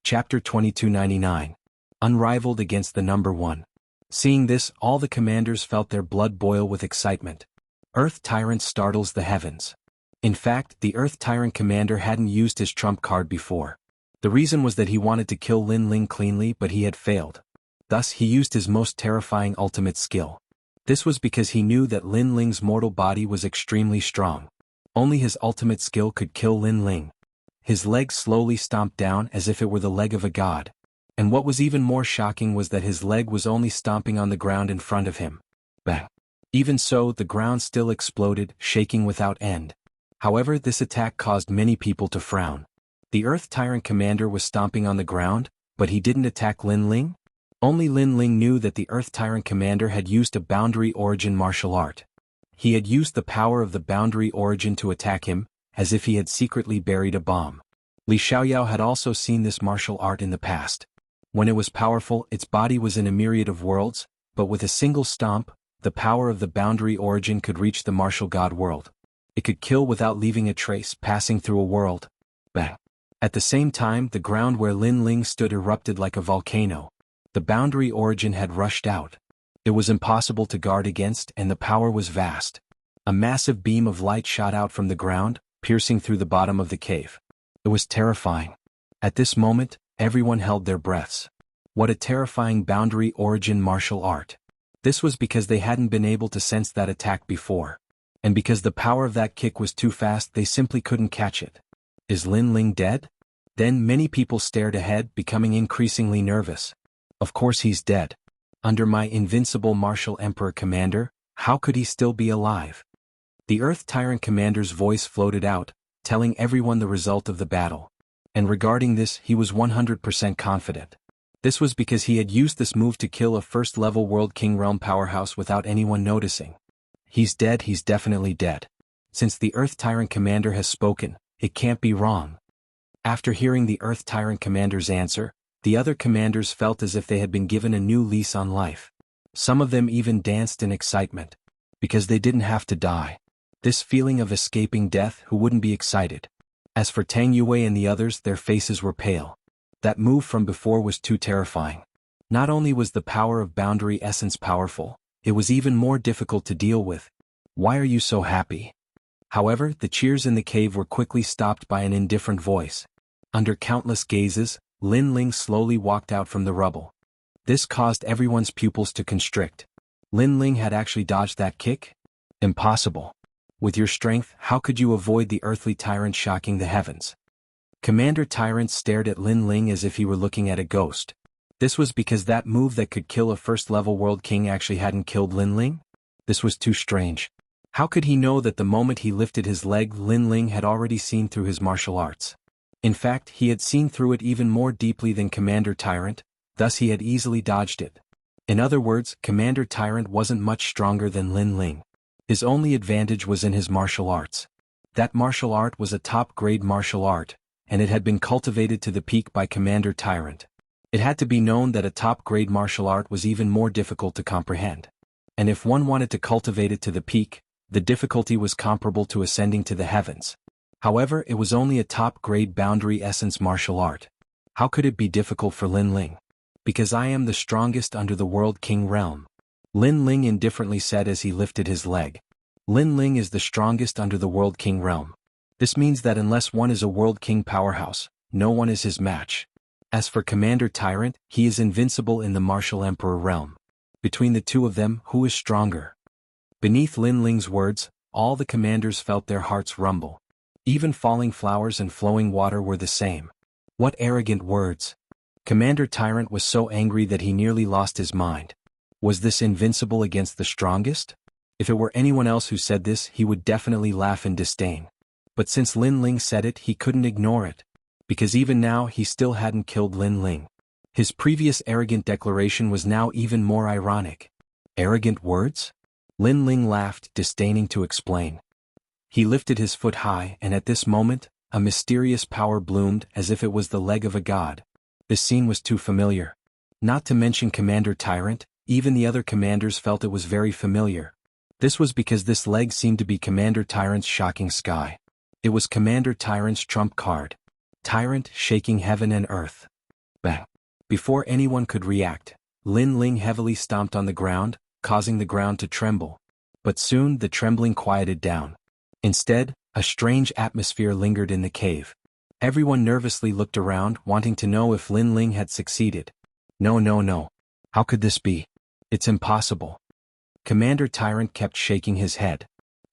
Chapter 2299. Unrivaled against the number 1. Seeing this, all the commanders felt their blood boil with excitement. Earth Tyrant startles the heavens. In fact, the Earth Tyrant commander hadn't used his trump card before. The reason was that he wanted to kill Lin Ling cleanly, but he had failed. Thus he used his most terrifying ultimate skill. This was because he knew that Lin Ling's mortal body was extremely strong. Only his ultimate skill could kill Lin Ling. His leg slowly stomped down as if it were the leg of a god. And what was even more shocking was that his leg was only stomping on the ground in front of him. Bang! Even so, the ground still exploded, shaking without end. However, this attack caused many people to frown. The Earth Tyrant commander was stomping on the ground, but he didn't attack Lin Ling? Only Lin Ling knew that the Earth Tyrant commander had used a boundary origin martial art. He had used the power of the boundary origin to attack him, as if he had secretly buried a bomb. Li Xiaoyao had also seen this martial art in the past. When it was powerful, its body was in a myriad of worlds, but with a single stomp, the power of the boundary origin could reach the martial god world. It could kill without leaving a trace, passing through a world. Bang! At the same time, the ground where Lin Ling stood erupted like a volcano. The boundary origin had rushed out. It was impossible to guard against, and the power was vast. A massive beam of light shot out from the ground, piercing through the bottom of the cave. It was terrifying. At this moment, everyone held their breaths. What a terrifying boundary origin martial art. This was because they hadn't been able to sense that attack before. And because the power of that kick was too fast, they simply couldn't catch it. Is Lin Ling dead? Then many people stared ahead, becoming increasingly nervous. Of course he's dead. Under my invincible martial emperor commander, how could he still be alive? The Earth Tyrant commander's voice floated out, telling everyone the result of the battle. And regarding this, he was 100% confident. This was because he had used this move to kill a first-level World King Realm powerhouse without anyone noticing. He's dead, he's definitely dead. Since the Earth Tyrant commander has spoken, it can't be wrong. After hearing the Earth Tyrant commander's answer, the other commanders felt as if they had been given a new lease on life. Some of them even danced in excitement. Because they didn't have to die. This feeling of escaping death, who wouldn't be excited? As for Tang Yue and the others, their faces were pale. That move from before was too terrifying. Not only was the power of boundary essence powerful, it was even more difficult to deal with. Why are you so happy? However, the cheers in the cave were quickly stopped by an indifferent voice. Under countless gazes, Lin Ling slowly walked out from the rubble. This caused everyone's pupils to constrict. Lin Ling had actually dodged that kick? Impossible. With your strength, how could you avoid the earthly tyrant shocking the heavens? Commander Tyrant stared at Lin Ling as if he were looking at a ghost. This was because that move that could kill a first-level World King actually hadn't killed Lin Ling? This was too strange. How could he know that the moment he lifted his leg, Lin Ling had already seen through his martial arts? In fact, he had seen through it even more deeply than Commander Tyrant, thus he had easily dodged it. In other words, Commander Tyrant wasn't much stronger than Lin Ling. His only advantage was in his martial arts. That martial art was a top-grade martial art, and it had been cultivated to the peak by Commander Tyrant. It had to be known that a top-grade martial art was even more difficult to comprehend. And if one wanted to cultivate it to the peak, the difficulty was comparable to ascending to the heavens. However, it was only a top-grade boundary essence martial art. How could it be difficult for Lin Ling? Because I am the strongest under the World King realm. Lin Ling indifferently said as he lifted his leg. Lin Ling is the strongest under the World King realm. This means that unless one is a World King powerhouse, no one is his match. As for Commander Tyrant, he is invincible in the Martial Emperor realm. Between the two of them, who is stronger? Beneath Lin Ling's words, all the commanders felt their hearts rumble. Even falling flowers and flowing water were the same. What arrogant words! Commander Tyrant was so angry that he nearly lost his mind. Was this invincible against the strongest? If it were anyone else who said this, he would definitely laugh in disdain. But since Lin Ling said it, he couldn't ignore it. Because even now, he still hadn't killed Lin Ling. His previous arrogant declaration was now even more ironic. Arrogant words? Lin Ling laughed, disdaining to explain. He lifted his foot high, and at this moment, a mysterious power bloomed as if it was the leg of a god. This scene was too familiar. Not to mention Commander Tyrant, even the other commanders felt it was very familiar. This was because this leg seemed to be Commander Tyrant's shocking sky. It was Commander Tyrant's trump card. Tyrant shaking heaven and earth. Bang. Before anyone could react, Lin Ling heavily stomped on the ground, causing the ground to tremble. But soon the trembling quieted down. Instead, a strange atmosphere lingered in the cave. Everyone nervously looked around, wanting to know if Lin Ling had succeeded. No, no, no. How could this be? It's impossible. Commander Tyrant kept shaking his head.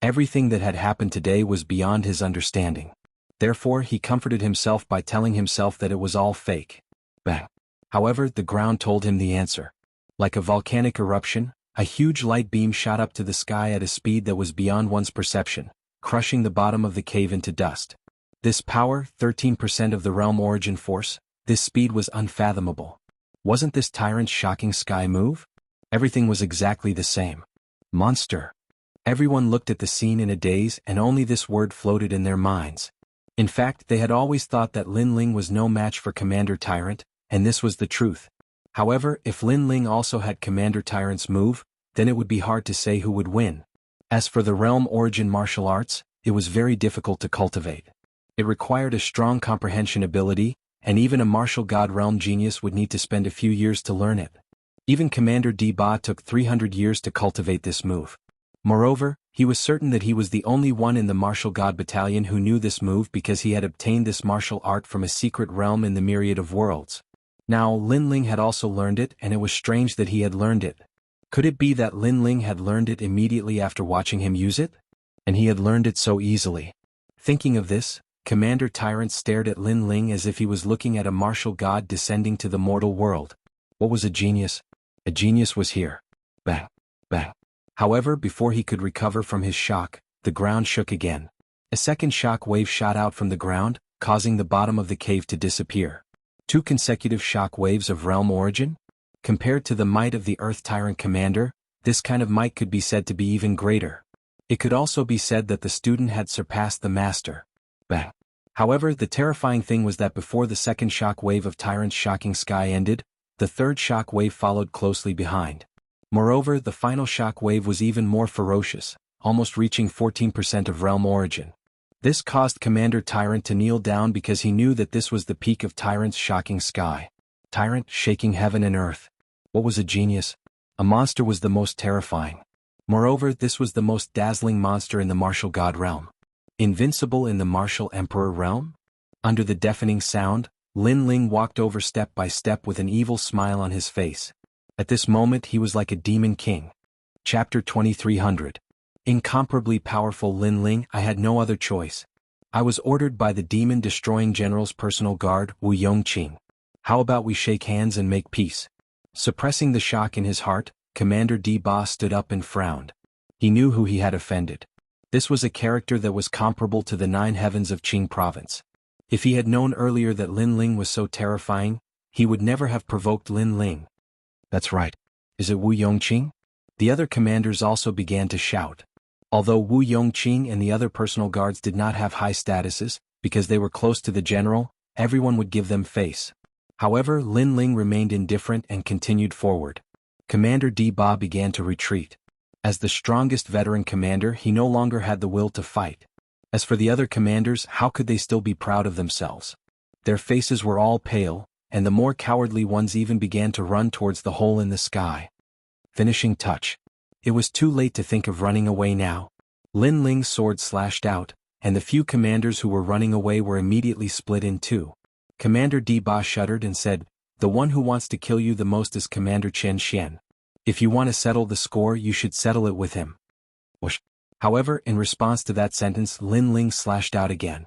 Everything that had happened today was beyond his understanding. Therefore he comforted himself by telling himself that it was all fake. Bang. However, the ground told him the answer. Like a volcanic eruption, a huge light beam shot up to the sky at a speed that was beyond one's perception, crushing the bottom of the cave into dust. This power, 13% of the realm origin force, this speed was unfathomable. Wasn't this Tyrant's shocking sky move? Everything was exactly the same. Monster. Everyone looked at the scene in a daze, and only this word floated in their minds. In fact, they had always thought that Lin Ling was no match for Commander Tyrant, and this was the truth. However, if Lin Ling also had Commander Tyrant's move, then it would be hard to say who would win. As for the realm origin martial arts, it was very difficult to cultivate. It required a strong comprehension ability, and even a martial god realm genius would need to spend a few years to learn it. Even Commander Ba took 300 years to cultivate this move. Moreover, he was certain that he was the only one in the martial god battalion who knew this move because he had obtained this martial art from a secret realm in the myriad of worlds. Now Lin Ling had also learned it, and it was strange that he had learned it. Could it be that Lin Ling had learned it immediately after watching him use it? And he had learned it so easily. Thinking of this, Commander Tyrant stared at Lin Ling as if he was looking at a martial god descending to the mortal world. What was a genius? A genius was here. Bang. Bang. However, before he could recover from his shock, the ground shook again. A second shock wave shot out from the ground, causing the bottom of the cave to disappear. 2 consecutive shock waves of realm origin? Compared to the might of the Earth Tyrant Commander, this kind of might could be said to be even greater. It could also be said that the student had surpassed the master. Bang. However, the terrifying thing was that before the second shock wave of Tyrant's shocking sky ended, the third shock wave followed closely behind. Moreover, the final shock wave was even more ferocious, almost reaching 14% of realm origin. This caused Commander Tyrant to kneel down because he knew that this was the peak of Tyrant's shocking sky. Tyrant shaking heaven and earth. What was a genius? A monster was the most terrifying. Moreover, this was the most dazzling monster in the martial god realm. Invincible in the martial emperor realm? Under the deafening sound, Lin Ling walked over step by step with an evil smile on his face. At this moment he was like a demon king. Chapter 2300. Incomparably powerful Lin Ling, I had no other choice. I was ordered by the demon-destroying general's personal guard, Wu Yongqing. How about we shake hands and make peace? Suppressing the shock in his heart, Commander Ba stood up and frowned. He knew who he had offended. This was a character that was comparable to the 9 heavens of Qing province. If he had known earlier that Lin Ling was so terrifying, he would never have provoked Lin Ling. That's right. Is it Wu Yongqing? The other commanders also began to shout. Although Wu Yongqing and the other personal guards did not have high statuses, because they were close to the general, everyone would give them face. However, Lin Ling remained indifferent and continued forward. Commander Ba began to retreat. As the strongest veteran commander, he no longer had the will to fight. As for the other commanders, how could they still be proud of themselves? Their faces were all pale, and the more cowardly ones even began to run towards the hole in the sky. Finishing touch. It was too late to think of running away now. Lin Ling's sword slashed out, and the few commanders who were running away were immediately split in two. Commander Ba shuddered and said, "The one who wants to kill you the most is Commander Xianxia. If you want to settle the score, you should settle it with him." Whoosh. However, in response to that sentence, Lin Ling slashed out again.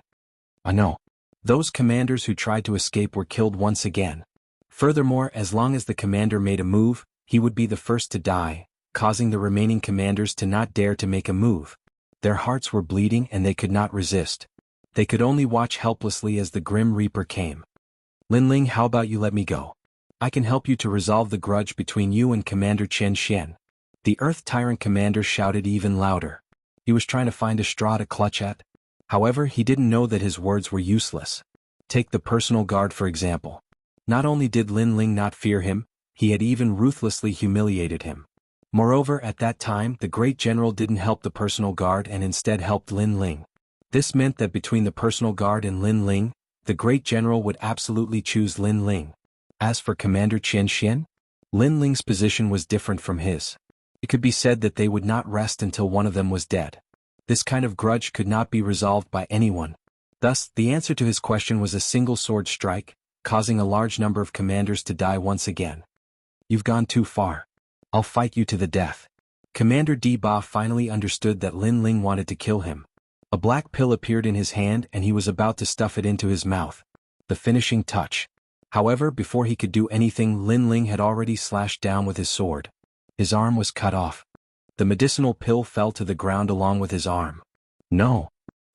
No. Those commanders who tried to escape were killed once again. Furthermore, as long as the commander made a move, he would be the first to die, causing the remaining commanders to not dare to make a move. Their hearts were bleeding and they could not resist. They could only watch helplessly as the Grim Reaper came. "Lin Ling, how about you let me go? I can help you to resolve the grudge between you and Commander Xianxia." The Earth Tyrant commander shouted even louder. He was trying to find a straw to clutch at. However, he didn't know that his words were useless. Take the personal guard for example. Not only did Lin Ling not fear him, he had even ruthlessly humiliated him. Moreover, at that time, the great general didn't help the personal guard and instead helped Lin Ling. This meant that between the personal guard and Lin Ling, the great general would absolutely choose Lin Ling. As for Commander Xianxia, Lin Ling's position was different from his. It could be said that they would not rest until one of them was dead. This kind of grudge could not be resolved by anyone. Thus, the answer to his question was a single sword strike, causing a large number of commanders to die once again. You've gone too far. I'll fight you to the death. Commander Di Ba finally understood that Lin Ling wanted to kill him. A black pill appeared in his hand and he was about to stuff it into his mouth. The finishing touch. However, before he could do anything, Lin Ling had already slashed down with his sword. His arm was cut off. The medicinal pill fell to the ground along with his arm. No.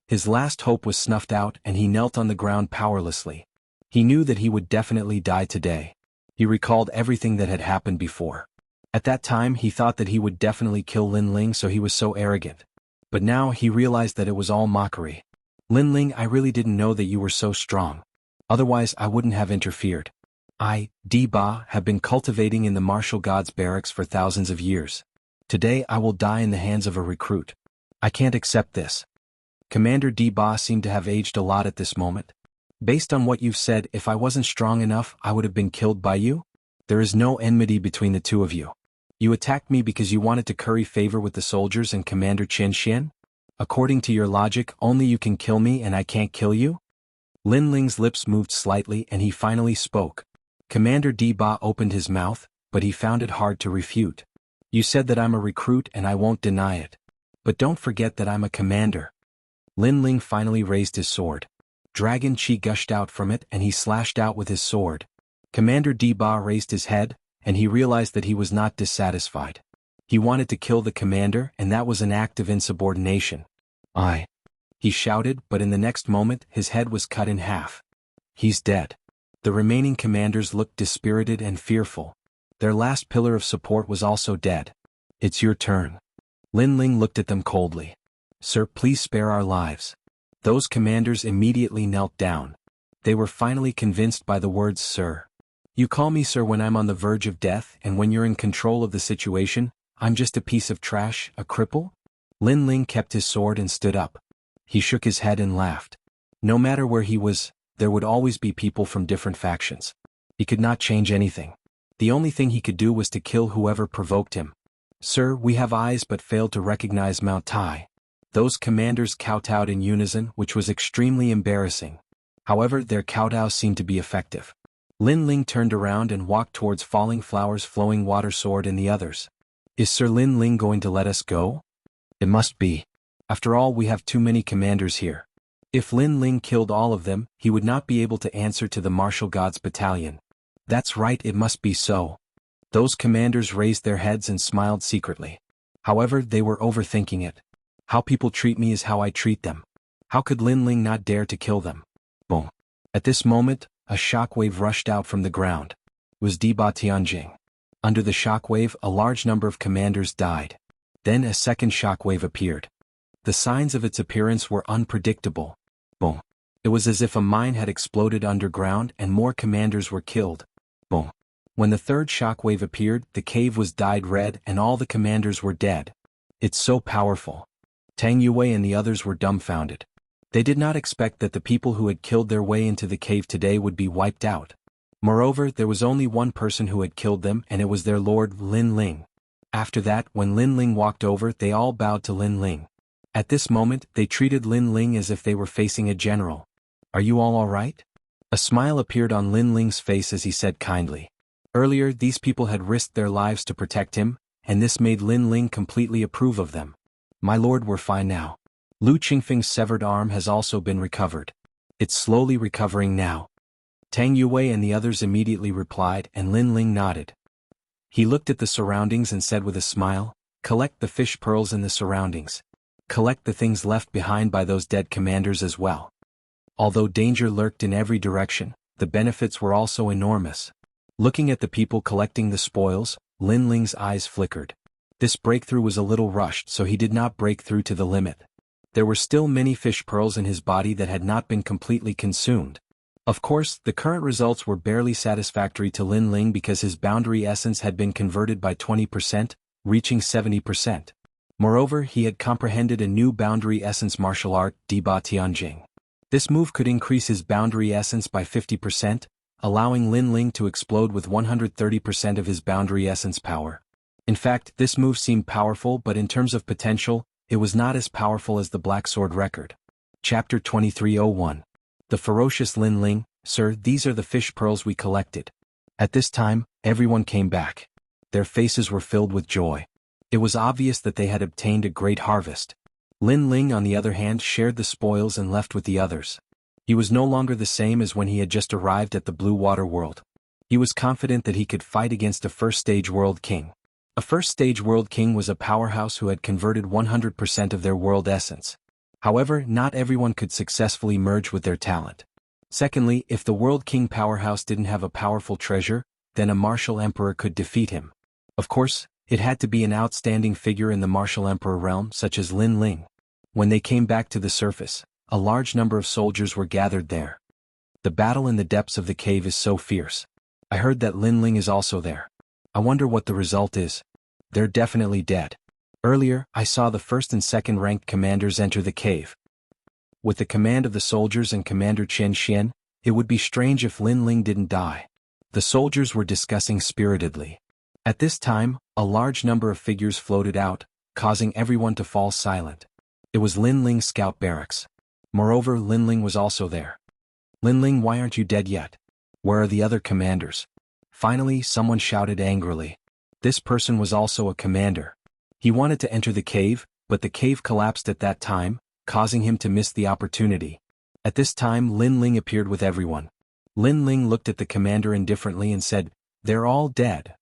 His last hope was snuffed out and he knelt on the ground powerlessly. He knew that he would definitely die today. He recalled everything that had happened before. At that time he thought that he would definitely kill Lin Ling, so he was so arrogant. But now he realized that it was all mockery. Lin Ling, I really didn't know that you were so strong. Otherwise I wouldn't have interfered. I, Di Ba, have been cultivating in the martial gods' barracks for thousands of years. Today I will die in the hands of a recruit. I can't accept this. Commander Di Ba seemed to have aged a lot at this moment. Based on what you've said, if I wasn't strong enough, I would have been killed by you? There is no enmity between the two of you. You attacked me because you wanted to curry favor with the soldiers and Commander Xianxia? According to your logic, only you can kill me and I can't kill you? Lin Ling's lips moved slightly and he finally spoke. Commander Di Ba opened his mouth, but he found it hard to refute. You said that I'm a recruit and I won't deny it. But don't forget that I'm a commander. Lin Ling finally raised his sword. Dragon chi gushed out from it and he slashed out with his sword. Commander Di Ba raised his head, and he realized that he was not dissatisfied. He wanted to kill the commander, and that was an act of insubordination. He shouted, but in the next moment his head was cut in half. He's dead. The remaining commanders looked dispirited and fearful. Their last pillar of support was also dead. It's your turn. Lin Ling looked at them coldly. Sir, please spare our lives. Those commanders immediately knelt down. They were finally convinced by the words sir. You call me sir when I'm on the verge of death, and when you're in control of the situation, I'm just a piece of trash, a cripple? Lin Ling kept his sword and stood up. He shook his head and laughed. No matter where he was, there would always be people from different factions. He could not change anything. The only thing he could do was to kill whoever provoked him. Sir, we have eyes but failed to recognize Mount Tai. Those commanders kowtowed in unison, which was extremely embarrassing. However, their kowtows seemed to be effective. Lin Ling turned around and walked towards Falling Flower's flowing water sword and the others. Is Sir Lin Ling going to let us go? It must be. After all, we have too many commanders here. If Lin Ling killed all of them, he would not be able to answer to the martial gods battalion. That's right, it must be so. Those commanders raised their heads and smiled secretly. However, they were overthinking it. How people treat me is how I treat them. How could Lin Ling not dare to kill them? Boom. At this moment, a shockwave rushed out from the ground. It was Di Ba Tianjing. Under the shockwave, a large number of commanders died. Then a second shockwave appeared. The signs of its appearance were unpredictable. Boom. It was as if a mine had exploded underground and more commanders were killed. Boom. When the third shockwave appeared, the cave was dyed red and all the commanders were dead. It's so powerful. Tang Yue and the others were dumbfounded. They did not expect that the people who had killed their way into the cave today would be wiped out. Moreover, there was only one person who had killed them, and it was their lord, Lin Ling. After that, when Lin Ling walked over, they all bowed to Lin Ling. At this moment, they treated Lin Ling as if they were facing a general. Are you all right? A smile appeared on Lin Ling's face as he said kindly. Earlier, these people had risked their lives to protect him, and this made Lin Ling completely approve of them. My lord, we're fine now. Lu Qingfeng's severed arm has also been recovered. It's slowly recovering now. Tang Yue and the others immediately replied, and Lin Ling nodded. He looked at the surroundings and said with a smile, collect the fish pearls in the surroundings. Collect the things left behind by those dead commanders as well. Although danger lurked in every direction, the benefits were also enormous. Looking at the people collecting the spoils, Lin Ling's eyes flickered. This breakthrough was a little rushed, so he did not break through to the limit. There were still many fish pearls in his body that had not been completely consumed. Of course, the current results were barely satisfactory to Lin Ling because his boundary essence had been converted by 20%, reaching 70%. Moreover, he had comprehended a new boundary essence martial art, Di Ba Tianjing. This move could increase his boundary essence by 50%, allowing Lin Ling to explode with 130% of his boundary essence power. In fact, this move seemed powerful, but in terms of potential, it was not as powerful as the Black Sword record. Chapter 2301. The ferocious Lin Ling. Sir, these are the fish pearls we collected. At this time, everyone came back. Their faces were filled with joy. It was obvious that they had obtained a great harvest. Lin Ling, on the other hand, shared the spoils and left with the others. He was no longer the same as when he had just arrived at the Blue Water World. He was confident that he could fight against a first-stage world king. A first-stage world king was a powerhouse who had converted 100% of their world essence. However, not everyone could successfully merge with their talent. Secondly, if the World King powerhouse didn't have a powerful treasure, then a martial emperor could defeat him. Of course, it had to be an outstanding figure in the martial emperor realm such as Lin Ling. When they came back to the surface, a large number of soldiers were gathered there. The battle in the depths of the cave is so fierce. I heard that Lin Ling is also there. I wonder what the result is. They're definitely dead. Earlier, I saw the first and second ranked commanders enter the cave. With the command of the soldiers and Commander Xianxia, it would be strange if Lin Ling didn't die. The soldiers were discussing spiritedly. At this time, a large number of figures floated out, causing everyone to fall silent. It was Lin Ling's scout barracks. Moreover, Lin Ling was also there. Lin Ling, why aren't you dead yet? Where are the other commanders? Finally, someone shouted angrily. This person was also a commander. He wanted to enter the cave, but the cave collapsed at that time, causing him to miss the opportunity. At this time, Lin Ling appeared with everyone. Lin Ling looked at the commander indifferently and said, "They're all dead."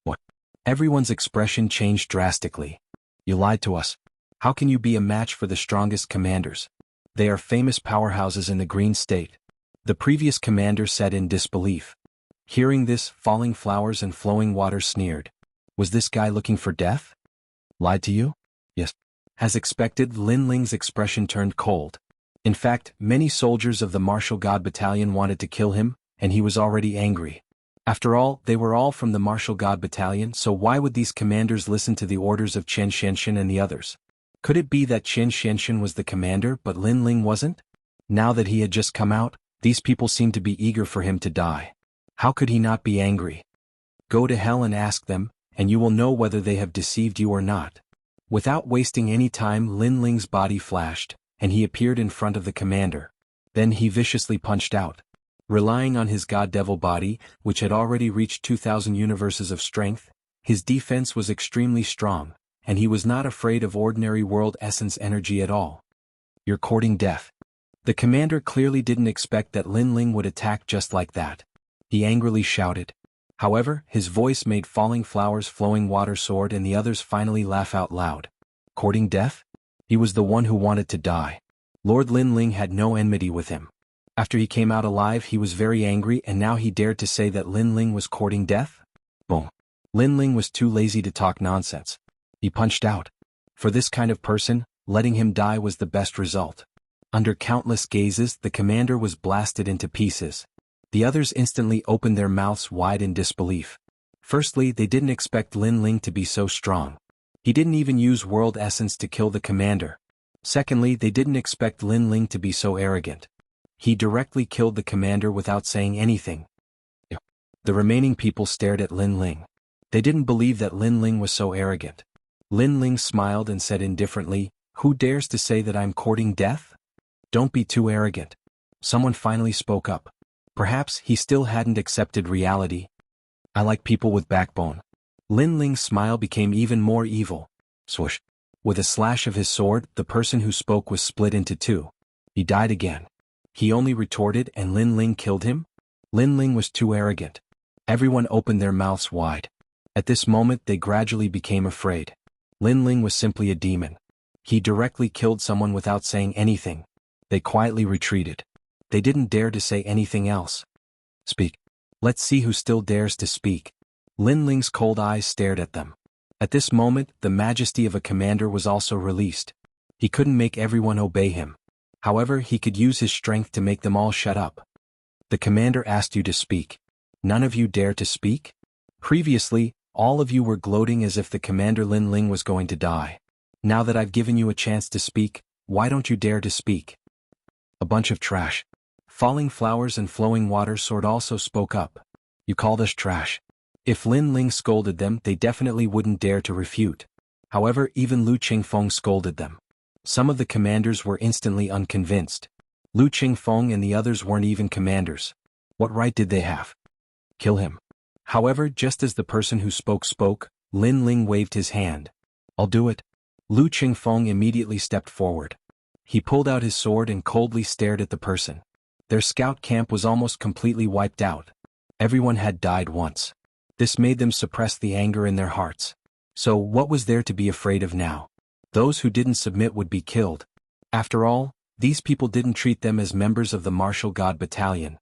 What? Everyone's expression changed drastically. You lied to us. How can you be a match for the strongest commanders? They are famous powerhouses in the Green State. The previous commander said in disbelief. Hearing this, Falling Flowers and Flowing Water sneered. Was this guy looking for death? Lied to you? Yes. As expected, Lin Ling's expression turned cold. In fact, many soldiers of the Martial God Battalion wanted to kill him, and he was already angry. After all, they were all from the Martial God Battalion, so why would these commanders listen to the orders of Xianxia and the others? Could it be that Xianxia was the commander but Lin Ling wasn't? Now that he had just come out, these people seemed to be eager for him to die. How could he not be angry? Go to hell and ask them, and you will know whether they have deceived you or not. Without wasting any time, Lin Ling's body flashed, and he appeared in front of the commander. Then he viciously punched out. Relying on his god-devil body, which had already reached 2,000 universes of strength, his defense was extremely strong, and he was not afraid of ordinary world essence energy at all. You're courting death. The commander clearly didn't expect that Lin Ling would attack just like that. He angrily shouted. However, his voice made Falling Flowers, Flowing Water Sword and the others finally laugh out loud. Courting death? He was the one who wanted to die. Lord Lin Ling had no enmity with him. After he came out alive, he was very angry, and now he dared to say that Lin Ling was courting death? Boom. Lin Ling was too lazy to talk nonsense. He punched out. For this kind of person, letting him die was the best result. Under countless gazes, the commander was blasted into pieces. The others instantly opened their mouths wide in disbelief. Firstly, they didn't expect Lin Ling to be so strong. He didn't even use world essence to kill the commander. Secondly, they didn't expect Lin Ling to be so arrogant. He directly killed the commander without saying anything. The remaining people stared at Lin Ling. They didn't believe that Lin Ling was so arrogant. Lin Ling smiled and said indifferently, "Who dares to say that I'm courting death? Don't be too arrogant." Someone finally spoke up. Perhaps he still hadn't accepted reality. I like people with backbone. Lin Ling's smile became even more evil. Swoosh. With a slash of his sword, the person who spoke was split into two. He died again. He only retorted and Lin Ling killed him? Lin Ling was too arrogant. Everyone opened their mouths wide. At this moment they gradually became afraid. Lin Ling was simply a demon. He directly killed someone without saying anything. They quietly retreated. They didn't dare to say anything else. Speak. Let's see who still dares to speak. Lin Ling's cold eyes stared at them. At this moment, the majesty of a commander was also released. He couldn't make everyone obey him. However, he could use his strength to make them all shut up. The commander asked you to speak. None of you dare to speak? Previously, all of you were gloating as if the commander Lin Ling was going to die. Now that I've given you a chance to speak, why don't you dare to speak? A bunch of trash. Falling Flowers and Flowing Water Sword also spoke up. You called us trash. If Lin Ling scolded them, they definitely wouldn't dare to refute. However, even Lu Qingfeng scolded them. Some of the commanders were instantly unconvinced. Lu Qingfeng and the others weren't even commanders. What right did they have? Kill him. However, just as the person who spoke, Lin Ling waved his hand. I'll do it. Lu Qingfeng immediately stepped forward. He pulled out his sword and coldly stared at the person. Their scout camp was almost completely wiped out. Everyone had died once. This made them suppress the anger in their hearts. So what was there to be afraid of now? Those who didn't submit would be killed. After all, these people didn't treat them as members of the martial god battalion.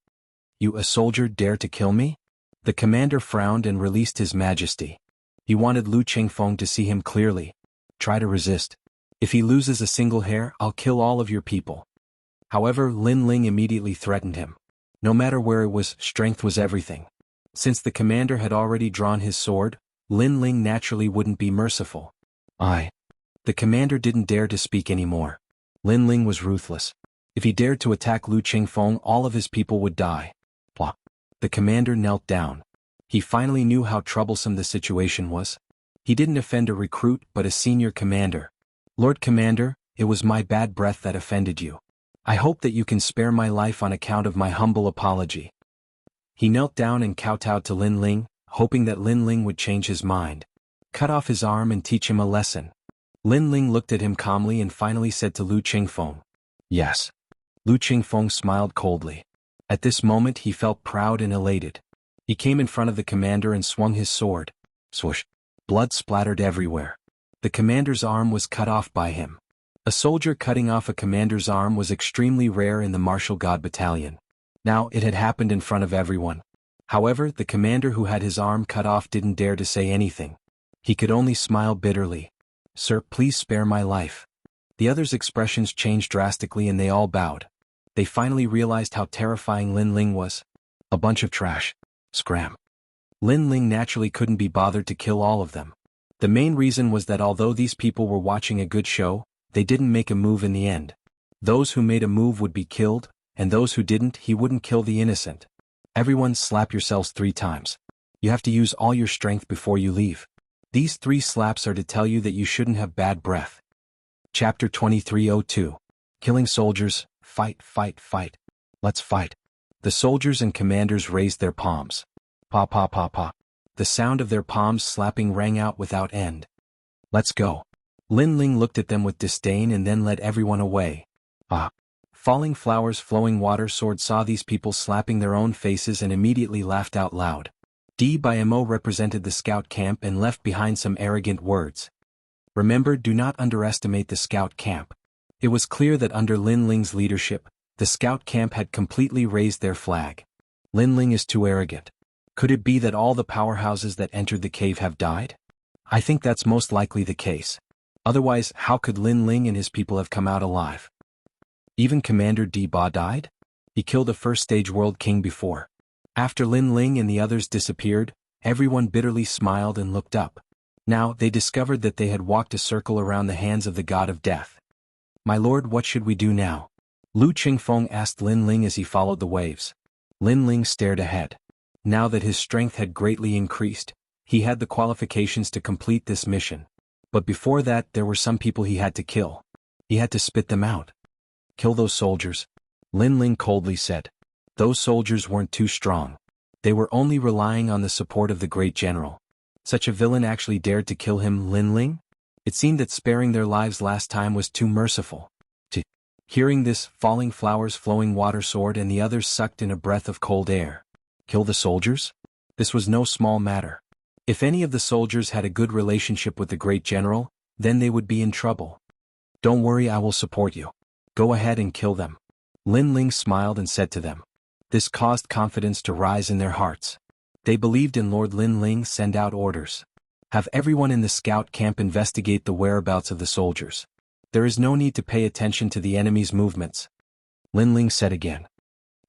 You, a soldier, dare to kill me? The commander frowned and released his majesty. He wanted Lu Qingfeng to see him clearly. Try to resist. If he loses a single hair, I'll kill all of your people. However, Lin Ling immediately threatened him. No matter where it was, strength was everything. Since the commander had already drawn his sword, Lin Ling naturally wouldn't be merciful. The commander didn't dare to speak anymore. Lin Ling was ruthless. If he dared to attack Lu Qingfeng, all of his people would die. Blah. The commander knelt down. He finally knew how troublesome the situation was. He didn't offend a recruit but a senior commander. Lord Commander, it was my bad breath that offended you. I hope that you can spare my life on account of my humble apology. He knelt down and kowtowed to Lin Ling, hoping that Lin Ling would change his mind. Cut off his arm and teach him a lesson. Lin Ling looked at him calmly and finally said to Lu Qingfeng, "Yes." Lu Qingfeng smiled coldly. At this moment he felt proud and elated. He came in front of the commander and swung his sword. Swoosh. Blood splattered everywhere. The commander's arm was cut off by him. A soldier cutting off a commander's arm was extremely rare in the martial god battalion. Now it had happened in front of everyone. However, the commander who had his arm cut off didn't dare to say anything. He could only smile bitterly. "Sir, please spare my life." The others' expressions changed drastically and they all bowed. They finally realized how terrifying Lin Ling was. A bunch of trash. Scram. Lin Ling naturally couldn't be bothered to kill all of them. The main reason was that although these people were watching a good show, they didn't make a move in the end. Those who made a move would be killed, and those who didn't, he wouldn't kill the innocent. Everyone slap yourselves 3 times. You have to use all your strength before you leave. These 3 slaps are to tell you that you shouldn't have bad breath. Chapter 2302. Killing soldiers, fight, fight, fight. Let's fight. The soldiers and commanders raised their palms. Pa pa pa pa. The sound of their palms slapping rang out without end. Let's go. Lin Ling looked at them with disdain and then led everyone away. Falling Flowers Flowing Water Sword saw these people slapping their own faces and immediately laughed out loud. Mo represented the scout camp and left behind some arrogant words. Remember, do not underestimate the scout camp. It was clear that under Lin Ling's leadership, the scout camp had completely raised their flag. Lin Ling is too arrogant. Could it be that all the powerhouses that entered the cave have died? I think that's most likely the case. Otherwise, how could Lin Ling and his people have come out alive? Even Commander Ba died? He killed a first-stage world king before. After Lin Ling and the others disappeared, everyone bitterly smiled and looked up. Now, they discovered that they had walked a circle around the hands of the god of death. "My lord, what should we do now?" Lu Qingfeng asked Lin Ling as he followed the waves. Lin Ling stared ahead. Now that his strength had greatly increased, he had the qualifications to complete this mission. But before that, there were some people he had to kill. He had to spit them out. "Kill those soldiers," Lin Ling coldly said. Those soldiers weren't too strong. They were only relying on the support of the great general. Such a villain actually dared to kill him, Lin Ling? It seemed that sparing their lives last time was too merciful. Hearing this, Falling Flowers Flowing Water Sword and the others sucked in a breath of cold air. Kill the soldiers? This was no small matter. If any of the soldiers had a good relationship with the great general, then they would be in trouble. "Don't worry, I will support you. Go ahead and kill them." Lin Ling smiled and said to them. This caused confidence to rise in their hearts. They believed in Lord Lin Ling. Send out orders. Have everyone in the scout camp investigate the whereabouts of the soldiers. There is no need to pay attention to the enemy's movements. Lin Ling said again.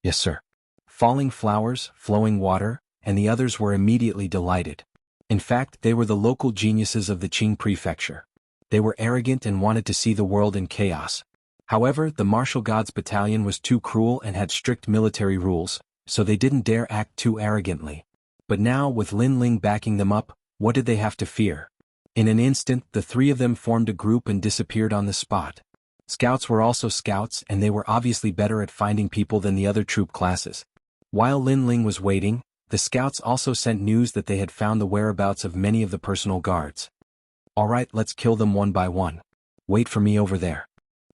"Yes, sir." Falling Flowers, Flowing Water, and the others were immediately delighted. In fact, they were the local geniuses of the Qing prefecture. They were arrogant and wanted to see the world in chaos. However, the martial gods battalion was too cruel and had strict military rules, so they didn't dare act too arrogantly. But now, with Lin Ling backing them up, what did they have to fear? In an instant, the three of them formed a group and disappeared on the spot. Scouts were also scouts, and they were obviously better at finding people than the other troop classes. While Lin Ling was waiting, the scouts also sent news that they had found the whereabouts of many of the personal guards. Alright, let's kill them one by one. Wait for me over there.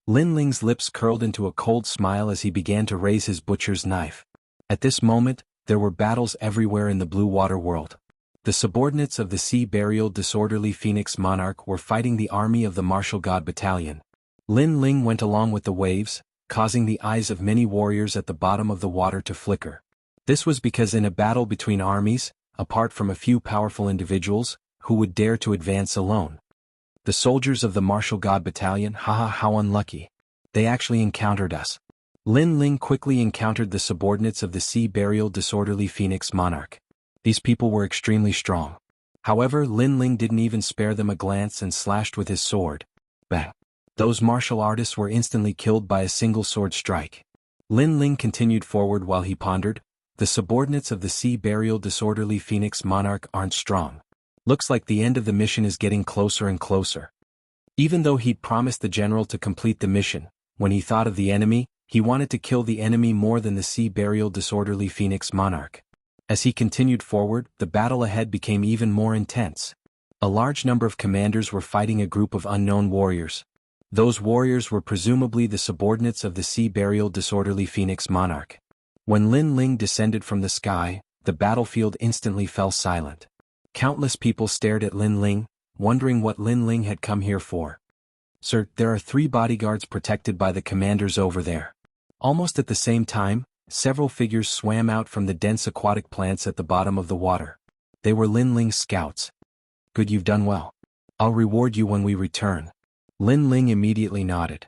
Lin Ling's lips curled into a cold smile as he began to raise his butcher's knife. At this moment, there were battles everywhere in the blue water world. The subordinates of the sea-burial disorderly Phoenix Monarch were fighting the army of the martial god battalion. Lin Ling went along with the waves, causing the eyes of many warriors at the bottom of the water to flicker. This was because in a battle between armies, apart from a few powerful individuals, who would dare to advance alone? The soldiers of the martial god battalion, haha, how unlucky. They actually encountered us. Lin Ling quickly encountered the subordinates of the sea-burial disorderly Phoenix Monarch. These people were extremely strong. However, Lin Ling didn't even spare them a glance and slashed with his sword. Bang! Those martial artists were instantly killed by a single sword strike. Lin Ling continued forward while he pondered, the subordinates of the sea-burial disorderly Phoenix Monarch aren't strong. Looks like the end of the mission is getting closer and closer. Even though he'd promised the general to complete the mission, when he thought of the enemy, he wanted to kill the enemy more than the sea-burial disorderly Phoenix Monarch. As he continued forward, the battle ahead became even more intense. A large number of commanders were fighting a group of unknown warriors. Those warriors were presumably the subordinates of the sea-burial disorderly Phoenix Monarch. When Lin Ling descended from the sky, the battlefield instantly fell silent. Countless people stared at Lin Ling, wondering what Lin Ling had come here for. Sir, there are 3 bodyguards protected by the commanders over there. Almost at the same time, several figures swam out from the dense aquatic plants at the bottom of the water. They were Lin Ling's scouts. Good, you've done well. I'll reward you when we return. Lin Ling immediately nodded.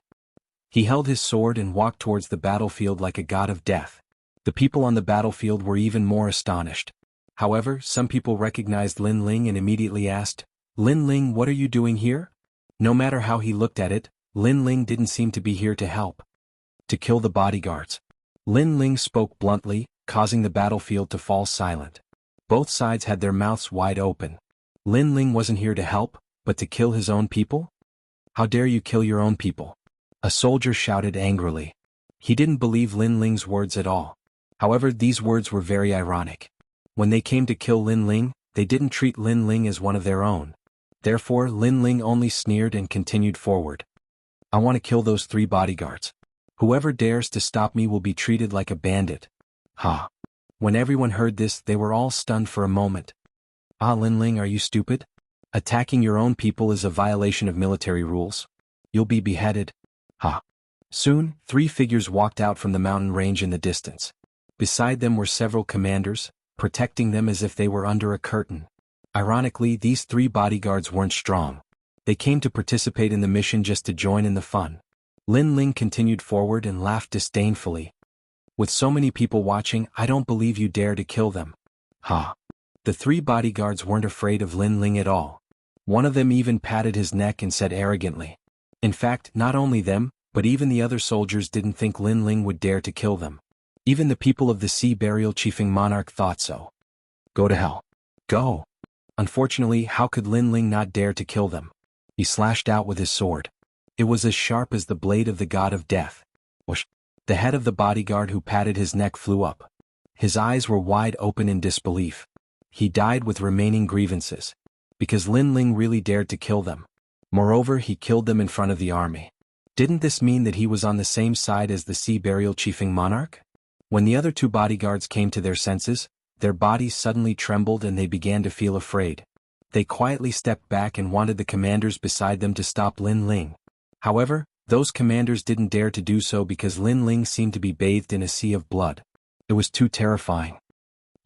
He held his sword and walked towards the battlefield like a god of death. The people on the battlefield were even more astonished. However, some people recognized Lin Ling and immediately asked, Lin Ling, what are you doing here? No matter how he looked at it, Lin Ling didn't seem to be here to help. To kill the bodyguards. Lin Ling spoke bluntly, causing the battlefield to fall silent. Both sides had their mouths wide open. Lin Ling wasn't here to help, but to kill his own people? How dare you kill your own people? A soldier shouted angrily. He didn't believe Lin Ling's words at all. However, these words were very ironic. When they came to kill Lin Ling, they didn't treat Lin Ling as one of their own. Therefore, Lin Ling only sneered and continued forward. I want to kill those 3 bodyguards. Whoever dares to stop me will be treated like a bandit. Ha! When everyone heard this, they were all stunned for a moment. Ah, Lin Ling, are you stupid? Attacking your own people is a violation of military rules. You'll be beheaded. Ha! Soon, 3 figures walked out from the mountain range in the distance. Beside them were several commanders, protecting them as if they were under a curtain. Ironically, these 3 bodyguards weren't strong. They came to participate in the mission just to join in the fun. Lin Ling continued forward and laughed disdainfully. With so many people watching, I don't believe you dare to kill them. Ha! The 3 bodyguards weren't afraid of Lin Ling at all. One of them even patted his neck and said arrogantly. In fact, not only them, but even the other soldiers didn't think Lin Ling would dare to kill them. Even the people of the sea-burial chiefing monarch thought so. Go to hell. Go! Unfortunately, how could Lin Ling not dare to kill them? He slashed out with his sword. It was as sharp as the blade of the god of death. Whoosh! The head of the bodyguard who patted his neck flew up. His eyes were wide open in disbelief. He died with remaining grievances. Because Lin Ling really dared to kill them. Moreover, he killed them in front of the army. Didn't this mean that he was on the same side as the sea-burial chiefing monarch? When the other 2 bodyguards came to their senses, their bodies suddenly trembled and they began to feel afraid. They quietly stepped back and wanted the commanders beside them to stop Lin Ling. However, those commanders didn't dare to do so because Lin Ling seemed to be bathed in a sea of blood. It was too terrifying.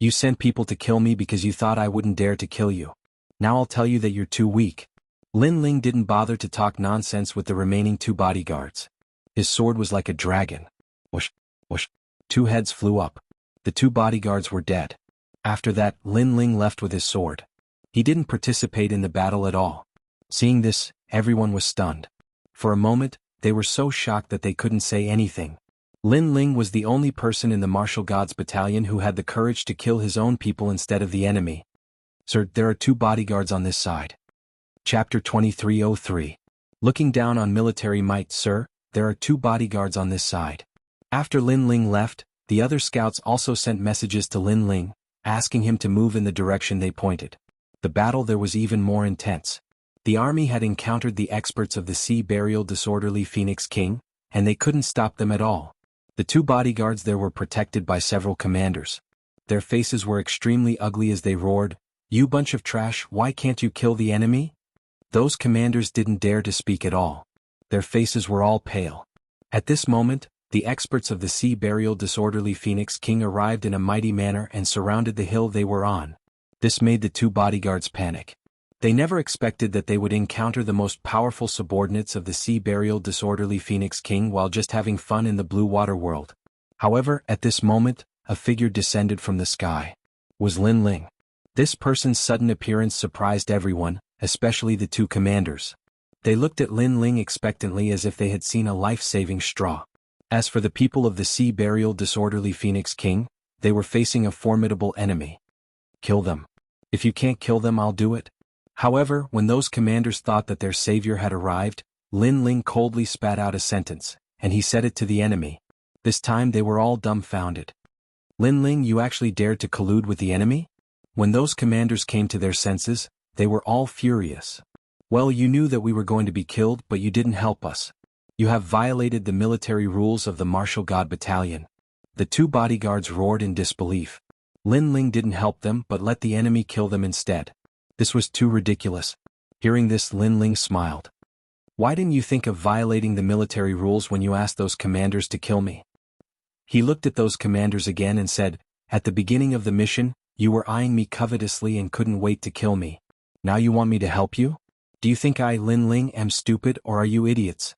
You sent people to kill me because you thought I wouldn't dare to kill you. Now I'll tell you that you're too weak. Lin Ling didn't bother to talk nonsense with the remaining 2 bodyguards. His sword was like a dragon. Whoosh, whoosh. 2 heads flew up. The 2 bodyguards were dead. After that, Lin Ling left with his sword. He didn't participate in the battle at all. Seeing this, everyone was stunned. For a moment, they were so shocked that they couldn't say anything. Lin Ling was the only person in the martial gods battalion who had the courage to kill his own people instead of the enemy. Sir, there are 2 bodyguards on this side. Chapter 2303. Looking down on military might, sir, there are 2 bodyguards on this side. After Lin Ling left, the other scouts also sent messages to Lin Ling, asking him to move in the direction they pointed. The battle there was even more intense. The army had encountered the experts of the sea burial disorderly Phoenix King, and they couldn't stop them at all. The 2 bodyguards there were protected by several commanders. Their faces were extremely ugly as they roared, "You bunch of trash, why can't you kill the enemy?" Those commanders didn't dare to speak at all. Their faces were all pale. At this moment, the experts of the sea burial disorderly Phoenix King arrived in a mighty manner and surrounded the hill they were on. This made the 2 bodyguards panic. They never expected that they would encounter the most powerful subordinates of the sea burial disorderly Phoenix King while just having fun in the blue water world. However, at this moment, a figure descended from the sky. It was Lin Ling. This person's sudden appearance surprised everyone, especially the 2 commanders. They looked at Lin Ling expectantly as if they had seen a life-saving straw. As for the people of the sea burial disorderly Phoenix King, they were facing a formidable enemy. Kill them. If you can't kill them, I'll do it. However, when those commanders thought that their savior had arrived, Lin Ling coldly spat out a sentence, and he said it to the enemy. This time they were all dumbfounded. "Lin Ling, you actually dared to collude with the enemy?" When those commanders came to their senses, they were all furious. "Well, you knew that we were going to be killed, but you didn't help us. You have violated the military rules of the martial god battalion." The 2 bodyguards roared in disbelief. Lin Ling didn't help them but let the enemy kill them instead. This was too ridiculous. Hearing this, Lin Ling smiled. "Why didn't you think of violating the military rules when you asked those commanders to kill me?" He looked at those commanders again and said, "At the beginning of the mission, you were eyeing me covetously and couldn't wait to kill me. Now you want me to help you? Do you think I, Lin Ling, am stupid, or are you idiots?"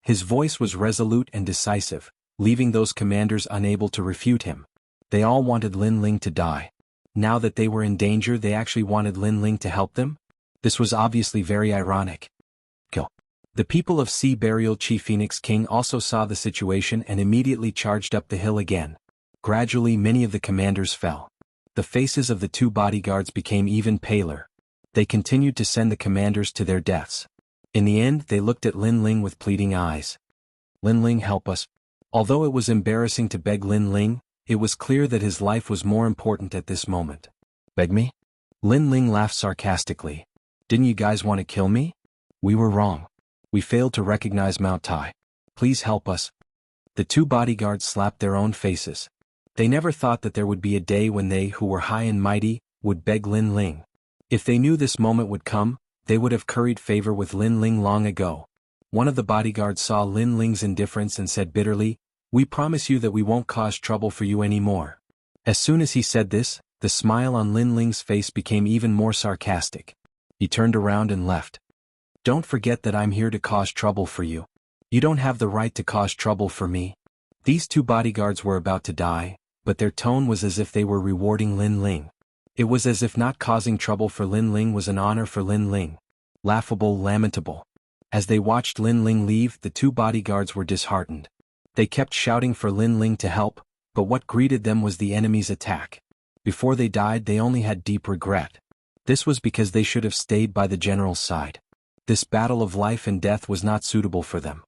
His voice was resolute and decisive, leaving those commanders unable to refute him. They all wanted Lin Ling to die. Now that they were in danger, they actually wanted Lin Ling to help them? This was obviously very ironic. Kill. The people of Sea Burial Chief Phoenix King also saw the situation and immediately charged up the hill again. Gradually many of the commanders fell. The faces of the 2 bodyguards became even paler. They continued to send the commanders to their deaths. In the end, they looked at Lin Ling with pleading eyes. "Lin Ling, help us." Although it was embarrassing to beg Lin Ling, it was clear that his life was more important at this moment. "Beg me?" Lin Ling laughed sarcastically. "Didn't you guys want to kill me? We were wrong. We failed to recognize Mount Tai. Please help us." The 2 bodyguards slapped their own faces. They never thought that there would be a day when they, who were high and mighty, would beg Lin Ling. If they knew this moment would come, they would have curried favor with Lin Ling long ago. One of the bodyguards saw Lin Ling's indifference and said bitterly, "We promise you that we won't cause trouble for you anymore." As soon as he said this, the smile on Lin Ling's face became even more sarcastic. He turned around and left. "Don't forget that I'm here to cause trouble for you. You don't have the right to cause trouble for me." These 2 bodyguards were about to die, but their tone was as if they were rewarding Lin Ling. It was as if not causing trouble for Lin Ling was an honor for Lin Ling. Laughable, lamentable. As they watched Lin Ling leave, the 2 bodyguards were disheartened. They kept shouting for Lin Ling to help, but what greeted them was the enemy's attack. Before they died, they only had deep regret. This was because they should have stayed by the general's side. This battle of life and death was not suitable for them.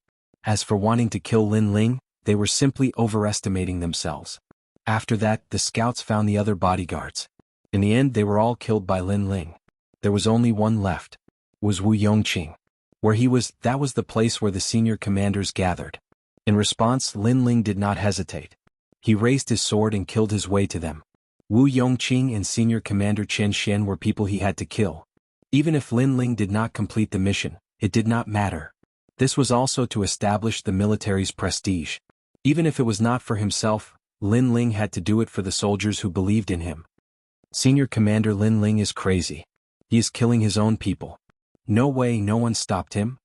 As for wanting to kill Lin Ling, they were simply overestimating themselves. After that, the scouts found the other bodyguards. In the end, they were all killed by Lin Ling. There was only one left. It was Wu Yongqing. Where he was, that was the place where the senior commanders gathered. In response, Lin Ling did not hesitate. He raised his sword and killed his way to them. Wu Yongqing and Senior Commander Xianxia were people he had to kill. Even if Lin Ling did not complete the mission, it did not matter. This was also to establish the military's prestige. Even if it was not for himself, Lin Ling had to do it for the soldiers who believed in him. Senior Commander Lin Ling is crazy. He is killing his own people. No way, no one stopped him?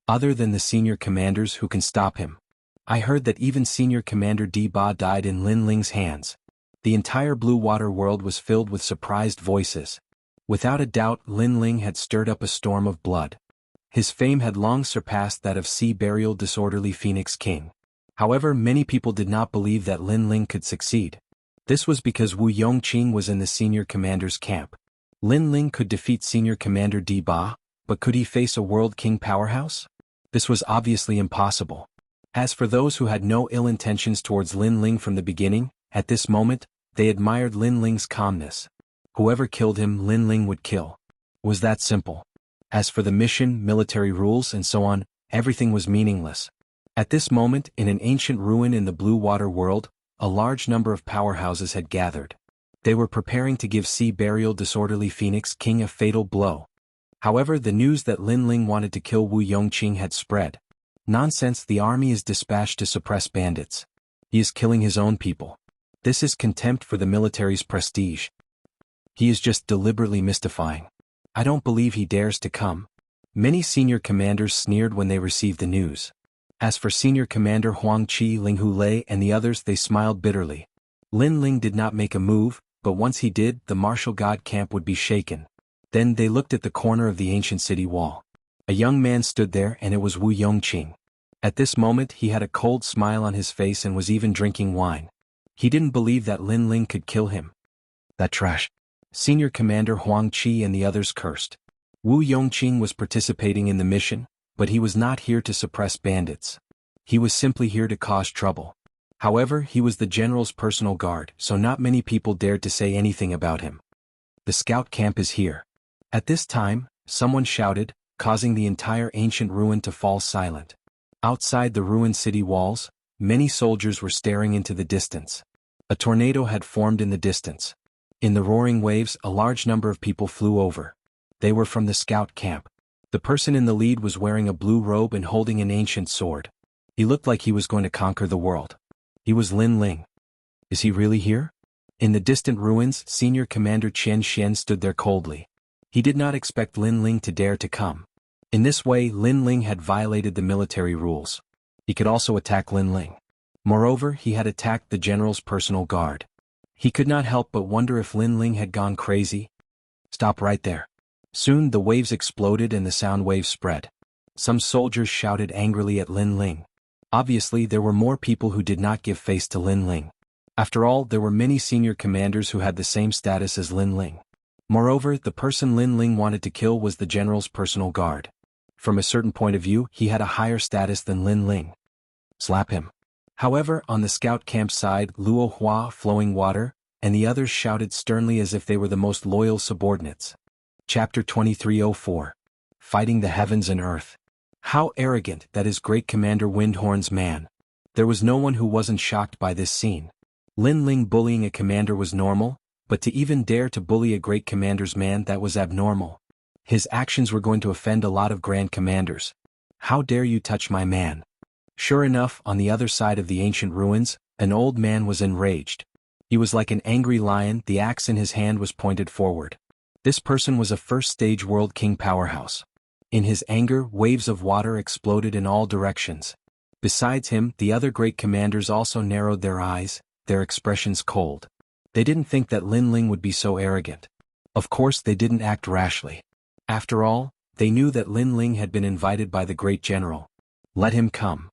Other than the senior commanders who can stop him. I heard that even Senior Commander Di Ba died in Lin Ling's hands. The entire blue water world was filled with surprised voices. Without a doubt, Lin Ling had stirred up a storm of blood. His fame had long surpassed that of Sea Burial Disorderly Phoenix King. However, many people did not believe that Lin Ling could succeed. This was because Wu Yongqing was in the senior commander's camp. Lin Ling could defeat Senior Commander Di Ba, but could he face a World King powerhouse? This was obviously impossible. As for those who had no ill intentions towards Lin Ling from the beginning, at this moment, they admired Lin Ling's calmness. Whoever killed him, Lin Ling would kill. It was that simple. As for the mission, military rules, and so on, everything was meaningless. At this moment, in an ancient ruin in the Blue Water world, a large number of powerhouses had gathered. They were preparing to give Sea Burial Disorderly Phoenix King a fatal blow. However, the news that Lin Ling wanted to kill Wu Yongqing had spread. Nonsense, the army is dispatched to suppress bandits. He is killing his own people. This is contempt for the military's prestige. He is just deliberately mystifying. I don't believe he dares to come. Many senior commanders sneered when they received the news. As for Senior Commander Huang Qi, Linghu Lei and the others, they smiled bitterly. Lin Ling did not make a move, but once he did, the martial god camp would be shaken. Then they looked at the corner of the ancient city wall. A young man stood there, and it was Wu Yongqing. At this moment he had a cold smile on his face and was even drinking wine. He didn't believe that Lin Ling could kill him. That trash. Senior Commander Huang Qi and the others cursed. Wu Yongqing was participating in the mission, but he was not here to suppress bandits. He was simply here to cause trouble. However, he was the general's personal guard, so not many people dared to say anything about him. The scout camp is here. At this time, someone shouted, causing the entire ancient ruin to fall silent. Outside the ruined city walls, many soldiers were staring into the distance. A tornado had formed in the distance. In the roaring waves, a large number of people flew over. They were from the scout camp. The person in the lead was wearing a blue robe and holding an ancient sword. He looked like he was going to conquer the world. He was Lin Ling. Is he really here? In the distant ruins, Senior Commander Xianxia stood there coldly. He did not expect Lin Ling to dare to come. In this way, Lin Ling had violated the military rules. He could also attack Lin Ling. Moreover, he had attacked the general's personal guard. He could not help but wonder if Lin Ling had gone crazy. Stop right there. Soon the waves exploded and the sound waves spread. Some soldiers shouted angrily at Lin Ling. Obviously, there were more people who did not give face to Lin Ling. After all, there were many senior commanders who had the same status as Lin Ling. Moreover, the person Lin Ling wanted to kill was the general's personal guard. From a certain point of view, he had a higher status than Lin Ling. Slap him. However, on the scout camp side, Luo Hua, Flowing Water, and the others shouted sternly as if they were the most loyal subordinates. Chapter 2304. Fighting the Heavens and Earth. How arrogant, that is Great Commander Windhorn's man. There was no one who wasn't shocked by this scene. Lin Ling bullying a commander was normal, but to even dare to bully a great commander's man, that was abnormal. His actions were going to offend a lot of grand commanders. How dare you touch my man? Sure enough, on the other side of the ancient ruins, an old man was enraged. He was like an angry lion, the axe in his hand was pointed forward. This person was a first-stage World King powerhouse. In his anger, waves of water exploded in all directions. Besides him, the other great commanders also narrowed their eyes, their expressions cold. They didn't think that Lin Ling would be so arrogant. Of course, they didn't act rashly. After all, they knew that Lin Ling had been invited by the great general. Let him come.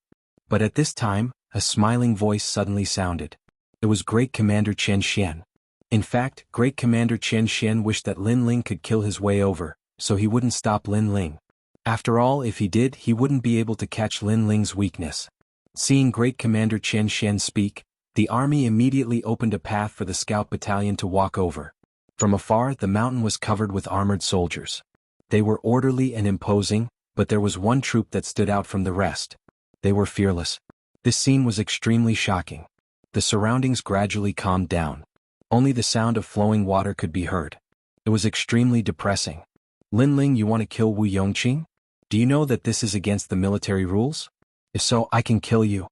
But at this time, a smiling voice suddenly sounded. It was Great Commander Xianxia. In fact, Great Commander Xianxia wished that Lin Ling could kill his way over, so he wouldn't stop Lin Ling. After all, if he did, he wouldn't be able to catch Lin Ling's weakness. Seeing Great Commander Xianxia speak, the army immediately opened a path for the scout battalion to walk over. From afar, the mountain was covered with armored soldiers. They were orderly and imposing, but there was one troop that stood out from the rest. They were fearless. This scene was extremely shocking. The surroundings gradually calmed down. Only the sound of flowing water could be heard. It was extremely depressing. Lin Ling, you want to kill Wu Yongqing? Do you know that this is against the military rules? If so, I can kill you.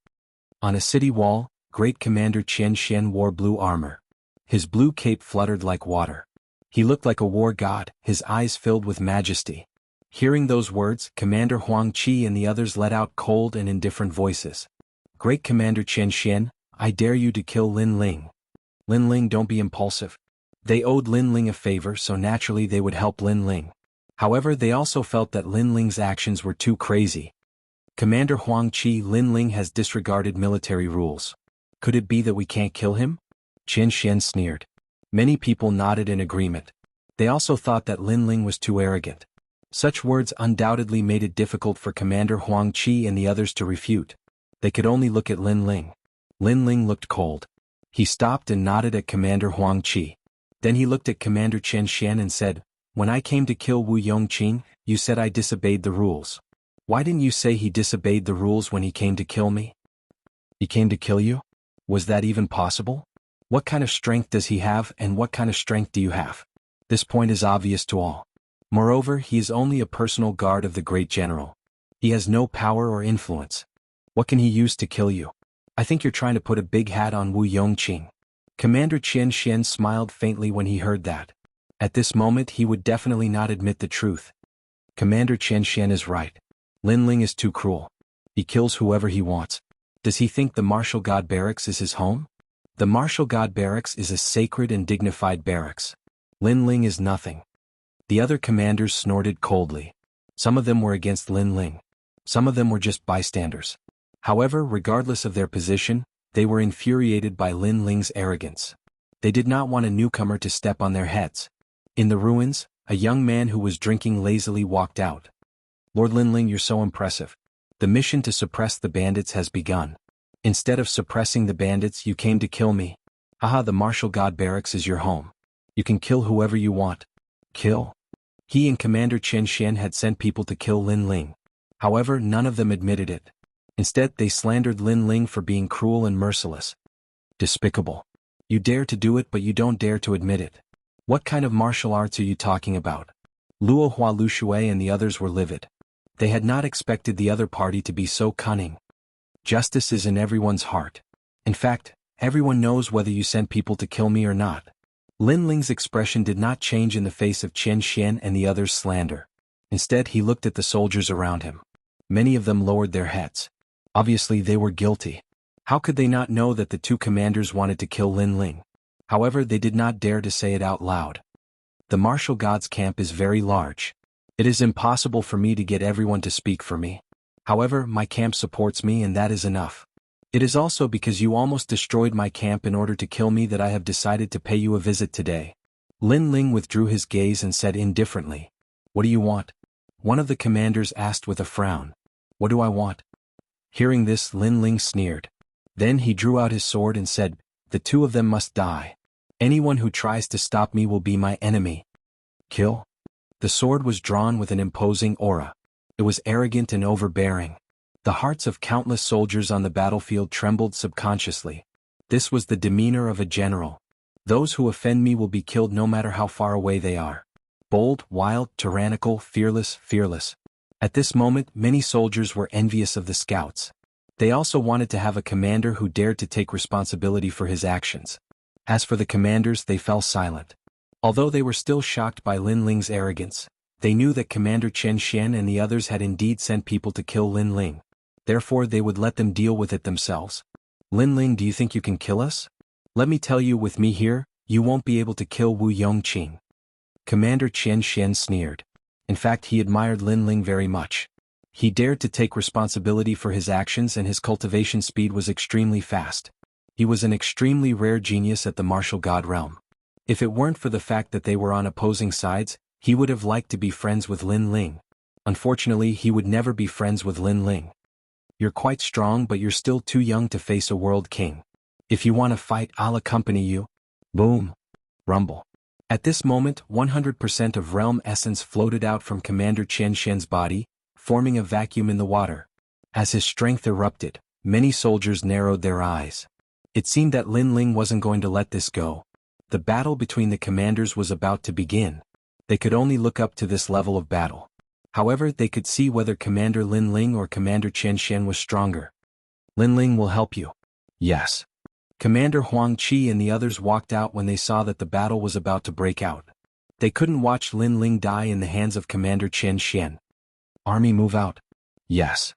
On a city wall, Great Commander Xianxia wore blue armor. His blue cape fluttered like water. He looked like a war god, his eyes filled with majesty. Hearing those words, Commander Huang Qi and the others let out cold and indifferent voices. Great Commander Xianxia, I dare you to kill Lin Ling. Lin Ling, don't be impulsive. They owed Lin Ling a favor, so naturally they would help Lin Ling. However, they also felt that Lin Ling's actions were too crazy. Commander Huang Qi, Lin Ling has disregarded military rules. Could it be that we can't kill him? Xianxia sneered. Many people nodded in agreement. They also thought that Lin Ling was too arrogant. Such words undoubtedly made it difficult for Commander Huang Qi and the others to refute. They could only look at Lin Ling. Lin Ling looked cold. He stopped and nodded at Commander Huang Qi. Then he looked at Commander Xianxia and said, "When I came to kill Wu Yongqing, you said I disobeyed the rules. Why didn't you say he disobeyed the rules when he came to kill me?" He came to kill you? Was that even possible? What kind of strength does he have, and what kind of strength do you have? This point is obvious to all. Moreover, he is only a personal guard of the great general. He has no power or influence. What can he use to kill you? I think you're trying to put a big hat on Wu Yongqing. Commander Xianxia smiled faintly when he heard that. At this moment he would definitely not admit the truth. Commander Xianxia is right. Lin Ling is too cruel. He kills whoever he wants. Does he think the Martial God Barracks is his home? The Martial God Barracks is a sacred and dignified barracks. Lin Ling is nothing. The other commanders snorted coldly. Some of them were against Lin Ling. Some of them were just bystanders. However, regardless of their position, they were infuriated by Lin Ling's arrogance. They did not want a newcomer to step on their heads. In the ruins, a young man who was drinking lazily walked out. "Lord Lin Ling, you're so impressive. The mission to suppress the bandits has begun. Instead of suppressing the bandits, you came to kill me. Haha, the Martial God Barracks is your home. You can kill whoever you want." Kill? He and Commander Xianxia had sent people to kill Lin Ling. However, none of them admitted it. Instead, they slandered Lin Ling for being cruel and merciless. Despicable. You dare to do it, but you don't dare to admit it. What kind of martial arts are you talking about? Luo Hua Lushui and the others were livid. They had not expected the other party to be so cunning. Justice is in everyone's heart. In fact, everyone knows whether you sent people to kill me or not. Lin Ling's expression did not change in the face of Xianxia and the others' slander. Instead, he looked at the soldiers around him. Many of them lowered their heads. Obviously, they were guilty. How could they not know that the two commanders wanted to kill Lin Ling? However, they did not dare to say it out loud. The martial gods' camp is very large. It is impossible for me to get everyone to speak for me. However, my camp supports me, and that is enough. It is also because you almost destroyed my camp in order to kill me that I have decided to pay you a visit today. Lin Ling withdrew his gaze and said indifferently, "What do you want?" One of the commanders asked with a frown. "What do I want?" Hearing this, Lin Ling sneered. Then he drew out his sword and said, "The two of them must die. Anyone who tries to stop me will be my enemy." Kill? The sword was drawn with an imposing aura. It was arrogant and overbearing. The hearts of countless soldiers on the battlefield trembled subconsciously. This was the demeanor of a general. Those who offend me will be killed no matter how far away they are. Bold, wild, tyrannical, fearless. At this moment, many soldiers were envious of the scouts. They also wanted to have a commander who dared to take responsibility for his actions. As for the commanders, they fell silent. Although they were still shocked by Lin Ling's arrogance, they knew that Commander Xianxia and the others had indeed sent people to kill Lin Ling. Therefore, they would let them deal with it themselves. "Lin Ling, do you think you can kill us? Let me tell you, with me here, you won't be able to kill Wu Yongqing." Commander Xianxia sneered. In fact, he admired Lin Ling very much. He dared to take responsibility for his actions, and his cultivation speed was extremely fast. He was an extremely rare genius at the martial god realm. If it weren't for the fact that they were on opposing sides, he would have liked to be friends with Lin Ling. Unfortunately, he would never be friends with Lin Ling. "You're quite strong, but you're still too young to face a world king. If you want to fight, I'll accompany you." Boom. Rumble. At this moment, 100% of realm essence floated out from Commander Xianxia's body, forming a vacuum in the water. As his strength erupted, many soldiers narrowed their eyes. It seemed that Lin Ling wasn't going to let this go. The battle between the commanders was about to begin. They could only look up to this level of battle. However, they could see whether Commander Lin Ling or Commander Xianxia was stronger. "Lin Ling will help you." "Yes." Commander Huang Qi and the others walked out when they saw that the battle was about to break out. They couldn't watch Lin Ling die in the hands of Commander Xianxia. "Army, move out." "Yes."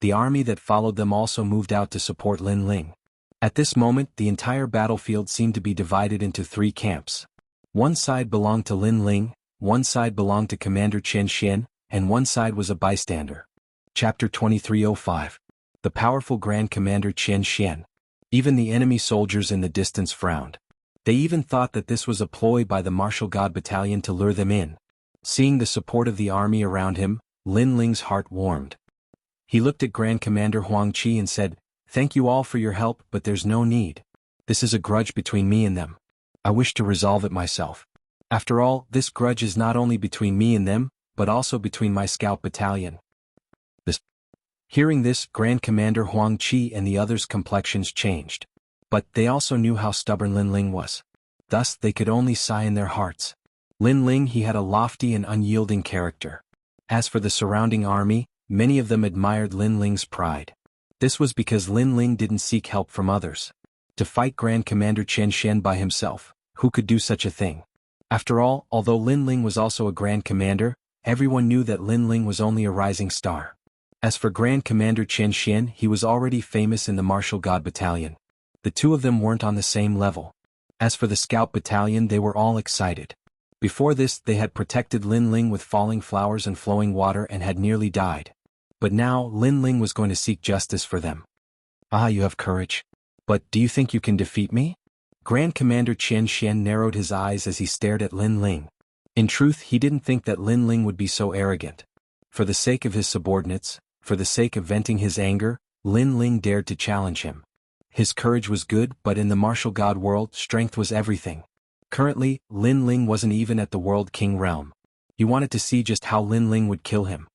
The army that followed them also moved out to support Lin Ling. At this moment, the entire battlefield seemed to be divided into three camps. One side belonged to Lin Ling, one side belonged to Commander Xianxia, and one side was a bystander. Chapter 2305. The powerful Grand Commander Xianxia. Even the enemy soldiers in the distance frowned. They even thought that this was a ploy by the martial god battalion to lure them in. Seeing the support of the army around him, Lin Ling's heart warmed. He looked at Grand Commander Huang Qi and said, "Thank you all for your help, but there's no need. This is a grudge between me and them. I wish to resolve it myself. After all, this grudge is not only between me and them, but also between my scout battalion." Hearing this, Grand Commander Huang Qi and the others' complexions changed. But they also knew how stubborn Lin Ling was. Thus they could only sigh in their hearts. Lin Ling, he had a lofty and unyielding character. As for the surrounding army, many of them admired Lin Ling's pride. This was because Lin Ling didn't seek help from others. To fight Grand Commander Xianxia by himself, who could do such a thing? After all, although Lin Ling was also a Grand Commander, everyone knew that Lin Ling was only a rising star. As for Grand Commander Xianxia, he was already famous in the Martial God Battalion. The two of them weren't on the same level. As for the Scout Battalion, they were all excited. Before this, they had protected Lin Ling with falling flowers and flowing water and had nearly died. But now, Lin Ling was going to seek justice for them. "Ah, you have courage. But do you think you can defeat me?" Grand Commander Xianxia narrowed his eyes as he stared at Lin Ling. In truth, he didn't think that Lin Ling would be so arrogant. For the sake of his subordinates, for the sake of venting his anger, Lin Ling dared to challenge him. His courage was good, but in the martial god world, strength was everything. Currently, Lin Ling wasn't even at the World King realm. He wanted to see just how Lin Ling would kill him.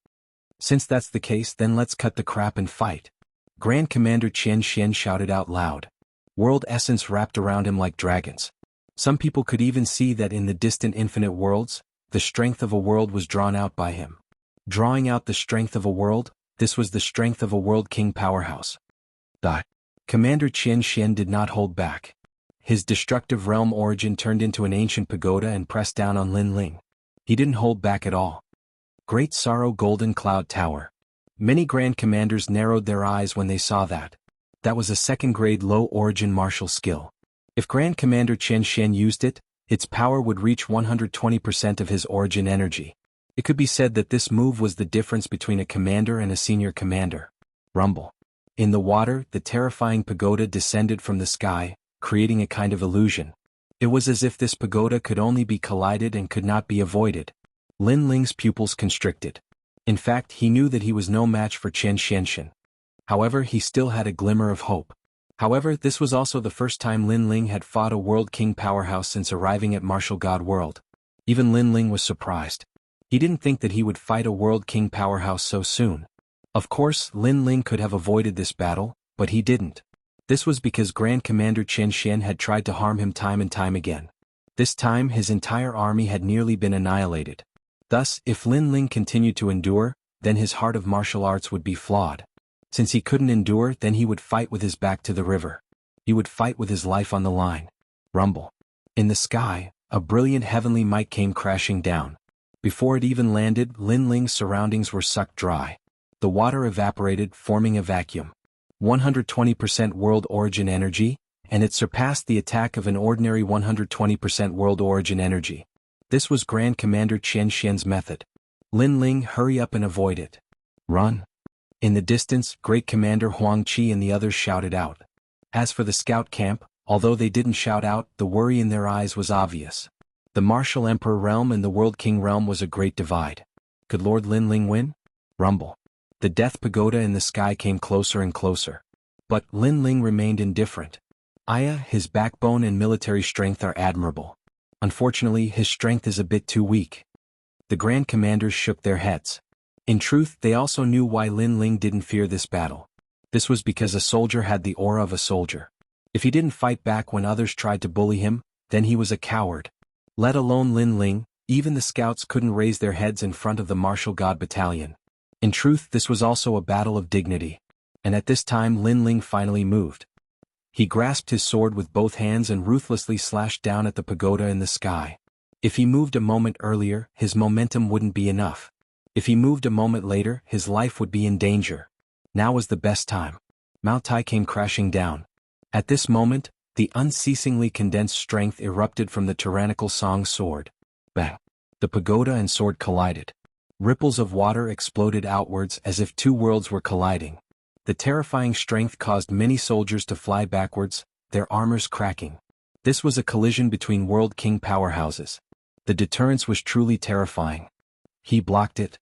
"Since that's the case, then let's cut the crap and fight." Grand Commander Xianxia shouted out loud. World essence wrapped around him like dragons. Some people could even see that in the distant infinite worlds, the strength of a world was drawn out by him. Drawing out the strength of a world, this was the strength of a World King powerhouse. Commander Xianxia did not hold back. His destructive realm origin turned into an ancient pagoda and pressed down on Lin Ling. He didn't hold back at all. Great Sorrow Golden Cloud Tower. Many Grand Commanders narrowed their eyes when they saw that. That was a second-grade low-origin martial skill. If Grand Commander Xianxia used it, its power would reach 120% of his origin energy. It could be said that this move was the difference between a commander and a senior commander. Rumble. In the water, the terrifying pagoda descended from the sky, creating a kind of illusion. It was as if this pagoda could only be collided and could not be avoided. Lin Ling's pupils constricted. In fact, he knew that he was no match for Xianxia. However, he still had a glimmer of hope. However, this was also the first time Lin Ling had fought a World King powerhouse since arriving at Martial God World. Even Lin Ling was surprised. He didn't think that he would fight a World King powerhouse so soon. Of course, Lin Ling could have avoided this battle, but he didn't. This was because Grand Commander Xianxia had tried to harm him time and time again. This time his entire army had nearly been annihilated. Thus, if Lin Ling continued to endure, then his heart of martial arts would be flawed. Since he couldn't endure, then he would fight with his back to the river. He would fight with his life on the line. Rumble. In the sky, a brilliant heavenly might came crashing down. Before it even landed, Lin Ling's surroundings were sucked dry. The water evaporated, forming a vacuum. 120% world origin energy, and it surpassed the attack of an ordinary 120% world origin energy. This was Grand Commander Xianxia's method. Lin Ling, hurry up and avoid it. Run. In the distance, Great Commander Huang Qi and the others shouted out. As for the scout camp, although they didn't shout out, the worry in their eyes was obvious. The Martial Emperor realm and the World King realm was a great divide. Could Lord Lin Ling win? Rumble. The death pagoda in the sky came closer and closer. But Lin Ling remained indifferent. His backbone and military strength are admirable. Unfortunately, his strength is a bit too weak. The Grand Commanders shook their heads. In truth, they also knew why Lin Ling didn't fear this battle. This was because a soldier had the aura of a soldier. If he didn't fight back when others tried to bully him, then he was a coward. Let alone Lin Ling, even the scouts couldn't raise their heads in front of the Martial God Battalion. In truth, this was also a battle of dignity. And at this time Lin Ling finally moved. He grasped his sword with both hands and ruthlessly slashed down at the pagoda in the sky. If he moved a moment earlier, his momentum wouldn't be enough. If he moved a moment later, his life would be in danger. Now was the best time. Mao Tai came crashing down. At this moment, the unceasingly condensed strength erupted from the tyrannical Song sword. Bang! The pagoda and sword collided. Ripples of water exploded outwards as if two worlds were colliding. The terrifying strength caused many soldiers to fly backwards, their armors cracking. This was a collision between World King powerhouses. The deterrence was truly terrifying. He blocked it.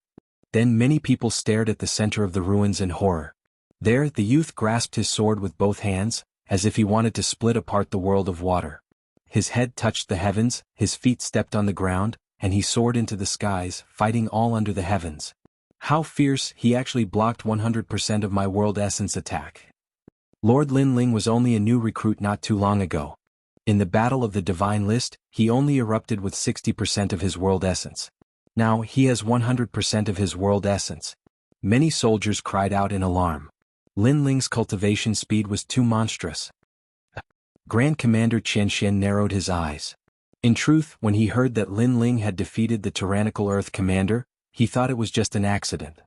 Then many people stared at the center of the ruins in horror. There, the youth grasped his sword with both hands, as if he wanted to split apart the world of water. His head touched the heavens, his feet stepped on the ground, and he soared into the skies, fighting all under the heavens. How fierce! He actually blocked 100% of my world essence attack. Lord Linling was only a new recruit not too long ago. In the Battle of the Divine List, he only erupted with 60% of his world essence. Now he has 100% of his world essence. Many soldiers cried out in alarm. Linling's cultivation speed was too monstrous. Grand Commander Xianxia narrowed his eyes. In truth, when he heard that Linling had defeated the tyrannical Earth Commander, he thought it was just an accident.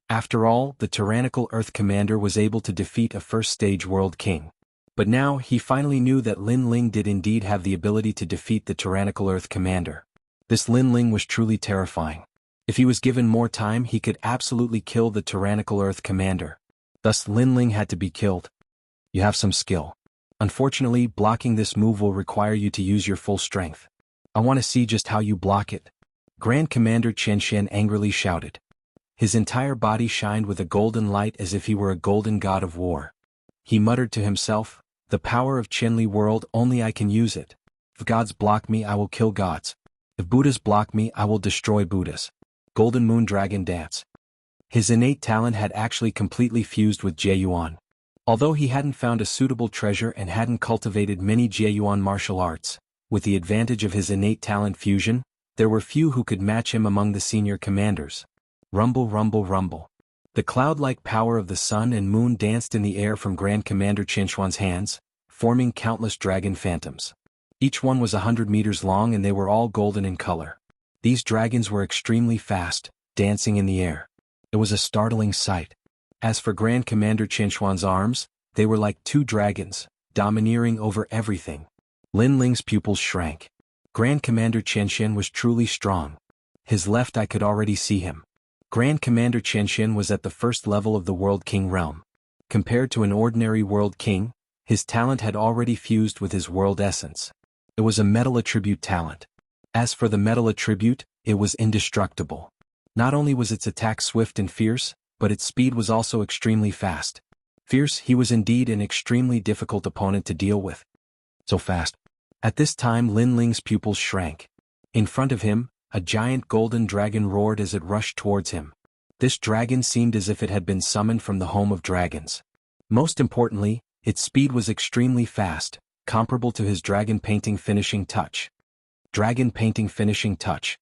After all, the tyrannical Earth Commander was able to defeat a first-stage World King. But now he finally knew that Linling did indeed have the ability to defeat the tyrannical Earth Commander. This Linling was truly terrifying. If he was given more time, he could absolutely kill the tyrannical Earth Commander. Thus Linling had to be killed. You have some skill. Unfortunately, blocking this move will require you to use your full strength. I want to see just how you block it. Grand Commander Xianxia angrily shouted. His entire body shined with a golden light as if he were a golden god of war. He muttered to himself, "The power of Qianli world, only I can use it. If gods block me, I will kill gods. If Buddhas block me, I will destroy Buddhas." Golden Moon Dragon Dance. His innate talent had actually completely fused with Jieyuan. Although he hadn't found a suitable treasure and hadn't cultivated many Jieyuan martial arts, with the advantage of his innate talent fusion, there were few who could match him among the senior commanders. Rumble, rumble, rumble. The cloud-like power of the sun and moon danced in the air from Grand Commander Xianxuan's hands, forming countless dragon phantoms. Each one was 100 meters long and they were all golden in color. These dragons were extremely fast, dancing in the air. It was a startling sight. As for Grand Commander Xianxuan's arms, they were like two dragons, domineering over everything. Linling's pupils shrank. Grand Commander Xianxia was truly strong. His left eye could already see him. Grand Commander Xianxia was at the first level of the World King realm. Compared to an ordinary World King, his talent had already fused with his world essence. It was a metal attribute talent. As for the metal attribute, it was indestructible. Not only was its attack swift and fierce, but its speed was also extremely fast. Fierce, he was indeed an extremely difficult opponent to deal with. So fast. At this time Linling's pupils shrank. In front of him, a giant golden dragon roared as it rushed towards him. This dragon seemed as if it had been summoned from the home of dragons. Most importantly, its speed was extremely fast, comparable to his dragon painting finishing touch. Dragon painting finishing touch.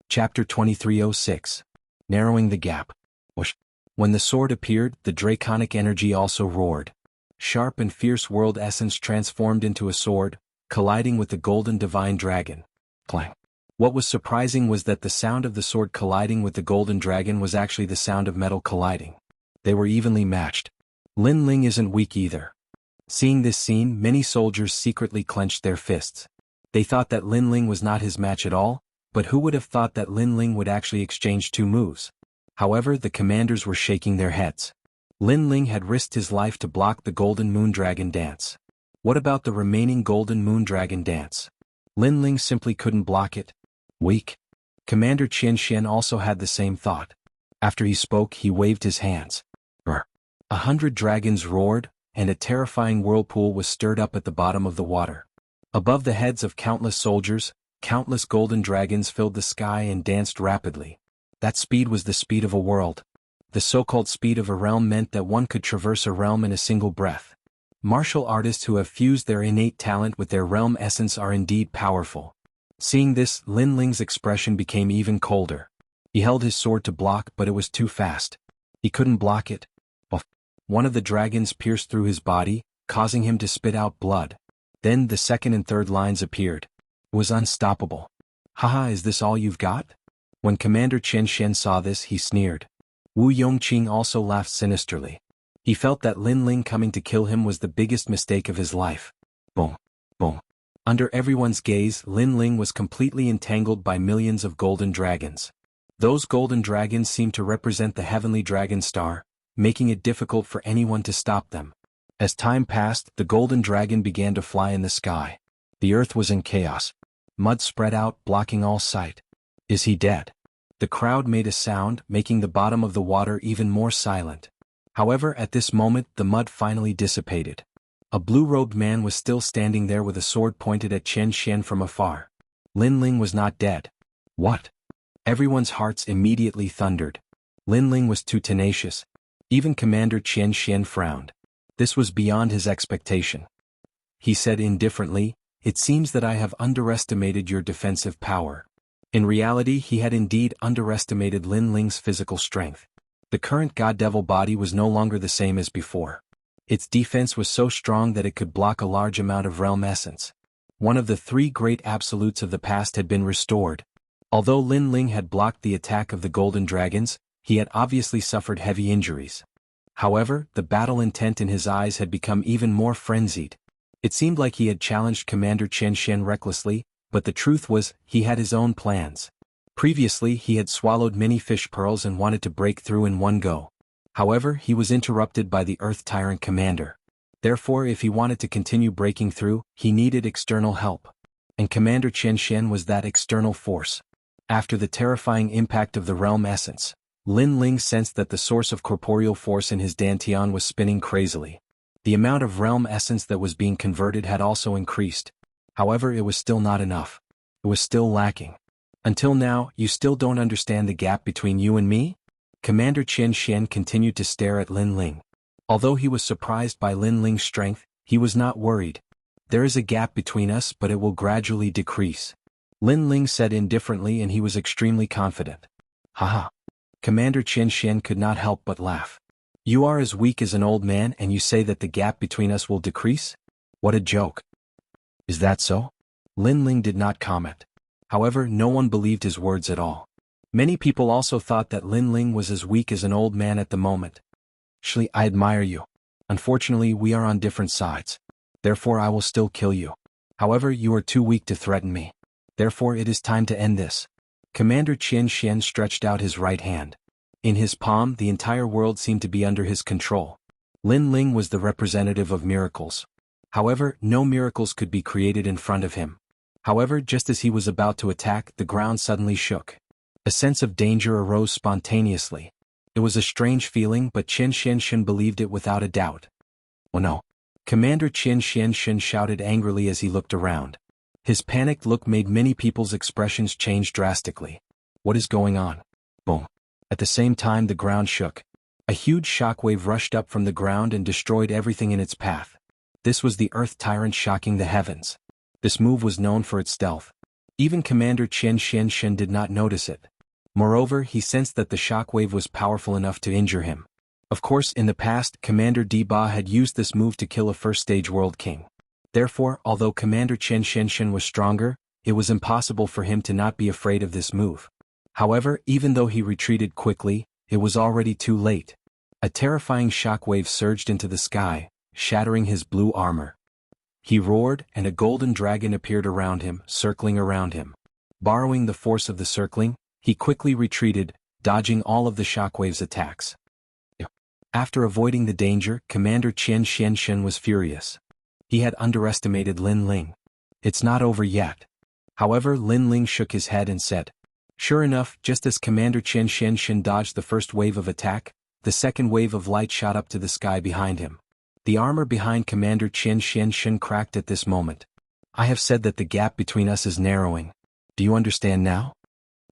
Chapter 2306. Narrowing the gap. Whoosh. When the sword appeared, the draconic energy also roared. Sharp and fierce world essence transformed into a sword, colliding with the golden divine dragon. Clang. What was surprising was that the sound of the sword colliding with the golden dragon was actually the sound of metal colliding. They were evenly matched. Linling isn't weak either. Seeing this scene, many soldiers secretly clenched their fists. They thought that Linling was not his match at all, but who would have thought that Linling would actually exchange two moves? However, the commanders were shaking their heads. Linling had risked his life to block the Golden Moon Dragon Dance. What about the remaining Golden Moon Dragon Dance? Linling simply couldn't block it. Weak. Commander Xianxia also had the same thought. After he spoke, he waved his hands. 100 dragons roared, and a terrifying whirlpool was stirred up at the bottom of the water. Above the heads of countless soldiers, countless golden dragons filled the sky and danced rapidly. That speed was the speed of a world. The so-called speed of a realm meant that one could traverse a realm in a single breath. Martial artists who have fused their innate talent with their realm essence are indeed powerful. Seeing this, Linling's expression became even colder. He held his sword to block, but it was too fast. He couldn't block it. One of the dragons pierced through his body, causing him to spit out blood. Then the second and third lines appeared. It was unstoppable. Haha, is this all you've got? When Commander Xianxia saw this, he sneered. Wu Yongqing also laughed sinisterly. He felt that Linling coming to kill him was the biggest mistake of his life. Boom. Boom. Under everyone's gaze, Lin Ling was completely entangled by millions of golden dragons. Those golden dragons seemed to represent the heavenly dragon star, making it difficult for anyone to stop them. As time passed, the golden dragon began to fly in the sky. The earth was in chaos. Mud spread out, blocking all sight. Is he dead? The crowd made a sound, making the bottom of the water even more silent. However, at this moment, the mud finally dissipated. A blue-robed man was still standing there with a sword pointed at Xianxia from afar. Lin Ling was not dead. What? Everyone's hearts immediately thundered. Lin Ling was too tenacious. Even Commander Xianxia frowned. This was beyond his expectation. He said indifferently, "It seems that I have underestimated your defensive power." In reality, he had indeed underestimated Lin Ling's physical strength. The current God-Devil body was no longer the same as before. Its defense was so strong that it could block a large amount of realm essence. One of the three great absolutes of the past had been restored. Although Lin Ling had blocked the attack of the golden dragons, he had obviously suffered heavy injuries. However, the battle intent in his eyes had become even more frenzied. It seemed like he had challenged Commander Xianxia recklessly, but the truth was, he had his own plans. Previously, he had swallowed many fish pearls and wanted to break through in one go. However, he was interrupted by the Earth Tyrant Commander. Therefore, if he wanted to continue breaking through, he needed external help. And Commander Xianxia was that external force. After the terrifying impact of the realm essence, Lin Ling sensed that the source of corporeal force in his dantian was spinning crazily. The amount of realm essence that was being converted had also increased. However, it was still not enough. It was still lacking. Until now, you still don't understand the gap between you and me? Commander Xianxia continued to stare at Lin Ling. Although he was surprised by Lin Ling's strength, he was not worried. There is a gap between us, but it will gradually decrease. Lin Ling said indifferently, and he was extremely confident. Haha. Commander Xianxia could not help but laugh. You are as weak as an old man and you say that the gap between us will decrease? What a joke. Is that so? Lin Ling did not comment. However, no one believed his words at all. Many people also thought that Lin Ling was as weak as an old man at the moment. Actually, I admire you. Unfortunately, we are on different sides. Therefore, I will still kill you. However, you are too weak to threaten me. Therefore, it is time to end this. Commander Xianxia stretched out his right hand. In his palm, the entire world seemed to be under his control. Lin Ling was the representative of miracles. However, no miracles could be created in front of him. However, just as he was about to attack, the ground suddenly shook. A sense of danger arose spontaneously. It was a strange feeling, but Xianxia believed it without a doubt. Oh no. Commander Xianxia shouted angrily as he looked around. His panicked look made many people's expressions change drastically. What is going on? Boom. At the same time, the ground shook. A huge shockwave rushed up from the ground and destroyed everything in its path. This was the Earth Tyrant shocking the heavens. This move was known for its stealth. Even Commander Xianxia did not notice it. Moreover, he sensed that the shockwave was powerful enough to injure him. Of course, in the past, Commander Ba had used this move to kill a first-stage world king. Therefore, although Commander Xianxia was stronger, it was impossible for him to not be afraid of this move. However, even though he retreated quickly, it was already too late. A terrifying shockwave surged into the sky, shattering his blue armor. He roared, and a golden dragon appeared around him, circling around him. Borrowing the force of the circling, he quickly retreated, dodging all of the shockwave's attacks. After avoiding the danger, Commander Xianxia was furious. He had underestimated Lin Ling. It's not over yet. However, Lin Ling shook his head and said, sure enough, just as Commander Xianxia dodged the first wave of attack, the second wave of light shot up to the sky behind him. The armor behind Commander Xianxia cracked at this moment. I have said that the gap between us is narrowing. Do you understand now?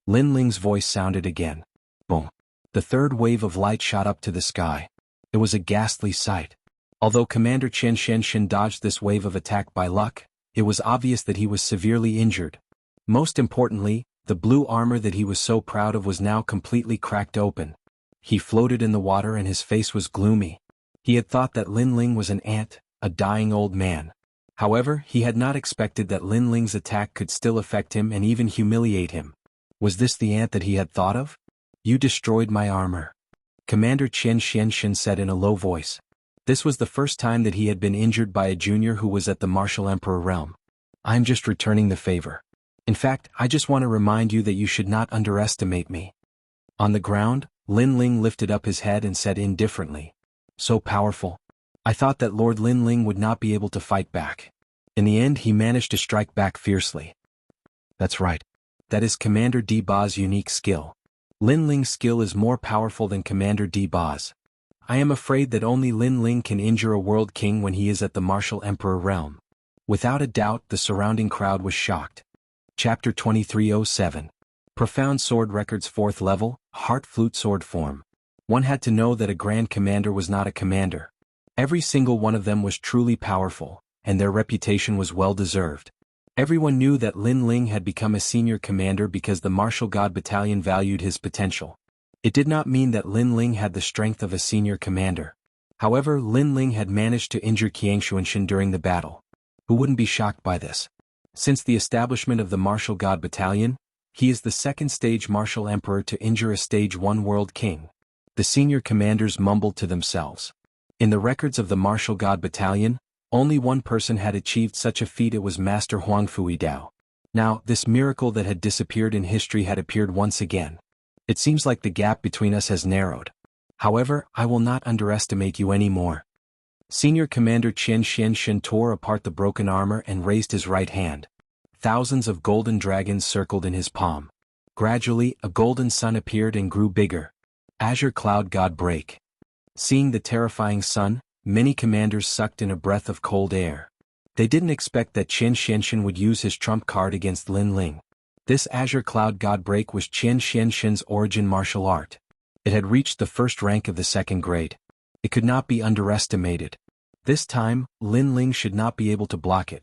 Lin Ling's voice sounded again. Boom. The third wave of light shot up to the sky. It was a ghastly sight. Although Commander Xianxia dodged this wave of attack by luck, it was obvious that he was severely injured. Most importantly, the blue armor that he was so proud of was now completely cracked open. He floated in the water and his face was gloomy. He had thought that Lin Ling was an ant, a dying old man. However, he had not expected that Lin Ling's attack could still affect him and even humiliate him. Was this the ant that he had thought of? You destroyed my armor. Commander Xianxia said in a low voice. This was the first time that he had been injured by a junior who was at the Martial Emperor realm. I'm just returning the favor. In fact, I just want to remind you that you should not underestimate me. On the ground, Lin Ling lifted up his head and said indifferently, "So powerful. I thought that Lord Lin Ling would not be able to fight back. In the end he managed to strike back fiercely." That's right. That is Commander D Ba's unique skill. Lin Ling's skill is more powerful than Commander D Ba's. I am afraid that only Lin Ling can injure a world king when he is at the martial emperor realm. Without a doubt, the surrounding crowd was shocked. Chapter 2307. Profound Sword Records 4th Level, Heart Flute Sword Form. One had to know that a Grand Commander was not a commander. Every single one of them was truly powerful, and their reputation was well deserved. Everyone knew that Lin Ling had become a senior commander because the Martial God Battalion valued his potential. It did not mean that Lin Ling had the strength of a senior commander. However, Lin Ling had managed to injure Xianxia during the battle. Who wouldn't be shocked by this? Since the establishment of the Martial God Battalion, he is the second stage Martial Emperor to injure a Stage 1 World King. The senior commanders mumbled to themselves. In the records of the Martial God Battalion, only one person had achieved such a feat. It was Master Huang Fuidao. Now, this miracle that had disappeared in history had appeared once again. It seems like the gap between us has narrowed. However, I will not underestimate you anymore. Senior Commander Xianxia tore apart the broken armor and raised his right hand. Thousands of golden dragons circled in his palm. Gradually, a golden sun appeared and grew bigger. Azure Cloud God Break. Seeing the terrifying sun, many commanders sucked in a breath of cold air. They didn't expect that Xianxia would use his trump card against Lin Ling. This Azure Cloud God Break was Xianxia's origin martial art. It had reached the first rank of the second grade. It could not be underestimated. This time, Lin Ling should not be able to block it.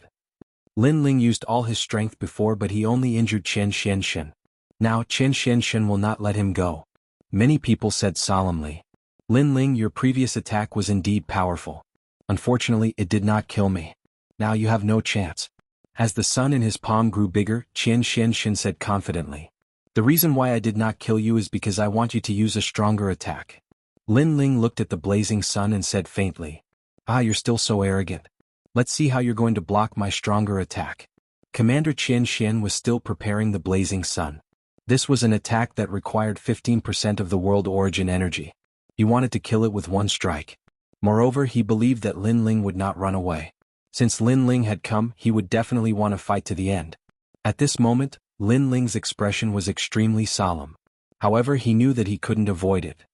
Lin Ling used all his strength before, but he only injured Xianxia. Now Xianxia will not let him go. Many people said solemnly, "Lin Ling, your previous attack was indeed powerful. Unfortunately, it did not kill me. Now you have no chance." As the sun in his palm grew bigger, Xianxia said confidently, "The reason why I did not kill you is because I want you to use a stronger attack." Lin Ling looked at the blazing sun and said faintly, "Ah, you're still so arrogant. Let's see how you're going to block my stronger attack." Commander Xianxia was still preparing the blazing sun. This was an attack that required 15% of the world origin energy. He wanted to kill it with one strike. Moreover, he believed that Lin Ling would not run away. Since Lin Ling had come, he would definitely want to fight to the end. At this moment, Lin Ling's expression was extremely solemn. However, he knew that he couldn't avoid it.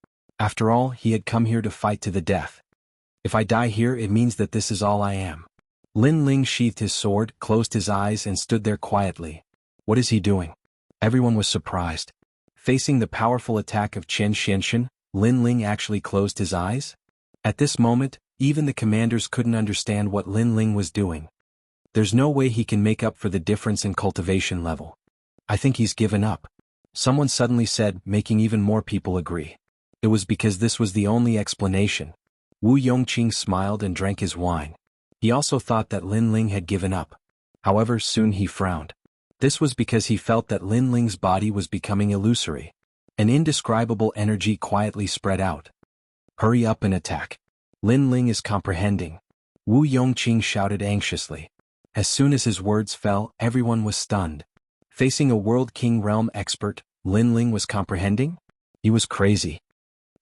After all, he had come here to fight to the death. If I die here, it means that this is all I am. Lin Ling sheathed his sword, closed his eyes and stood there quietly. What is he doing? Everyone was surprised. Facing the powerful attack of Xianxia, Lin Ling actually closed his eyes? At this moment, even the commanders couldn't understand what Lin Ling was doing. There's no way he can make up for the difference in cultivation level. I think he's given up. Someone suddenly said, making even more people agree. It was because this was the only explanation. Wu Yongqing smiled and drank his wine. He also thought that Lin Ling had given up. However, soon he frowned. This was because he felt that Lin Ling's body was becoming illusory. An indescribable energy quietly spread out. Hurry up and attack. Lin Ling is comprehending. Wu Yongqing shouted anxiously. As soon as his words fell, everyone was stunned. Facing a World King realm expert, Lin Ling was comprehending? He was crazy.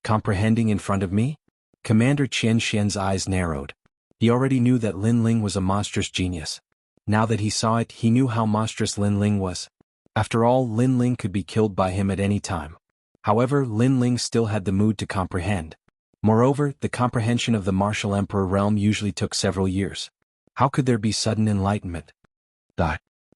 Comprehending in front of me? Commander Xianxia's eyes narrowed. He already knew that Lin Ling was a monstrous genius. Now that he saw it, he knew how monstrous Lin Ling was. After all, Lin Ling could be killed by him at any time. However, Lin Ling still had the mood to comprehend. Moreover, the comprehension of the martial emperor realm usually took several years. How could there be sudden enlightenment?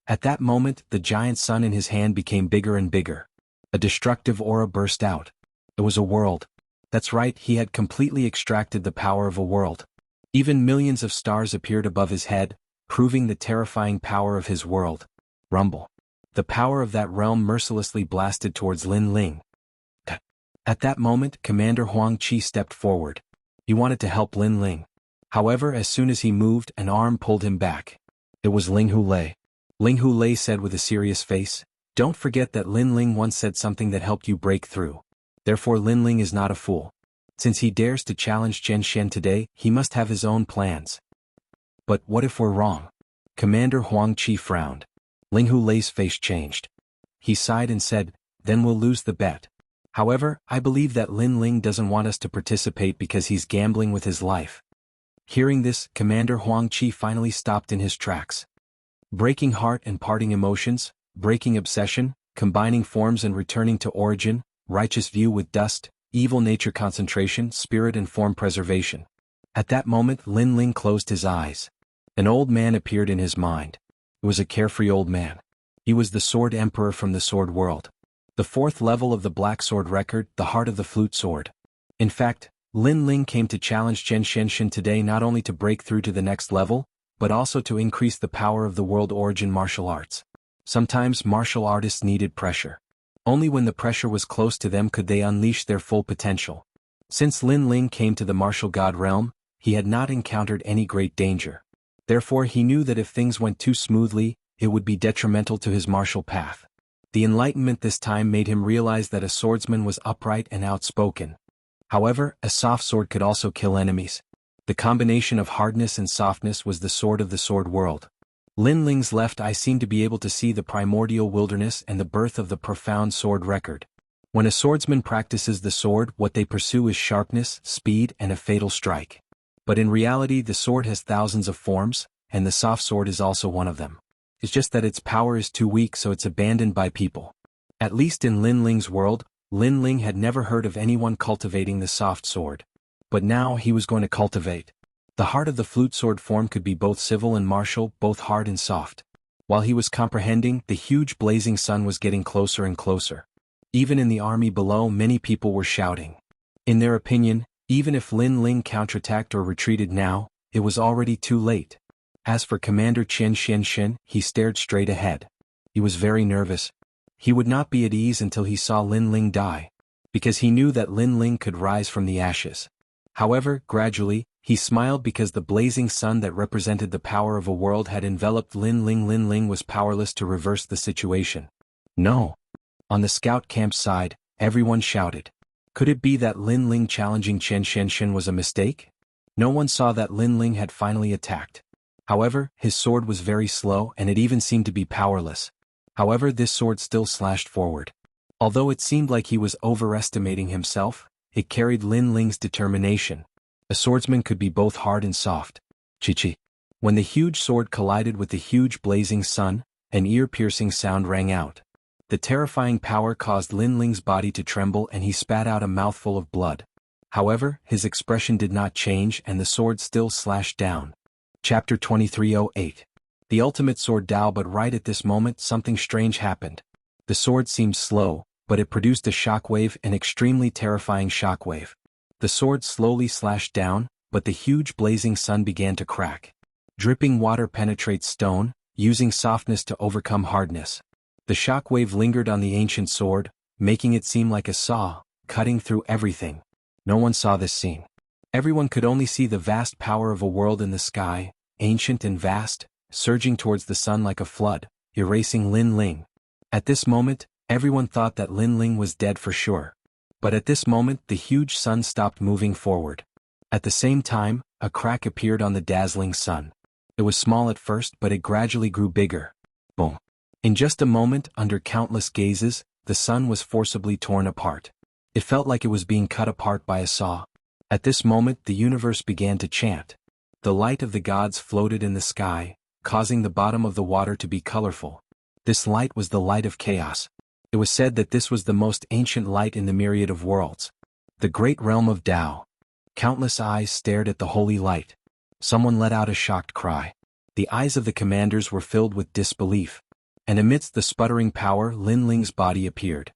At that moment, the giant sun in his hand became bigger and bigger. A destructive aura burst out. It was a world. That's right, he had completely extracted the power of a world. Even millions of stars appeared above his head, proving the terrifying power of his world. Rumble. The power of that realm mercilessly blasted towards Lin Ling. At that moment, Commander Huang Qi stepped forward. He wanted to help Lin Ling. However, as soon as he moved, an arm pulled him back. It was Ling Hulei. Ling Hulei said with a serious face, "Don't forget that Lin Ling once said something that helped you break through. Therefore Lin Ling is not a fool. Since he dares to challenge Xianxia today, he must have his own plans." "But what if we're wrong?" Commander Huang Qi frowned. Ling Hulei's face changed. He sighed and said, "Then we'll lose the bet. However, I believe that Lin Ling doesn't want us to participate because he's gambling with his life." Hearing this, Commander Huang Qi finally stopped in his tracks. Breaking heart and parting emotions, breaking obsession, combining forms and returning to origin, righteous view with dust, evil nature concentration, spirit and form preservation. At that moment Lin Ling closed his eyes. An old man appeared in his mind. It was a carefree old man. He was the Sword Emperor from the Sword World. The 4th level of the Black Sword record, the heart of the flute sword. In fact, Lin Ling came to challenge Xianxia today not only to break through to the next level, but also to increase the power of the world origin martial arts. Sometimes martial artists needed pressure. Only when the pressure was close to them could they unleash their full potential. Since Lin Ling came to the martial god realm, he had not encountered any great danger. Therefore he knew that if things went too smoothly, it would be detrimental to his martial path. The enlightenment this time made him realize that a swordsman was upright and outspoken. However, a soft sword could also kill enemies. The combination of hardness and softness was the sword of the sword world. Lin Ling's left eye seemed to be able to see the primordial wilderness and the birth of the profound sword record. When a swordsman practices the sword, what they pursue is sharpness, speed, and a fatal strike. But in reality the sword has thousands of forms, and the soft sword is also one of them. It's just that its power is too weak, so it's abandoned by people. At least in Lin Ling's world, Lin Ling had never heard of anyone cultivating the soft sword. But now he was going to cultivate. The heart of the flute sword form could be both civil and martial, both hard and soft. While he was comprehending, the huge blazing sun was getting closer and closer. Even in the army below, many people were shouting. In their opinion, even if Lin Ling counterattacked or retreated now, it was already too late. As for Commander Xianxia, he stared straight ahead. He was very nervous. He would not be at ease until he saw Lin Ling die, because he knew that Lin Ling could rise from the ashes. However, gradually, he smiled because the blazing sun that represented the power of a world had enveloped Lin Ling. Lin Ling was powerless to reverse the situation. No. On the scout camp side, everyone shouted. Could it be that Lin Ling challenging Xianxia was a mistake? No one saw that Lin Ling had finally attacked. However, his sword was very slow and it even seemed to be powerless. However, this sword still slashed forward. Although it seemed like he was overestimating himself, it carried Lin Ling's determination. A swordsman could be both hard and soft. Chi-chi. When the huge sword collided with the huge blazing sun, an ear-piercing sound rang out. The terrifying power caused Lin Ling's body to tremble and he spat out a mouthful of blood. However, his expression did not change and the sword still slashed down. Chapter 2308. The ultimate sword Dao. But right at this moment something strange happened. The sword seemed slow, but it produced a shockwave, an extremely terrifying shockwave. The sword slowly slashed down, but the huge blazing sun began to crack. Dripping water penetrates stone, using softness to overcome hardness. The shockwave lingered on the ancient sword, making it seem like a saw, cutting through everything. No one saw this scene. Everyone could only see the vast power of a world in the sky, ancient and vast, surging towards the sun like a flood, erasing Lin Ling. At this moment, everyone thought that Lin Ling was dead for sure. But at this moment the huge sun stopped moving forward. At the same time, a crack appeared on the dazzling sun. It was small at first, but it gradually grew bigger. Boom. In just a moment, under countless gazes, the sun was forcibly torn apart. It felt like it was being cut apart by a saw. At this moment the universe began to chant. The light of the gods floated in the sky, causing the bottom of the water to be colorful. This light was the light of chaos. It was said that this was the most ancient light in the myriad of worlds. The great realm of Tao. Countless eyes stared at the holy light. Someone let out a shocked cry. The eyes of the commanders were filled with disbelief. And amidst the sputtering power Lin Ling's body appeared.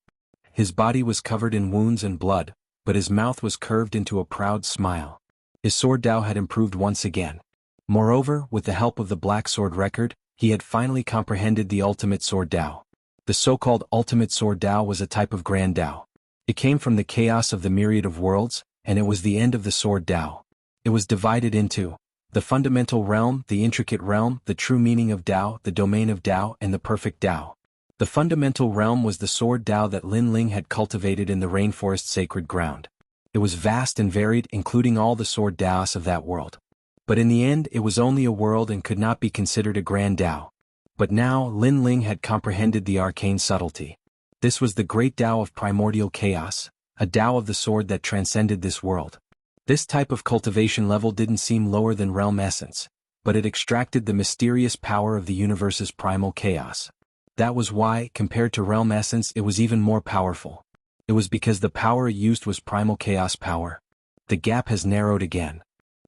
His body was covered in wounds and blood, but his mouth was curved into a proud smile. His sword Dao had improved once again. Moreover, with the help of the Black Sword record, he had finally comprehended the ultimate sword Dao. The so-called ultimate sword Dao was a type of grand Dao. It came from the chaos of the myriad of worlds, and it was the end of the sword Dao. It was divided into the fundamental realm, the intricate realm, the true meaning of Dao, the domain of Dao, and the perfect Dao. The fundamental realm was the sword Dao that Lin Ling had cultivated in the rainforest sacred ground. It was vast and varied, including all the sword Daos of that world. But in the end it was only a world and could not be considered a grand Tao. But now Lin Ling had comprehended the arcane subtlety. This was the great Tao of primordial chaos, a Tao of the sword that transcended this world. This type of cultivation level didn't seem lower than realm essence, but it extracted the mysterious power of the universe's primal chaos. That was why, compared to realm essence, it was even more powerful. It was because the power it used was primal chaos power. The gap has narrowed again.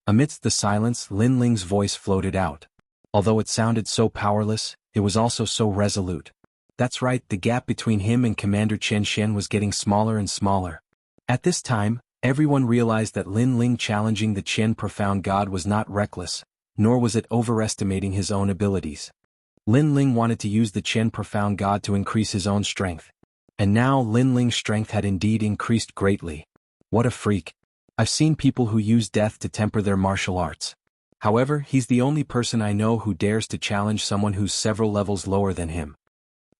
Amidst the silence, Lin Ling's voice floated out. Although it sounded so powerless, it was also so resolute. That's right, the gap between him and Commander Xianxia was getting smaller and smaller. At this time, everyone realized that Lin Ling challenging the Qian profound god was not reckless, nor was it overestimating his own abilities. Lin Ling wanted to use the Qian profound god to increase his own strength. And now Lin Ling's strength had indeed increased greatly. What a freak. I've seen people who use death to temper their martial arts. However, he's the only person I know who dares to challenge someone who's several levels lower than him.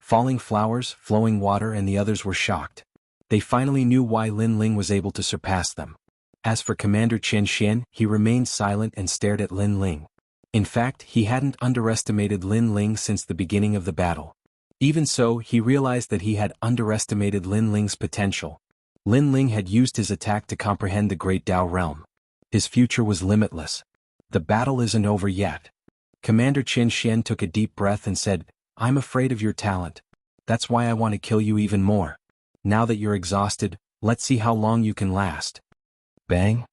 Falling flowers, flowing water, and the others were shocked. They finally knew why Lin Ling was able to surpass them. As for Commander Xianxia, he remained silent and stared at Lin Ling. In fact, he hadn't underestimated Lin Ling since the beginning of the battle. Even so, he realized that he had underestimated Lin Ling's potential. Lin Ling had used his attack to comprehend the great Tao realm. His future was limitless. The battle isn't over yet. Commander Xianxia took a deep breath and said, I'm afraid of your talent. That's why I want to kill you even more. Now that you're exhausted, let's see how long you can last. Bang!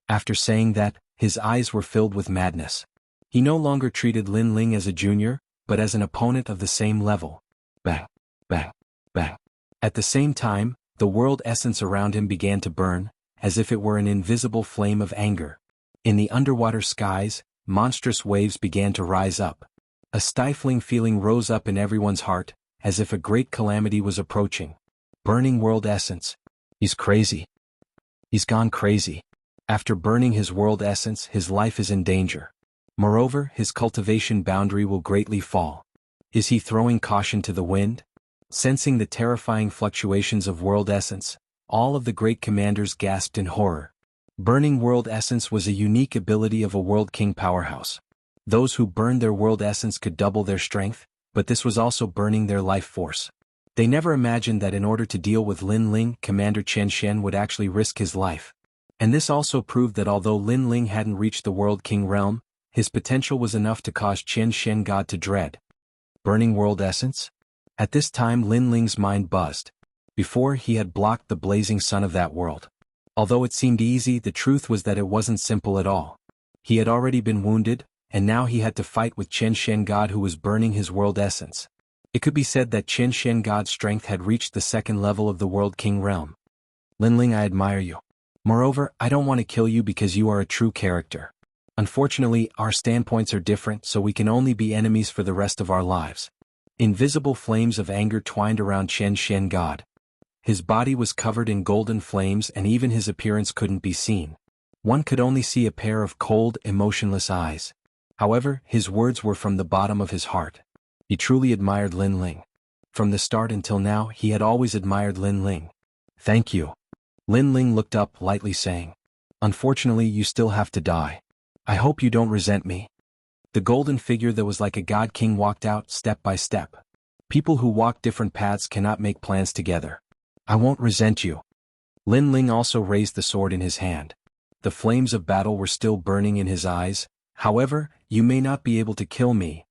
After saying that, his eyes were filled with madness. He no longer treated Lin Ling as a junior, but as an opponent of the same level. Bang! Bang! Bang! At the same time, the world essence around him began to burn, as if it were an invisible flame of anger. In the underwater skies, monstrous waves began to rise up. A stifling feeling rose up in everyone's heart, as if a great calamity was approaching. Burning world essence. He's crazy. He's gone crazy. After burning his world essence, his life is in danger. Moreover, his cultivation boundary will greatly fall. Is he throwing caution to the wind? Sensing the terrifying fluctuations of world essence, all of the great commanders gasped in horror. Burning world essence was a unique ability of a world king powerhouse. Those who burned their world essence could double their strength, but this was also burning their life force. They never imagined that in order to deal with Lin Ling, Commander Xianxia would actually risk his life. And this also proved that although Lin Ling hadn't reached the world king realm, his potential was enough to cause Xianxia God to dread. Burning world essence? At this time Lin Ling's mind buzzed. Before, he had blocked the blazing sun of that world. Although it seemed easy, the truth was that it wasn't simple at all. He had already been wounded, and now he had to fight with Xianxia God who was burning his world essence. It could be said that Xianxia God's strength had reached the second level of the world king realm. Lin Ling, I admire you. Moreover, I don't want to kill you because you are a true character. Unfortunately, our standpoints are different, so we can only be enemies for the rest of our lives. Invisible flames of anger twined around Xianxia God. His body was covered in golden flames and even his appearance couldn't be seen. One could only see a pair of cold, emotionless eyes. However, his words were from the bottom of his heart. He truly admired Lin Ling. From the start until now, he had always admired Lin Ling. Thank you. Lin Ling looked up, lightly saying, Unfortunately, you still have to die. I hope you don't resent me. The golden figure that was like a god king walked out, step by step. People who walk different paths cannot make plans together. I won't resent you. Lin Ling also raised the sword in his hand. The flames of battle were still burning in his eyes. However, you may not be able to kill me.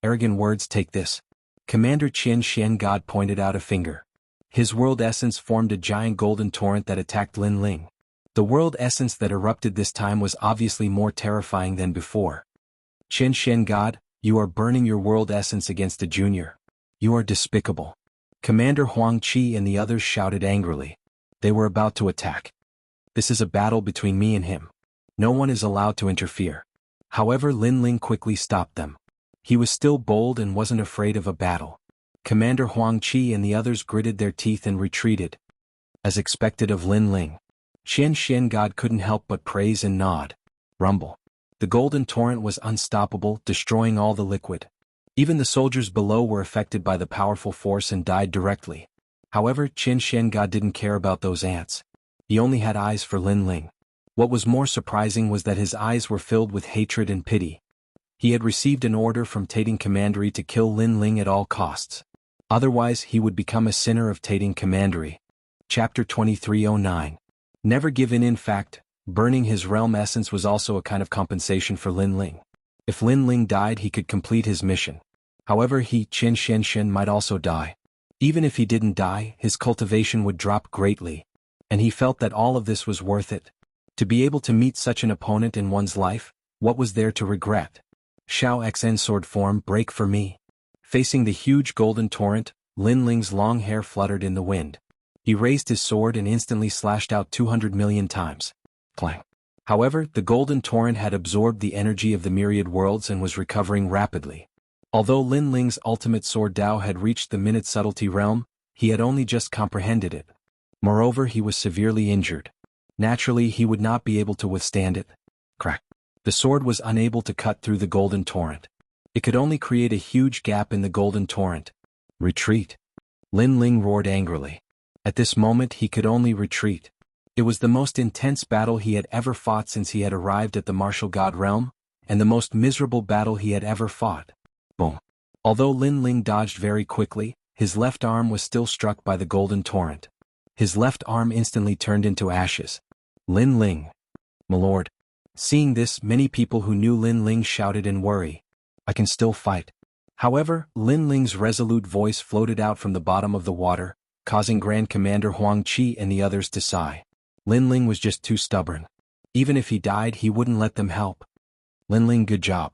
Arrogant words, take this. Commander Xianxia God pointed out a finger. His world essence formed a giant golden torrent that attacked Lin Ling. The world essence that erupted this time was obviously more terrifying than before. Xianxia God, you are burning your world essence against a junior. You are despicable. Commander Huang Qi and the others shouted angrily. They were about to attack. This is a battle between me and him. No one is allowed to interfere. However, Lin Ling quickly stopped them. He was still bold and wasn't afraid of a battle. Commander Huang Qi and the others gritted their teeth and retreated. As expected of Lin Ling, Xianxia God couldn't help but praise and nod. Rumble. The golden torrent was unstoppable, destroying all the liquid. Even the soldiers below were affected by the powerful force and died directly. However, Xianxia God didn't care about those ants. He only had eyes for Lin Ling. What was more surprising was that his eyes were filled with hatred and pity. He had received an order from Tating Commandery to kill Lin Ling at all costs. Otherwise he would become a sinner of Tating Commandery. Chapter 2309. Never give in. In fact, burning his realm essence was also a kind of compensation for Lin Ling. If Lin Ling died he could complete his mission. However Xianxia might also die. Even if he didn't die, his cultivation would drop greatly. And he felt that all of this was worth it. To be able to meet such an opponent in one's life, what was there to regret? Xiao Xn sword form break for me. Facing the huge golden torrent, Lin Ling's long hair fluttered in the wind. He raised his sword and instantly slashed out 200 million times. Clang. However, the golden torrent had absorbed the energy of the myriad worlds and was recovering rapidly. Although Lin Ling's ultimate sword Dao had reached the minute subtlety realm, he had only just comprehended it. Moreover, he was severely injured. Naturally, he would not be able to withstand it. Crack. The sword was unable to cut through the golden torrent. It could only create a huge gap in the golden torrent. Retreat. Lin Ling roared angrily. At this moment he could only retreat. It was the most intense battle he had ever fought since he had arrived at the martial god realm, and the most miserable battle he had ever fought. Boom. Although Lin Ling dodged very quickly, his left arm was still struck by the golden torrent. His left arm instantly turned into ashes. Lin Ling. My lord. Seeing this, many people who knew Lin Ling shouted in worry. I can still fight. However, Lin Ling's resolute voice floated out from the bottom of the water, causing Grand Commander Huang Qi and the others to sigh. Lin Ling was just too stubborn. Even if he died, he wouldn't let them help. Lin Ling, good job.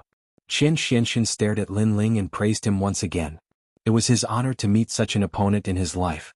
Xianxia stared at Lin Ling and praised him once again. It was his honor to meet such an opponent in his life.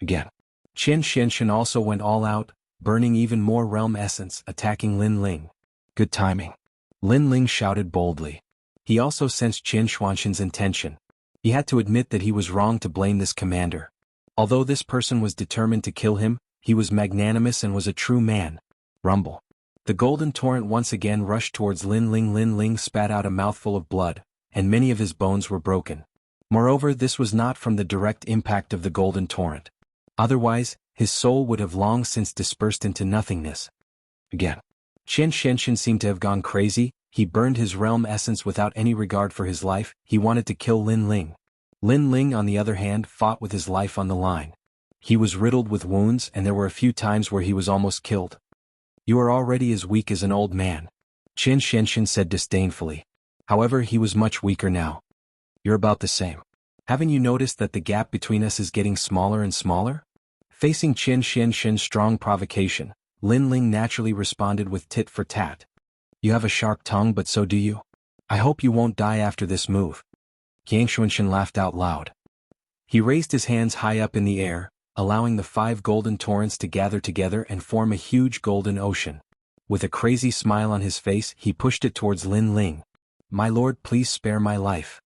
Again. Xianxia also went all out, burning even more realm essence, attacking Lin Ling. Good timing. Lin Ling shouted boldly. He also sensed Xianxuanxian's intention. He had to admit that he was wrong to blame this commander. Although this person was determined to kill him, he was magnanimous and was a true man. Rumble. The golden torrent once again rushed towards Lin Ling. Lin Ling spat out a mouthful of blood, and many of his bones were broken. Moreover, this was not from the direct impact of the golden torrent. Otherwise, his soul would have long since dispersed into nothingness. Again. Xianxia seemed to have gone crazy. He burned his realm essence without any regard for his life. He wanted to kill Lin Ling. Lin Ling, on the other hand, fought with his life on the line. He was riddled with wounds, and there were a few times where he was almost killed. You are already as weak as an old man, Xianxia said disdainfully. However, he was much weaker now. You're about the same. Haven't you noticed that the gap between us is getting smaller and smaller? Facing Xianxia's strong provocation, Lin Ling naturally responded with tit for tat. You have a sharp tongue, but so do you. I hope you won't die after this move. Xianxia laughed out loud. He raised his hands high up in the air, allowing the 5 golden torrents to gather together and form a huge golden ocean. With a crazy smile on his face, he pushed it towards Lin Ling. My lord, please spare my life.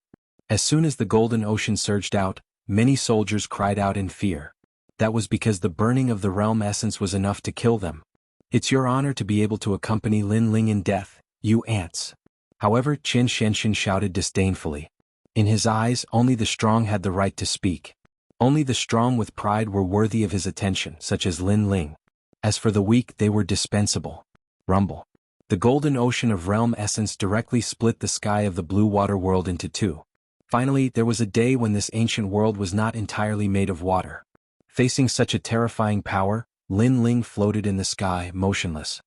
As soon as the golden ocean surged out, many soldiers cried out in fear. That was because the burning of the realm essence was enough to kill them. It's your honor to be able to accompany Lin Ling in death, you ants. However, Xianxia shouted disdainfully. In his eyes, only the strong had the right to speak. Only the strong with pride were worthy of his attention, such as Lin Ling. As for the weak, they were dispensable. Rumble. The golden ocean of realm essence directly split the sky of the blue water world into 2. Finally, there was a day when this ancient world was not entirely made of water. Facing such a terrifying power, Lin Ling floated in the sky, motionless.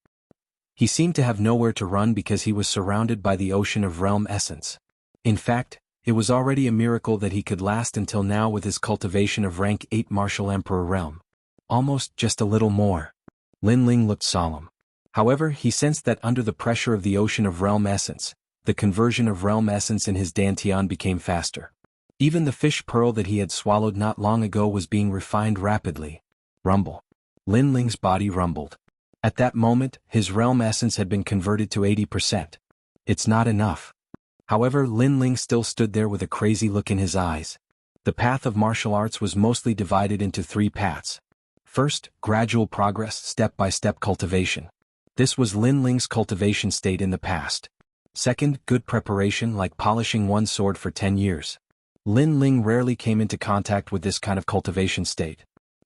He seemed to have nowhere to run because he was surrounded by the ocean of realm essence. In fact, it was already a miracle that he could last until now with his cultivation of rank 8 martial emperor realm. Almost just a little more. Lin Ling looked solemn. However, he sensed that under the pressure of the ocean of realm essence, the conversion of realm essence in his dantian became faster. Even the fish pearl that he had swallowed not long ago was being refined rapidly. Rumble. Lin Ling's body rumbled. At that moment, his realm essence had been converted to 80%. It's not enough. However, Lin Ling still stood there with a crazy look in his eyes. The path of martial arts was mostly divided into 3 paths. First, gradual progress, step-by-step cultivation. This was Lin Ling's cultivation state in the past. Second, good preparation, like polishing one sword for 10 years. Lin Ling rarely came into contact with this kind of cultivation state.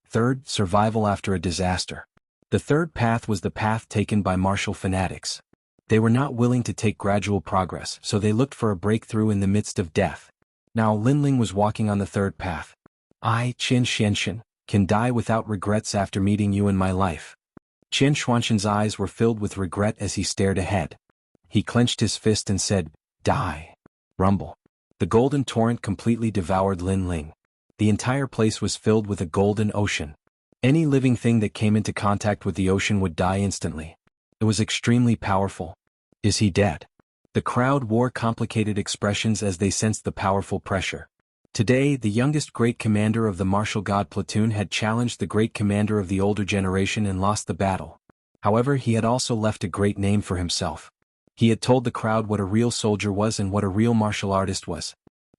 Third, survival after a disaster. The third path was the path taken by martial fanatics. They were not willing to take gradual progress, so they looked for a breakthrough in the midst of death. Now Linling was walking on the third path. I, Xianxia, can die without regrets after meeting you in my life. Xianxia's eyes were filled with regret as he stared ahead. He clenched his fist and said, Die. Rumble. The golden torrent completely devoured Linling. The entire place was filled with a golden ocean. Any living thing that came into contact with the ocean would die instantly. It was extremely powerful. Is he dead? The crowd wore complicated expressions as they sensed the powerful pressure. Today, the youngest great commander of the martial god platoon had challenged the great commander of the older generation and lost the battle. However, he had also left a great name for himself. He had told the crowd what a real soldier was and what a real martial artist was.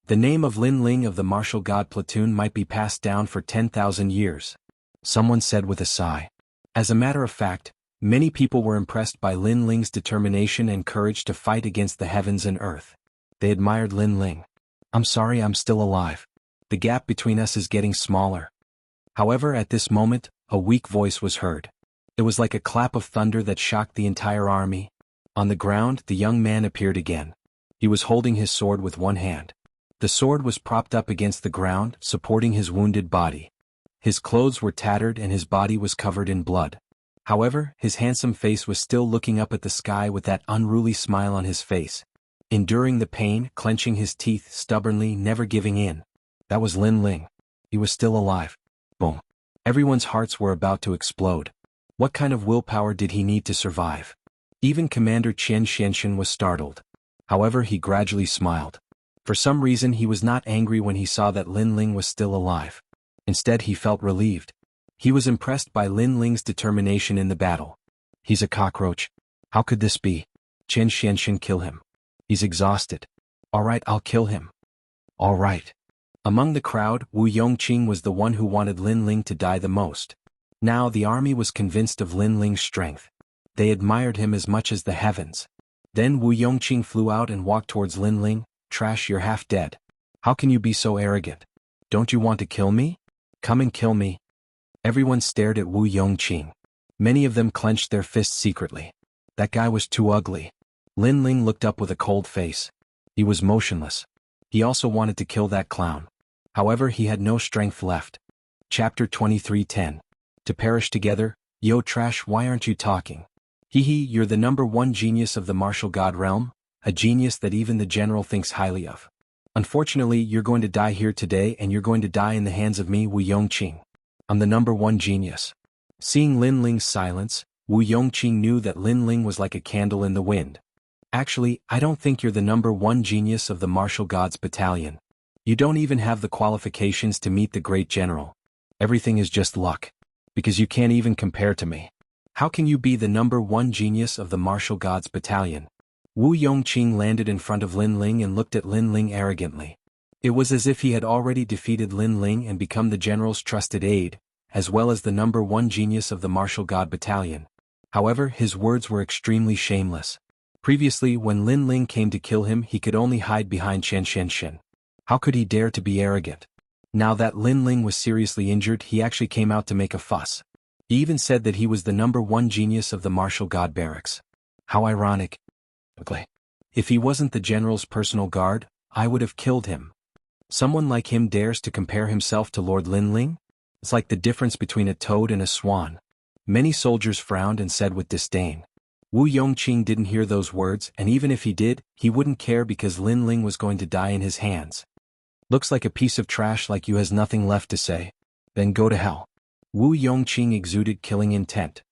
The name of Linling of the martial god platoon might be passed down for 10,000 years. Someone said with a sigh. As a matter of fact, many people were impressed by Linling's determination and courage to fight against the heavens and earth. They admired Linling. I'm sorry I'm still alive. The gap between us is getting smaller. However, at this moment, a weak voice was heard. It was like a clap of thunder that shocked the entire army. On the ground, the young man appeared again. He was holding his sword with one hand. The sword was propped up against the ground, supporting his wounded body. His clothes were tattered and his body was covered in blood. However, his handsome face was still looking up at the sky with that unruly smile on his face. Enduring the pain, clenching his teeth stubbornly, never giving in. That was Linling. He was still alive. Boom. Everyone's hearts were about to explode. What kind of willpower did he need to survive? Even Commander Xianxia was startled. However, he gradually smiled. For some reason he was not angry when he saw that Linling was still alive. Instead he felt relieved. He was impressed by Linling's determination in the battle. He's a cockroach. How could this be? Xianxia, kill him. He's exhausted. Alright, I'll kill him. Alright. Among the crowd, Wu Yongqing was the one who wanted Linling to die the most. Now the army was convinced of Linling's strength. They admired him as much as the heavens. Then Wu Yongqing flew out and walked towards Linling. Trash, you're half dead. How can you be so arrogant? Don't you want to kill me? Come and kill me. Everyone stared at Wu Yongqing. Many of them clenched their fists secretly. That guy was too ugly. Linling looked up with a cold face. He was motionless. He also wanted to kill that clown. However, he had no strength left. Chapter 23:10. To perish together. Yo trash, why aren't you talking? Hee hee, you're the #1 genius of the martial god realm, a genius that even the general thinks highly of. Unfortunately, you're going to die here today and you're going to die in the hands of me, Wu Yongqing. I'm the #1 genius. Seeing Linling's silence, Wu Yongqing knew that Linling was like a candle in the wind. Actually, I don't think you're the #1 genius of the martial gods battalion. You don't even have the qualifications to meet the great general. Everything is just luck. Because you can't even compare to me. How can you be the #1 genius of the martial gods battalion? Wu Yongqing landed in front of Linling and looked at Linling arrogantly. It was as if he had already defeated Linling and become the general's trusted aide, as well as the #1 genius of the martial god battalion. However, his words were extremely shameless. Previously, when Linling came to kill him, he could only hide behind Xianxia. How could he dare to be arrogant? Now that Linling was seriously injured, he actually came out to make a fuss. He even said that he was the #1 genius of the martial god barracks. How ironic. If he wasn't the general's personal guard, I would have killed him. Someone like him dares to compare himself to Lord Linling? It's like the difference between a toad and a swan. Many soldiers frowned and said with disdain. Wu Yongqing didn't hear those words, and even if he did, he wouldn't care because Linling was going to die in his hands. Looks like a piece of trash, like you has nothing left to say. Then go to hell. Wu Yongqing exuded killing intent.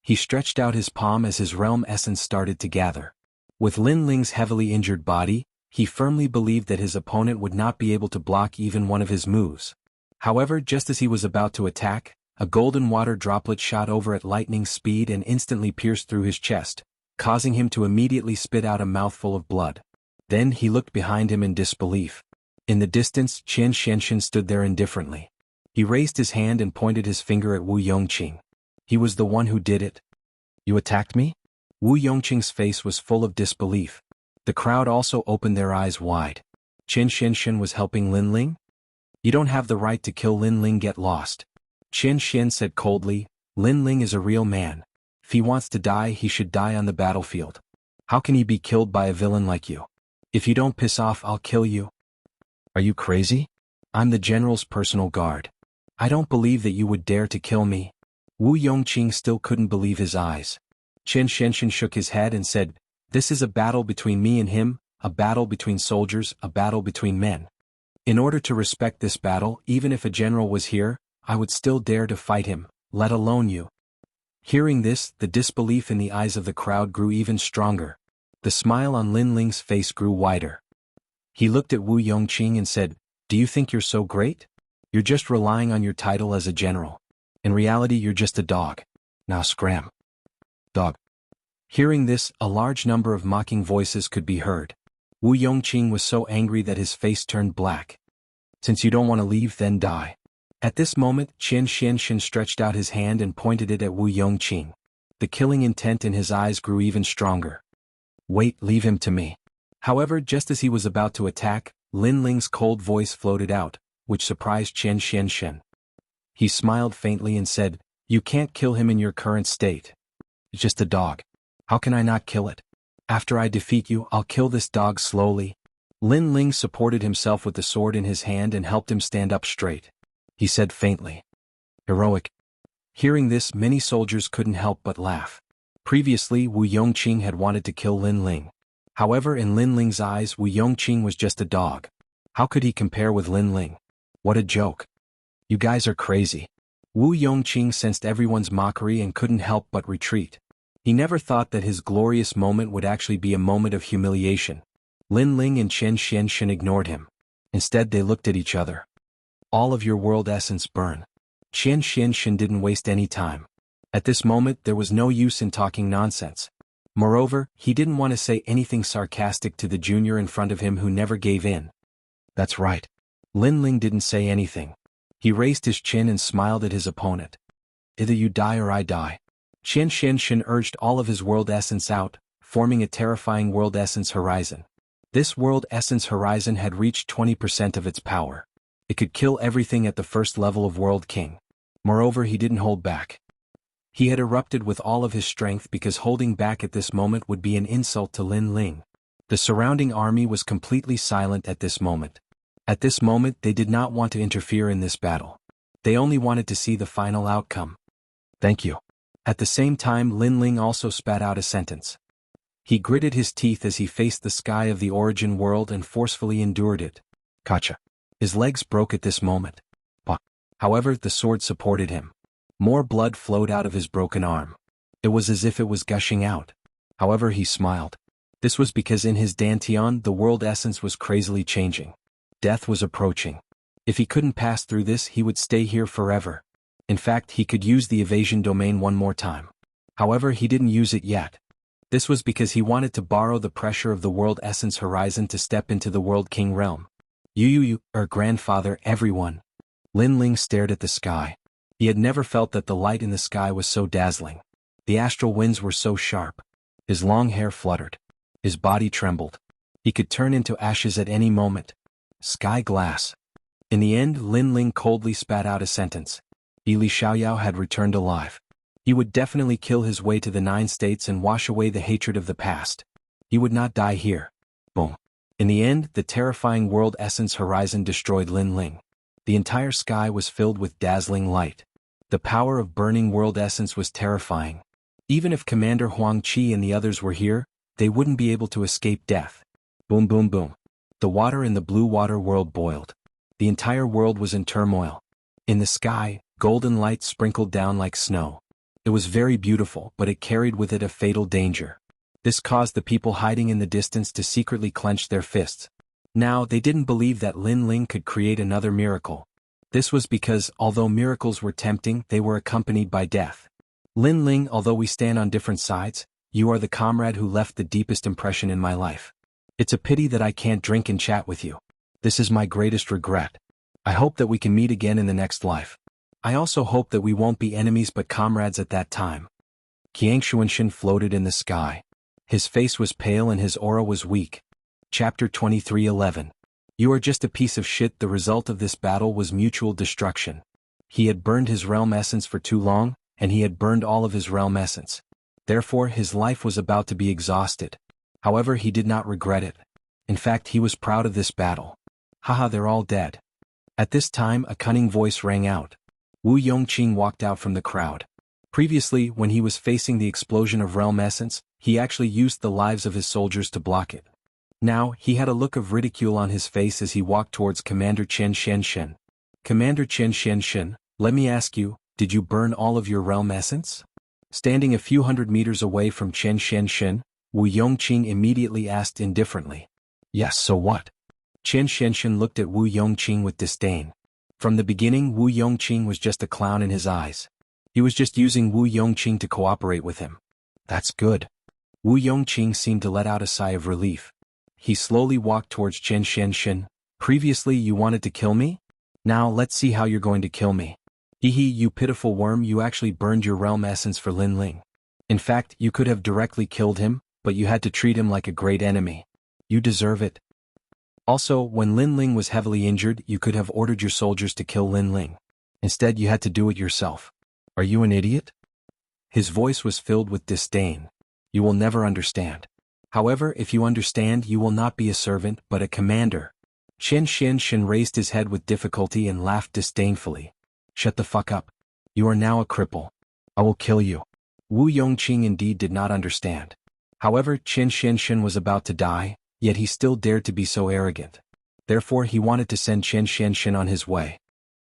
He stretched out his palm as his realm essence started to gather. With Linling's heavily injured body, he firmly believed that his opponent would not be able to block even one of his moves. However, just as he was about to attack, a golden water droplet shot over at lightning speed and instantly pierced through his chest, causing him to immediately spit out a mouthful of blood. Then he looked behind him in disbelief. In the distance, Xianxia stood there indifferently. He raised his hand and pointed his finger at Wu Yongqing. He was the one who did it. You attacked me? Wu Yongqing's face was full of disbelief. The crowd also opened their eyes wide. Xianxia was helping Linling? You don't have the right to kill Linling, get lost. Xianxia said coldly. Lin Ling is a real man. If he wants to die, he should die on the battlefield. How can he be killed by a villain like you? If you don't piss off, I'll kill you. Are you crazy? I'm the general's personal guard. I don't believe that you would dare to kill me. Wu Yongqing still couldn't believe his eyes. Chen Xianxia shook his head and said, "This is a battle between me and him, a battle between soldiers, a battle between men. In order to respect this battle, even if a general was here, I would still dare to fight him, let alone you." Hearing this, the disbelief in the eyes of the crowd grew even stronger. The smile on Lin Ling's face grew wider. He looked at Wu Yongqing and said, "Do you think you're so great? You're just relying on your title as a general. In reality, you're just a dog. Now scram." Dog. Hearing this, a large number of mocking voices could be heard. Wu Yongqing was so angry that his face turned black. "Since you don't want to leave, then die." At this moment, Chen Xianxia stretched out his hand and pointed it at Wu Yongqing. The killing intent in his eyes grew even stronger. "Wait, leave him to me." However, just as he was about to attack, Lin Ling's cold voice floated out, which surprised Chen Xianxia. He smiled faintly and said, "You can't kill him in your current state. It's just a dog. How can I not kill it? After I defeat you, I'll kill this dog slowly." Lin Ling supported himself with the sword in his hand and helped him stand up straight. He said faintly, "Heroic." Hearing this, many soldiers couldn't help but laugh. Previously, Wu Yongqing had wanted to kill Lin Ling. However, in Lin Ling's eyes, Wu Yongqing was just a dog. How could he compare with Lin Ling? What a joke. "You guys are crazy." Wu Yongqing sensed everyone's mockery and couldn't help but retreat. He never thought that his glorious moment would actually be a moment of humiliation. Lin Ling and Chen Xianxia ignored him. Instead, they looked at each other. "All of your world essence burn." Chen Xianxia didn't waste any time. At this moment, there was no use in talking nonsense. Moreover, he didn't want to say anything sarcastic to the junior in front of him who never gave in. "That's right." Lin Ling didn't say anything. He raised his chin and smiled at his opponent. "Either you die or I die." Chen Xianxia urged all of his world essence out, forming a terrifying world essence horizon. This world essence horizon had reached 20% of its power. It could kill everything at the first level of World King. Moreover, he didn't hold back. He had erupted with all of his strength because holding back at this moment would be an insult to Lin Ling. The surrounding army was completely silent at this moment. At this moment, they did not want to interfere in this battle. They only wanted to see the final outcome. "Thank you." At the same time, Lin Ling also spat out a sentence. He gritted his teeth as he faced the sky of the origin world and forcefully endured it. Gotcha. His legs broke at this moment. However, the sword supported him. More blood flowed out of his broken arm. It was as if it was gushing out. However, he smiled. This was because in his dantian the world essence was crazily changing. Death was approaching. If he couldn't pass through this, he would stay here forever. In fact, he could use the evasion domain one more time. However, he didn't use it yet. This was because he wanted to borrow the pressure of the world essence horizon to step into the World King realm. You, grandfather, everyone." Lin Ling stared at the sky. He had never felt that the light in the sky was so dazzling. The astral winds were so sharp. His long hair fluttered. His body trembled. He could turn into ashes at any moment. Sky glass. In the end, Lin Ling coldly spat out a sentence. Li Xiaoyao had returned alive. He would definitely kill his way to the 9 states and wash away the hatred of the past. He would not die here. Boom. In the end, the terrifying world essence horizon destroyed Lin Ling. The entire sky was filled with dazzling light. The power of burning world essence was terrifying. Even if Commander Huang Qi and the others were here, they wouldn't be able to escape death. Boom boom boom. The water in the blue water world boiled. The entire world was in turmoil. In the sky, golden light sprinkled down like snow. It was very beautiful, but it carried with it a fatal danger. This caused the people hiding in the distance to secretly clench their fists. Now, they didn't believe that Lin Ling could create another miracle. This was because, although miracles were tempting, they were accompanied by death. "Lin Ling, although we stand on different sides, you are the comrade who left the deepest impression in my life. It's a pity that I can't drink and chat with you. This is my greatest regret. I hope that we can meet again in the next life. I also hope that we won't be enemies but comrades at that time." Xianxia floated in the sky. His face was pale and his aura was weak. Chapter 23:11. You are just a piece of shit. The result of this battle was mutual destruction. He had burned his realm essence for too long, and he had burned all of his realm essence. Therefore his life was about to be exhausted. However, he did not regret it. In fact, he was proud of this battle. Haha, they're all dead. At this time a cunning voice rang out. Wu Yongqing walked out from the crowd. Previously, when he was facing the explosion of realm essence, he actually used the lives of his soldiers to block it. Now, he had a look of ridicule on his face as he walked towards Commander Chen Xianxia. Commander Chen Xianxia, let me ask you, did you burn all of your realm essence? Standing a few hundred meters away from Chen Xianxia, Wu Yongqing immediately asked indifferently. Yes, so what? Chen Xianxia looked at Wu Yongqing with disdain. From the beginning, Wu Yongqing was just a clown in his eyes. He was just using Wu Yongqing to cooperate with him. That's good. Wu Yongqing seemed to let out a sigh of relief. He slowly walked towards Chen Xianxia. Previously you wanted to kill me? Now let's see how you're going to kill me. Hehe, you pitiful worm, you actually burned your realm essence for Lin Ling. In fact, you could have directly killed him, but you had to treat him like a great enemy. You deserve it. Also, when Lin Ling was heavily injured, you could have ordered your soldiers to kill Lin Ling. Instead, you had to do it yourself. Are you an idiot? His voice was filled with disdain. You will never understand. However, if you understand, you will not be a servant, but a commander. Chen Xianxia raised his head with difficulty and laughed disdainfully. Shut the fuck up. You are now a cripple. I will kill you. Wu Yongqing indeed did not understand. However, Chen Xianxia was about to die, yet he still dared to be so arrogant. Therefore he wanted to send Chen Xianxia on his way.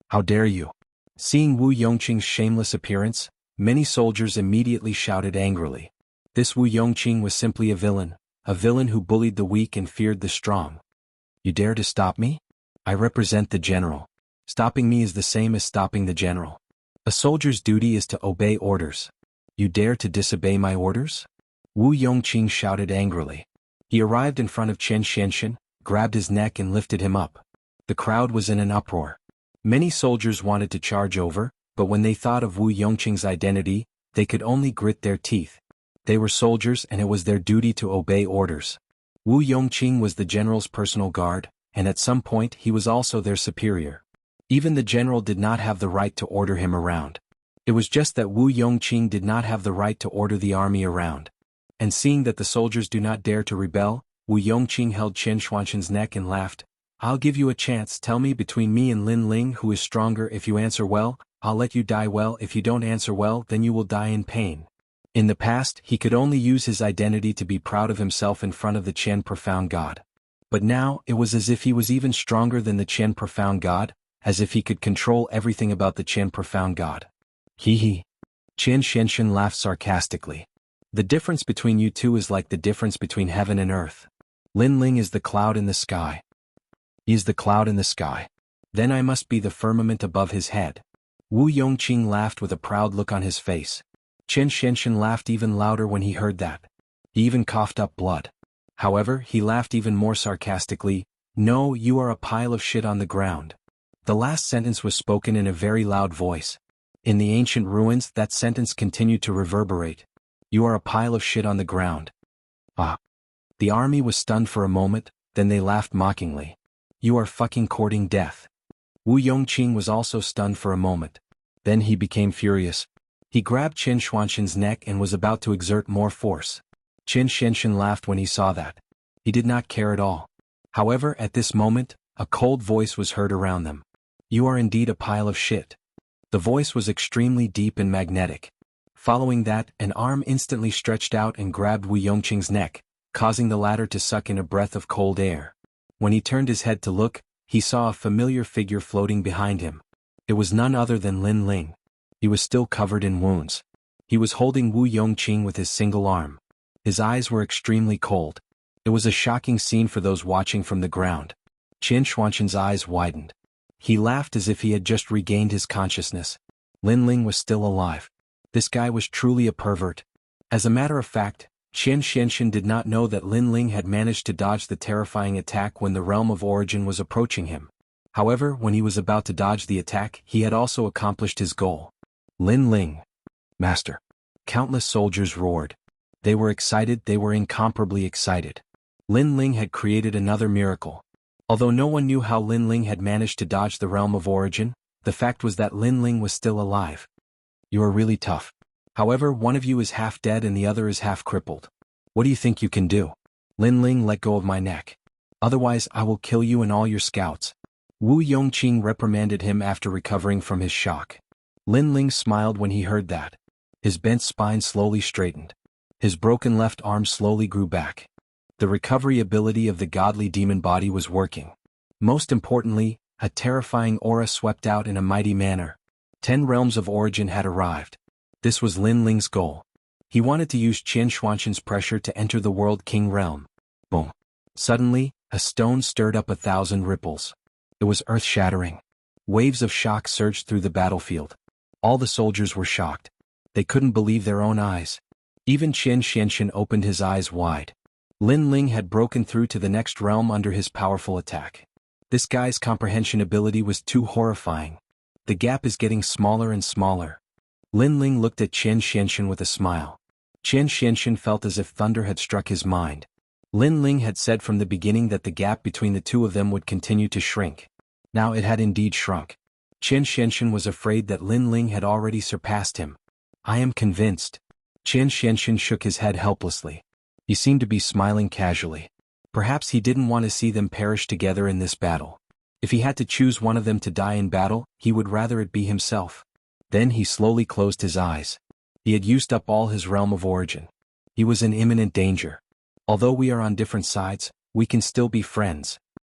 How dare you? Seeing Wu Yongqing's shameless appearance, many soldiers immediately shouted angrily. This Wu Yongqing was simply a villain who bullied the weak and feared the strong. You dare to stop me? I represent the general. Stopping me is the same as stopping the general. A soldier's duty is to obey orders. You dare to disobey my orders? Wu Yongqing shouted angrily. He arrived in front of Chen Xianxia, grabbed his neck and lifted him up. The crowd was in an uproar. Many soldiers wanted to charge over, but when they thought of Wu Yongqing's identity, they could only grit their teeth. They were soldiers and it was their duty to obey orders. Wu Yongqing was the general's personal guard, and at some point he was also their superior. Even the general did not have the right to order him around. It was just that Wu Yongqing did not have the right to order the army around. And seeing that the soldiers do not dare to rebel, Wu Yongqing held Chen Xianxia's neck and laughed. I'll give you a chance. Tell me, between me and Lin Ling, who is stronger? If you answer well, I'll let you die well. If you don't answer well, then you will die in pain. In the past, he could only use his identity to be proud of himself in front of the Chen Profound God. But now, it was as if he was even stronger than the Chen Profound God, as if he could control everything about the Chen Profound God. Hee. Chen Xianxia laughed sarcastically. The difference between you two is like the difference between heaven and earth. Lin Ling is the cloud in the sky. He is the cloud in the sky. Then I must be the firmament above his head. Wu Yongqing laughed with a proud look on his face. Chen Xianxia laughed even louder when he heard that. He even coughed up blood. However, he laughed even more sarcastically. No, you are a pile of shit on the ground. The last sentence was spoken in a very loud voice. In the ancient ruins, that sentence continued to reverberate. You are a pile of shit on the ground. Ah. The army was stunned for a moment, then they laughed mockingly. You are fucking courting death. Wu Yongqing was also stunned for a moment. Then he became furious. He grabbed Chen Xianxia's neck and was about to exert more force. Chen Xianxia laughed when he saw that. He did not care at all. However, at this moment, a cold voice was heard around them. You are indeed a pile of shit. The voice was extremely deep and magnetic. Following that, an arm instantly stretched out and grabbed Wu Yongqing's neck, causing the latter to suck in a breath of cold air. When he turned his head to look, he saw a familiar figure floating behind him. It was none other than Lin Ling. He was still covered in wounds. He was holding Wu Yongqing with his single arm. His eyes were extremely cold. It was a shocking scene for those watching from the ground. Chen Xianxia's eyes widened. He laughed as if he had just regained his consciousness. Lin Ling was still alive. This guy was truly a pervert. As a matter of fact, Chen Xianxia did not know that Lin Ling had managed to dodge the terrifying attack when the realm of origin was approaching him. However, when he was about to dodge the attack, he had also accomplished his goal. Lin Ling. Master. Countless soldiers roared. They were excited, they were incomparably excited. Lin Ling had created another miracle. Although no one knew how Lin Ling had managed to dodge the realm of origin, the fact was that Lin Ling was still alive. You are really tough. However, one of you is half dead and the other is half crippled. What do you think you can do? Lin Ling, let go of my neck. Otherwise I will kill you and all your scouts. Wu Yongqing reprimanded him after recovering from his shock. Lin Ling smiled when he heard that. His bent spine slowly straightened. His broken left arm slowly grew back. The recovery ability of the godly demon body was working. Most importantly, a terrifying aura swept out in a mighty manner. 10 realms of origin had arrived. This was Lin Ling's goal. He wanted to use Qian Xuanxin's pressure to enter the World King realm. Boom. Suddenly, a stone stirred up 1,000 ripples. It was earth-shattering. Waves of shock surged through the battlefield. All the soldiers were shocked. They couldn't believe their own eyes. Even Qian Xianxin opened his eyes wide. Lin Ling had broken through to the next realm under his powerful attack. This guy's comprehension ability was too horrifying. The gap is getting smaller and smaller. Lin Ling looked at Qian Xianxin with a smile. Qian Xianxin felt as if thunder had struck his mind. Lin Ling had said from the beginning that the gap between the two of them would continue to shrink. Now it had indeed shrunk. Qian Xianxin was afraid that Lin Ling had already surpassed him. I am convinced. Qian Xianxin shook his head helplessly. He seemed to be smiling casually. Perhaps he didn't want to see them perish together in this battle. If he had to choose one of them to die in battle, he would rather it be himself. Then he slowly closed his eyes. He had used up all his realm of origin. He was in imminent danger. Although we are on different sides, we can still be friends.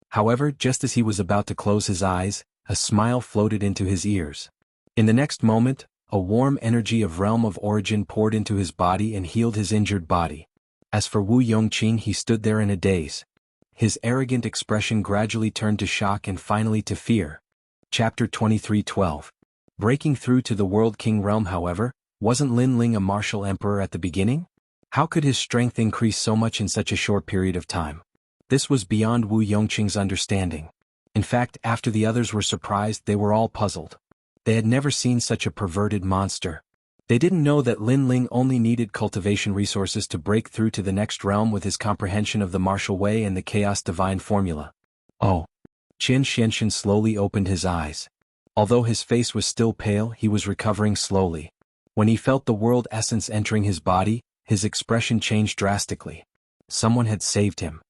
However, just as he was about to close his eyes, a smile floated into his ears. In the next moment, a warm energy of realm of origin poured into his body and healed his injured body. As for Wu Yongqing, he stood there in a daze. His arrogant expression gradually turned to shock and finally to fear. Chapter 23:12. Breaking through to the World King realm, however, wasn't Lin Ling a martial emperor at the beginning? How could his strength increase so much in such a short period of time? This was beyond Wu Yongqing's understanding. In fact, after the others were surprised, they were all puzzled. They had never seen such a perverted monster. They didn't know that Lin Ling only needed cultivation resources to break through to the next realm with his comprehension of the martial way and the chaos divine formula. Oh. Qian Xianxin slowly opened his eyes. Although his face was still pale, he was recovering slowly. When he felt the world essence entering his body, his expression changed drastically. Someone had saved him.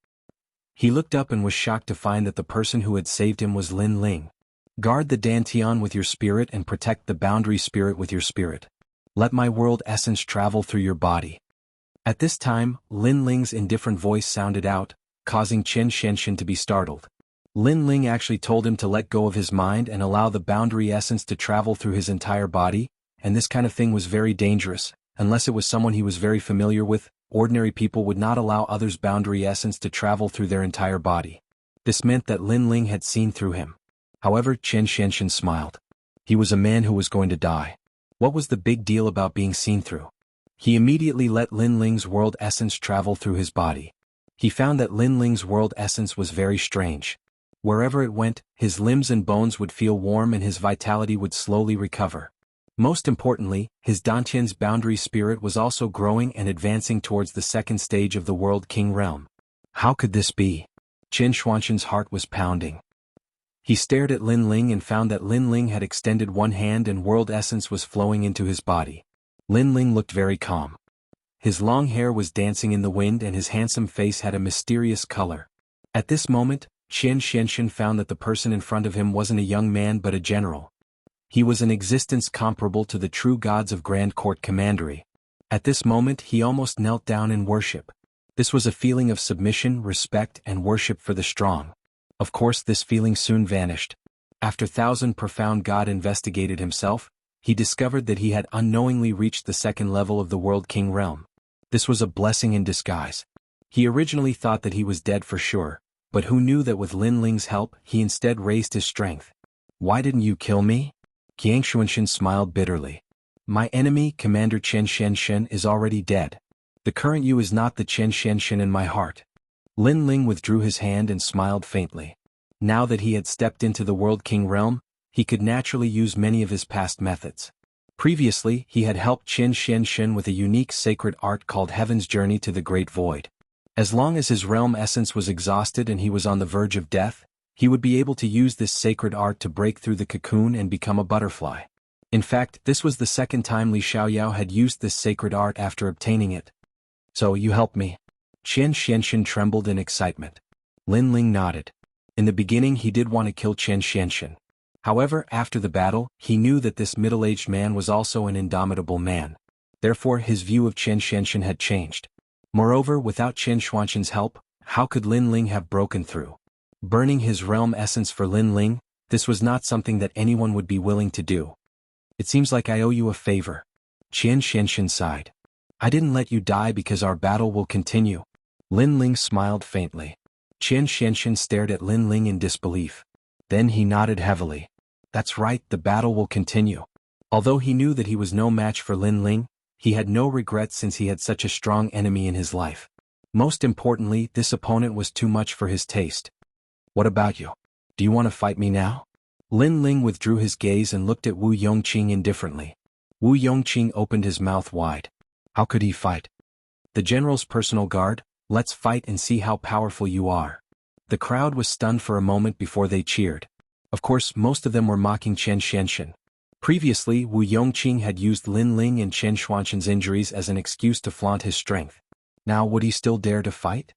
He looked up and was shocked to find that the person who had saved him was Lin Ling. Guard the Dantian with your spirit and protect the boundary spirit with your spirit. Let my world essence travel through your body. At this time, Lin Ling's indifferent voice sounded out, causing Qian Xianxin to be startled. Lin Ling actually told him to let go of his mind and allow the boundary essence to travel through his entire body, and this kind of thing was very dangerous. Unless it was someone he was very familiar with, ordinary people would not allow others' boundary essence to travel through their entire body. This meant that Lin Ling had seen through him. However, Qian Xianxin smiled. He was a man who was going to die. What was the big deal about being seen through? He immediately let Lin Ling's world essence travel through his body. He found that Lin Ling's world essence was very strange. Wherever it went, his limbs and bones would feel warm and his vitality would slowly recover. Most importantly, his Dantian's boundary spirit was also growing and advancing towards the second stage of the World King realm. How could this be? Qian Xuanxin's heart was pounding. He stared at Lin Ling and found that Lin Ling had extended one hand and world essence was flowing into his body. Lin Ling looked very calm. His long hair was dancing in the wind and his handsome face had a mysterious color. At this moment, Qian Xianxin found that the person in front of him wasn't a young man but a general. He was an existence comparable to the true gods of Grand Court Commandery. At this moment he almost knelt down in worship. This was a feeling of submission, respect, and worship for the strong. Of course this feeling soon vanished. After 1,000 profound God investigated himself, he discovered that he had unknowingly reached the second level of the World King realm. This was a blessing in disguise. He originally thought that he was dead for sure, but who knew that with Lin Ling's help he instead raised his strength. Why didn't you kill me? Qian Xuanxin smiled bitterly. My enemy, Commander Qian Xianxin, is already dead. The current you is not the Qian Xianxin in my heart. Lin Ling withdrew his hand and smiled faintly. Now that he had stepped into the World King realm, he could naturally use many of his past methods. Previously, he had helped Qian Xianxin with a unique sacred art called Heaven's Journey to the Great Void. As long as his realm essence was exhausted and he was on the verge of death, he would be able to use this sacred art to break through the cocoon and become a butterfly. In fact, this was the second time Li Xiaoyao had used this sacred art after obtaining it. So you helped me? Xianxia trembled in excitement. Lin Ling nodded. In the beginning he did want to kill Xianxia. However, after the battle, he knew that this middle-aged man was also an indomitable man. Therefore his view of Xianxia had changed. Moreover, without Xianxuan's help, how could Lin Ling have broken through? Burning his realm essence for Lin Ling, this was not something that anyone would be willing to do. It seems like I owe you a favor. Xianxia sighed. I didn't let you die because our battle will continue. Lin Ling smiled faintly. Xianxia stared at Lin Ling in disbelief. Then he nodded heavily. That's right, the battle will continue. Although he knew that he was no match for Lin Ling, he had no regrets since he had such a strong enemy in his life. Most importantly, this opponent was too much for his taste. What about you? Do you want to fight me now? Lin Ling withdrew his gaze and looked at Wu Yongqing indifferently. Wu Yongqing opened his mouth wide. How could he fight? The general's personal guard? Let's fight and see how powerful you are. The crowd was stunned for a moment before they cheered. Of course, most of them were mocking Xianxia. Previously, Wu Yongqing had used Lin Ling and Xianxuan's injuries as an excuse to flaunt his strength. Now would he still dare to fight?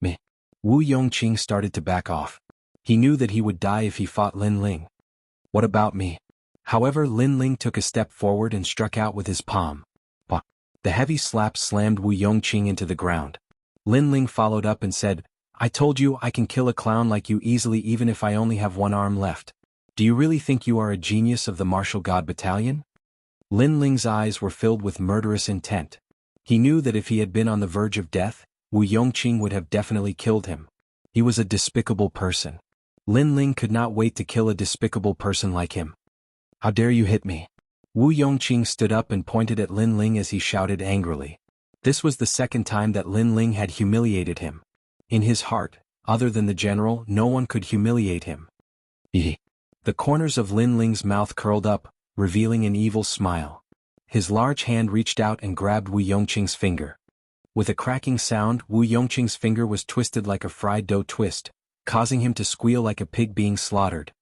Meh. Wu Yongqing started to back off. He knew that he would die if he fought Lin Ling. What about me? However, Lin Ling took a step forward and struck out with his palm. Bah! The heavy slap slammed Wu Yongqing into the ground. Lin Ling followed up and said, I told you I can kill a clown like you easily even if I only have one arm left. Do you really think you are a genius of the martial god battalion? Lin Ling's eyes were filled with murderous intent. He knew that if he had been on the verge of death, Wu Yongqing would have definitely killed him. He was a despicable person. Lin Ling could not wait to kill a despicable person like him. How dare you hit me? Wu Yongqing stood up and pointed at Lin Ling as he shouted angrily. This was the second time that Lin Ling had humiliated him. In his heart, other than the general, no one could humiliate him. Eeh. The corners of Lin Ling's mouth curled up, revealing an evil smile. His large hand reached out and grabbed Wu Yongqing's finger. With a cracking sound, Wu Yongqing's finger was twisted like a fried dough twist, causing him to squeal like a pig being slaughtered.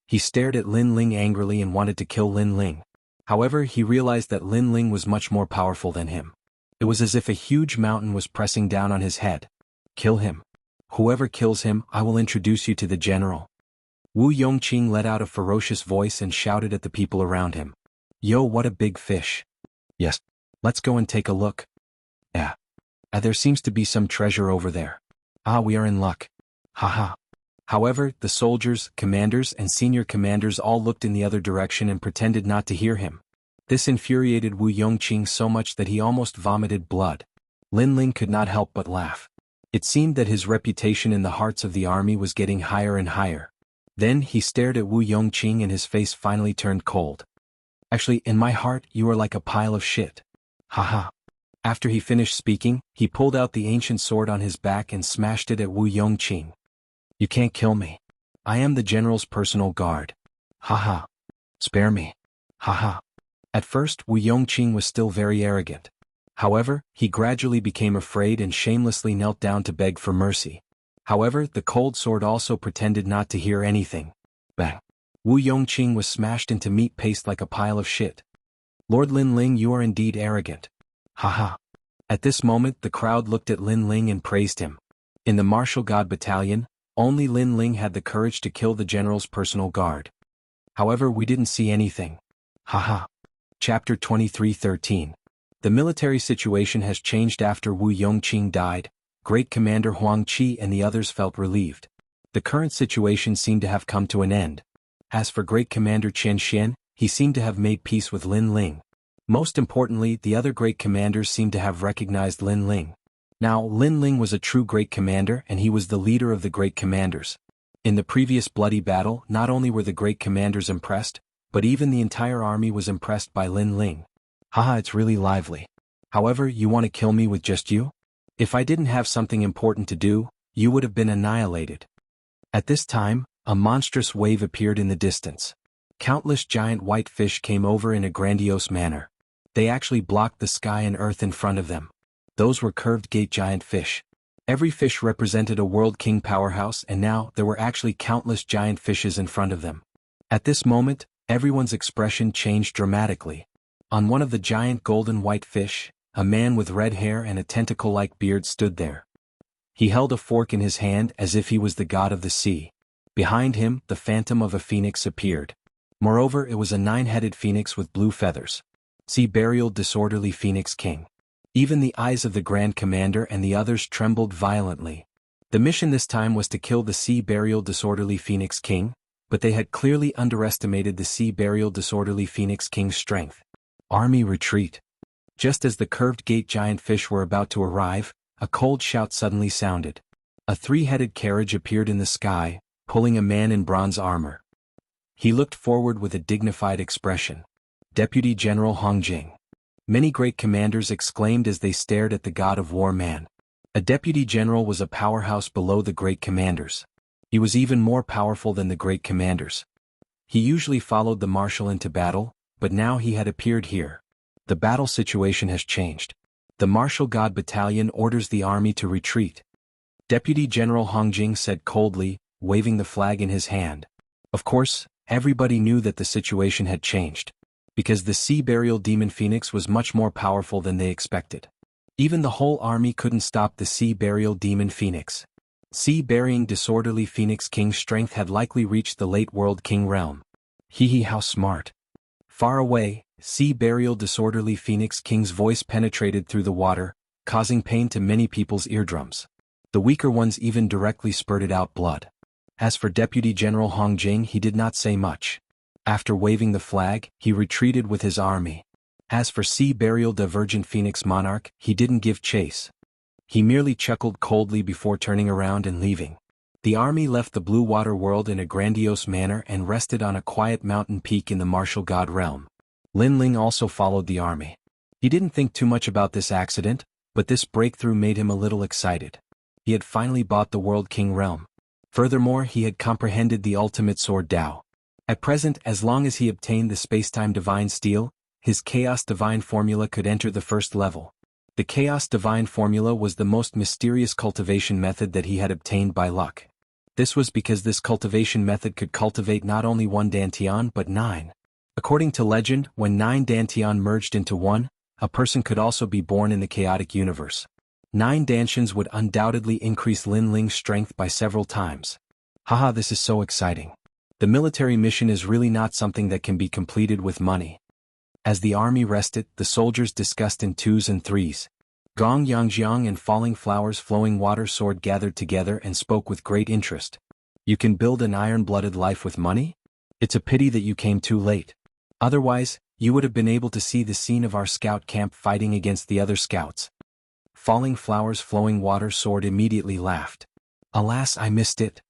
He stared at Lin Ling angrily and wanted to kill Lin Ling. However, he realized that Lin Ling was much more powerful than him. It was as if a huge mountain was pressing down on his head. Kill him. Whoever kills him, I will introduce you to the general. Wu Yongqing let out a ferocious voice and shouted at the people around him. Yo, what a big fish. Yes. Let's go and take a look. Yeah. There seems to be some treasure over there. Ah, we are in luck. Haha. However, the soldiers, commanders, and senior commanders all looked in the other direction and pretended not to hear him. This infuriated Wu Yongqing so much that he almost vomited blood. Lin Ling could not help but laugh. It seemed that his reputation in the hearts of the army was getting higher and higher. Then he stared at Wu Yongqing and his face finally turned cold. Actually, in my heart, you are like a pile of shit. Haha. After he finished speaking, he pulled out the ancient sword on his back and smashed it at Wu Yongqing. You can't kill me. I am the general's personal guard. Haha. Spare me. Haha. At first, Wu Yongqing was still very arrogant. However, he gradually became afraid and shamelessly knelt down to beg for mercy. However, the cold sword also pretended not to hear anything. Bang. Wu Yongqing was smashed into meat paste like a pile of shit. Lord Lin Ling, you are indeed arrogant. Haha. At this moment, the crowd looked at Lin Ling and praised him. In the martial god battalion, only Lin Ling had the courage to kill the general's personal guard. However, we didn't see anything. Haha. Chapter 23:13. The military situation has changed after Wu Yongqing died. Great Commander Huang Qi and the others felt relieved. The current situation seemed to have come to an end. As for Great Commander Xianxia, he seemed to have made peace with Lin Ling. Most importantly, the other great commanders seemed to have recognized Lin Ling. Now, Lin Ling was a true great commander and he was the leader of the great commanders. In the previous bloody battle, not only were the great commanders impressed, but even the entire army was impressed by Lin Ling. Haha, it's really lively. However, you want to kill me with just you? If I didn't have something important to do, you would have been annihilated. At this time, a monstrous wave appeared in the distance. Countless giant white fish came over in a grandiose manner. They actually blocked the sky and earth in front of them. Those were curved gate giant fish. Every fish represented a world king powerhouse and now there were actually countless giant fishes in front of them. At this moment, Everyone's expression changed dramatically. On one of the giant golden white fish, a man with red hair and a tentacle-like beard stood there. He held a fork in his hand as if he was the god of the sea. Behind him, the phantom of a phoenix appeared. Moreover, it was a 9-headed phoenix with blue feathers. Sea burial disorderly phoenix king. Even the eyes of the Grand Commander and the others trembled violently. The mission this time was to kill the sea burial disorderly phoenix king, but they had clearly underestimated the sea burial disorderly phoenix king's strength. Army retreat. Just as the curved gate giant fish were about to arrive, a cold shout suddenly sounded. A 3-headed carriage appeared in the sky, pulling a man in bronze armor. He looked forward with a dignified expression. Deputy General Hong Jing. Many great commanders exclaimed as they stared at the god of war man. A deputy general was a powerhouse below the great commanders. He was even more powerful than the great commanders. He usually followed the marshal into battle, but now he had appeared here. The battle situation has changed. The martial god battalion orders the army to retreat. Deputy General Hong Jing said coldly, waving the flag in his hand. Of course, everybody knew that the situation had changed. Because the sea burial demon phoenix was much more powerful than they expected. Even the whole army couldn't stop the sea burial demon phoenix. Sea-burying disorderly phoenix king's strength had likely reached the late world king realm. Hee how smart. Far away, sea burial disorderly phoenix king's voice penetrated through the water, causing pain to many people's eardrums. The weaker ones even directly spurted out blood. As for Deputy General Hong Jing, he did not say much. After waving the flag, he retreated with his army. As for sea burial divergent phoenix monarch, he didn't give chase. He merely chuckled coldly before turning around and leaving. The army left the blue water world in a grandiose manner and rested on a quiet mountain peak in the martial god realm. Lin Ling also followed the army. He didn't think too much about this accident, but this breakthrough made him a little excited. He had finally bought the world king realm. Furthermore, he had comprehended the ultimate sword Dao. At present, as long as he obtained the Spacetime Divine Steel, his Chaos Divine Formula could enter the first level. The Chaos Divine Formula was the most mysterious cultivation method that he had obtained by luck. This was because this cultivation method could cultivate not only 1 Dantian but 9. According to legend, when 9 Dantian merged into 1, a person could also be born in the chaotic universe. 9 Dantians would undoubtedly increase Lin Ling's strength by several times. Haha, this is so exciting. The military mission is really not something that can be completed with money. As the army rested, the soldiers discussed in 2s and 3s. Gong Yangjiang and Falling Flowers Flowing Water Sword gathered together and spoke with great interest. You can build an iron-blooded life with money? It's a pity that you came too late. Otherwise, you would have been able to see the scene of our scout camp fighting against the other scouts. Falling Flowers Flowing Water Sword immediately laughed. Alas, I missed it.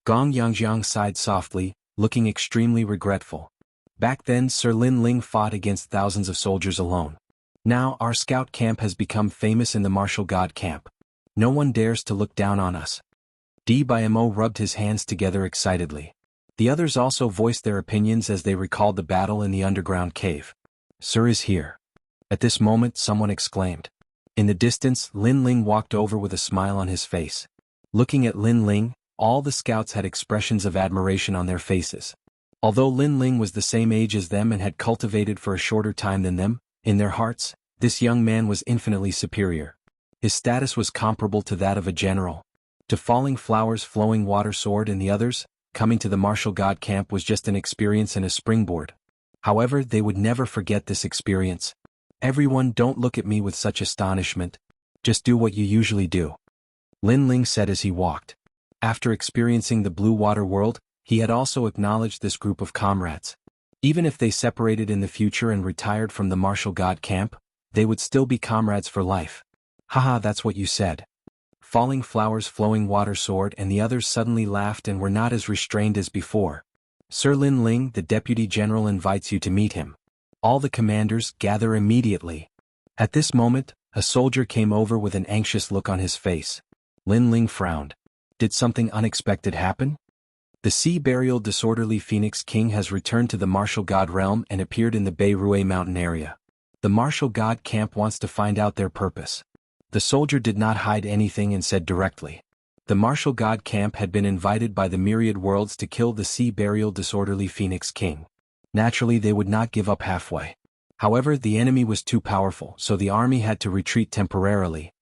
Gong Yangjiang sighed softly, looking extremely regretful. Back then Sir Lin Ling fought against thousands of soldiers alone. Now our scout camp has become famous in the martial god camp. No one dares to look down on us. Dimo rubbed his hands together excitedly. The others also voiced their opinions as they recalled the battle in the underground cave. Sir is here. At this moment someone exclaimed. In the distance, Lin Ling walked over with a smile on his face. Looking at Lin Ling, all the scouts had expressions of admiration on their faces. Although Lin Ling was the same age as them and had cultivated for a shorter time than them, in their hearts, this young man was infinitely superior. His status was comparable to that of a general. To Falling Flowers Flowing Water Sword and the others, coming to the martial god camp was just an experience and a springboard. However, they would never forget this experience. Everyone, don't look at me with such astonishment. Just do what you usually do. Lin Ling said as he walked. After experiencing the blue water world, he had also acknowledged this group of comrades. Even if they separated in the future and retired from the martial god camp, they would still be comrades for life. Haha, that's what you said. Falling Flowers Flowing Water Sword and the others suddenly laughed and were not as restrained as before. Sir Lin Ling, the deputy general, invites you to meet him. All the commanders gather immediately. At this moment, a soldier came over with an anxious look on his face. Lin Ling frowned. Did something unexpected happen? The sea burial disorderly Phoenix King has returned to the martial god realm and appeared in the Beirue mountain area. The martial god camp wants to find out their purpose. The soldier did not hide anything and said directly. The martial god camp had been invited by the myriad worlds to kill the sea burial disorderly Phoenix King. Naturally they would not give up halfway. However, the enemy was too powerful, so the army had to retreat temporarily.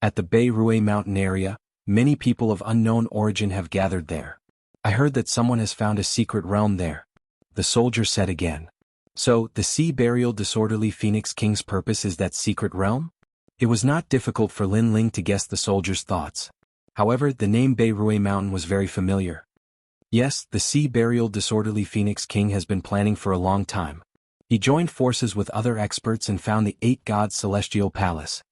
At the Beirue mountain area, many people of unknown origin have gathered there. I heard that someone has found a secret realm there. The soldier said again. So, the sea burial disorderly Phoenix King's purpose is that secret realm? It was not difficult for Lin Ling to guess the soldier's thoughts. However, the name Beirue Mountain was very familiar. Yes, the sea burial disorderly Phoenix King has been planning for a long time. He joined forces with other experts and found the 8 Gods Celestial Palace.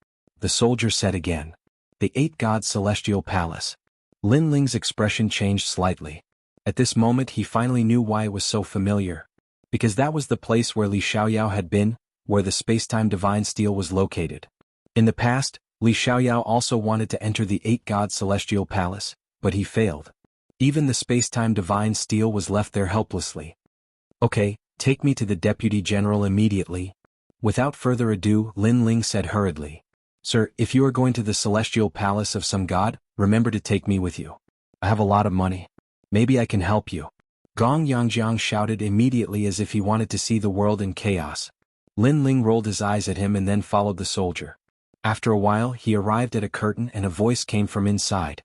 The soldier said again. The 8 Gods Celestial Palace. Lin Ling's expression changed slightly. At this moment he finally knew why it was so familiar. Because that was the place where Li Xiaoyao had been, where the spacetime divine steel was located. In the past, Li Xiaoyao also wanted to enter the 8 Gods Celestial Palace, but he failed. Even the spacetime divine steel was left there helplessly. Okay, take me to the Deputy General immediately. Without further ado, Lin Ling said hurriedly. Sir, if you are going to the celestial palace of some god, remember to take me with you. I have a lot of money. Maybe I can help you. Gong Yangjiang shouted immediately as if he wanted to see the world in chaos. Lin Ling rolled his eyes at him and then followed the soldier. After a while he arrived at a curtain and a voice came from inside.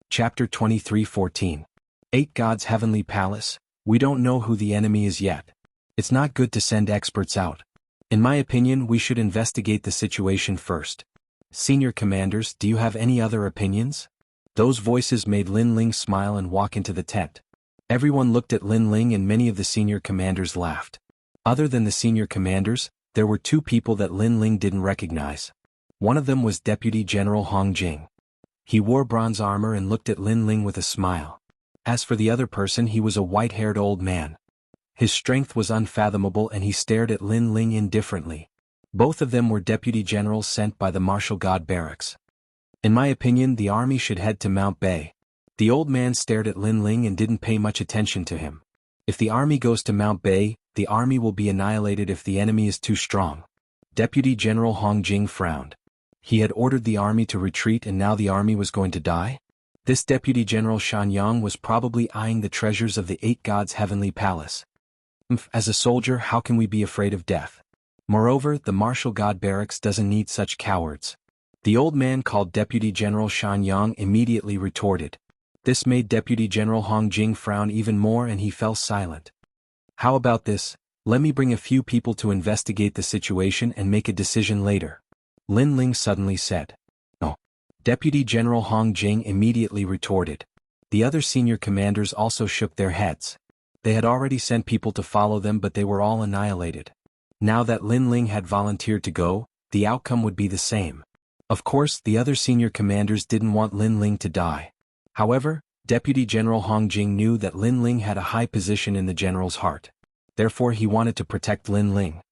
Chapter 23:14. 8 Gods Heavenly Palace. We don't know who the enemy is yet. It's not good to send experts out. In my opinion, we should investigate the situation first. Senior commanders, do you have any other opinions? Those voices made Lin Ling smile and walk into the tent. Everyone looked at Lin Ling and many of the senior commanders laughed. Other than the senior commanders, there were 2 people that Lin Ling didn't recognize. One of them was Deputy General Hong Jing. He wore bronze armor and looked at Lin Ling with a smile. As for the other person, he was a white-haired old man. His strength was unfathomable and he stared at Lin Ling indifferently. Both of them were deputy generals sent by the Martial God Barracks. In my opinion, the army should head to Mount Bay. The old man stared at Lin Ling and didn't pay much attention to him. If the army goes to Mount Bay, the army will be annihilated if the enemy is too strong. Deputy General Hong Jing frowned. He had ordered the army to retreat and now the army was going to die? This Deputy General Xianxia was probably eyeing the treasures of the 8 Gods Heavenly Palace. As a soldier, how can we be afraid of death? Moreover, the Martial God Barracks doesn't need such cowards. The old man called Deputy General Xianxia immediately retorted. This made Deputy General Hong Jing frown even more and he fell silent. How about this? Let me bring a few people to investigate the situation and make a decision later. Lin Ling suddenly said. No. Deputy General Hong Jing immediately retorted. The other senior commanders also shook their heads. They had already sent people to follow them but they were all annihilated. Now that Lin Ling had volunteered to go, the outcome would be the same. Of course, the other senior commanders didn't want Lin Ling to die. However, Deputy General Hong Jing knew that Lin Ling had a high position in the general's heart. Therefore he wanted to protect Lin Ling.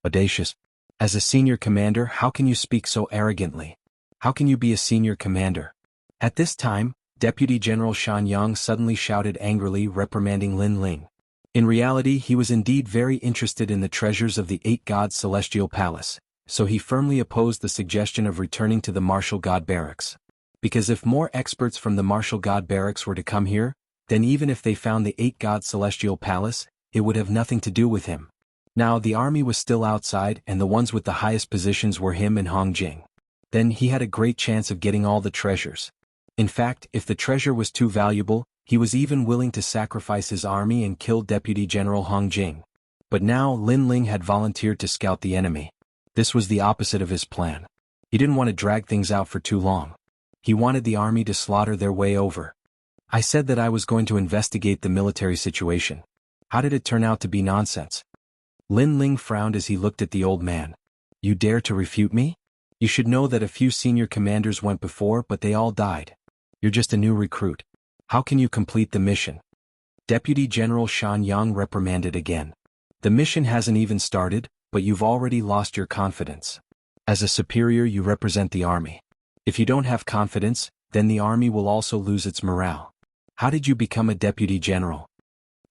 Audacious. As a senior commander, how can you speak so arrogantly? How can you be a senior commander? At this time, Deputy General Xianxia suddenly shouted angrily, reprimanding Lin Ling. In reality, he was indeed very interested in the treasures of the 8 Gods Celestial Palace, so he firmly opposed the suggestion of returning to the Martial God Barracks. Because if more experts from the Martial God Barracks were to come here, then even if they found the 8 Gods Celestial Palace, it would have nothing to do with him. Now the army was still outside and the ones with the highest positions were him and Hong Jing. Then he had a great chance of getting all the treasures. In fact, if the treasure was too valuable, he was even willing to sacrifice his army and kill Deputy General Hong Jing. But now Lin Ling had volunteered to scout the enemy. This was the opposite of his plan. He didn't want to drag things out for too long. He wanted the army to slaughter their way over. I said that I was going to investigate the military situation. How did it turn out to be nonsense? Lin Ling frowned as he looked at the old man. You dare to refute me? You should know that a few senior commanders went before but they all died. You're just a new recruit. How can you complete the mission? Deputy General Xianxia reprimanded again. The mission hasn't even started, but you've already lost your confidence. As a superior you represent the army. If you don't have confidence, then the army will also lose its morale. How did you become a deputy general?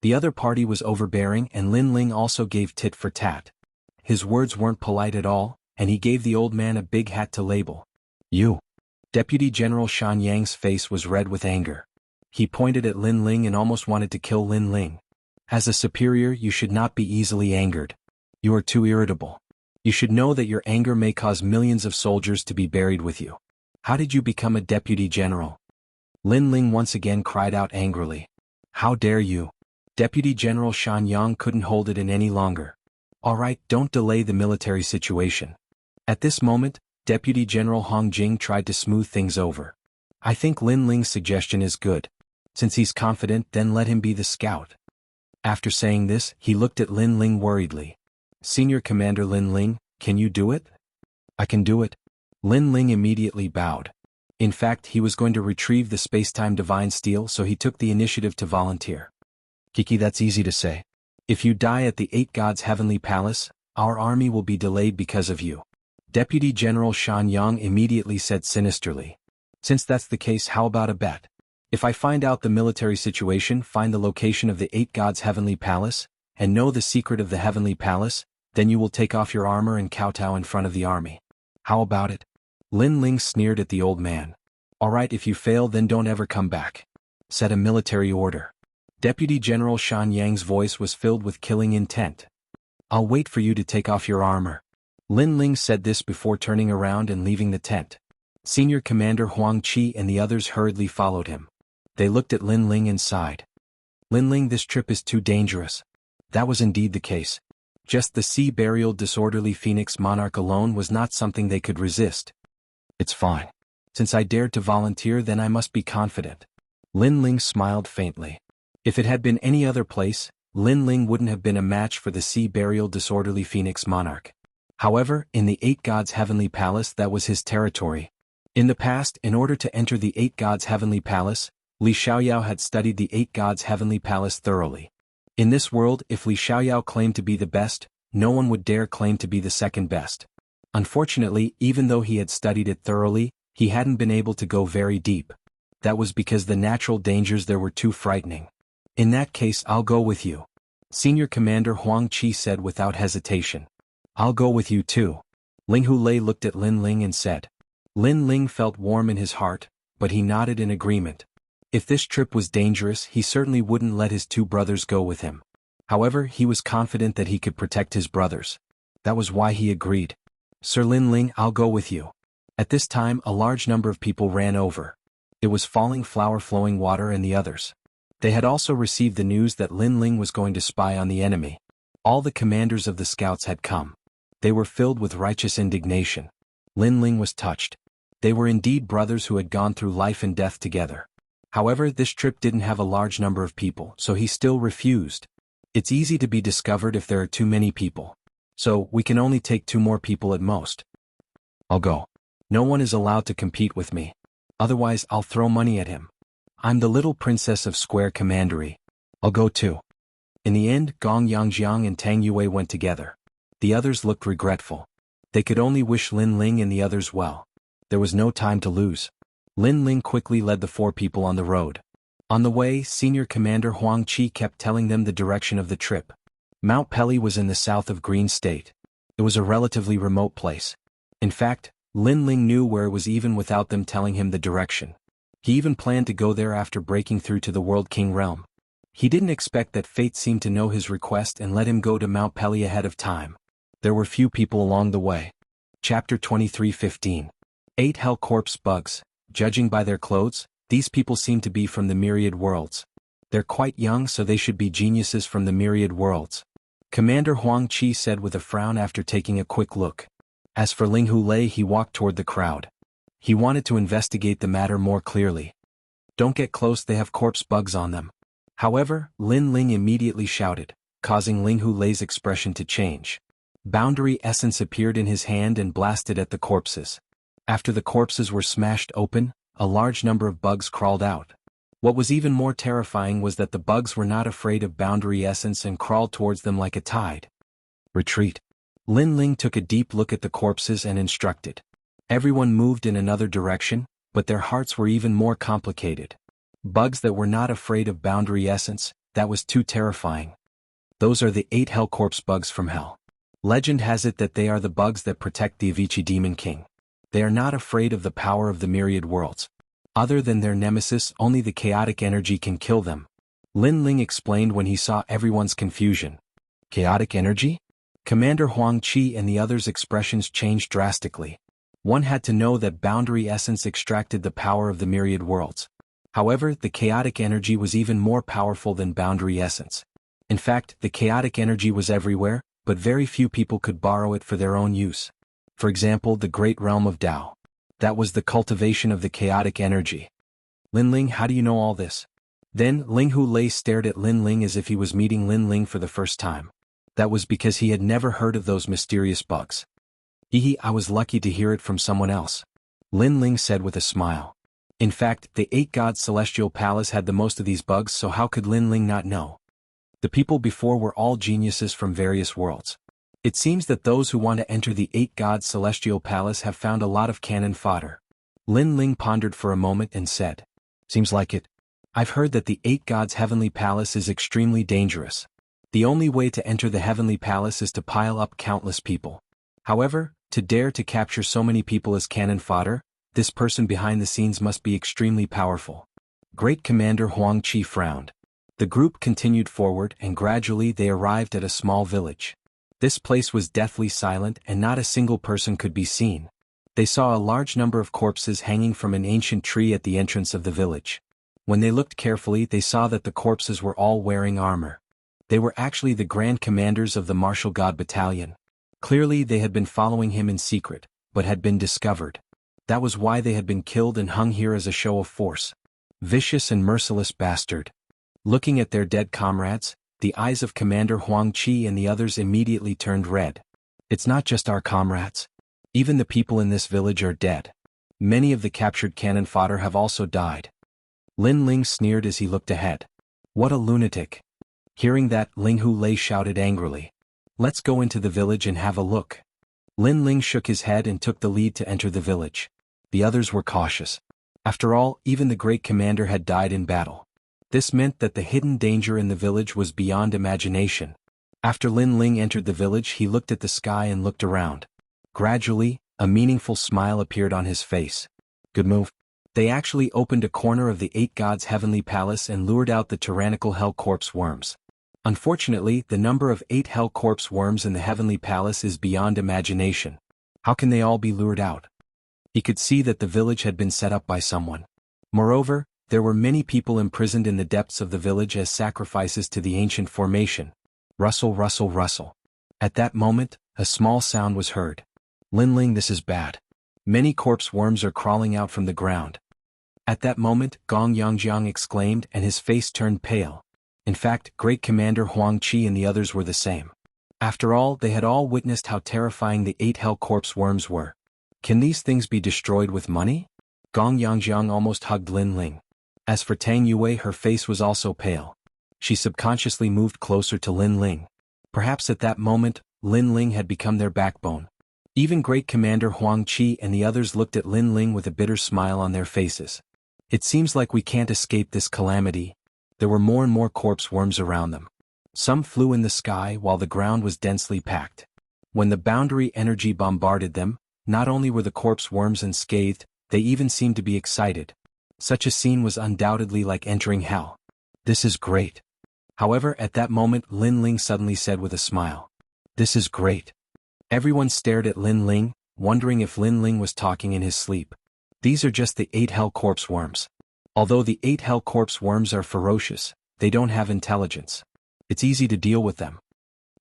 The other party was overbearing and Lin Ling also gave tit for tat. His words weren't polite at all, and he gave the old man a big hat to label. You. Deputy General Xianxia's face was red with anger. He pointed at Lin Ling and almost wanted to kill Lin Ling. As a superior, you should not be easily angered. You are too irritable. You should know that your anger may cause millions of soldiers to be buried with you. How did you become a deputy general? Lin Ling once again cried out angrily. How dare you? Deputy General Xianxia couldn't hold it in any longer. All right, don't delay the military situation. At this moment, Deputy General Hong Jing tried to smooth things over. I think Lin Ling's suggestion is good. Since he's confident, then let him be the scout. After saying this, he looked at Lin Ling worriedly. Senior Commander Lin Ling, can you do it? I can do it. Lin Ling immediately bowed. In fact, he was going to retrieve the spacetime divine steel, so he took the initiative to volunteer. Kiki, that's easy to say. If you die at the Eight Gods' Heavenly Palace, our army will be delayed because of you. Deputy General Xianxia immediately said sinisterly. Since that's the case, how about a bet? If I find out the military situation, find the location of the Eight Gods' Heavenly Palace, and know the secret of the Heavenly Palace, then you will take off your armor and kowtow in front of the army. How about it? Lin Ling sneered at the old man. All right, if you fail, then don't ever come back. Set a military order. Deputy General Xianxia's voice was filled with killing intent. I'll wait for you to take off your armor. Lin Ling said this before turning around and leaving the tent. Senior Commander Huang Qi and the others hurriedly followed him. They looked at Lin Ling and sighed. Lin Ling, this trip is too dangerous. That was indeed the case. Just the sea-burial disorderly Phoenix Monarch alone was not something they could resist. It's fine. Since I dared to volunteer, then I must be confident. Lin Ling smiled faintly. If it had been any other place, Lin Ling wouldn't have been a match for the sea-burial disorderly Phoenix Monarch. However, in the Eight Gods' Heavenly Palace, that was his territory. In the past, in order to enter the Eight Gods' Heavenly Palace, Li Xiaoyao had studied the Eight Gods' Heavenly Palace thoroughly. In this world, if Li Xiaoyao claimed to be the best, no one would dare claim to be the second best. Unfortunately, even though he had studied it thoroughly, he hadn't been able to go very deep. That was because the natural dangers there were too frightening. In that case, I'll go with you. Senior Commander Huang Qi said without hesitation. I'll go with you too. Ling Hulei looked at Lin Ling and said. Lin Ling felt warm in his heart, but he nodded in agreement. If this trip was dangerous, he certainly wouldn't let his two brothers go with him. However, he was confident that he could protect his brothers. That was why he agreed. Sir Lin Ling, I'll go with you. At this time, a large number of people ran over. It was Falling Flower, Flowing Water, and the others. They had also received the news that Lin Ling was going to spy on the enemy. All the commanders of the scouts had come. They were filled with righteous indignation. Lin Ling was touched. They were indeed brothers who had gone through life and death together. However, this trip didn't have a large number of people, so he still refused. It's easy to be discovered if there are too many people. So, we can only take 2 more people at most. I'll go. No one is allowed to compete with me. Otherwise, I'll throw money at him. I'm the little princess of Square Commandery. I'll go too. In the end, Gong Yangjiang and Tang Yue went together. The others looked regretful. They could only wish Lin Ling and the others well. There was no time to lose. Lin Ling quickly led the 4 people on the road. On the way, Senior Commander Huang Qi kept telling them the direction of the trip. Mount Peli was in the south of Green State. It was a relatively remote place. In fact, Lin Ling knew where it was even without them telling him the direction. He even planned to go there after breaking through to the World King realm. He didn't expect that fate seemed to know his request and let him go to Mount Peli ahead of time. There were few people along the way. Chapter 23:15. 8 Hell Corpse Bugs. Judging by their clothes, these people seem to be from the myriad worlds. They're quite young, so they should be geniuses from the myriad worlds. Commander Huang Qi said with a frown after taking a quick look. As for Ling Hulei, he walked toward the crowd. He wanted to investigate the matter more clearly. Don't get close, they have corpse bugs on them. However, Lin Ling immediately shouted, causing Ling Hulei's expression to change. Boundary essence appeared in his hand and blasted at the corpses. After the corpses were smashed open, a large number of bugs crawled out. What was even more terrifying was that the bugs were not afraid of boundary essence and crawled towards them like a tide. Retreat. Lin Ling took a deep look at the corpses and instructed. Everyone moved in another direction, but their hearts were even more complicated. Bugs that were not afraid of boundary essence, that was too terrifying. Those are the 8 Hell Corpse bugs from Hell. Legend has it that they are the bugs that protect the Avicii Demon King. They are not afraid of the power of the myriad worlds. Other than their nemesis, only the chaotic energy can kill them. Lin Ling explained when he saw everyone's confusion. Chaotic energy? Commander Huang Qi and the others' expressions changed drastically. One had to know that boundary essence extracted the power of the myriad worlds. However, the chaotic energy was even more powerful than boundary essence. In fact, the chaotic energy was everywhere, but very few people could borrow it for their own use. For example, the great realm of Tao. That was the cultivation of the chaotic energy. Lin Ling, how do you know all this? Then, Ling Hu Lei stared at Lin Ling as if he was meeting Lin Ling for the first time. That was because he had never heard of those mysterious bugs. I was lucky to hear it from someone else. Lin Ling said with a smile. In fact, the 8 Gods Celestial Palace had the most of these bugs, so how could Lin Ling not know? The people before were all geniuses from various worlds. It seems that those who want to enter the 8 Gods Celestial Palace have found a lot of cannon fodder. Lin Ling pondered for a moment and said, "Seems like it. I've heard that the 8 Gods Heavenly Palace is extremely dangerous. The only way to enter the Heavenly Palace is to pile up countless people. However, to dare to capture so many people as cannon fodder, this person behind the scenes must be extremely powerful." Great Commander Huang Qi frowned. The group continued forward and gradually they arrived at a small village. This place was deathly silent and not a single person could be seen. They saw a large number of corpses hanging from an ancient tree at the entrance of the village. When they looked carefully, they saw that the corpses were all wearing armor. They were actually the Grand Commanders of the Martial God Battalion. Clearly they had been following him in secret, but had been discovered. That was why they had been killed and hung here as a show of force. Vicious and merciless bastard. Looking at their dead comrades, the eyes of Commander Huang Qi and the others immediately turned red. It's not just our comrades. Even the people in this village are dead. Many of the captured cannon fodder have also died. Lin Ling sneered as he looked ahead. What a lunatic. Hearing that, Ling Hu Lei shouted angrily. Let's go into the village and have a look. Lin Ling shook his head and took the lead to enter the village. The others were cautious. After all, even the great commander had died in battle. This meant that the hidden danger in the village was beyond imagination. After Lin Ling entered the village, he looked at the sky and looked around. Gradually, a meaningful smile appeared on his face. Good move. They actually opened a corner of the 8 Gods Heavenly Palace and lured out the tyrannical Hell Corpse worms. Unfortunately, the number of 8 Hell Corpse worms in the Heavenly Palace is beyond imagination. How can they all be lured out? He could see that the village had been set up by someone. Moreover, there were many people imprisoned in the depths of the village as sacrifices to the ancient formation. Rustle, rustle, rustle. At that moment, a small sound was heard. Lin Ling, this is bad. Many corpse worms are crawling out from the ground. At that moment, Gong Yangjiang exclaimed and his face turned pale. In fact, Great Commander Huang Qi and the others were the same. After all, they had all witnessed how terrifying the 8 Hell Corpse worms were. Can these things be destroyed with money? Gong Yangjiang almost hugged Lin Ling. As for Tang Yue, her face was also pale. She subconsciously moved closer to Lin Ling. Perhaps at that moment, Lin Ling had become their backbone. Even Great Commander Huang Qi and the others looked at Lin Ling with a bitter smile on their faces. It seems like we can't escape this calamity. There were more and more corpse worms around them. Some flew in the sky while the ground was densely packed. When the boundary energy bombarded them, not only were the corpse worms unscathed, they even seemed to be excited. Such a scene was undoubtedly like entering hell. This is great. However, at that moment Lin Ling suddenly said with a smile. This is great. Everyone stared at Lin Ling, wondering if Lin Ling was talking in his sleep. These are just the 8 Hell Corpse worms. Although the 8 Hell Corpse worms are ferocious, they don't have intelligence. It's easy to deal with them.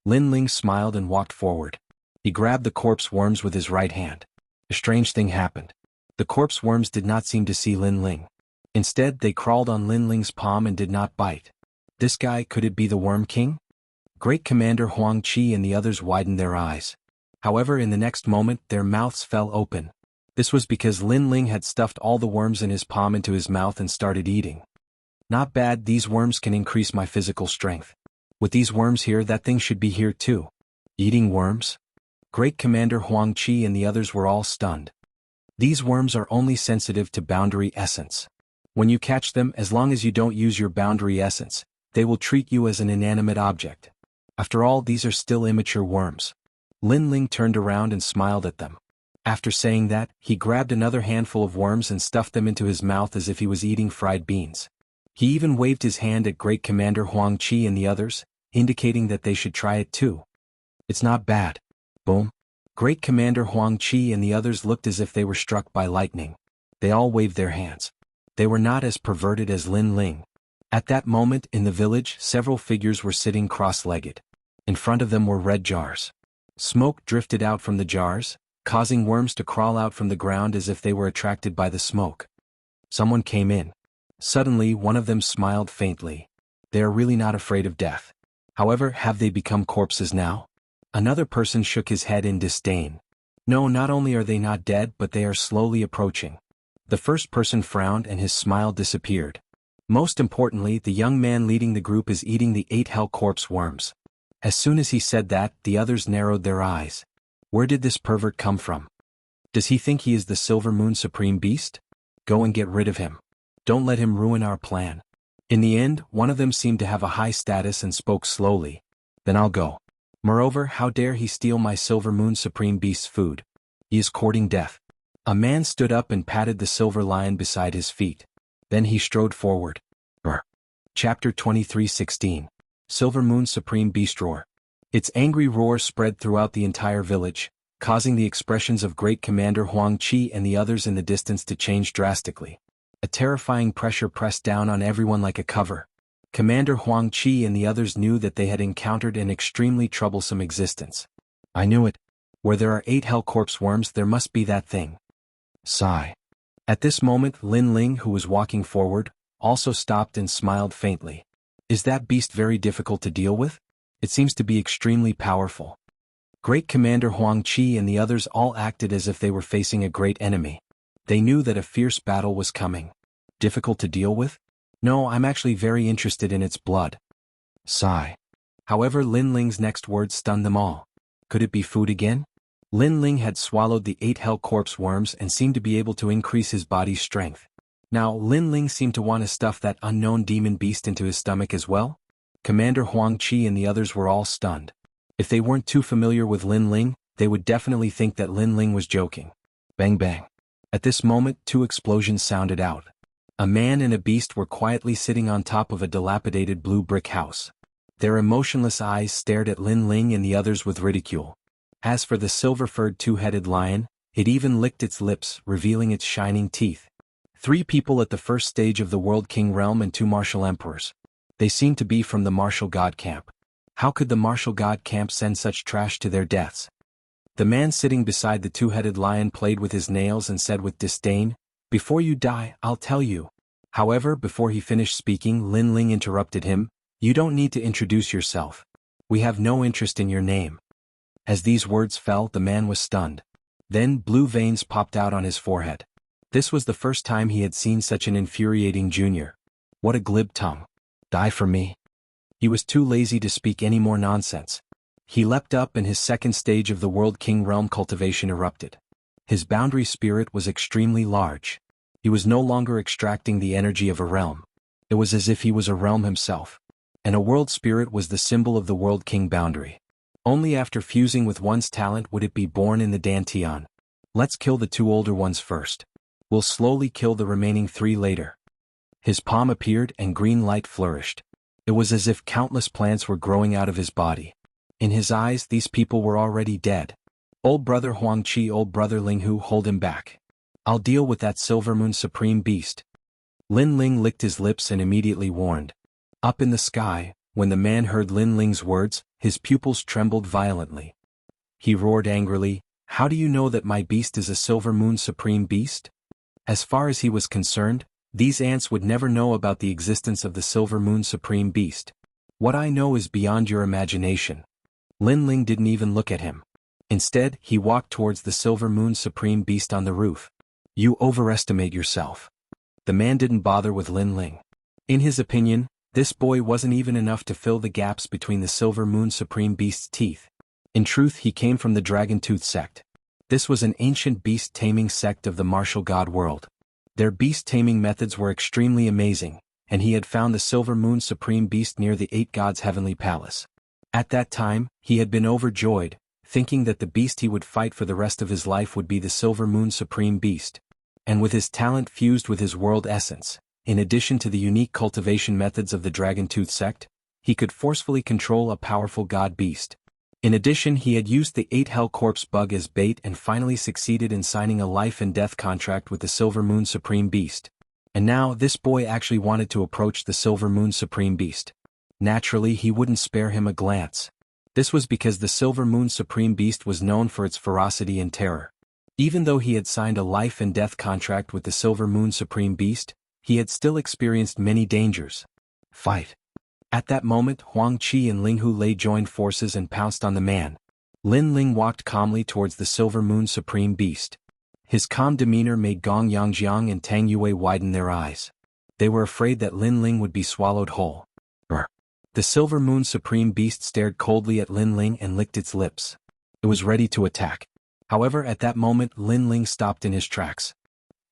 Lin Ling smiled and walked forward. He grabbed the corpse worms with his right hand. A strange thing happened. The corpse worms did not seem to see Lin Ling. Instead, they crawled on Lin Ling's palm and did not bite. This guy, could it be the Worm King? Great Commander Huang Qi and the others widened their eyes. However, in the next moment, their mouths fell open. This was because Lin Ling had stuffed all the worms in his palm into his mouth and started eating. Not bad, these worms can increase my physical strength. With these worms here, that thing should be here too. Eating worms? Great Commander Huang Qi and the others were all stunned. These worms are only sensitive to boundary essence. When you catch them, as long as you don't use your boundary essence, they will treat you as an inanimate object. After all, these are still immature worms. Lin Ling turned around and smiled at them. After saying that, he grabbed another handful of worms and stuffed them into his mouth as if he was eating fried beans. He even waved his hand at Great Commander Huangqi and the others, indicating that they should try it too. It's not bad. Boom. Great Commander Huangqi and the others looked as if they were struck by lightning. They all waved their hands. They were not as perverted as Lin Ling. At that moment in the village, several figures were sitting cross-legged. In front of them were red jars. Smoke drifted out from the jars, causing worms to crawl out from the ground as if they were attracted by the smoke. Someone came in. Suddenly, one of them smiled faintly. They are really not afraid of death. However, have they become corpses now? Another person shook his head in disdain. No, not only are they not dead, but they are slowly approaching. The first person frowned and his smile disappeared. Most importantly, the young man leading the group is eating the 8 hell corpse worms. As soon as he said that, the others narrowed their eyes. Where did this pervert come from? Does he think he is the Silver Moon Supreme Beast? Go and get rid of him. Don't let him ruin our plan. In the end, one of them seemed to have a high status and spoke slowly. Then I'll go. Moreover, how dare he steal my Silver Moon Supreme Beast's food? He is courting death. A man stood up and patted the silver lion beside his feet. Then he strode forward. Brr. Chapter 23:16. Silver Moon Supreme Beast Roar. Its angry roar spread throughout the entire village, causing the expressions of Great Commander Huangqi and the others in the distance to change drastically. A terrifying pressure pressed down on everyone like a cover. Commander Huangqi and the others knew that they had encountered an extremely troublesome existence. I knew it. Where there are 8 hell corpse worms, there must be that thing. Sigh. At this moment, Lin Ling, who was walking forward, also stopped and smiled faintly. Is that beast very difficult to deal with? It seems to be extremely powerful. Great Commander Huangqi and the others all acted as if they were facing a great enemy. They knew that a fierce battle was coming. Difficult to deal with? No, I'm actually very interested in its blood. Sigh. However, Lin Ling's next words stunned them all. Could it be food again? Lin Ling had swallowed the 8 hell corpse worms and seemed to be able to increase his body's strength. Now, Lin Ling seemed to want to stuff that unknown demon beast into his stomach as well. Commander Huangqi and the others were all stunned. If they weren't too familiar with Lin Ling, they would definitely think that Lin Ling was joking. Bang bang. At this moment, 2 explosions sounded out. A man and a beast were quietly sitting on top of a dilapidated blue brick house. Their emotionless eyes stared at Lin Ling and the others with ridicule. As for the silver-furred 2-headed lion, it even licked its lips, revealing its shining teeth. 3 people at the first stage of the World King realm and 2 martial emperors. They seemed to be from the martial god camp. How could the martial god camp send such trash to their deaths? The man sitting beside the 2-headed lion played with his nails and said with disdain, "Before you die, I'll tell you." However, before he finished speaking, Lin Ling interrupted him. "You don't need to introduce yourself. We have no interest in your name." As these words fell, the man was stunned. Then blue veins popped out on his forehead. This was the first time he had seen such an infuriating junior. What a glib tongue. Die for me. He was too lazy to speak any more nonsense. He leapt up and his second stage of the World King realm cultivation erupted. His boundary spirit was extremely large. He was no longer extracting the energy of a realm. It was as if he was a realm himself. And a world spirit was the symbol of the World King boundary. Only after fusing with one's talent would it be born in the Dantian. Let's kill the 2 older ones first. We'll slowly kill the remaining 3 later. His palm appeared and green light flourished. It was as if countless plants were growing out of his body. In his eyes, these people were already dead. Old brother Huangqi, old brother Linghu, hold him back. I'll deal with that Silver Moon Supreme Beast. Lin Ling licked his lips and immediately warned. Up in the sky, when the man heard Lin Ling's words, his pupils trembled violently. He roared angrily, "How do you know that my beast is a Silver Moon Supreme Beast?" As far as he was concerned, these ants would never know about the existence of the Silver Moon Supreme Beast. What I know is beyond your imagination. Lin Ling didn't even look at him. Instead, he walked towards the Silver Moon Supreme Beast on the roof. You overestimate yourself. The man didn't bother with Lin Ling. In his opinion, this boy wasn't even enough to fill the gaps between the Silver Moon Supreme Beast's teeth. In truth, he came from the Dragon Tooth sect. This was an ancient beast-taming sect of the martial god world. Their beast-taming methods were extremely amazing, and he had found the Silver Moon Supreme Beast near the 8 gods' heavenly palace. At that time, he had been overjoyed, thinking that the beast he would fight for the rest of his life would be the Silver Moon Supreme Beast. And with his talent fused with his world essence, in addition to the unique cultivation methods of the Dragon Tooth sect, he could forcefully control a powerful god beast. In addition, he had used the 8 Hell Corpse bug as bait and finally succeeded in signing a life and death contract with the Silver Moon Supreme Beast. And now, this boy actually wanted to approach the Silver Moon Supreme Beast. Naturally, he wouldn't spare him a glance. This was because the Silver Moon Supreme Beast was known for its ferocity and terror. Even though he had signed a life and death contract with the Silver Moon Supreme Beast, he had still experienced many dangers. Fight. At that moment, Huang Qi and Ling Hu Lei joined forces and pounced on the man. Lin Ling walked calmly towards the Silver Moon Supreme Beast. His calm demeanor made Gong Yangjiang and Tang Yue widen their eyes. They were afraid that Lin Ling would be swallowed whole. The Silver Moon Supreme Beast stared coldly at Lin Ling and licked its lips. It was ready to attack. However, at that moment, Lin Ling stopped in his tracks.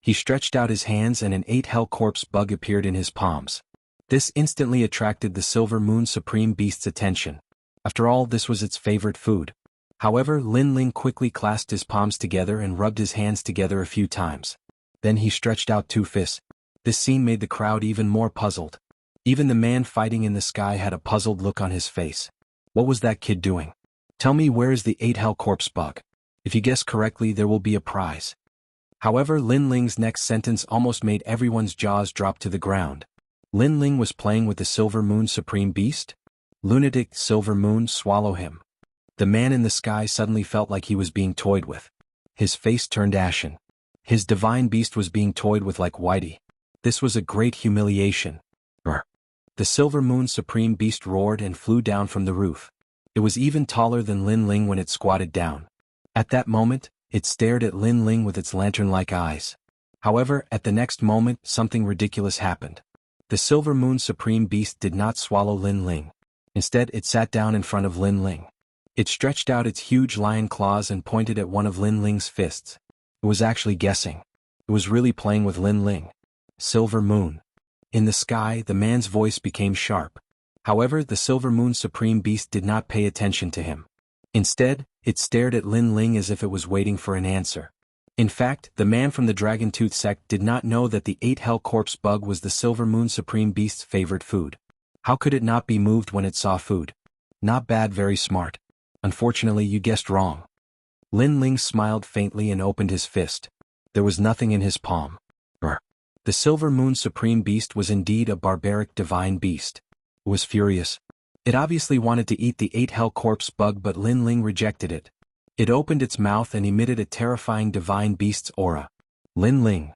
He stretched out his hands and an 8 Hell Corpse bug appeared in his palms. This instantly attracted the Silver Moon Supreme Beast's attention. After all, this was its favorite food. However, Lin Ling quickly clasped his palms together and rubbed his hands together a few times. Then he stretched out 2 fists. This scene made the crowd even more puzzled. Even the man fighting in the sky had a puzzled look on his face. What was that kid doing? Tell me, where is the 8 Hell Corpse bug? If you guess correctly, there will be a prize. However, Lin Ling's next sentence almost made everyone's jaws drop to the ground. Lin Ling was playing with the Silver Moon Supreme Beast? Lunatic Silver Moon, swallow him. The man in the sky suddenly felt like he was being toyed with. His face turned ashen. His divine beast was being toyed with like Whitey. This was a great humiliation. The Silver Moon Supreme Beast roared and flew down from the roof. It was even taller than Lin Ling when it squatted down. At that moment, it stared at Lin Ling with its lantern-like eyes. However, at the next moment, something ridiculous happened. The Silver Moon Supreme Beast did not swallow Lin Ling. Instead, it sat down in front of Lin Ling. It stretched out its huge lion claws and pointed at one of Lin Ling's fists. It was actually guessing. It was really playing with Lin Ling. Silver Moon. In the sky, the man's voice became sharp. However, the Silver Moon Supreme Beast did not pay attention to him. Instead, it stared at Lin Ling as if it was waiting for an answer. In fact, the man from the Dragon Tooth sect did not know that the 8 Hell Corpse bug was the Silver Moon Supreme Beast's favorite food. How could it not be moved when it saw food? Not bad, very smart. Unfortunately, you guessed wrong. Lin Ling smiled faintly and opened his fist. There was nothing in his palm. The Silver Moon Supreme Beast was indeed a barbaric divine beast. It was furious. It obviously wanted to eat the 8 Hell Corpse bug, but Lin Ling rejected it. It opened its mouth and emitted a terrifying divine beast's aura. Lin Ling.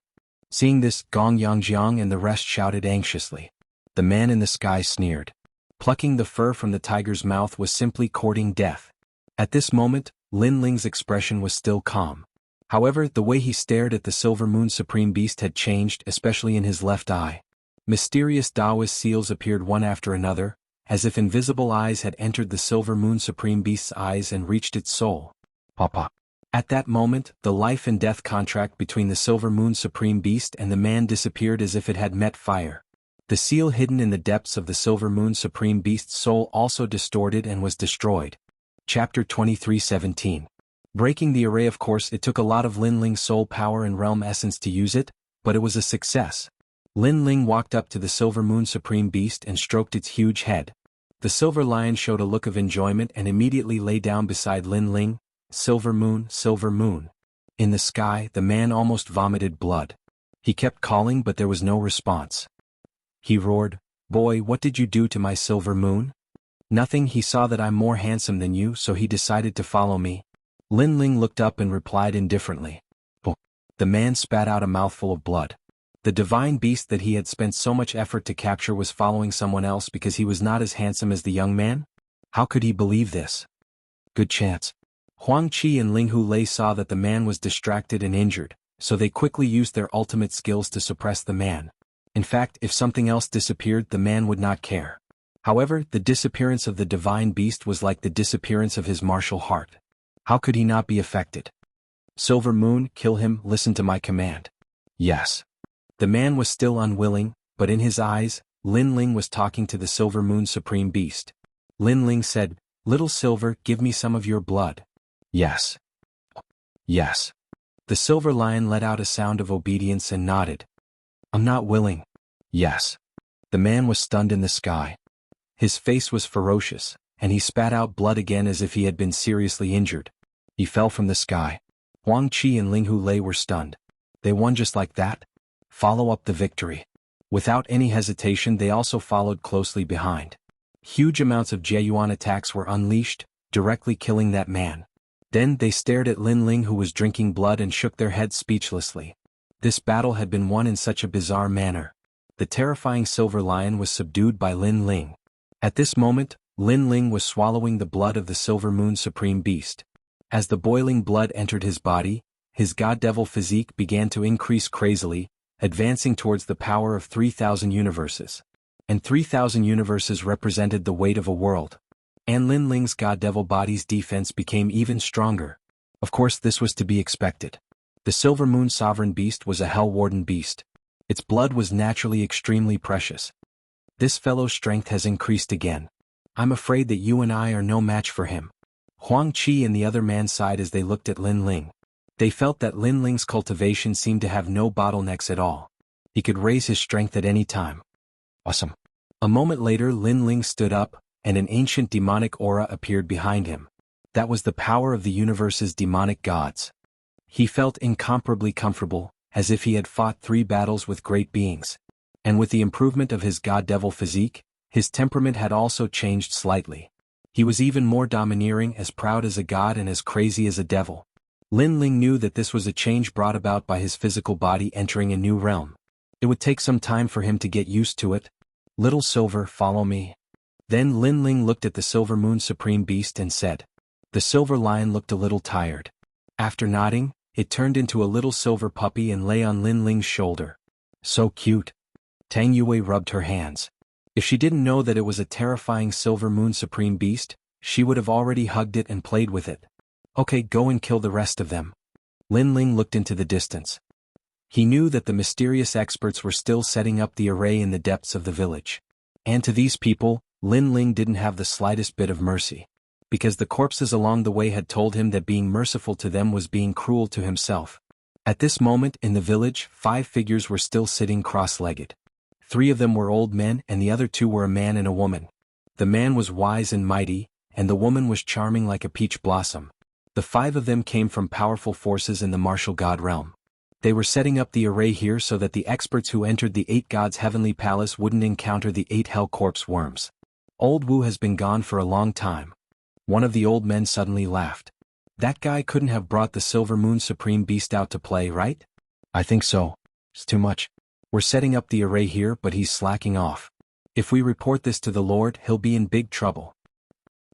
Seeing this, Gong Yangjiang and the rest shouted anxiously. The man in the sky sneered. Plucking the fur from the tiger's mouth was simply courting death. At this moment, Lin Ling's expression was still calm. However, the way he stared at the Silver Moon Supreme Beast had changed, especially in his left eye. Mysterious Taoist seals appeared one after another, as if invisible eyes had entered the Silver Moon Supreme Beast's eyes and reached its soul. Papa. At that moment, the life and death contract between the Silver Moon Supreme Beast and the man disappeared as if it had met fire. The seal hidden in the depths of the Silver Moon Supreme Beast's soul also distorted and was destroyed. Chapter 23:17. Breaking the array. Of course, it took a lot of Lin Ling's soul power and realm essence to use it, but it was a success. Lin Ling walked up to the Silver Moon Supreme Beast and stroked its huge head. The silver lion showed a look of enjoyment and immediately lay down beside Lin Ling. Silver Moon, Silver Moon. In the sky, the man almost vomited blood. He kept calling, but there was no response. He roared, "Boy, what did you do to my Silver Moon?" "Nothing." He saw that I'm more handsome than you, so he decided to follow me. Lin Ling looked up and replied indifferently. "Oh." The man spat out a mouthful of blood. The divine beast that he had spent so much effort to capture was following someone else because he was not as handsome as the young man? How could he believe this? Good chance. Huang Qi and Ling Hu Lei saw that the man was distracted and injured, so they quickly used their ultimate skills to suppress the man. In fact, if something else disappeared, the man would not care. However, the disappearance of the divine beast was like the disappearance of his martial heart. How could he not be affected? Silver Moon, kill him, listen to my command. Yes. The man was still unwilling, but in his eyes, Lin Ling was talking to the Silver Moon Supreme Beast. Lin Ling said, "Little Silver, give me some of your blood." Yes. Yes. The silver lion let out a sound of obedience and nodded. "I'm not willing." Yes. The man was stunned in the sky. His face was ferocious, and he spat out blood again as if he had been seriously injured. He fell from the sky. Huang Qi and Ling Hu Lei were stunned. They won just like that? Follow up the victory. Without any hesitation, they also followed closely behind. Huge amounts of Jieyuan attacks were unleashed, directly killing that man. Then they stared at Lin Ling, who was drinking blood, and shook their heads speechlessly. This battle had been won in such a bizarre manner. The terrifying silver lion was subdued by Lin Ling. At this moment, Lin Ling was swallowing the blood of the Silver Moon Supreme Beast. As the boiling blood entered his body, his god-devil physique began to increase crazily, advancing towards the power of 3,000 universes. And 3,000 universes represented the weight of a world. And Lin Ling's god-devil body's defense became even stronger. Of course, this was to be expected. The Silver Moon Sovereign Beast was a Hell Warden beast. Its blood was naturally extremely precious. This fellow's strength has increased again. I'm afraid that you and I are no match for him. Huang Qi and the other man sighed as they looked at Lin Ling. They felt that Lin Ling's cultivation seemed to have no bottlenecks at all. He could raise his strength at any time. Awesome. A moment later, Lin Ling stood up, and an ancient demonic aura appeared behind him. That was the power of the universe's demonic gods. He felt incomparably comfortable, as if he had fought 3 battles with great beings. And with the improvement of his god-devil physique, his temperament had also changed slightly. He was even more domineering, as proud as a god and as crazy as a devil. Lin Ling knew that this was a change brought about by his physical body entering a new realm. It would take some time for him to get used to it. Little Silver, follow me. Then Lin Ling looked at the Silver Moon Supreme Beast and said. The silver lion looked a little tired. After nodding, it turned into a little silver puppy and lay on Lin Ling's shoulder. So cute. Tang Yue rubbed her hands. If she didn't know that it was a terrifying Silver Moon Supreme Beast, she would have already hugged it and played with it. Okay, go and kill the rest of them. Lin Ling looked into the distance. He knew that the mysterious experts were still setting up the array in the depths of the village. And to these people, Lin Ling didn't have the slightest bit of mercy. Because the corpses along the way had told him that being merciful to them was being cruel to himself. At this moment in the village, 5 figures were still sitting cross-legged. 3 of them were old men and the other 2 were a man and a woman. The man was wise and mighty, and the woman was charming like a peach blossom. The 5 of them came from powerful forces in the martial god realm. They were setting up the array here so that the experts who entered the 8 gods' heavenly palace wouldn't encounter the 8 hell corpse worms. Old Wu has been gone for a long time. One of the old men suddenly laughed. That guy couldn't have brought the Silver Moon Supreme Beast out to play, right? I think so. It's too much. We're setting up the array here, but he's slacking off. If we report this to the Lord, he'll be in big trouble.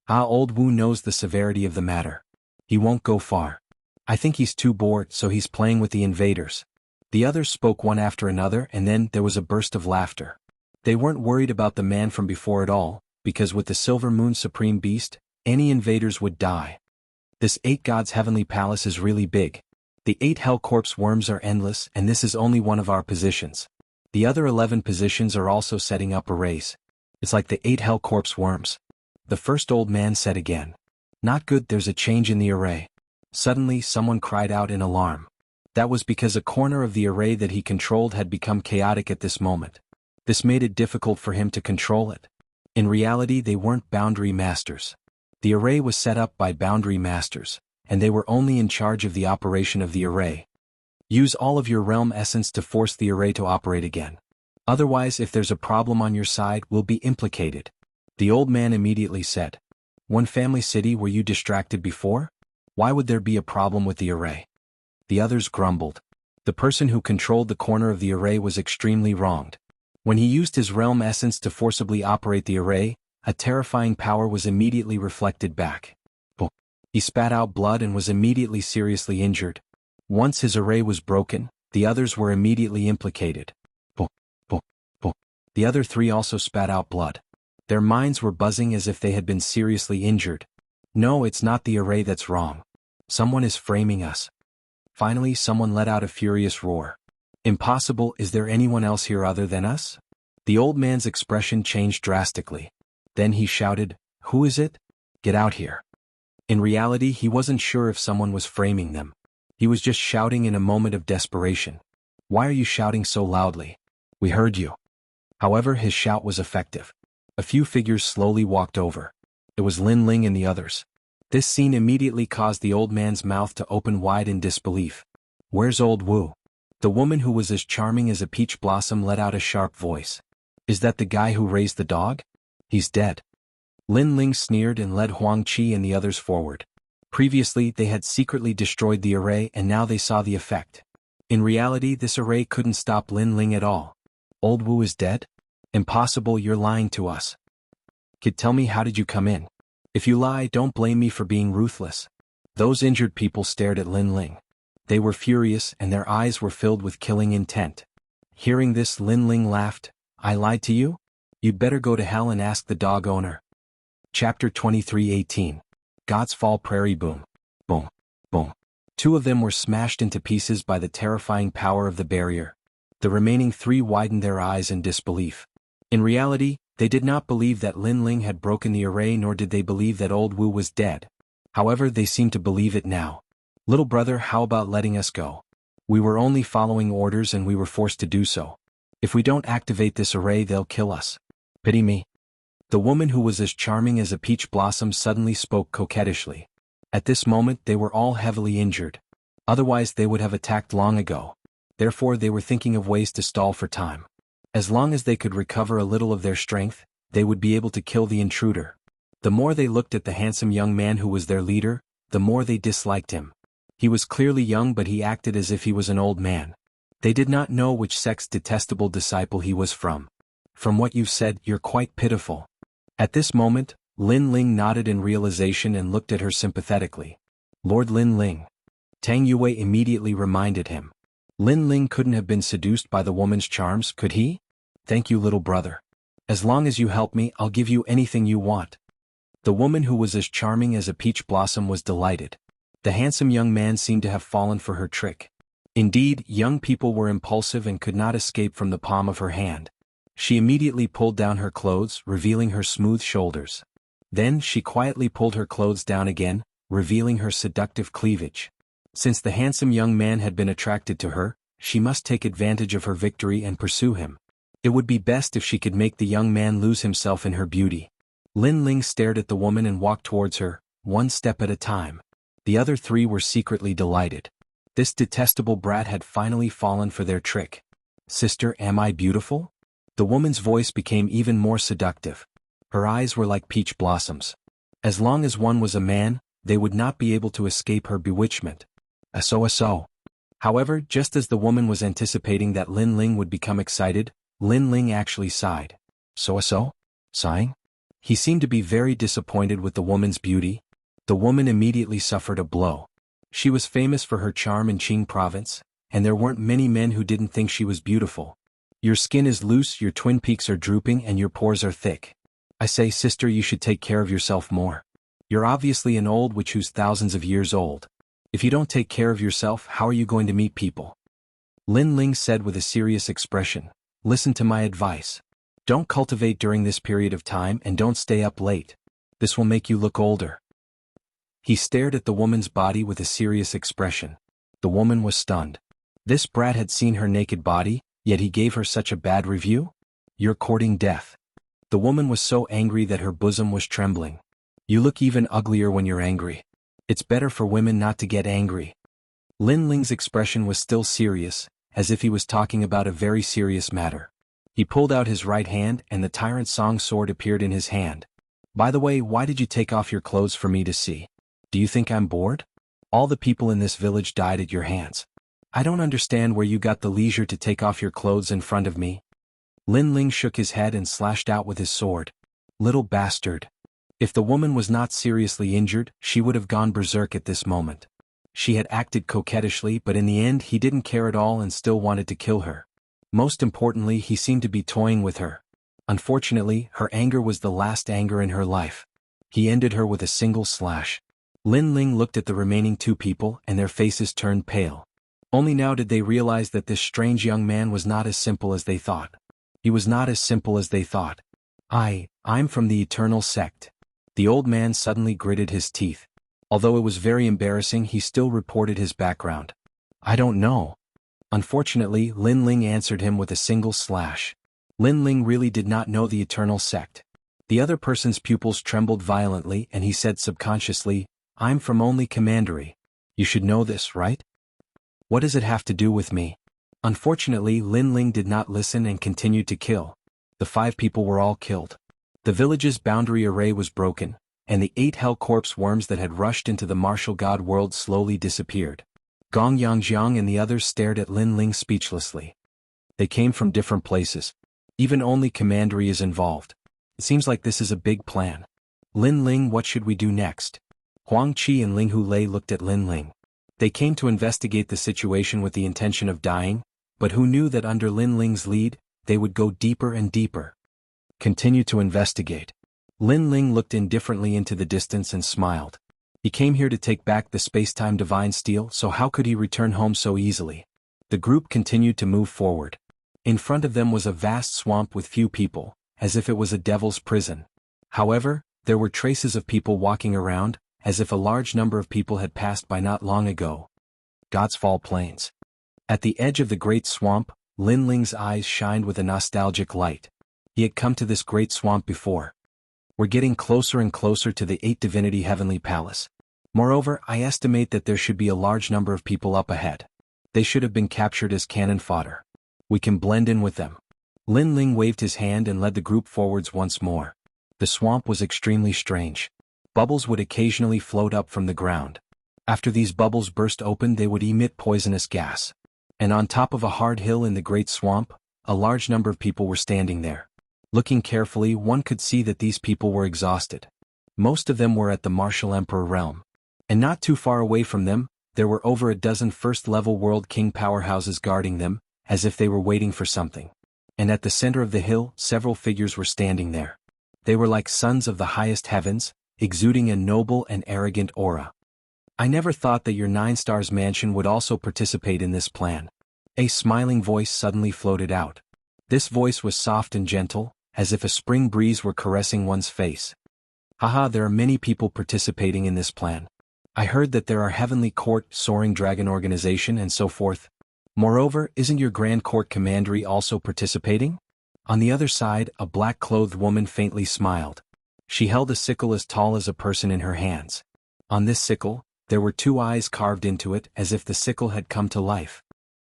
Old Wu knows the severity of the matter. He won't go far. I think he's too bored, so he's playing with the invaders. The others spoke one after another, and then there was a burst of laughter. They weren't worried about the man from before at all, because with the Silver Moon Supreme Beast, any invaders would die. This 8 gods' heavenly palace is really big. The 8 hell corpse worms are endless, and this is only one of our positions. The other 11 positions are also setting up arrays. It's like the 8 hell corpse worms. The first old man said again. Not good, there's a change in the array. Suddenly someone cried out in alarm. That was because a corner of the array that he controlled had become chaotic at this moment. This made it difficult for him to control it. In reality, they weren't boundary masters. The array was set up by boundary masters, and they were only in charge of the operation of the array. Use all of your realm essence to force the array to operate again. Otherwise, if there's a problem on your side, we'll be implicated. The old man immediately said. One family city, were you distracted before? Why would there be a problem with the array? The others grumbled. The person who controlled the corner of the array was extremely wronged. When he used his realm essence to forcibly operate the array, a terrifying power was immediately reflected back. He spat out blood and was immediately seriously injured. Once his array was broken, the others were immediately implicated. The other 3 also spat out blood. Their minds were buzzing as if they had been seriously injured. No, it's not the array that's wrong. Someone is framing us. Finally, someone let out a furious roar. Impossible, is there anyone else here other than us? The old man's expression changed drastically. Then he shouted, Who is it? Get out here. In reality, he wasn't sure if someone was framing them. He was just shouting in a moment of desperation. Why are you shouting so loudly? We heard you. However, his shout was effective. A few figures slowly walked over. It was Lin Ling and the others. This scene immediately caused the old man's mouth to open wide in disbelief. "Where's old Wu?" The woman who was as charming as a peach blossom let out a sharp voice. "Is that the guy who raised the dog? He's dead." Lin Ling sneered and led Huang Qi and the others forward. Previously they had secretly destroyed the array and now they saw the effect. In reality, this array couldn't stop Lin Ling at all. "Old Wu is dead? Impossible, you're lying to us. Kid, tell me, how did you come in? If you lie, don't blame me for being ruthless." Those injured people stared at Lin Ling. They were furious and their eyes were filled with killing intent. Hearing this, Lin Ling laughed. "I lied to you? You'd better go to hell and ask the dog owner." Chapter 23:18. God's Fall. Prairie boom. Boom. Boom. Two of them were smashed into pieces by the terrifying power of the barrier. The remaining three widened their eyes in disbelief. In reality, they did not believe that Lin Ling had broken the array, nor did they believe that old Wu was dead. However, they seemed to believe it now. "Little brother, how about letting us go? We were only following orders and we were forced to do so. If we don't activate this array, they'll kill us. Pity me." The woman who was as charming as a peach blossom suddenly spoke coquettishly. At this moment they were all heavily injured. Otherwise they would have attacked long ago. Therefore they were thinking of ways to stall for time. As long as they could recover a little of their strength, they would be able to kill the intruder. The more they looked at the handsome young man who was their leader, the more they disliked him. He was clearly young, but he acted as if he was an old man. They did not know which sect's detestable disciple he was from. "From what you've said, you're quite pitiful." At this moment, Lin Ling nodded in realization and looked at her sympathetically. "Lord Lin Ling." Tang Yue immediately reminded him. Lin Ling couldn't have been seduced by the woman's charms, could he? "Thank you, little brother. As long as you help me, I'll give you anything you want." The woman who was as charming as a peach blossom was delighted. The handsome young man seemed to have fallen for her trick. Indeed, young people were impulsive and could not escape from the palm of her hand. She immediately pulled down her clothes, revealing her smooth shoulders. Then she quietly pulled her clothes down again, revealing her seductive cleavage. Since the handsome young man had been attracted to her, she must take advantage of her victory and pursue him. It would be best if she could make the young man lose himself in her beauty. Lin Ling stared at the woman and walked towards her, one step at a time. The other three were secretly delighted. This detestable brat had finally fallen for their trick. "Sister, am I beautiful?" The woman's voice became even more seductive. Her eyes were like peach blossoms. As long as one was a man, they would not be able to escape her bewitchment. So. However, just as the woman was anticipating that Lin Ling would become excited, Lin Ling actually sighed. So? Sighing? He seemed to be very disappointed with the woman's beauty. The woman immediately suffered a blow. She was famous for her charm in Qing province, and there weren't many men who didn't think she was beautiful. "Your skin is loose, your twin peaks are drooping, and your pores are thick. I say, sister, you should take care of yourself more. You're obviously an old witch who's thousands of years old. If you don't take care of yourself, how are you going to meet people?" Lin Ling said with a serious expression. "Listen to my advice. Don't cultivate during this period of time and don't stay up late. This will make you look older." He stared at the woman's body with a serious expression. The woman was stunned. This brat had seen her naked body, yet he gave her such a bad review? "You're courting death." The woman was so angry that her bosom was trembling. "You look even uglier when you're angry. It's better for women not to get angry." Lin Ling's expression was still serious, as if he was talking about a very serious matter. He pulled out his right hand and the tyrant song sword appeared in his hand. "By the way, why did you take off your clothes for me to see? Do you think I'm bored? All the people in this village died at your hands. I don't understand where you got the leisure to take off your clothes in front of me." Lin Ling shook his head and slashed out with his sword. "Little bastard." If the woman was not seriously injured, she would have gone berserk at this moment. She had acted coquettishly, but in the end he didn't care at all and still wanted to kill her. Most importantly, he seemed to be toying with her. Unfortunately, her anger was the last anger in her life. He ended her with a single slash. Lin Ling looked at the remaining two people and their faces turned pale. Only now did they realize that this strange young man was not as simple as they thought. He was not as simple as they thought. I'm from the Eternal Sect." The old man suddenly gritted his teeth. Although it was very embarrassing, he still reported his background. "I don't know." Unfortunately, Lin Ling answered him with a single slash. Lin Ling really did not know the eternal sect. The other person's pupils trembled violently and he said subconsciously, I'm from only commandery. You should know this, right? What does it have to do with me? Unfortunately, Lin Ling did not listen and continued to kill. The 5 people were all killed. The village's boundary array was broken, and the 8 hell corpse worms that had rushed into the martial god world slowly disappeared. Gong Yangjiang and the others stared at Lin Ling speechlessly. They came from different places. Even only commandery is involved. It seems like this is a big plan. Lin Ling, what should we do next? Huang Qi and Ling Hulei looked at Lin Ling. They came to investigate the situation with the intention of dying, but who knew that under Lin Ling's lead, they would go deeper and deeper. Continue to investigate. Lin Ling looked indifferently into the distance and smiled. He came here to take back the space-time divine steel, so how could he return home so easily? The group continued to move forward. In front of them was a vast swamp with few people, as if it was a devil's prison. However, there were traces of people walking around, as if a large number of people had passed by not long ago. God's Fall Plains. At the edge of the great swamp, Lin Ling's eyes shined with a nostalgic light. He had come to this great swamp before. We're getting closer and closer to the 8 Divinity Heavenly Palace. Moreover, I estimate that there should be a large number of people up ahead. They should have been captured as cannon fodder. We can blend in with them. Lin Ling waved his hand and led the group forwards once more. The swamp was extremely strange. Bubbles would occasionally float up from the ground. After these bubbles burst open, they would emit poisonous gas. And on top of a hard hill in the great swamp, a large number of people were standing there. Looking carefully, one could see that these people were exhausted. Most of them were at the Martial Emperor realm. And not too far away from them, there were over a dozen first-level World King powerhouses guarding them, as if they were waiting for something. And at the center of the hill, several figures were standing there. They were like sons of the highest heavens, exuding a noble and arrogant aura. I never thought that your 9 Stars mansion would also participate in this plan. A smiling voice suddenly floated out. This voice was soft and gentle, as if a spring breeze were caressing one's face. Haha, there are many people participating in this plan. I heard that there are Heavenly Court, Soaring Dragon Organization and so forth. Moreover, isn't your Grand Court Commandery also participating? On the other side, a black-clothed woman faintly smiled. She held a sickle as tall as a person in her hands. On this sickle, there were 2 eyes carved into it as if the sickle had come to life.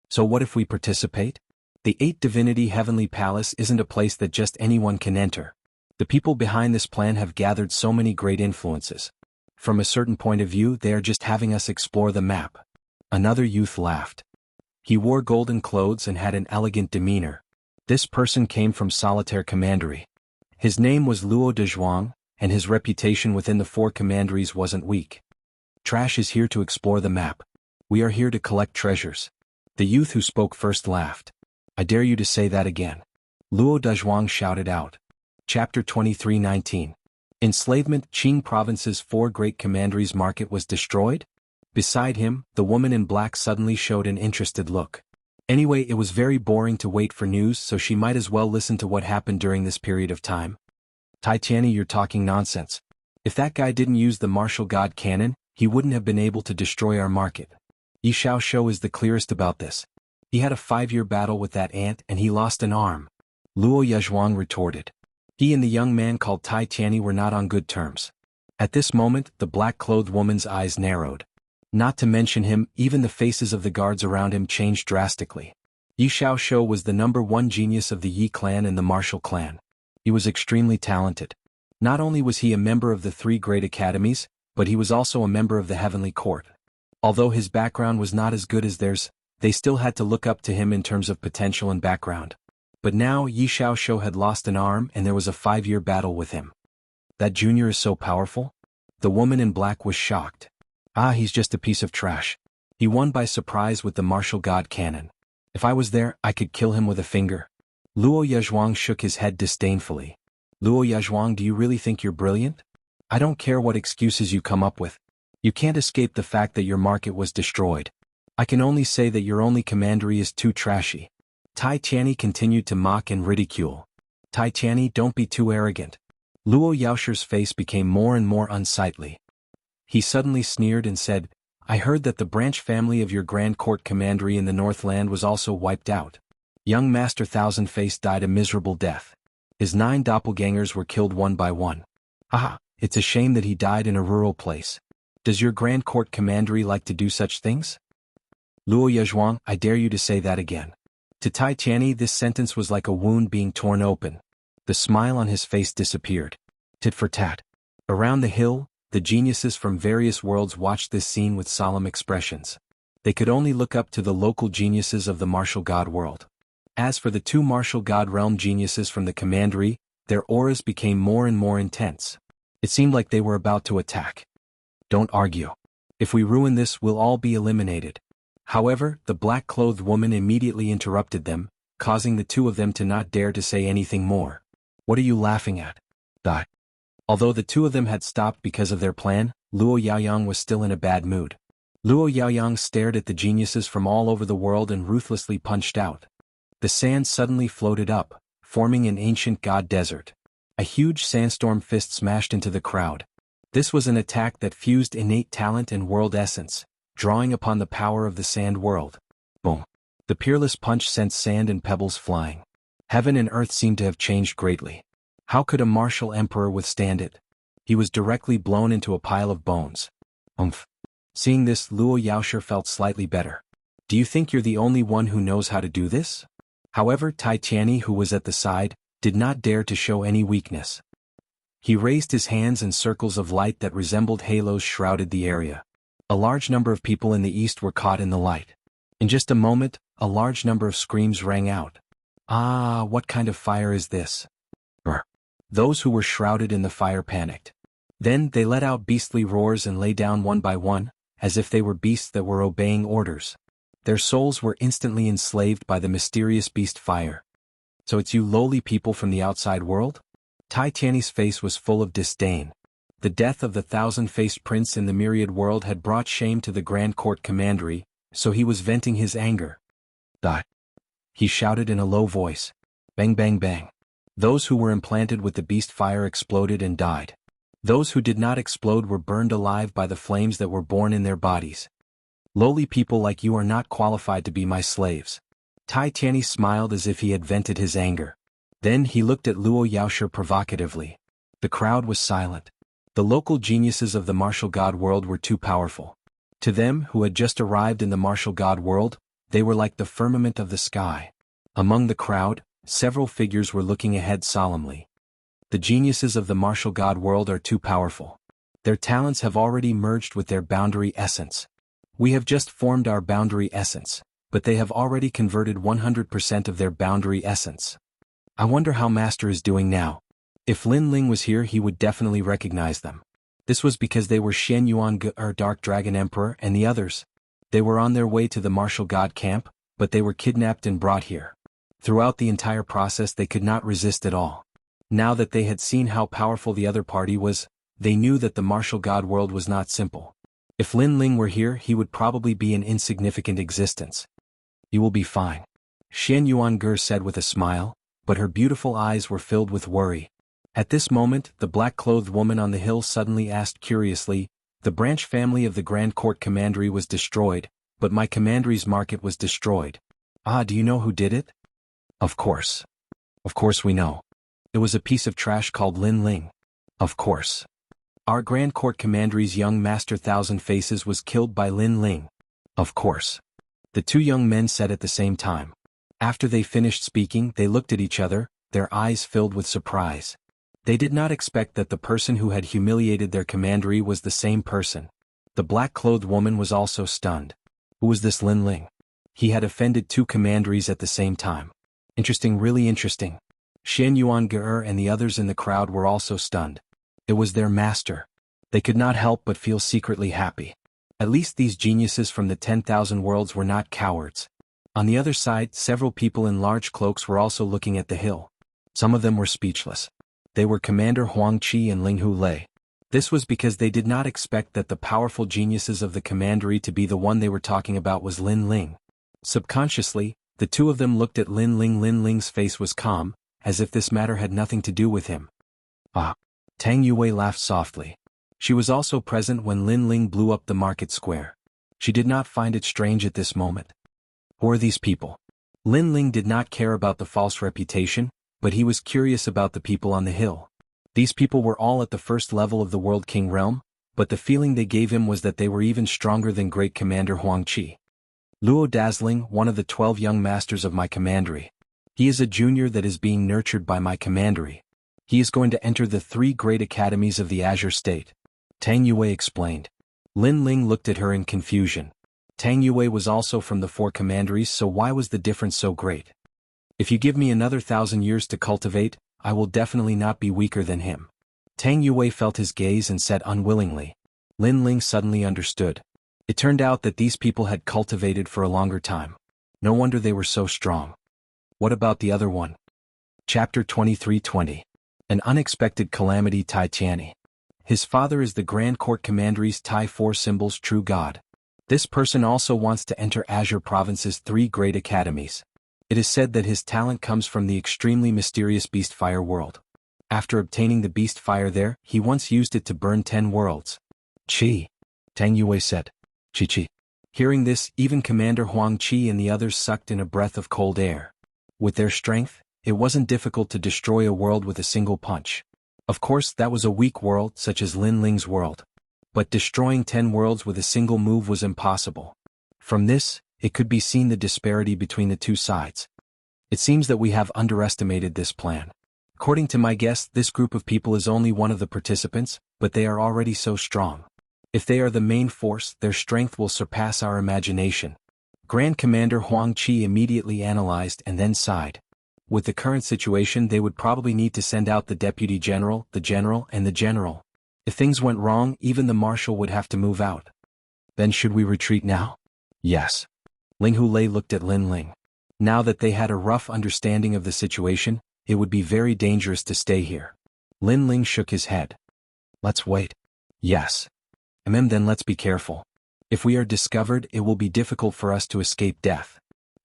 So what if we participate? The 8 Divinity Heavenly Palace isn't a place that just anyone can enter. The people behind this plan have gathered so many great influences. From a certain point of view, they are just having us explore the map. Another youth laughed. He wore golden clothes and had an elegant demeanor. This person came from Solitaire Commandery. His name was Luo Dezhuang, and his reputation within the 4 commanderies wasn't weak. Trash is here to explore the map. We are here to collect treasures. The youth who spoke first laughed. I dare you to say that again. Luo Dezhuang shouted out. Chapter 23:19. Enslavement. Qing Province's 4 great commanderies market was destroyed? Beside him, the woman in black suddenly showed an interested look. Anyway, it was very boring to wait for news, so she might as well listen to what happened during this period of time. Tai Tianyi, you're talking nonsense. If that guy didn't use the martial god cannon, he wouldn't have been able to destroy our market. Yi Xiaoxiu is the clearest about this. He had a 5-year battle with that ant and he lost an arm. Luo Yezhuang retorted. He and the young man called Tai Tianyi were not on good terms. At this moment, the black-clothed woman's eyes narrowed. Not to mention him, even the faces of the guards around him changed drastically. Yi Xiaoxiu was the #1 genius of the Yi clan and the martial clan. He was extremely talented. Not only was he a member of the 3 great academies, but he was also a member of the Heavenly Court. Although his background was not as good as theirs, they still had to look up to him in terms of potential and background. But now Yi Xiaoxiu had lost an arm and there was a 5-year battle with him. That junior is so powerful? The woman in black was shocked. He's just a piece of trash. He won by surprise with the martial god cannon. If I was there, I could kill him with a finger. Luo Yezhuang shook his head disdainfully. Luo Yezhuang, do you really think you're brilliant? I don't care what excuses you come up with. You can't escape the fact that your market was destroyed. I can only say that your only commandery is too trashy. Tai Tianyi continued to mock and ridicule. Tai Tianyi, don't be too arrogant. Luo Yaoshi's face became more and more unsightly. He suddenly sneered and said, I heard that the branch family of your Grand Court Commandery in the Northland was also wiped out. Young Master Thousand Face died a miserable death. His 9 doppelgangers were killed one by one. Haha, it's a shame that he died in a rural place. Does your Grand Court Commandery like to do such things? Luo Yezhuang, I dare you to say that again. To Tai Tianyi this sentence was like a wound being torn open. The smile on his face disappeared. Tit for tat. Around the hill, the geniuses from various worlds watched this scene with solemn expressions. They could only look up to the local geniuses of the martial god world. As for the 2 martial god realm geniuses from the commandery, their auras became more and more intense. It seemed like they were about to attack. Don't argue. If we ruin this, we'll all be eliminated. However, the black-clothed woman immediately interrupted them, causing the 2 of them to not dare to say anything more. What are you laughing at? Die. Although the 2 of them had stopped because of their plan, Luo Yaoyang was still in a bad mood. Luo Yaoyang stared at the geniuses from all over the world and ruthlessly punched out. The sand suddenly floated up, forming an ancient god desert. A huge sandstorm fist smashed into the crowd. This was an attack that fused innate talent and world essence, drawing upon the power of the sand world. Boom. The peerless punch sent sand and pebbles flying. Heaven and earth seemed to have changed greatly. How could a martial emperor withstand it? He was directly blown into a pile of bones. Umph. Seeing this, Luo Yaoshi felt slightly better. Do you think you're the only one who knows how to do this? However, Tai Tianyi, who was at the side, did not dare to show any weakness. He raised his hands and circles of light that resembled halos shrouded the area. A large number of people in the east were caught in the light. In just a moment, a large number of screams rang out. Ah, what kind of fire is this? Brr. Those who were shrouded in the fire panicked. Then they let out beastly roars and lay down one by one, as if they were beasts that were obeying orders. Their souls were instantly enslaved by the mysterious beast fire. So it's you lowly people from the outside world? Tai Tianyi's face was full of disdain. The death of the 1,000-faced prince in the myriad world had brought shame to the Grand Court Commandery, so he was venting his anger. Die. He shouted in a low voice. Bang bang bang. Those who were implanted with the beast fire exploded and died. Those who did not explode were burned alive by the flames that were born in their bodies. Lowly people like you are not qualified to be my slaves. Tai Tianyi smiled as if he had vented his anger. Then he looked at Luo Yaoshi provocatively. The crowd was silent. The local geniuses of the martial god world were too powerful. To them, who had just arrived in the martial god world, they were like the firmament of the sky. Among the crowd, several figures were looking ahead solemnly. The geniuses of the martial god world are too powerful. Their talents have already merged with their boundary essence. We have just formed our boundary essence, but they have already converted 100% of their boundary essence. I wonder how Master is doing now. If Lin Ling was here, he would definitely recognize them. This was because they were Xian Yuan Ge, Dark Dragon Emperor, and the others. They were on their way to the martial god camp, but they were kidnapped and brought here. Throughout the entire process they could not resist at all. Now that they had seen how powerful the other party was, they knew that the martial god world was not simple. If Lin Ling were here, he would probably be an insignificant existence. You will be fine, Xian Yuan Ge said with a smile, but her beautiful eyes were filled with worry. At this moment, the black-clothed woman on the hill suddenly asked curiously, the branch family of the Grand Court Commandery was destroyed, but my commandery's market was destroyed. Ah, do you know who did it? Of course. Of course we know. It was a piece of trash called Lin Ling. Of course. Our Grand Court Commandery's young master Thousand Faces was killed by Lin Ling. Of course. The 2 young men said at the same time. After they finished speaking, they looked at each other, their eyes filled with surprise. They did not expect that the person who had humiliated their commandery was the same person. The black-clothed woman was also stunned. Who was this Lin Ling? He had offended 2 commanderies at the same time. Interesting, really interesting. Xian Yuan Ge and the others in the crowd were also stunned. It was their master. They could not help but feel secretly happy. At least these geniuses from the 10,000 worlds were not cowards. On the other side, several people in large cloaks were also looking at the hill. Some of them were speechless. They were Commander Huang Qi and Linghu Lei. This was because they did not expect that the powerful geniuses of the commandery to be the one they were talking about was Lin Ling. Subconsciously, the 2 of them looked at Lin Ling. Lin Ling's face was calm, as if this matter had nothing to do with him. Ah. Tang Yue laughed softly. She was also present when Lin Ling blew up the market square. She did not find it strange at this moment. Who are these people? Lin Ling did not care about the false reputation, but he was curious about the people on the hill. These people were all at the first level of the World King realm, but the feeling they gave him was that they were even stronger than Great Commander Huangqi. Luo Dazzling, one of the 12 young masters of my commandery. He is a junior that is being nurtured by my commandery. He is going to enter the 3 great academies of the Azure State. Tang Yue explained. Lin Ling looked at her in confusion. Tang Yue was also from the 4 commanderies, so why was the difference so great? If you give me another 1,000 years to cultivate, I will definitely not be weaker than him. Tang Yue felt his gaze and said unwillingly. Lin Ling suddenly understood. It turned out that these people had cultivated for a longer time. No wonder they were so strong. What about the other one? Chapter 23:20. An unexpected calamity. Tai Tianyi. His father is the Grand Court Commandery's Tai 4 Symbols True God. This person also wants to enter Azure Province's 3 great academies. It is said that his talent comes from the extremely mysterious Beast Fire world. After obtaining the Beast Fire there, he once used it to burn 10 worlds. Qi. Tang Yue said. Qi. Hearing this, even Commander Huang Qi and the others sucked in a breath of cold air. With their strength, it wasn't difficult to destroy a world with a single punch. Of course, that was a weak world, such as Lin Ling's world. But destroying 10 worlds with a single move was impossible. From this, it could be seen the disparity between the two sides. It seems that we have underestimated this plan. According to my guess, this group of people is only one of the participants, but they are already so strong. If they are the main force, their strength will surpass our imagination. Grand Commander Huang Qi immediately analyzed and then sighed. With the current situation, they would probably need to send out the Deputy General, the General, and the General. If things went wrong, even the Marshal would have to move out. Then should we retreat now? Yes. Ling Hulei looked at Lin Ling. Now that they had a rough understanding of the situation, it would be very dangerous to stay here. Lin Ling shook his head. Let's wait. Yes. Then let's be careful. If we are discovered, it will be difficult for us to escape death.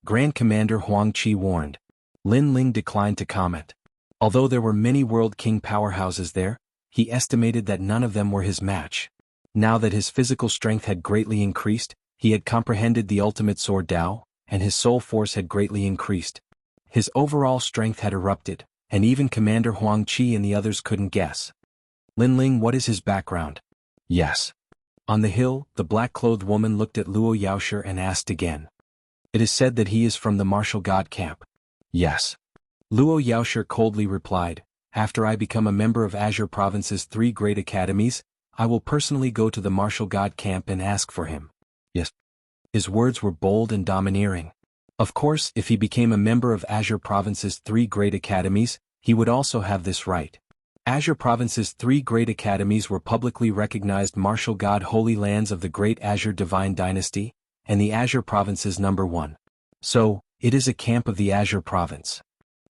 Grand Commander Huang Qi warned. Lin Ling declined to comment. Although there were many World King powerhouses there, he estimated that none of them were his match. Now that his physical strength had greatly increased, he had comprehended the ultimate sword Dao, and his soul force had greatly increased. His overall strength had erupted, and even Commander Huang Qi and the others couldn't guess. Lin Ling, what is his background? Yes. On the hill, the black-clothed woman looked at Luo Yaoshi and asked again. It is said that he is from the martial god camp. Yes. Luo Yaoshi coldly replied, after I become a member of Azure Province's 3 great academies, I will personally go to the martial god camp and ask for him. Yes. His words were bold and domineering. Of course, if he became a member of Azure Province's 3 great academies, he would also have this right. Azure Province's 3 great academies were publicly recognized martial god holy lands of the Great Azure Divine Dynasty, and the Azure Province's number 1. So, it is a camp of the Azure Province.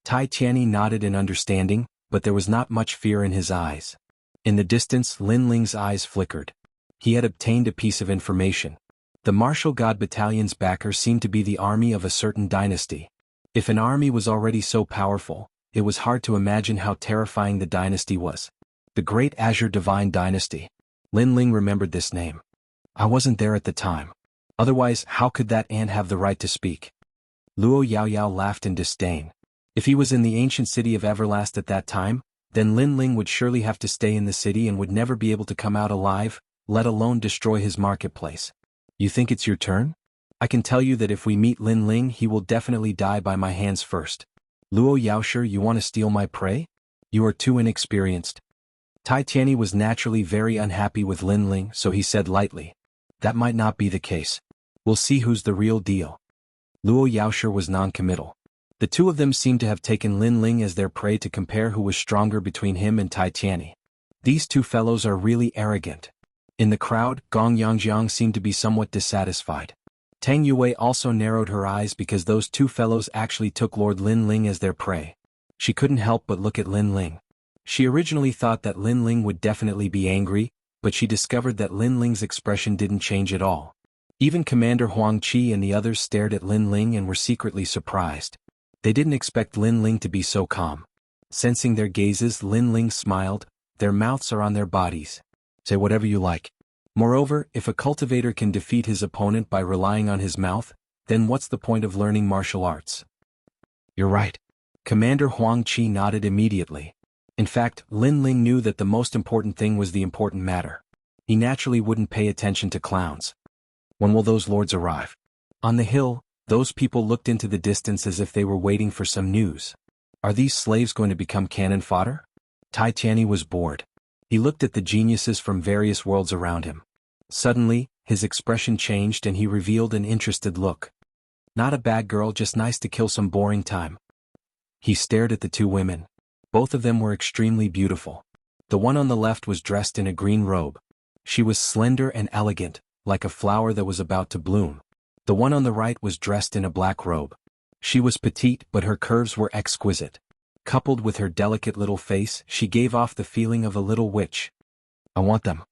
Tai Tianyi nodded in understanding, but there was not much fear in his eyes. In the distance, Lin Ling's eyes flickered. He had obtained a piece of information. The martial god battalion's backer seemed to be the army of a certain dynasty. If an army was already so powerful, it was hard to imagine how terrifying the dynasty was. The Great Azure Divine Dynasty. Lin Ling remembered this name. I wasn't there at the time. Otherwise, how could that ant have the right to speak? Luo Yaoyao laughed in disdain. If he was in the ancient city of Everlast at that time, then Lin Ling would surely have to stay in the city and would never be able to come out alive, let alone destroy his marketplace. You think it's your turn? I can tell you that if we meet Lin Ling, he will definitely die by my hands first. Luo Yaoshi, you want to steal my prey? You are too inexperienced. Tai Tianyi was naturally very unhappy with Lin Ling, so he said lightly. That might not be the case. We'll see who's the real deal. Luo Yaoshi was non-committal. The two of them seemed to have taken Lin Ling as their prey to compare who was stronger between him and Tai Tianyi. These two fellows are really arrogant. In the crowd, Gong Yangjiang seemed to be somewhat dissatisfied. Tang Yue also narrowed her eyes because those two fellows actually took Lord Lin Ling as their prey. She couldn't help but look at Lin Ling. She originally thought that Lin Ling would definitely be angry, but she discovered that Lin Ling's expression didn't change at all. Even Commander Huang Qi and the others stared at Lin Ling and were secretly surprised. They didn't expect Lin Ling to be so calm. Sensing their gazes, Lin Ling smiled. Their mouths are on their bodies. Say whatever you like. Moreover, if a cultivator can defeat his opponent by relying on his mouth, then what's the point of learning martial arts? You're right. Commander Huang Qi nodded immediately. In fact, Lin Ling knew that the most important thing was the important matter. He naturally wouldn't pay attention to clowns. When will those lords arrive? On the hill, those people looked into the distance as if they were waiting for some news. Are these slaves going to become cannon fodder? Tai Tianyi was bored. He looked at the geniuses from various worlds around him. Suddenly, his expression changed and he revealed an interested look. Not a bad girl, just nice to kill some boring time. He stared at the two women. Both of them were extremely beautiful. The one on the left was dressed in a green robe. She was slender and elegant, like a flower that was about to bloom. The one on the right was dressed in a black robe. She was petite, but her curves were exquisite. Coupled with her delicate little face, she gave off the feeling of a little witch. I want them.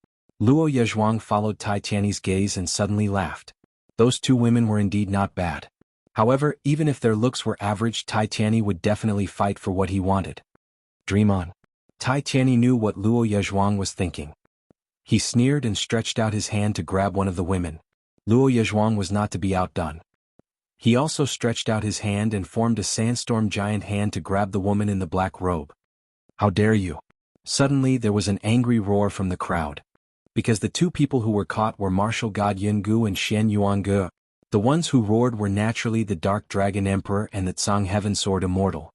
Luo Yezhuang followed Tai Tianyi's gaze and suddenly laughed. Those two women were indeed not bad. However, even if their looks were average, Tai Tianyi would definitely fight for what he wanted. Dream on. Tai Tianyi knew what Luo Yezhuang was thinking. He sneered and stretched out his hand to grab one of the women. Luo Yezhuang was not to be outdone. He also stretched out his hand and formed a sandstorm giant hand to grab the woman in the black robe. How dare you! Suddenly there was an angry roar from the crowd. Because the two people who were caught were martial god Jianghu and Xianxia. The ones who roared were naturally the Dark Dragon Emperor and the Tsang Heaven Sword Immortal.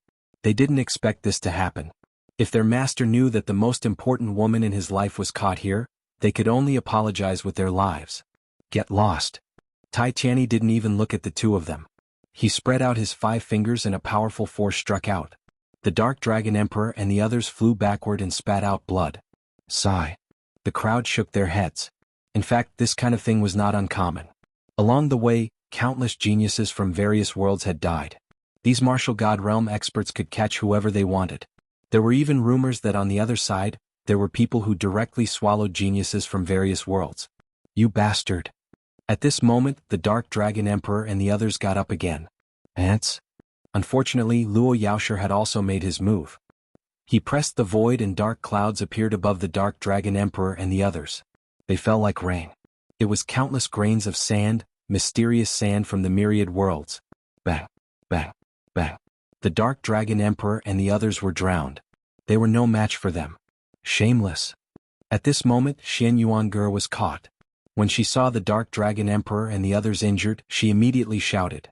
They didn't expect this to happen. If their master knew that the most important woman in his life was caught here, they could only apologize with their lives. Get lost. Tai Tianyi didn't even look at the two of them. He spread out his 5 fingers and a powerful force struck out. The Dark Dragon Emperor and the others flew backward and spat out blood. Sigh. The crowd shook their heads. In fact, this kind of thing was not uncommon. Along the way, countless geniuses from various worlds had died. These martial god realm experts could catch whoever they wanted. There were even rumors that on the other side, there were people who directly swallowed geniuses from various worlds. You bastard. At this moment, the Dark Dragon Emperor and the others got up again. Ants? Unfortunately, Luo Yaoshi had also made his move. He pressed the void and dark clouds appeared above the Dark Dragon Emperor and the others. They fell like rain. It was countless grains of sand, mysterious sand from the myriad worlds. Bang, bang, bang. The Dark Dragon Emperor and the others were drowned. They were no match for them. Shameless. At this moment, Xianxia was caught. When she saw the Dark Dragon Emperor and the others injured, she immediately shouted.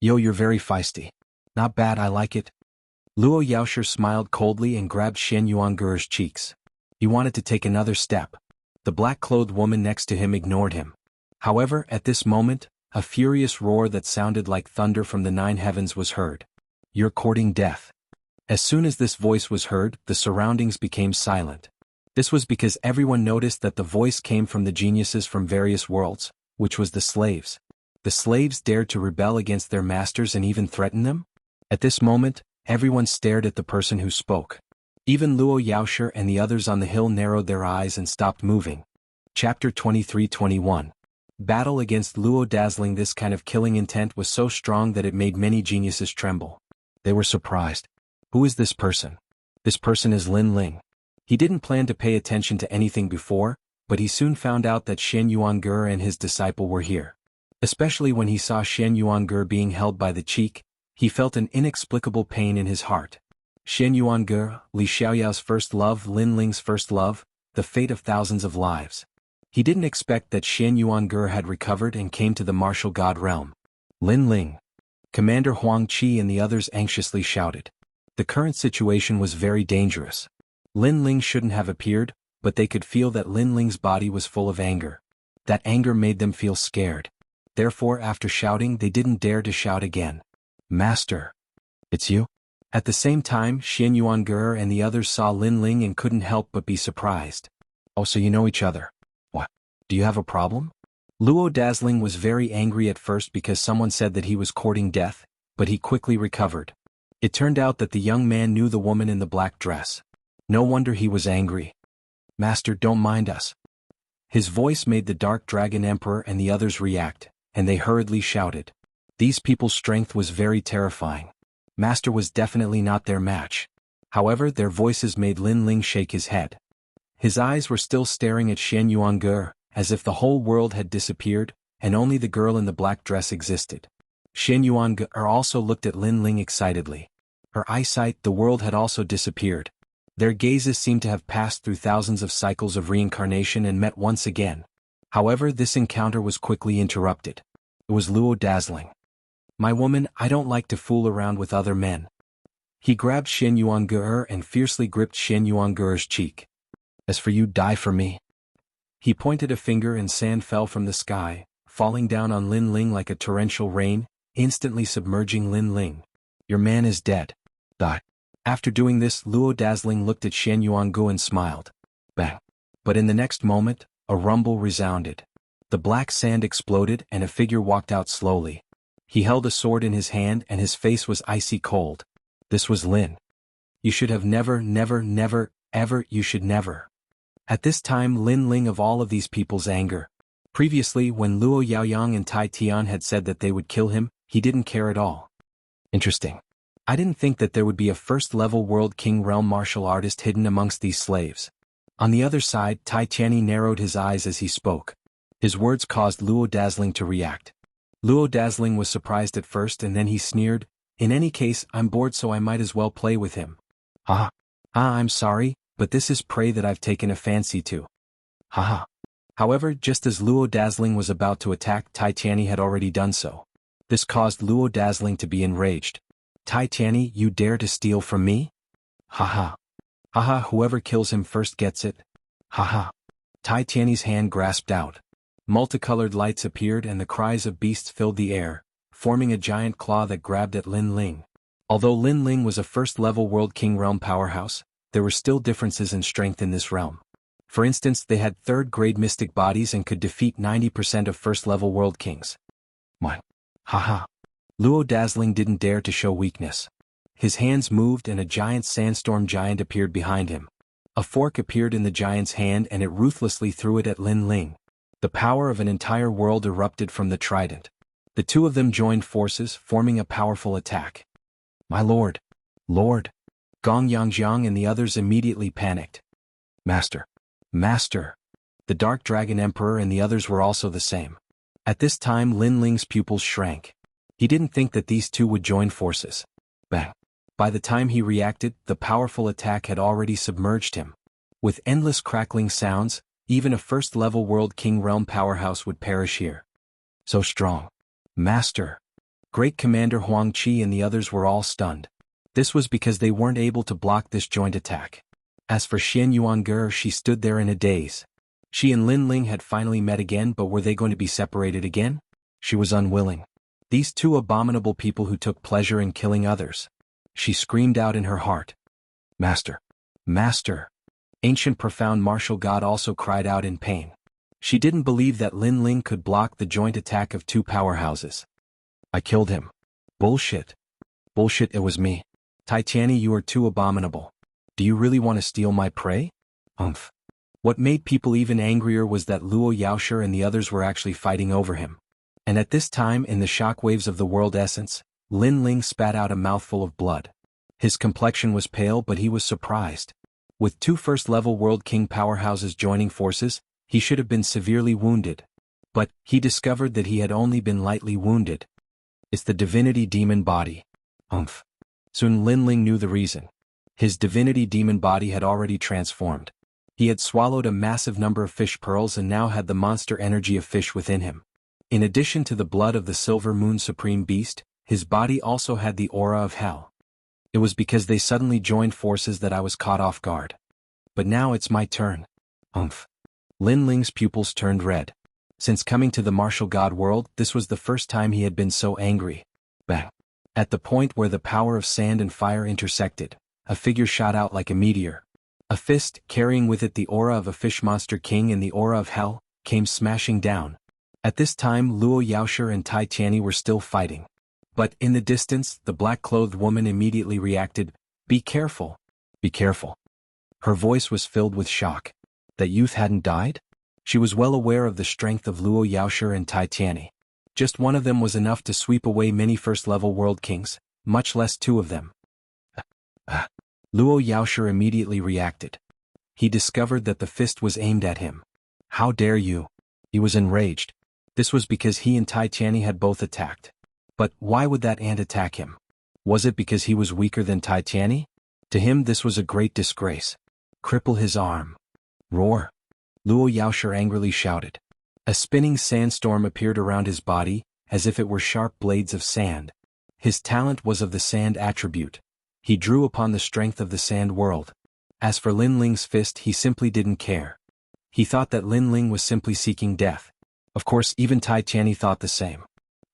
Yo, you're very feisty. Not bad, I like it. Luo Yaoshi smiled coldly and grabbed Xianxuan's cheeks. He wanted to take another step. The black-clothed woman next to him ignored him. However, at this moment, a furious roar that sounded like thunder from the 9 heavens was heard. You're courting death. As soon as this voice was heard, the surroundings became silent. This was because everyone noticed that the voice came from the geniuses from various worlds, which was the slaves. The slaves dared to rebel against their masters and even threaten them? At this moment, everyone stared at the person who spoke. Even Luo Yaoshi and the others on the hill narrowed their eyes and stopped moving. Chapter 23-21. Battle against Luo Dazzling. This kind of killing intent was so strong that it made many geniuses tremble. They were surprised. Who is this person? This person is Lin Ling. He didn't plan to pay attention to anything before, but he soon found out that Xianxuan and his disciple were here. Especially when he saw Xianxuan being held by the cheek, he felt an inexplicable pain in his heart. Xianxuan, Li Xiaoyao's first love, Lin Ling's first love, the fate of thousands of lives. He didn't expect that Xianxuan had recovered and came to the martial god realm. Lin Ling. Commander Huang Qi and the others anxiously shouted. The current situation was very dangerous. Lin Ling shouldn't have appeared, but they could feel that Lin Ling's body was full of anger. That anger made them feel scared. Therefore, after shouting, they didn't dare to shout again. Master. It's you? At the same time, Xianxuan and the others saw Lin Ling and couldn't help but be surprised. Oh, so you know each other. What? Do you have a problem? Luo Dazzling was very angry at first because someone said that he was courting death, but he quickly recovered. It turned out that the young man knew the woman in the black dress. No wonder he was angry. Master, don't mind us. His voice made the Dark Dragon Emperor and the others react, and they hurriedly shouted. These people's strength was very terrifying. Master was definitely not their match. However, their voices made Lin Ling shake his head. His eyes were still staring at Xianxuan, as if the whole world had disappeared, and only the girl in the black dress existed. Xian Yuange also looked at Lin Ling excitedly. Her eyesight, the world had also disappeared. Their gazes seemed to have passed through thousands of cycles of reincarnation and met once again. However, this encounter was quickly interrupted. It was Luo dazzling. My woman, I don't like to fool around with other men. He grabbed Xian Yuange and fiercely gripped Xian Yuange's cheek. As for you, die for me. He pointed a finger and sand fell from the sky, falling down on Lin Ling like a torrential rain, instantly submerging Lin Ling. Your man is dead. Die. After doing this, Luo dazzling looked at Xian Yuange and smiled. Bang. But in the next moment, a rumble resounded. The black sand exploded and a figure walked out slowly. He held a sword in his hand and his face was icy cold. This was Lin. You should have never, ever, you should never. At this time Lin Ling of all of these people's anger. Previously when Luo Yaoyang and Tai Tian had said that they would kill him, he didn't care at all. Interesting. I didn't think that there would be a first-level World King Realm martial artist hidden amongst these slaves. On the other side, Tai Tianyi narrowed his eyes as he spoke. His words caused Luo Dazzling to react. Luo Dazzling was surprised at first and then he sneered, in any case, I'm bored so I might as well play with him. I'm sorry, but this is prey that I've taken a fancy to. However, just as Luo Dazzling was about to attack, Tai Tianyi had already done so. This caused Luo Dazzling to be enraged. Tai Tianyi, you dare to steal from me? Whoever kills him first gets it. Tai Tianyi's hand grasped out. Multicolored lights appeared and the cries of beasts filled the air, forming a giant claw that grabbed at Lin Ling. Although Lin Ling was a first-level World King Realm powerhouse, there were still differences in strength in this realm. For instance, they had third-grade mystic bodies and could defeat 90% of first-level World Kings. Luo Dazzling didn't dare to show weakness. His hands moved and a giant sandstorm giant appeared behind him. A fork appeared in the giant's hand and it ruthlessly threw it at Lin Ling. The power of an entire world erupted from the trident. The two of them joined forces, forming a powerful attack. My lord! Lord! Gong Yangjiang and the others immediately panicked. Master! Master! The Dark Dragon Emperor and the others were also the same. At this time Lin Ling's pupils shrank. He didn't think that these two would join forces. Bang! By the time he reacted, the powerful attack had already submerged him. With endless crackling sounds, even a first-level World King Realm powerhouse would perish here. So strong. Master! Great Commander Huang Qi and the others were all stunned. This was because they weren't able to block this joint attack. As for Xian Yuange, she stood there in a daze. She and Lin Ling had finally met again, but were they going to be separated again? She was unwilling. These two abominable people who took pleasure in killing others. She screamed out in her heart. Master! Master! Ancient profound martial god also cried out in pain. She didn't believe that Lin Ling could block the joint attack of two powerhouses. I killed him. Bullshit. Bullshit, it was me. Tai Tianyi, you are too abominable. Do you really want to steal my prey? What made people even angrier was that Luo Yaoshi and the others were actually fighting over him. And at this time, in the shockwaves of the world essence, Lin Ling spat out a mouthful of blood. His complexion was pale, but he was surprised. With two first-level World King powerhouses joining forces, he should have been severely wounded. But he discovered that he had only been lightly wounded. It's the divinity demon body. Soon Lin Ling knew the reason. His divinity demon body had already transformed. He had swallowed a massive number of fish pearls and now had the monster energy of fish within him. In addition to the blood of the Silver Moon Supreme Beast, his body also had the aura of hell. It was because they suddenly joined forces that I was caught off guard. But now it's my turn. Lin Ling's pupils turned red. Since coming to the martial god world, this was the first time he had been so angry. Bang! At the point where the power of sand and fire intersected, a figure shot out like a meteor. A fist, carrying with it the aura of a fish monster king and the aura of hell, came smashing down. At this time Luo Yaoshi and Tai Tianyi were still fighting. But in the distance, the black-clothed woman immediately reacted, Be careful. Be careful. Her voice was filled with shock. That youth hadn't died? She was well aware of the strength of Luo Yaoshi and Tai Tianyi. Just one of them was enough to sweep away many first-level world kings, much less two of them. Luo Yaoshi immediately reacted. He discovered that the fist was aimed at him. How dare you? He was enraged. This was because he and Tai Tianyi had both attacked. But why would that ant attack him? Was it because he was weaker than Tai Tianyi? To him this was a great disgrace. Cripple his arm. Roar! Luo Yaoshi angrily shouted. A spinning sandstorm appeared around his body, as if it were sharp blades of sand. His talent was of the sand attribute. He drew upon the strength of the sand world. As for Lin Ling's fist, he simply didn't care. He thought that Lin Ling was simply seeking death. Of course, even Tai Tianyi thought the same.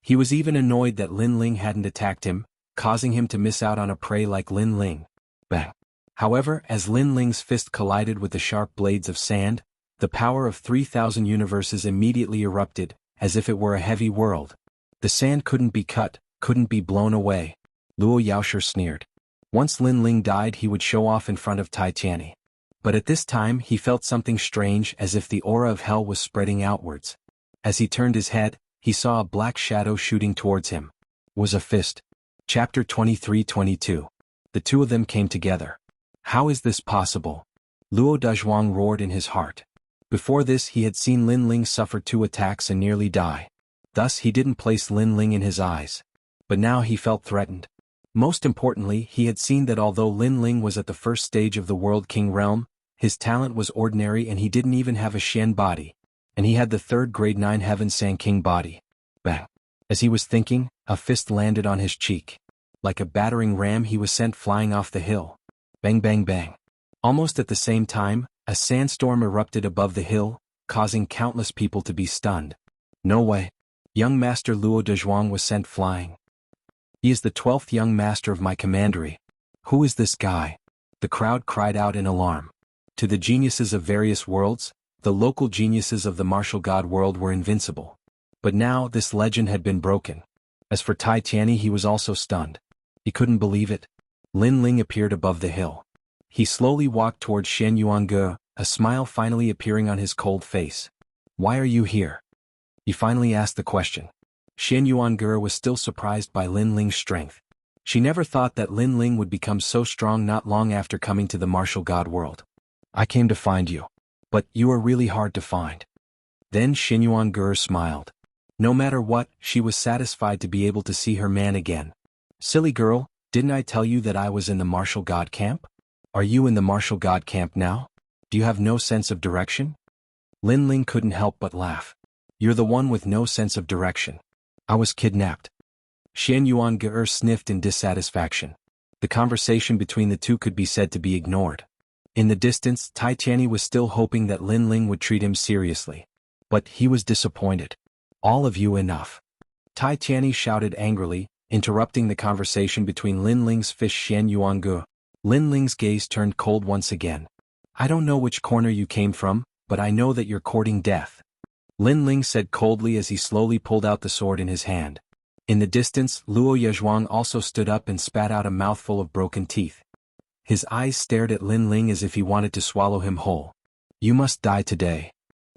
He was even annoyed that Lin Ling hadn't attacked him, causing him to miss out on a prey like Lin Ling. Bang! However, as Lin Ling's fist collided with the sharp blades of sand, the power of 3,000 universes immediately erupted, as if it were a heavy world. The sand couldn't be cut, couldn't be blown away. Luo Yaoshi sneered. Once Lin Ling died, he would show off in front of Tai Tianyi. But at this time he felt something strange, as if the aura of hell was spreading outwards. As he turned his head, he saw a black shadow shooting towards him. Was a fist. Chapter 23-22. The two of them came together. How is this possible? Luo Dezhuang roared in his heart. Before this he had seen Lin Ling suffer 2 attacks and nearly die. Thus he didn't place Lin Ling in his eyes. But now he felt threatened. Most importantly, he had seen that although Lin Ling was at the first stage of the World King realm, his talent was ordinary and he didn't even have a Xian body. And he had the 3rd grade 9 Heaven San King body. Bang! As he was thinking, a fist landed on his cheek. Like a battering ram he was sent flying off the hill. Bang bang bang. Almost at the same time, a sandstorm erupted above the hill, causing countless people to be stunned. No way. Young Master Luo Dezhuang was sent flying. He is the 12th young master of my commandery. Who is this guy? The crowd cried out in alarm. To the geniuses of various worlds, the local geniuses of the martial god world were invincible. But now this legend had been broken. As for Tai Tianyi, he was also stunned. He couldn't believe it. Lin Ling appeared above the hill. He slowly walked towards Xianxia, a smile finally appearing on his cold face. Why are you here? He finally asked the question. Xianxia was still surprised by Lin Ling's strength. She never thought that Lin Ling would become so strong not long after coming to the martial god world. I came to find you. But you are really hard to find. Then Xianxia smiled. No matter what, she was satisfied to be able to see her man again. Silly girl, didn't I tell you that I was in the martial god camp? Are you in the martial god camp now? Do you have no sense of direction? Lin Ling couldn't help but laugh. You're the one with no sense of direction. I was kidnapped. Xianxia sniffed in dissatisfaction. The conversation between the two could be said to be ignored. In the distance, Tai Tianyi was still hoping that Lin Ling would treat him seriously. But he was disappointed. All of you enough. Tai Tianyi shouted angrily, interrupting the conversation between Lin Ling's fish Xianxia. Lin Ling's gaze turned cold once again. I don't know which corner you came from, but I know that you're courting death. Lin Ling said coldly as he slowly pulled out the sword in his hand. In the distance, Luo Yezhuang also stood up and spat out a mouthful of broken teeth. His eyes stared at Lin Ling as if he wanted to swallow him whole. You must die today.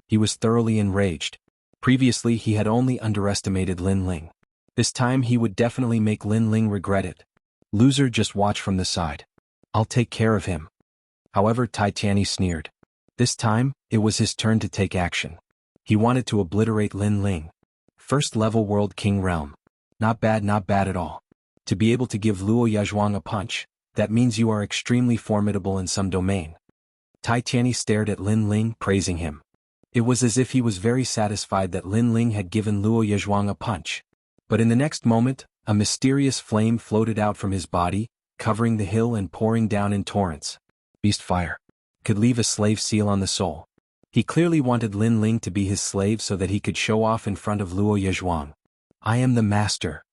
He was thoroughly enraged. Previously he had only underestimated Lin Ling. This time he would definitely make Lin Ling regret it. Loser, just watch from the side. I'll take care of him. However, Tai Tianyi sneered. This time, it was his turn to take action. He wanted to obliterate Lin Ling. First level World King realm. Not bad at all. To be able to give Luo Yezhuang a punch, that means you are extremely formidable in some domain. Tai Tianyi stared at Lin Ling, praising him. It was as if he was very satisfied that Lin Ling had given Luo Yezhuang a punch. But in the next moment, a mysterious flame floated out from his body, covering the hill and pouring down in torrents. Beast fire. Could leave a slave seal on the soul. He clearly wanted Lin Ling to be his slave so that he could show off in front of Luo Yezhuang. I am the master.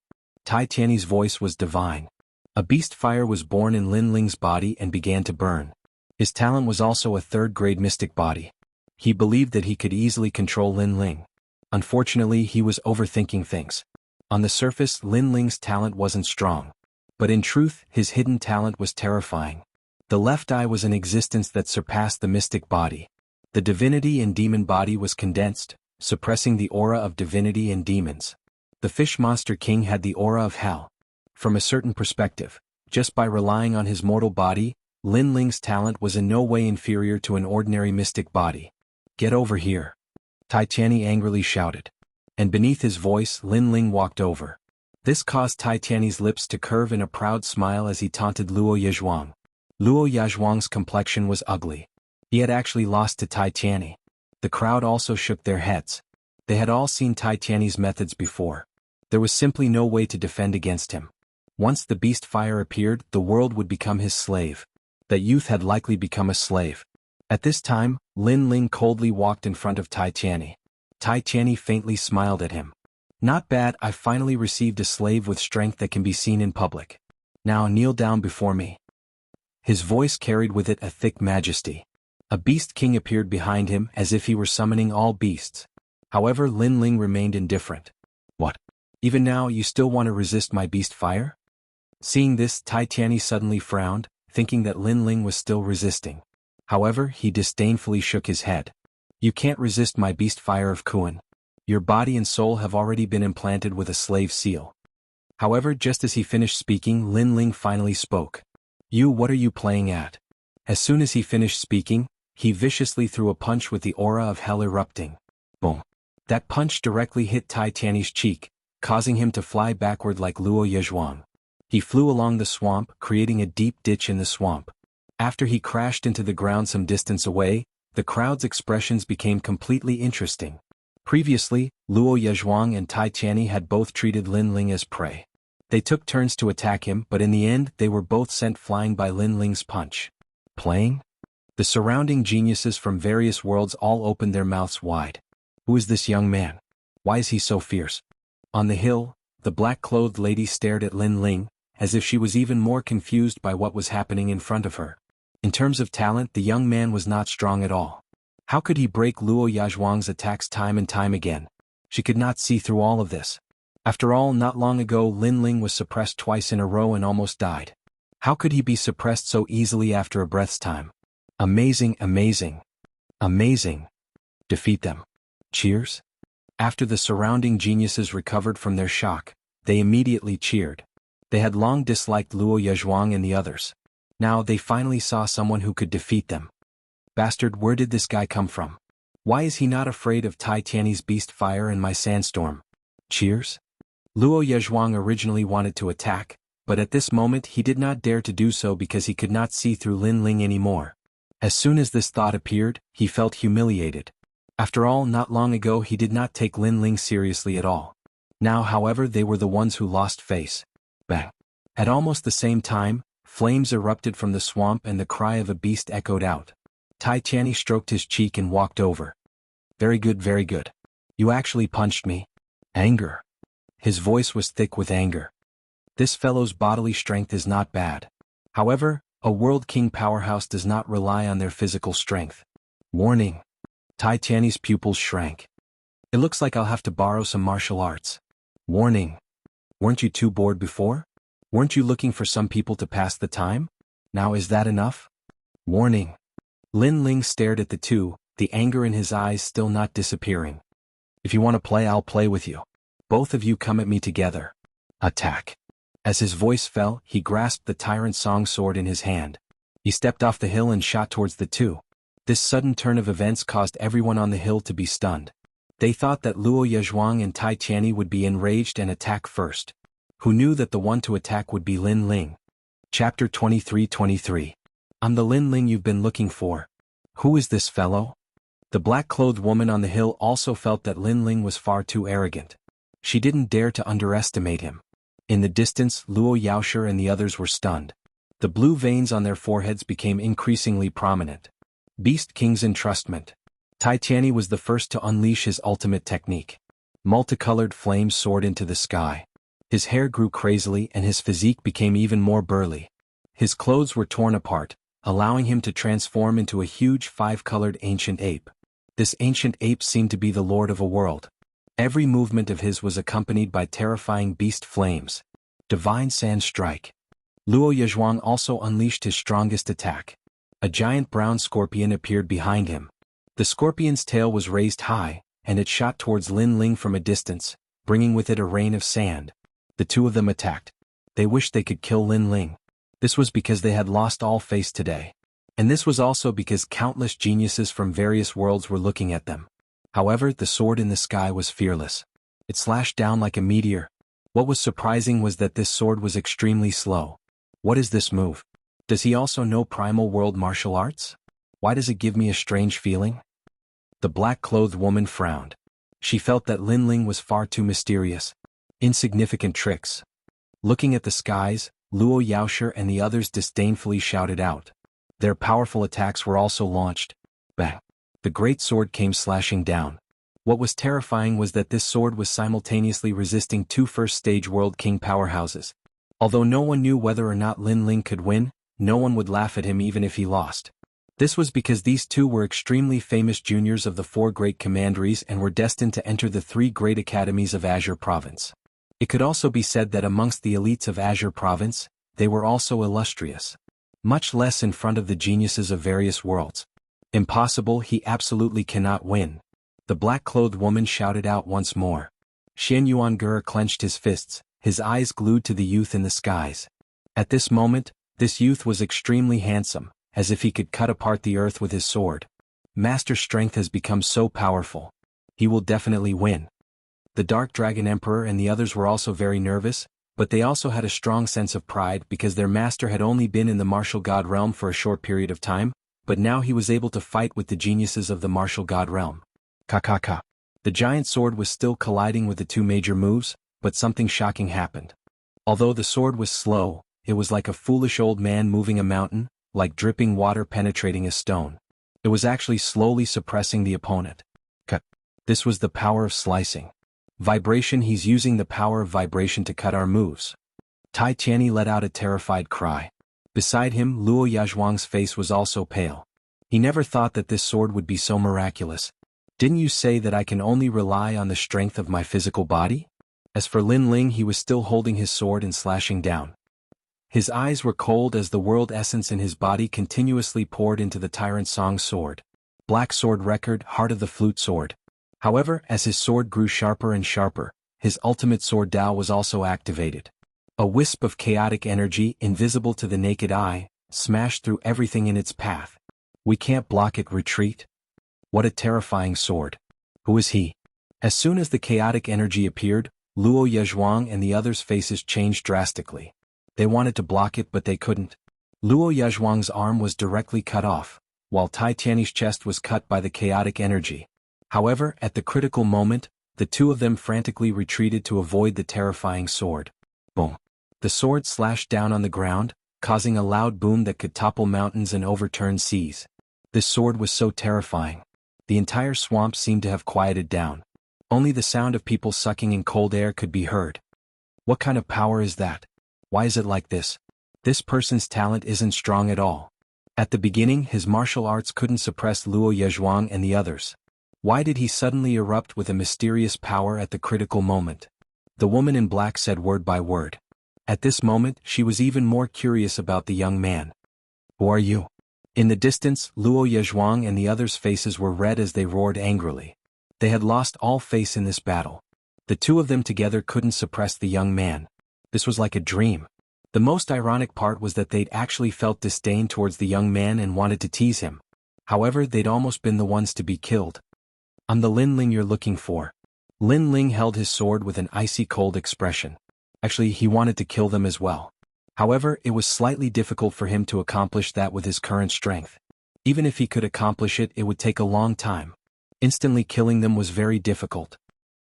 Tai Tianyi's voice was divine. A beast fire was born in Lin Ling's body and began to burn. His talent was also a 3rd grade mystic body. He believed that he could easily control Lin Ling. Unfortunately, he was overthinking things. On the surface, Lin Ling's talent wasn't strong. But in truth, his hidden talent was terrifying. The left eye was an existence that surpassed the mystic body. The divinity and demon body was condensed, suppressing the aura of divinity and demons. The fish monster king had the aura of hell. From a certain perspective, just by relying on his mortal body, Lin Ling's talent was in no way inferior to an ordinary mystic body. Get over here. Tai Tianyi angrily shouted. And beneath his voice, Lin Ling walked over. This caused Tai Tiany's lips to curve in a proud smile as he taunted Luo Yezhuang. Luo Yezhuang's complexion was ugly. He had actually lost to Tai Tiany. The crowd also shook their heads. They had all seen Tai Tiany's methods before. There was simply no way to defend against him. Once the beast fire appeared, the world would become his slave. That youth had likely become a slave. At this time, Lin Ling coldly walked in front of Tai Tiany. Tai Tiany faintly smiled at him. Not bad, I finally received a slave with strength that can be seen in public. Now kneel down before me. His voice carried with it a thick majesty. A beast king appeared behind him as if he were summoning all beasts. However, Lin Ling remained indifferent. What? Even now you still want to resist my beast fire? Seeing this, Tai Tiany suddenly frowned, thinking that Lin Ling was still resisting. However, he disdainfully shook his head. You can't resist my beast fire of Kuan. Your body and soul have already been implanted with a slave seal. However, just as he finished speaking, Lin Ling finally spoke. What are you playing at? As soon as he finished speaking, he viciously threw a punch with the aura of hell erupting. Boom. That punch directly hit Tai Tiany's cheek, causing him to fly backward like Luo Yezhuang. He flew along the swamp, creating a deep ditch in the swamp. After he crashed into the ground some distance away, the crowd's expressions became completely interesting. Previously, Luo Yezhuang and Tai Tiany had both treated Lin Ling as prey. They took turns to attack him, but in the end they were both sent flying by Lin Ling's punch. Playing? The surrounding geniuses from various worlds all opened their mouths wide. Who is this young man? Why is he so fierce? On the hill, the black-clothed lady stared at Lin Ling, as if she was even more confused by what was happening in front of her. In terms of talent, the young man was not strong at all. How could he break Luo Yezhuang's attacks time and time again? She could not see through all of this. After all, not long ago Lin Ling was suppressed twice in a row and almost died. How could he be suppressed so easily after a breath's time? Amazing, amazing. Amazing. Defeat them. Cheers? After the surrounding geniuses recovered from their shock, they immediately cheered. They had long disliked Luo Yezhuang and the others. Now they finally saw someone who could defeat them. Bastard, where did this guy come from? Why is he not afraid of Tai Tiany's beast fire and my sandstorm? Cheers? Luo Yezhuang originally wanted to attack, but at this moment he did not dare to do so because he could not see through Lin Ling anymore. As soon as this thought appeared, he felt humiliated. After all, not long ago he did not take Lin Ling seriously at all. Now, however, they were the ones who lost face. Bang! At almost the same time, flames erupted from the swamp and the cry of a beast echoed out. Tai Tiany stroked his cheek and walked over. Very good, very good. You actually punched me. Anger. His voice was thick with anger. This fellow's bodily strength is not bad. However, a World King powerhouse does not rely on their physical strength. Warning. Tai Tiany's pupils shrank. It looks like I'll have to borrow some martial arts. Warning. Weren't you too bored before? Weren't you looking for some people to pass the time? Now is that enough? Warning. Lin Ling stared at the two, the anger in his eyes still not disappearing. If you want to play, I'll play with you. Both of you come at me together. Attack. As his voice fell, he grasped the tyrant song sword in his hand. He stepped off the hill and shot towards the two. This sudden turn of events caused everyone on the hill to be stunned. They thought that Luo Yezhuang and Tai Tiany would be enraged and attack first. Who knew that the one to attack would be Lin Ling? Chapter 23:23. I'm the Lin Ling you've been looking for. Who is this fellow? The black-clothed woman on the hill also felt that Lin Ling was far too arrogant. She didn't dare to underestimate him. In the distance, Luo Yaoshi and the others were stunned. The blue veins on their foreheads became increasingly prominent. Beast King's entrustment. Tai Tiany was the first to unleash his ultimate technique. Multicolored flames soared into the sky. His hair grew crazily and his physique became even more burly. His clothes were torn apart, allowing him to transform into a huge five-colored ancient ape. This ancient ape seemed to be the lord of a world. Every movement of his was accompanied by terrifying beast flames. Divine Sand Strike. Luo Yezhuang also unleashed his strongest attack. A giant brown scorpion appeared behind him. The scorpion's tail was raised high, and it shot towards Lin Ling from a distance, bringing with it a rain of sand. The two of them attacked. They wished they could kill Lin Ling. This was because they had lost all face today. And this was also because countless geniuses from various worlds were looking at them. However, the sword in the sky was fearless. It slashed down like a meteor. What was surprising was that this sword was extremely slow. What is this move? Does he also know primal world martial arts? Why does it give me a strange feeling? The black-clothed woman frowned. She felt that Lin Ling was far too mysterious. Insignificant tricks. Looking at the skies, Luo Yaoshi and the others disdainfully shouted out. Their powerful attacks were also launched. Bang! The great sword came slashing down. What was terrifying was that this sword was simultaneously resisting two first-stage World King powerhouses. Although no one knew whether or not Lin Ling could win, no one would laugh at him even if he lost. This was because these two were extremely famous juniors of the four great commanderies and were destined to enter the three great academies of Azure Province. It could also be said that amongst the elites of Azure Province, they were also illustrious. Much less in front of the geniuses of various worlds. Impossible, he absolutely cannot win. The black-clothed woman shouted out once more. Xianxia clenched his fists, his eyes glued to the youth in the skies. At this moment, this youth was extremely handsome, as if he could cut apart the earth with his sword. Master strength has become so powerful. He will definitely win. The Dark Dragon Emperor and the others were also very nervous, but they also had a strong sense of pride because their master had only been in the martial god realm for a short period of time, but now he was able to fight with the geniuses of the martial god realm. Ka. The giant sword was still colliding with the two major moves, but something shocking happened. Although the sword was slow, it was like a foolish old man moving a mountain, like dripping water penetrating a stone. It was actually slowly suppressing the opponent. This was the power of slicing. Vibration. He's using the power of vibration to cut our moves. Tai Tianyi let out a terrified cry. Beside him, Luo Yazhuang's face was also pale. He never thought that this sword would be so miraculous. Didn't you say that I can only rely on the strength of my physical body? As for Lin Ling, he was still holding his sword and slashing down. His eyes were cold as the world essence in his body continuously poured into the Tyrant Song sword. Black Sword Record, Heart of the Flute Sword. However, as his sword grew sharper and sharper, his ultimate sword Dao was also activated. A wisp of chaotic energy, invisible to the naked eye, smashed through everything in its path. We can't block it. Retreat? What a terrifying sword. Who is he? As soon as the chaotic energy appeared, Luo Yazhuang and the others' faces changed drastically. They wanted to block it but they couldn't. Luo Yazhuang's arm was directly cut off, while Tai Tianyi's chest was cut by the chaotic energy. However, at the critical moment, the two of them frantically retreated to avoid the terrifying sword. Boom. The sword slashed down on the ground, causing a loud boom that could topple mountains and overturn seas. This sword was so terrifying. The entire swamp seemed to have quieted down. Only the sound of people sucking in cold air could be heard. What kind of power is that? Why is it like this? This person's talent isn't strong at all. At the beginning, his martial arts couldn't suppress Luo Yazhuang and the others. Why did he suddenly erupt with a mysterious power at the critical moment? The woman in black said word by word. At this moment, she was even more curious about the young man. Who are you? In the distance, Luo Yazhuang and the others' faces were red as they roared angrily. They had lost all face in this battle. The two of them together couldn't suppress the young man. This was like a dream. The most ironic part was that they'd actually felt disdain towards the young man and wanted to tease him. However, they'd almost been the ones to be killed. I'm the Lin Ling you're looking for. Lin Ling held his sword with an icy cold expression. Actually, he wanted to kill them as well. However, it was slightly difficult for him to accomplish that with his current strength. Even if he could accomplish it, it would take a long time. Instantly killing them was very difficult.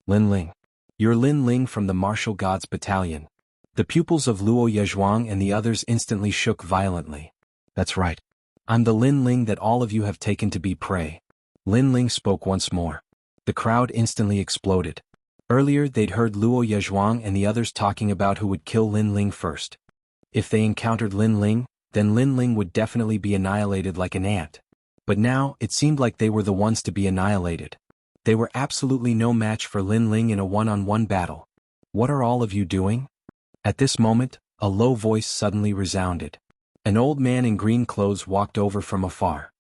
Lin Ling. You're Lin Ling from the Martial Gods Battalion. The pupils of Luo Yazhuang and the others instantly shook violently. That's right. I'm the Lin Ling that all of you have taken to be prey. Lin Ling spoke once more. The crowd instantly exploded. Earlier they'd heard Luo Yazhuang and the others talking about who would kill Lin Ling first. If they encountered Lin Ling, then Lin Ling would definitely be annihilated like an ant. But now, it seemed like they were the ones to be annihilated. They were absolutely no match for Lin Ling in a one-on-one battle. What are all of you doing? At this moment, a low voice suddenly resounded. An old man in green clothes walked over from afar.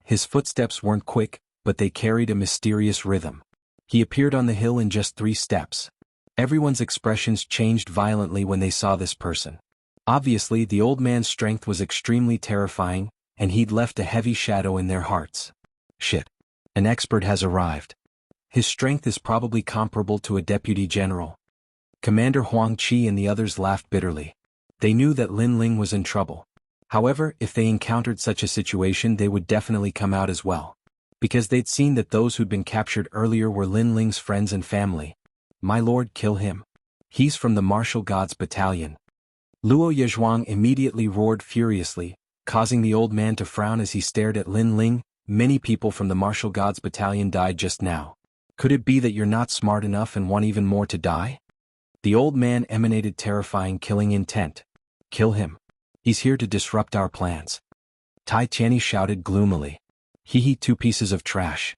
His footsteps weren't quick, but they carried a mysterious rhythm. He appeared on the hill in just 3 steps. Everyone's expressions changed violently when they saw this person. Obviously, the old man's strength was extremely terrifying, and he'd left a heavy shadow in their hearts. Shit. An expert has arrived. His strength is probably comparable to a deputy general. Commander Huang Qi and the others laughed bitterly. They knew that Lin Ling was in trouble. However, if they encountered such a situation they would definitely come out as well. Because they'd seen that those who'd been captured earlier were Lin Ling's friends and family. My lord, kill him. He's from the martial gods battalion. Luo Yezhuang immediately roared furiously, causing the old man to frown as he stared at Lin Ling. Many people from the martial gods battalion died just now. Could it be that you're not smart enough and want even more to die? The old man emanated terrifying killing intent. Kill him. He's here to disrupt our plans. Tai Tianyi shouted gloomily. He 2 pieces of trash.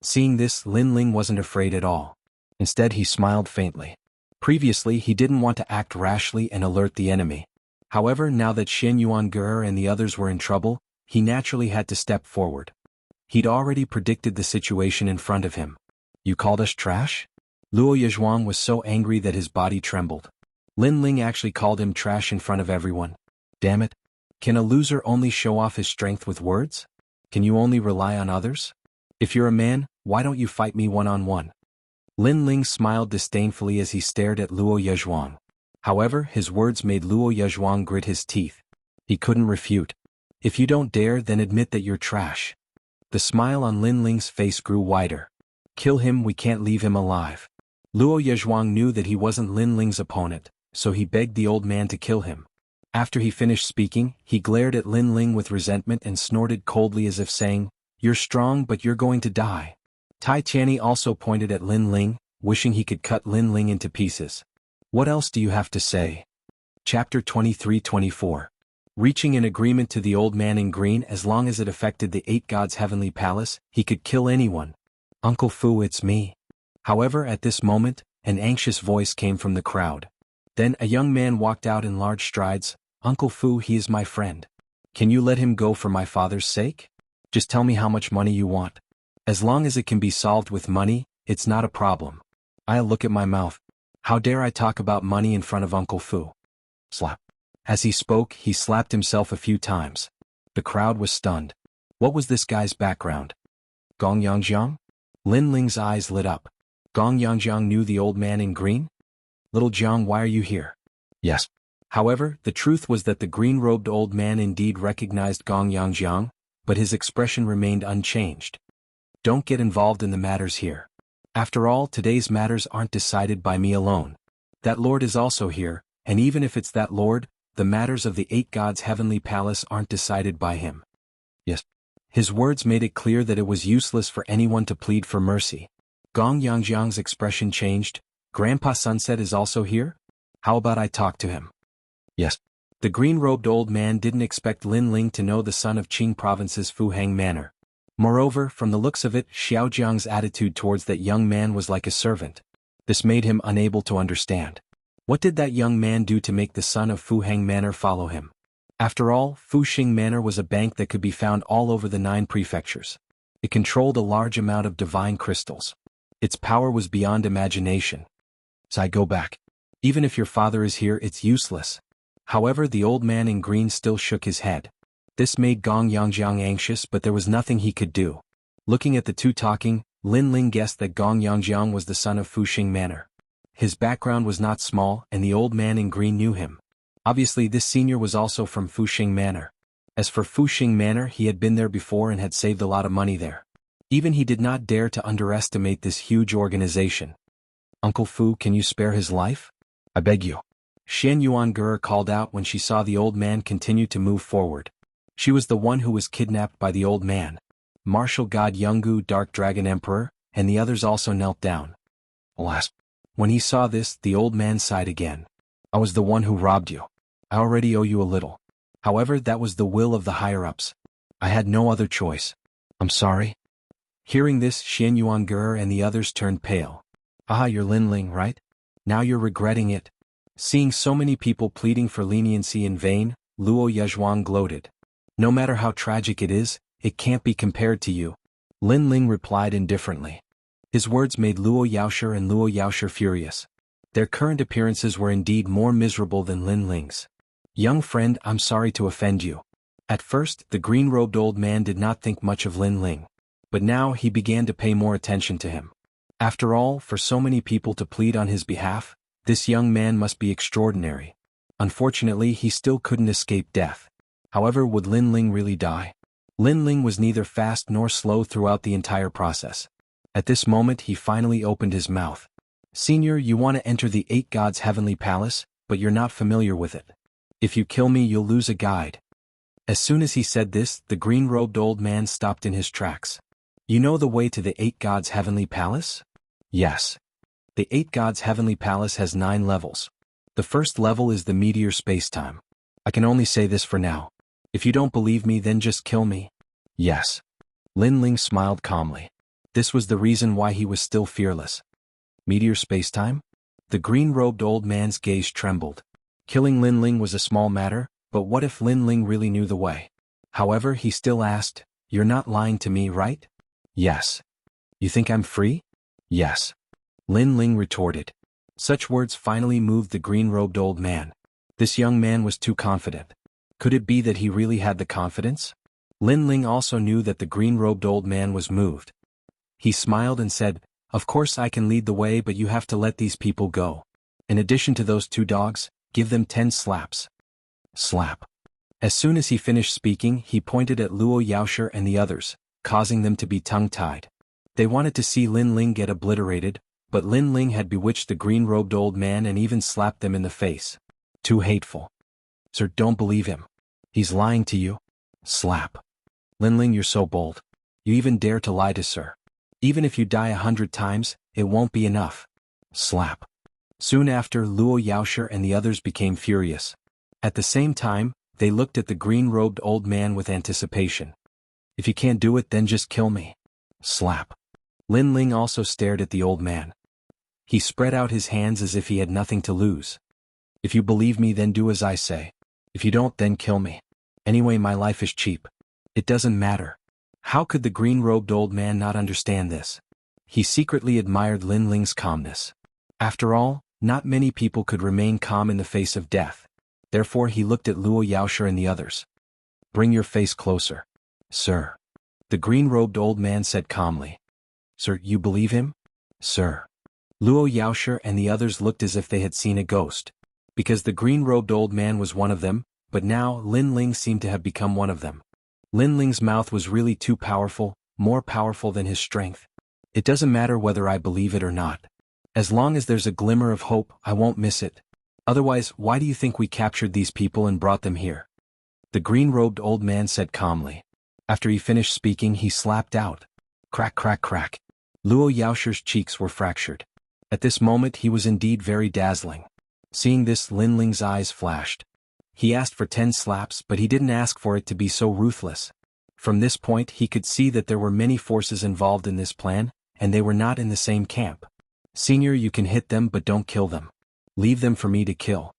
Seeing this, Lin Ling wasn't afraid at all. Instead he smiled faintly. Previously he didn't want to act rashly and alert the enemy. However, now that Xian Yuange and the others were in trouble, he naturally had to step forward. He'd already predicted the situation in front of him. You called us trash? Luo Yezhuang was so angry that his body trembled. Lin Ling actually called him trash in front of everyone. Damn it. Can a loser only show off his strength with words? Can you only rely on others? If you're a man, why don't you fight me one-on-one? Lin Ling smiled disdainfully as he stared at Luo Yezhuang. However, his words made Luo Yezhuang grit his teeth. He couldn't refute. If you don't dare, then admit that you're trash. The smile on Lin Ling's face grew wider. Kill him, we can't leave him alive. Luo Yezhuang knew that he wasn't Lin Ling's opponent, so he begged the old man to kill him. After he finished speaking, he glared at Lin Ling with resentment and snorted coldly as if saying, You're strong but you're going to die. Tai Tianyi also pointed at Lin Ling, wishing he could cut Lin Ling into pieces. What else do you have to say? Chapter 23-24. Reaching an agreement to the old man in green as long as it affected the 8 gods' heavenly palace, he could kill anyone. Uncle Fu, it's me. However, at this moment, an anxious voice came from the crowd. Then a young man walked out in large strides. Uncle Fu, he is my friend. Can you let him go for my father's sake? Just tell me how much money you want. As long as it can be solved with money, it's not a problem. I'll look at my mouth. How dare I talk about money in front of Uncle Fu? Slap. As he spoke, he slapped himself a few times. The crowd was stunned. What was this guy's background? Gong Yangjiang? Lin Ling's eyes lit up. Gong Yangjiang knew the old man in green? Little Jiang, why are you here? Yes. However, the truth was that the green-robed old man indeed recognized Gong Yangjiang, but his expression remained unchanged. Don't get involved in the matters here. After all, today's matters aren't decided by me alone. That lord is also here, and even if it's that lord, the matters of the 8 gods' heavenly palace aren't decided by him. Yes. His words made it clear that it was useless for anyone to plead for mercy. Gong Yangjiang's expression changed. Grandpa Sunset is also here? How about I talk to him? Yes. The green-robed old man didn't expect Lin Ling to know the son of Qing Province's Fuhang Manor. Moreover, from the looks of it, Xiaojiang's attitude towards that young man was like a servant. This made him unable to understand. What did that young man do to make the son of Fuhang Manor follow him? After all, Fuxing Manor was a bank that could be found all over the 9 prefectures. It controlled a large amount of divine crystals. Its power was beyond imagination. So I go back. Even if your father is here, it's useless. However, the old man in green still shook his head. This made Gong Yangjiang anxious, but there was nothing he could do. Looking at the two talking, Lin Ling guessed that Gong Yangjiang was the son of Fuxing Manor. His background was not small, and the old man in green knew him. Obviously, this senior was also from Fuxing Manor. As for Fuxing Manor, he had been there before and had saved a lot of money there. Even he did not dare to underestimate this huge organization. Uncle Fu, can you spare his life? I beg you. Xian Yuange called out when she saw the old man continue to move forward. She was the one who was kidnapped by the old man. Martial God Jianghu, Dark Dragon Emperor, and the others also knelt down. Alas. When he saw this, the old man sighed again. I was the one who robbed you. I already owe you a little. However, that was the will of the higher-ups. I had no other choice. I'm sorry. Hearing this, Xian Yuange and the others turned pale. Ah, you're Lin Ling, right? Now you're regretting it. Seeing so many people pleading for leniency in vain, Luo Yezhuang gloated. No matter how tragic it is, it can't be compared to you. Lin Ling replied indifferently. His words made Luo Yaoshi and Luo Yaoshi furious. Their current appearances were indeed more miserable than Lin Ling's. Young friend, I'm sorry to offend you. At first, the green-robed old man did not think much of Lin Ling. But now he began to pay more attention to him. After all, for so many people to plead on his behalf, This young man must be extraordinary. Unfortunately, he still couldn't escape death. However, would Lin Ling really die? Lin Ling was neither fast nor slow throughout the entire process. At this moment he finally opened his mouth. Senior, you want to enter the 8 Gods' heavenly palace, but you're not familiar with it. If you kill me you'll lose a guide. As soon as he said this, the green-robed old man stopped in his tracks. You know the way to the 8 Gods' heavenly palace? Yes. The 8 Gods' heavenly palace has 9 levels. The first level is the meteor spacetime. I can only say this for now. If you don't believe me then just kill me. Yes. Lin Ling smiled calmly. This was the reason why he was still fearless. Meteor spacetime? The green-robed old man's gaze trembled. Killing Lin Ling was a small matter, but what if Lin Ling really knew the way? However, he still asked, "You're not lying to me, right?" Yes. You think I'm free? Yes. Lin Ling retorted. Such words finally moved the green-robed old man. This young man was too confident. Could it be that he really had the confidence? Lin Ling also knew that the green-robed old man was moved. He smiled and said, "Of course I can lead the way, but you have to let these people go. In addition to those 2 dogs, give them 10 slaps." Slap. As soon as he finished speaking, he pointed at Luo Yaoshi and the others, causing them to be tongue-tied. They wanted to see Lin Ling get obliterated, but Lin Ling had bewitched the green-robed old man and even slapped them in the face. Too hateful. Sir, don't believe him. He's lying to you. Slap. Lin Ling, you're so bold. You even dare to lie to Sir. Even if you die 100 times, it won't be enough. Slap. Soon after, Luo Yaoshi and the others became furious. At the same time, they looked at the green-robed old man with anticipation. If you can't do it then just kill me. Slap. Lin Ling also stared at the old man. He spread out his hands as if he had nothing to lose. If you believe me then do as I say. If you don't then kill me. Anyway, my life is cheap. It doesn't matter. How could the green-robed old man not understand this? He secretly admired Lin Ling's calmness. After all, not many people could remain calm in the face of death. Therefore he looked at Luo Yaoshi and the others. Bring your face closer. Sir. The green-robed old man said calmly. Sir, you believe him? Sir. Luo Yaoshi and the others looked as if they had seen a ghost. Because the green-robed old man was one of them, but now Lin Ling seemed to have become one of them. Lin Ling's mouth was really too powerful, more powerful than his strength. It doesn't matter whether I believe it or not. As long as there's a glimmer of hope, I won't miss it. Otherwise, why do you think we captured these people and brought them here? The green-robed old man said calmly. After he finished speaking, he slapped out. Crack, crack, crack. Luo Yaoshi's cheeks were fractured. At this moment he was indeed very dazzling. Seeing this, Lin Ling's eyes flashed. He asked for 10 slaps, but he didn't ask for it to be so ruthless. From this point he could see that there were many forces involved in this plan, and they were not in the same camp. Senior, you can hit them but don't kill them. Leave them for me to kill.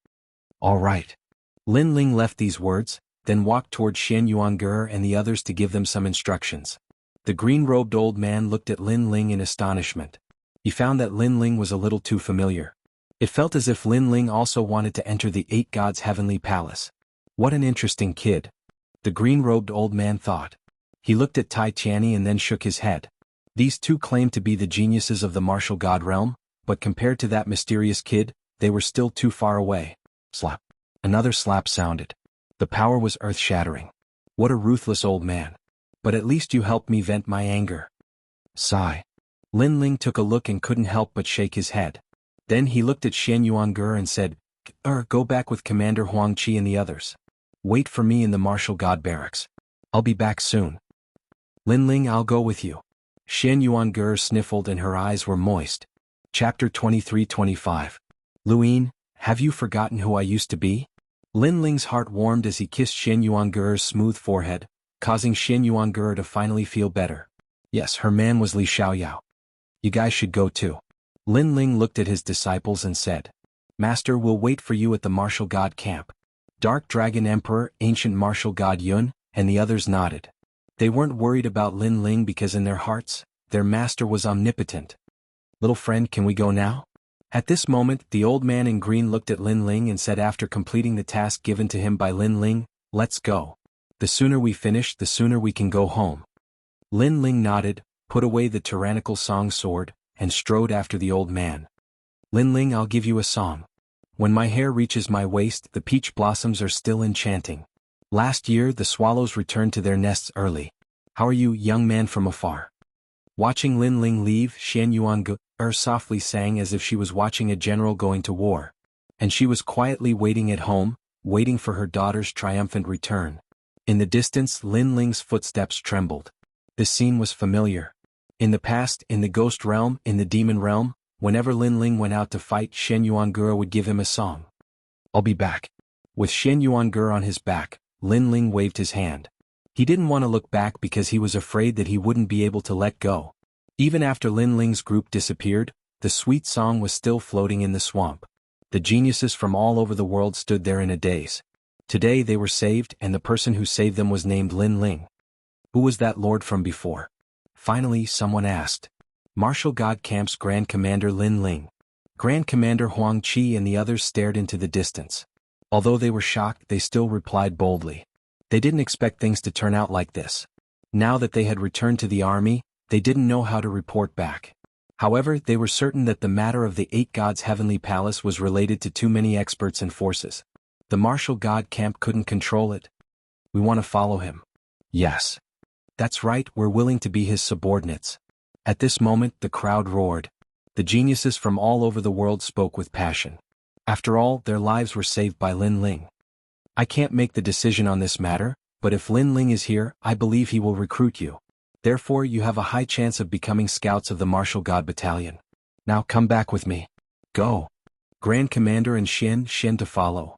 All right. Lin Ling left these words, then walked toward Xianxia and the others to give them some instructions. The green-robed old man looked at Lin Ling in astonishment. He found that Lin Ling was a little too familiar. It felt as if Lin Ling also wanted to enter the 8 Gods' heavenly palace. What an interesting kid. The green-robed old man thought. He looked at Tai Tianyi and then shook his head. These 2 claimed to be the geniuses of the martial god realm, but compared to that mysterious kid, they were still too far away. Slap. Another slap sounded. The power was earth-shattering. What a ruthless old man. But at least you helped me vent my anger. Sigh. Lin Ling took a look and couldn't help but shake his head. Then he looked at Xianxia and said, Go back with Commander Huangqi and the others. Wait for me in the martial god barracks. I'll be back soon. Lin Ling, I'll go with you. Xianxia sniffled and her eyes were moist. Chapter 23-25. Luin, have you forgotten who I used to be? Lin Ling's heart warmed as he kissed Xianxia's smooth forehead, causing Xianxia to finally feel better. Yes, her man was Li Xiaoyao. You guys should go too. Lin Ling looked at his disciples and said, Master, we'll wait for you at the martial god camp. Dark Dragon Emperor, Ancient Martial God Yun, and the others nodded. They weren't worried about Lin Ling because in their hearts, their master was omnipotent. Little friend, can we go now? At this moment, the old man in green looked at Lin Ling and said after completing the task given to him by Lin Ling, Let's go. The sooner we finish, the sooner we can go home. Lin Ling nodded, put away the tyrannical song sword, and strode after the old man. Lin Ling, I'll give you a song. When my hair reaches my waist, the peach blossoms are still enchanting. Last year the swallows returned to their nests early. How are you, young man from afar? Watching Lin Ling leave, Xianxia softly sang as if she was watching a general going to war. And she was quietly waiting at home, waiting for her daughter's triumphant return. In the distance, Lin Ling's footsteps trembled. This scene was familiar. In the past, in the ghost realm, in the demon realm, whenever Lin Ling went out to fight, Xianxia would give him a song. I'll be back. With Xianxia on his back, Lin Ling waved his hand. He didn't want to look back because he was afraid that he wouldn't be able to let go. Even after Lin Ling's group disappeared, the sweet song was still floating in the swamp. The geniuses from all over the world stood there in a daze. Today they were saved, and the person who saved them was named Lin Ling. Who was that lord from before? Finally someone asked. Martial God Camp's Grand Commander Lin Ling. Grand Commander Huang Qi and the others stared into the distance. Although they were shocked, they still replied boldly. They didn't expect things to turn out like this. Now that they had returned to the army, they didn't know how to report back. However, they were certain that the matter of the 8 gods' heavenly palace was related to too many experts and forces. The martial god camp couldn't control it. We want to follow him. Yes. That's right, we're willing to be his subordinates. At this moment, the crowd roared. The geniuses from all over the world spoke with passion. After all, their lives were saved by Lin Ling. I can't make the decision on this matter, but if Lin Ling is here, I believe he will recruit you. Therefore, you have a high chance of becoming scouts of the Martial God Battalion. Now come back with me. Go. Grand Commander and Xian to follow.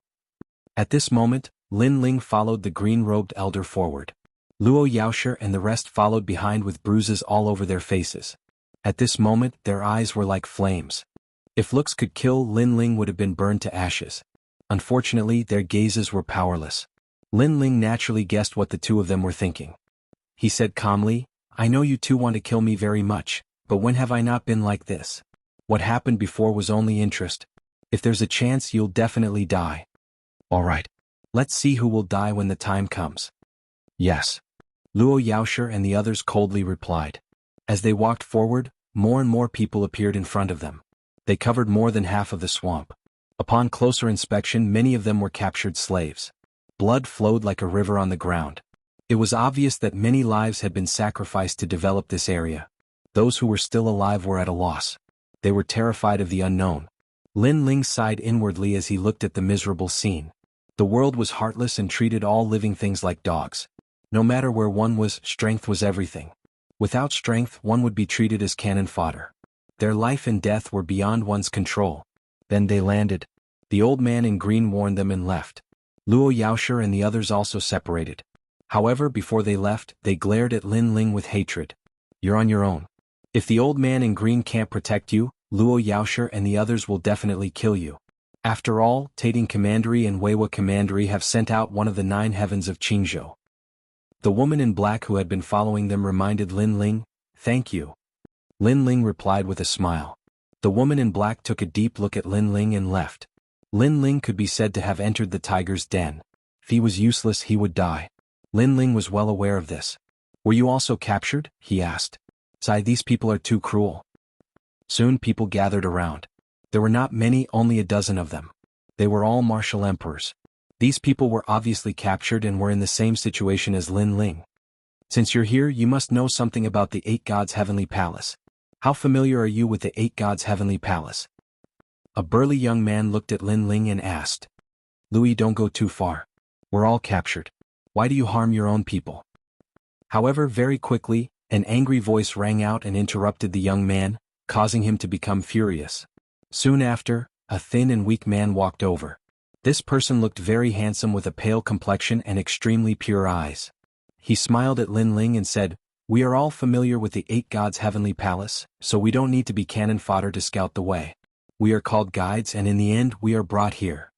At this moment, Lin Ling followed the green-robed elder forward. Luo Yaoshi and the rest followed behind with bruises all over their faces. At this moment, their eyes were like flames. If looks could kill, Lin Ling would have been burned to ashes. Unfortunately, their gazes were powerless. Lin Ling naturally guessed what the two of them were thinking. He said calmly, I know you two want to kill me very much, but when have I not been like this? What happened before was only interest. If there's a chance, you'll definitely die. All right. Let's see who will die when the time comes. Yes. Luo Yaoshi and the others coldly replied. As they walked forward, more and more people appeared in front of them. They covered more than half of the swamp. Upon closer inspection, many of them were captured slaves. Blood flowed like a river on the ground. It was obvious that many lives had been sacrificed to develop this area. Those who were still alive were at a loss. They were terrified of the unknown. Lin Ling sighed inwardly as he looked at the miserable scene. The world was heartless and treated all living things like dogs. No matter where one was, strength was everything. Without strength, one would be treated as cannon fodder. Their life and death were beyond one's control. Then they landed. The old man in green warned them and left. Luo Yaoshi and the others also separated. However, before they left, they glared at Lin Ling with hatred. You're on your own. If the old man in green can't protect you, Luo Yaoshi and the others will definitely kill you. After all, Tating Commandery and Weiwa Commandery have sent out one of the 9 heavens of Qingzhou. The woman in black who had been following them reminded Lin Ling, Thank you. Lin Ling replied with a smile. The woman in black took a deep look at Lin Ling and left. Lin Ling could be said to have entered the tiger's den. If he was useless, he would die. Lin Ling was well aware of this. Were you also captured? He asked. Sai, these people are too cruel. Soon people gathered around. There were not many, only a dozen of them. They were all martial emperors. These people were obviously captured and were in the same situation as Lin Ling. Since you're here, you must know something about the 8 gods' heavenly palace. How familiar are you with the 8 gods' heavenly palace? A burly young man looked at Lin Ling and asked. Louis, don't go too far. We're all captured. Why do you harm your own people? However, very quickly, an angry voice rang out and interrupted the young man, causing him to become furious. Soon after, a thin and weak man walked over. This person looked very handsome with a pale complexion and extremely pure eyes. He smiled at Lin Ling and said, We are all familiar with the 8 gods' heavenly palace, so we don't need to be cannon fodder to scout the way. We are called guides and in the end we are brought here.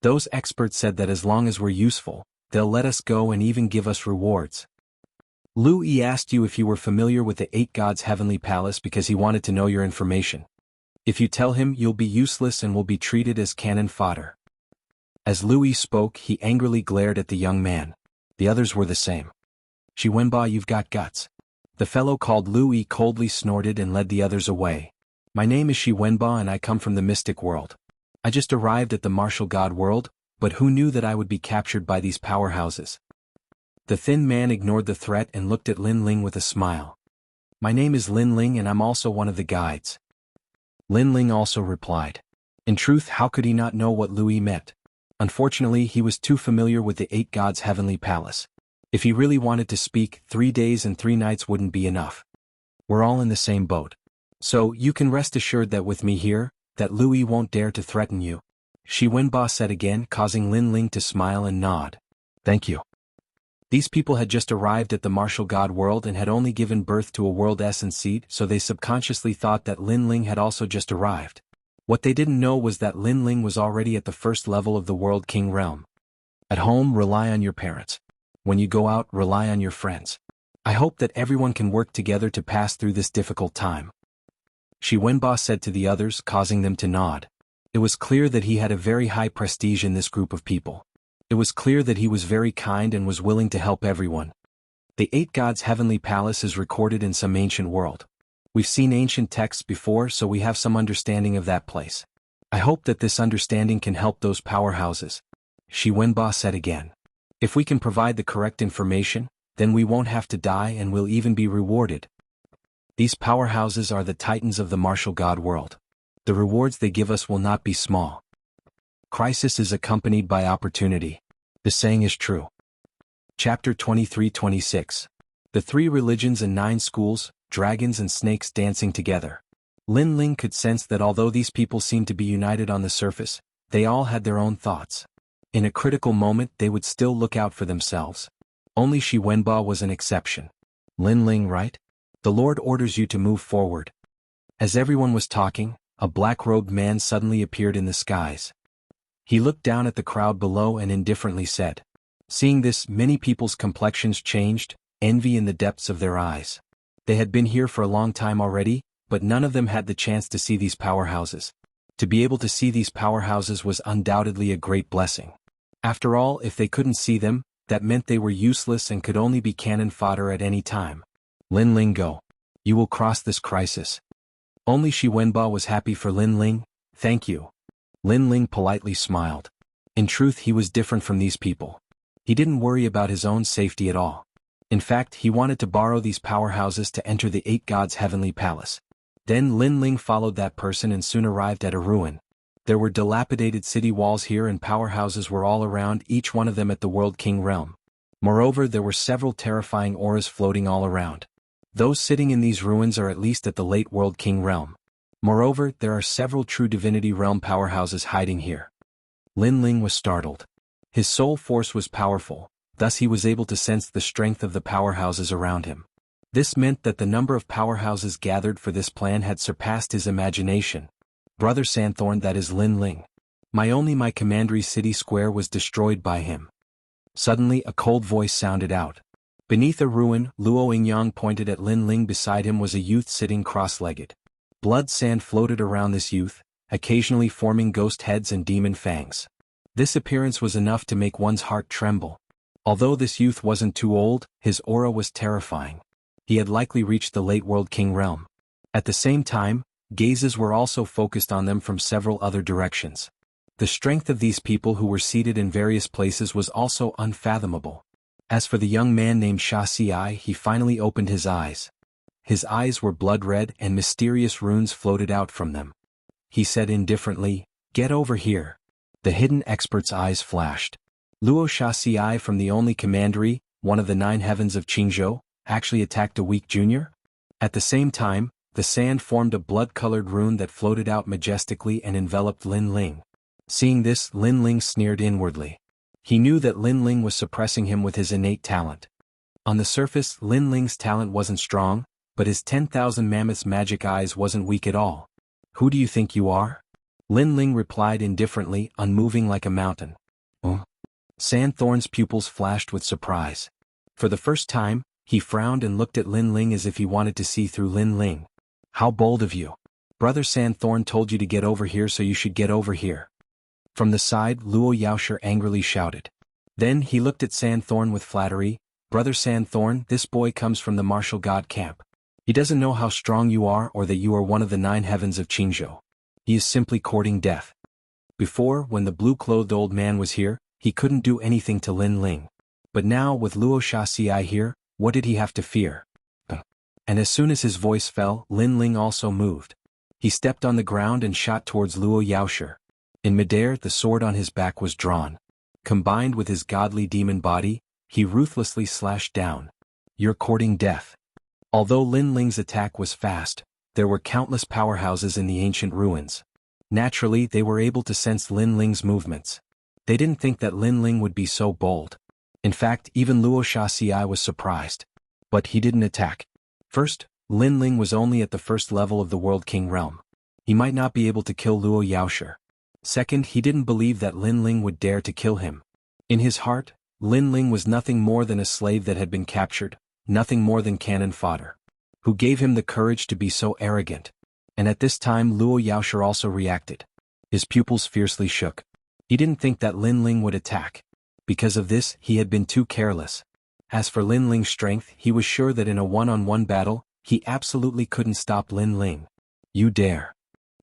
Those experts said that as long as we're useful, they'll let us go and even give us rewards. Lu Yi asked you if you were familiar with the 8 gods' heavenly palace because he wanted to know your information. If you tell him, you'll be useless and will be treated as cannon fodder. As Lu Yi spoke, he angrily glared at the young man. The others were the same. Shi Wenba, you've got guts. The fellow called Lu Yi coldly snorted and led the others away. My name is Shi Wenba and I come from the mystic world. I just arrived at the martial god world, but who knew that I would be captured by these powerhouses? The thin man ignored the threat and looked at Lin Ling with a smile. My name is Lin Ling and I'm also one of the guides. Lin Ling also replied. In truth, how could he not know what Louis meant? Unfortunately, he was too familiar with the 8 gods' heavenly palace. If he really wanted to speak, 3 days and 3 nights wouldn't be enough. We're all in the same boat. So, you can rest assured that with me here, that Louis won't dare to threaten you. Shi Wenba said again, causing Lin Ling to smile and nod. Thank you. These people had just arrived at the martial god world and had only given birth to a world essence seed, so they subconsciously thought that Lin Ling had also just arrived. What they didn't know was that Lin Ling was already at the first level of the World King realm. At home, rely on your parents. When you go out, rely on your friends. I hope that everyone can work together to pass through this difficult time. Shi Wenba said to the others, causing them to nod. It was clear that he had a very high prestige in this group of people. It was clear that he was very kind and was willing to help everyone. The 8 gods' heavenly palace is recorded in some ancient world. We've seen ancient texts before, so we have some understanding of that place. I hope that this understanding can help those powerhouses. Shi Wenba said again. If we can provide the correct information, then we won't have to die and will even be rewarded. These powerhouses are the titans of the martial god world. The rewards they give us will not be small. Crisis is accompanied by opportunity. The saying is true. Chapter 23-26. The 3 religions and 9 schools, dragons and snakes dancing together. Lin Ling could sense that although these people seemed to be united on the surface, they all had their own thoughts. In a critical moment they would still look out for themselves. Only Shi Wenba was an exception. Lin Ling, right? The Lord orders you to move forward. As everyone was talking, a black-robed man suddenly appeared in the skies. He looked down at the crowd below and indifferently said. Seeing this, many people's complexions changed, envy in the depths of their eyes. They had been here for a long time already, but none of them had the chance to see these powerhouses. To be able to see these powerhouses was undoubtedly a great blessing. After all, if they couldn't see them, that meant they were useless and could only be cannon fodder at any time. Lin Ling, go. You will cross this crisis. Only Shi Wenba was happy for Lin Ling. Thank you. Lin Ling politely smiled. In truth, he was different from these people. He didn't worry about his own safety at all. In fact, he wanted to borrow these powerhouses to enter the 8 gods' heavenly palace. Then Lin Ling followed that person and soon arrived at a ruin. There were dilapidated city walls here and powerhouses were all around, each one of them at the World King realm. Moreover, there were several terrifying auras floating all around. Those sitting in these ruins are at least at the late World King realm. Moreover, there are several true Divinity Realm powerhouses hiding here. Lin Ling was startled. His soul force was powerful, thus he was able to sense the strength of the powerhouses around him. This meant that the number of powerhouses gathered for this plan had surpassed his imagination. Brother Sandthorn, that is Lin Ling. My commandery city square was destroyed by him. Suddenly a cold voice sounded out. Beneath a ruin, Luo Yingyang pointed at Lin Ling. Beside him was a youth sitting cross-legged. Blood sand floated around this youth, occasionally forming ghost heads and demon fangs. This appearance was enough to make one's heart tremble. Although this youth wasn't too old, his aura was terrifying. He had likely reached the late World King realm. At the same time, gazes were also focused on them from several other directions. The strength of these people who were seated in various places was also unfathomable. As for the young man named Xianxia, he finally opened his eyes. His eyes were blood red and mysterious runes floated out from them. He said indifferently, "Get over here." The hidden expert's eyes flashed. Luo Xianxia from the only commandery, one of the 9 heavens of Jianghu, actually attacked a weak junior? At the same time, the sand formed a blood-colored rune that floated out majestically and enveloped Lin Ling. Seeing this, Lin Ling sneered inwardly. He knew that Lin Ling was suppressing him with his innate talent. On the surface, Lin Ling's talent wasn't strong, but his 10,000 mammoths' magic eyes wasn't weak at all. Who do you think you are? Lin Ling replied indifferently, unmoving like a mountain. Oh. Sandthorn's pupils flashed with surprise. For the first time, he frowned and looked at Lin Ling as if he wanted to see through Lin Ling. How bold of you. Brother Sandthorn told you to get over here, so you should get over here. From the side, Luo Yaosher angrily shouted. Then he looked at Sandthorn with flattery. Brother Sandthorn, this boy comes from the martial god camp. He doesn't know how strong you are or that you are one of the 9 heavens of Jianghu. He is simply courting death. Before, when the blue-clothed old man was here, he couldn't do anything to Lin Ling. But now with Luo Xiaxia here, what did he have to fear? And as soon as his voice fell, Lin Ling also moved. He stepped on the ground and shot towards Luo Yaoshi. In midair, the sword on his back was drawn. Combined with his godly demon body, he ruthlessly slashed down. You're courting death. Although Lin Ling's attack was fast, there were countless powerhouses in the ancient ruins. Naturally, they were able to sense Lin Ling's movements. They didn't think that Lin Ling would be so bold. In fact, even Luo Xiaxia was surprised. But he didn't attack. First, Lin Ling was only at the first level of the World King realm. He might not be able to kill Luo Yaoshi. Second, he didn't believe that Lin Ling would dare to kill him. In his heart, Lin Ling was nothing more than a slave that had been captured, nothing more than cannon fodder. Who gave him the courage to be so arrogant? And at this time Luo Yaoshi also reacted. His pupils fiercely shook. He didn't think that Lin Ling would attack. Because of this, he had been too careless. As for Lin Ling's strength, he was sure that in a one-on-one battle, he absolutely couldn't stop Lin Ling. You dare.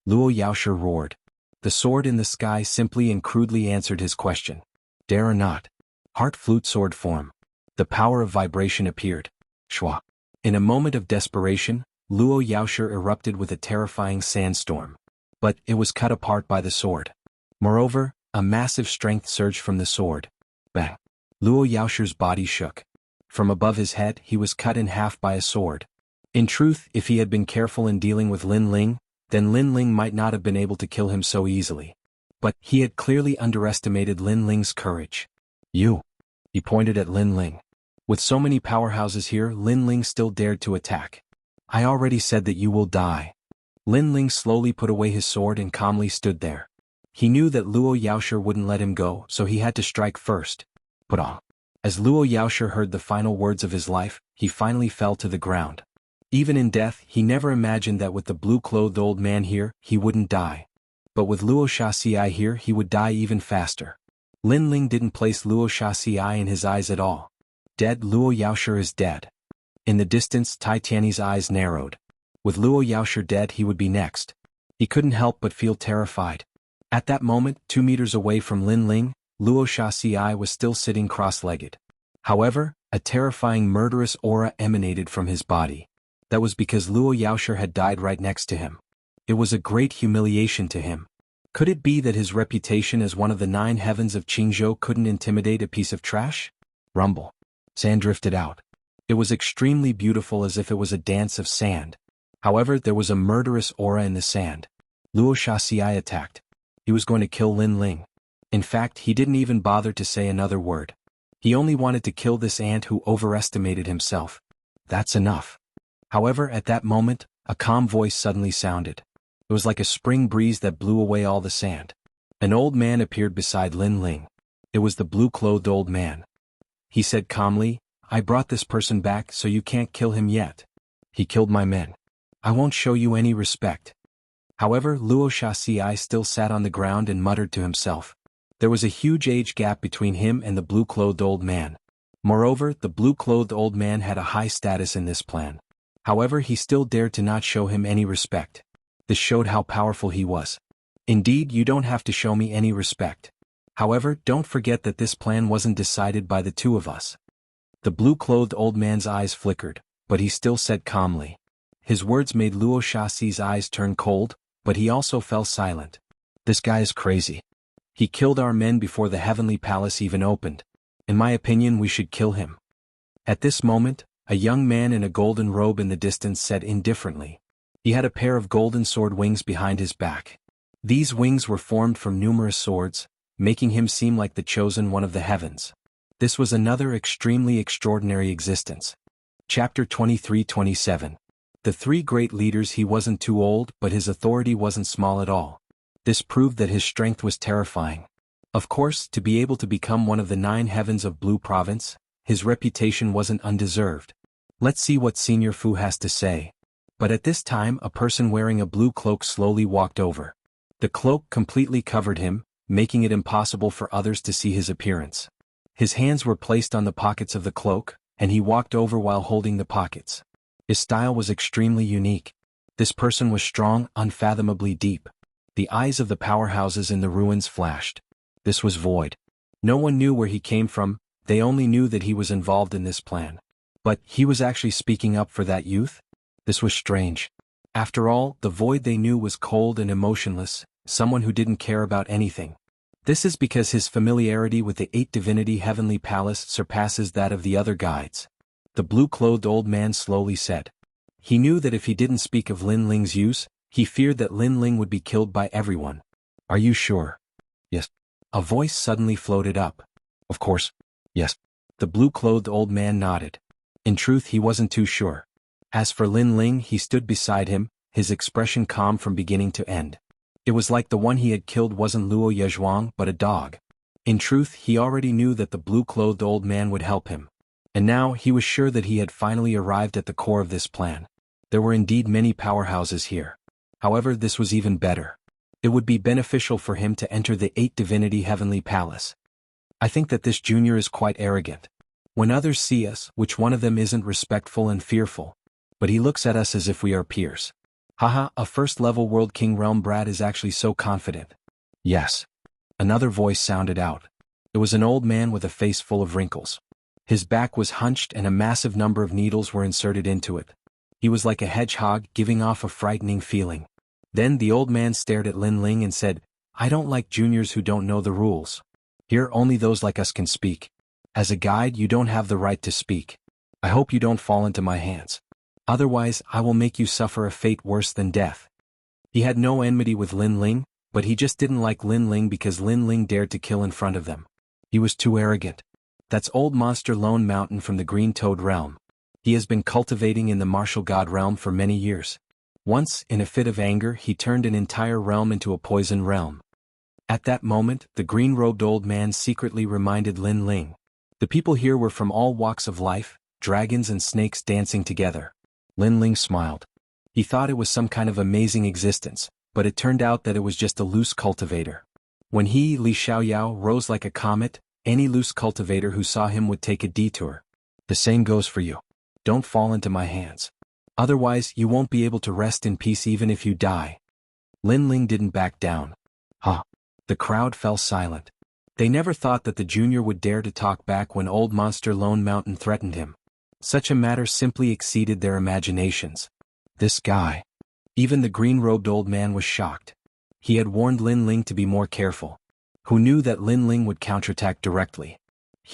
Luo Yaoshi roared. The sword in the sky simply and crudely answered his question. Dare or not. Heart flute sword form. The power of vibration appeared. Shwa. In a moment of desperation, Luo Yaoshi erupted with a terrifying sandstorm. But it was cut apart by the sword. Moreover, a massive strength surged from the sword. Bang. Luo Yaoshi's body shook. From above his head, he was cut in half by a sword. In truth, if he had been careful in dealing with Lin Ling, then Lin Ling might not have been able to kill him so easily. But he had clearly underestimated Lin Ling's courage. You. He pointed at Lin Ling. With so many powerhouses here, Lin Ling still dared to attack. I already said that you will die. Lin Ling slowly put away his sword and calmly stood there. He knew that Luo Yaoshi wouldn't let him go, so he had to strike first. Put on. As Luo Yaoshi heard the final words of his life, he finally fell to the ground. Even in death, he never imagined that with the blue-clothed old man here, he wouldn't die. But with Luo Xiaxia here, he would die even faster. Lin Ling didn't place Luo Xiaxia in his eyes at all. Dead, Luo Yaoshi is dead. In the distance, Tai Tianyi's eyes narrowed. With Luo Yaoshi dead, he would be next. He couldn't help but feel terrified. At that moment, 2 meters away from Lin Ling, Luo Xiaxia was still sitting cross-legged. However, a terrifying murderous aura emanated from his body. That was because Luo Yaoshi had died right next to him. It was a great humiliation to him. Could it be that his reputation as one of the 9 heavens of Jianghu couldn't intimidate a piece of trash? Rumble. Sand drifted out. It was extremely beautiful, as if it was a dance of sand. However, there was a murderous aura in the sand. Luo Xiaxia attacked. He was going to kill Lin Ling. In fact, he didn't even bother to say another word. He only wanted to kill this ant who overestimated himself. That's enough. However, at that moment, a calm voice suddenly sounded. It was like a spring breeze that blew away all the sand. An old man appeared beside Lin Ling. It was the blue-clothed old man. He said calmly, I brought this person back so you can't kill him yet. He killed my men. I won't show you any respect. However, Luo Xiaxia still sat on the ground and muttered to himself. There was a huge age gap between him and the blue-clothed old man. Moreover, the blue-clothed old man had a high status in this plan. However, he still dared to not show him any respect. This showed how powerful he was. Indeed, you don't have to show me any respect. However, don't forget that this plan wasn't decided by the 2 of us. The blue-clothed old man's eyes flickered, but he still said calmly. His words made Luo Xiaxi's eyes turn cold, but he also fell silent. This guy is crazy. He killed our men before the heavenly palace even opened. In my opinion, we should kill him. At this moment, a young man in a golden robe in the distance said indifferently. He had a pair of golden sword wings behind his back. These wings were formed from numerous swords, making him seem like the chosen one of the heavens. This was another extremely extraordinary existence. Chapter 23-27. The 3 great leaders. He wasn't too old, but his authority wasn't small at all. This proved that his strength was terrifying. Of course, to be able to become one of the 9 heavens of Blue Province, his reputation wasn't undeserved. Let's see what Senior Fu has to say. But at this time, a person wearing a blue cloak slowly walked over. The cloak completely covered him, making it impossible for others to see his appearance. His hands were placed on the pockets of the cloak, and he walked over while holding the pockets. His style was extremely unique. This person was strong, unfathomably deep. The eyes of the powerhouses in the ruins flashed. This was Void. No one knew where he came from, they only knew that he was involved in this plan. But he was actually speaking up for that youth? This was strange. After all, the Void they knew was cold and emotionless, someone who didn't care about anything. This is because his familiarity with the 8-divinity heavenly palace surpasses that of the other guides. The blue-clothed old man slowly said. He knew that if he didn't speak of Lin Ling's use, he feared that Lin Ling would be killed by everyone. Are you sure? Yes. A voice suddenly floated up. Of course. Yes. The blue-clothed old man nodded. In truth, he wasn't too sure. As for Lin Ling, he stood beside him, his expression calm from beginning to end. It was like the one he had killed wasn't Luo Yezhuang but a dog. In truth, he already knew that the blue-clothed old man would help him. And now he was sure that he had finally arrived at the core of this plan. There were indeed many powerhouses here. However, this was even better. It would be beneficial for him to enter the 8-divinity heavenly palace. I think that this junior is quite arrogant. When others see us, which one of them isn't respectful and fearful? But he looks at us as if we are peers. Haha, a first-level World King Realm brat is actually so confident. Yes. Another voice sounded out. It was an old man with a face full of wrinkles. His back was hunched and a massive number of needles were inserted into it. He was like a hedgehog, giving off a frightening feeling. Then the old man stared at Lin Ling and said, I don't like juniors who don't know the rules. Here only those like us can speak. As a guide, you don't have the right to speak. I hope you don't fall into my hands. Otherwise, I will make you suffer a fate worse than death. He had no enmity with Lin Ling, but he just didn't like Lin Ling because Lin Ling dared to kill in front of them. He was too arrogant. That's old monster Lone Mountain from the Green Toad realm. He has been cultivating in the martial god realm for many years. Once, in a fit of anger, he turned an entire realm into a poison realm. At that moment, the green-robed old man secretly reminded Lin Ling. The people here were from all walks of life, dragons and snakes dancing together. Lin Ling smiled. He thought it was some kind of amazing existence, but it turned out that it was just a loose cultivator. When he, Li Xiaoyao, rose like a comet, any loose cultivator who saw him would take a detour. The same goes for you. Don't fall into my hands. Otherwise, you won't be able to rest in peace even if you die. Lin Ling didn't back down. Huh. The crowd fell silent. They never thought that the junior would dare to talk back when old monster Lone Mountain threatened him. Such a matter simply exceeded their imaginations. This guy. Even the green-robed old man was shocked. He had warned Lin Ling to be more careful. Who knew that Lin Ling would counterattack directly?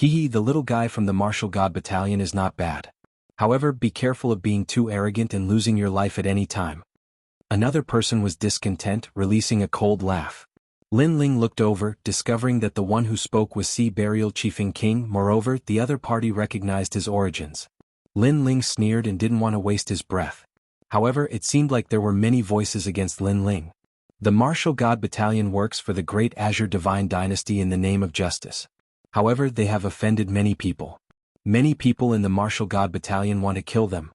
The little guy from the martial god battalion is not bad. However, be careful of being too arrogant and losing your life at any time. Another person was discontent, releasing a cold laugh. Lin Ling looked over, discovering that the one who spoke was Sea Burial Chiefing King. Moreover, the other party recognized his origins. Lin Ling sneered and didn't want to waste his breath. However, it seemed like there were many voices against Lin Ling. The martial god battalion works for the great Azure Divine Dynasty in the name of justice. However, they have offended many people. Many people in the martial god battalion want to kill them.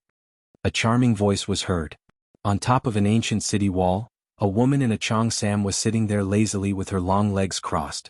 A charming voice was heard. On top of an ancient city wall, a woman in a cheongsam was sitting there lazily with her long legs crossed.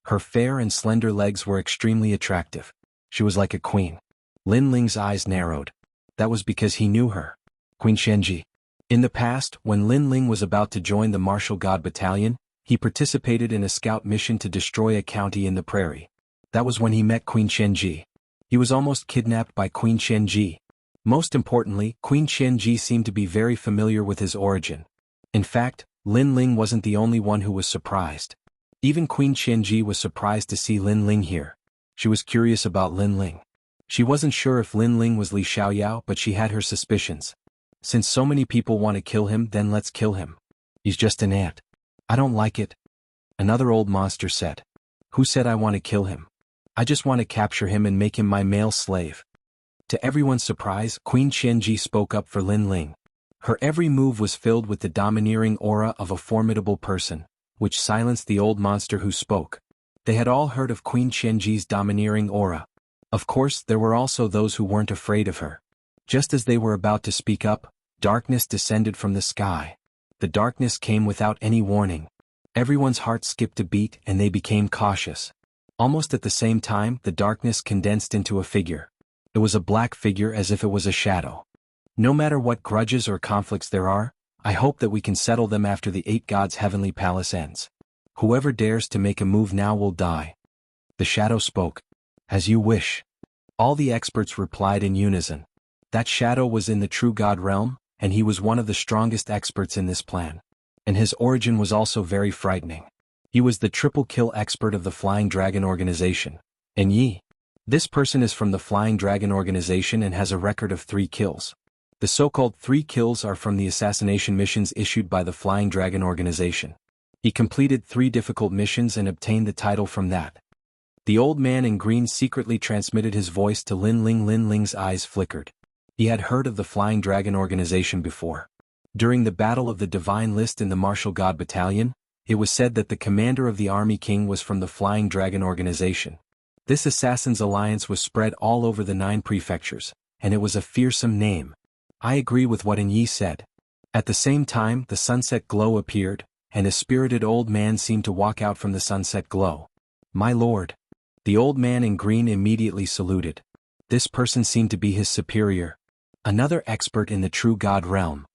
Her fair and slender legs were extremely attractive. She was like a queen. Lin Ling's eyes narrowed. That was because he knew her. Queen Xianxia. In the past, when Lin Ling was about to join the martial god battalion, he participated in a scout mission to destroy a county in the prairie. That was when he met Queen Xianxia. He was almost kidnapped by Queen Xianxia. Most importantly, Queen Xianxia seemed to be very familiar with his origin. In fact, Lin Ling wasn't the only one who was surprised. Even Queen Xianxia was surprised to see Lin Ling here. She was curious about Lin Ling. She wasn't sure if Lin Ling was Li Xiaoyao, but she had her suspicions. Since so many people want to kill him, then let's kill him. He's just an ant. I don't like it. Another old monster said. Who said I want to kill him? I just want to capture him and make him my male slave. To everyone's surprise, Queen Xianxia spoke up for Lin Ling. Her every move was filled with the domineering aura of a formidable person, which silenced the old monster who spoke. They had all heard of Queen Xianxia's domineering aura. Of course, there were also those who weren't afraid of her. Just as they were about to speak up, darkness descended from the sky. The darkness came without any warning. Everyone's heart skipped a beat and they became cautious. Almost at the same time, the darkness condensed into a figure. It was a black figure as if it was a shadow. No matter what grudges or conflicts there are, I hope that we can settle them after the 8 gods' heavenly palace ends. Whoever dares to make a move now will die. The shadow spoke. As you wish. All the experts replied in unison. That shadow was in the true god realm, and he was one of the strongest experts in this plan. And his origin was also very frightening. He was the triple kill expert of the Flying Dragon organization. And Yi. This person is from the Flying Dragon organization and has a record of 3 kills. The so-called 3 kills are from the assassination missions issued by the Flying Dragon organization. He completed 3 difficult missions and obtained the title from that. The old man in green secretly transmitted his voice to Lin Ling. Lin Ling's eyes flickered. He had heard of the Flying Dragon organization before. During the Battle of the Divine List in the Martial God Battalion, it was said that the commander of the Army King was from the Flying Dragon organization. This assassin's alliance was spread all over the 9 prefectures, and it was a fearsome name. I agree with what Yi said. At the same time, the sunset glow appeared, and a spirited old man seemed to walk out from the sunset glow. My lord. The old man in green immediately saluted. This person seemed to be his superior. Another expert in the true god realm.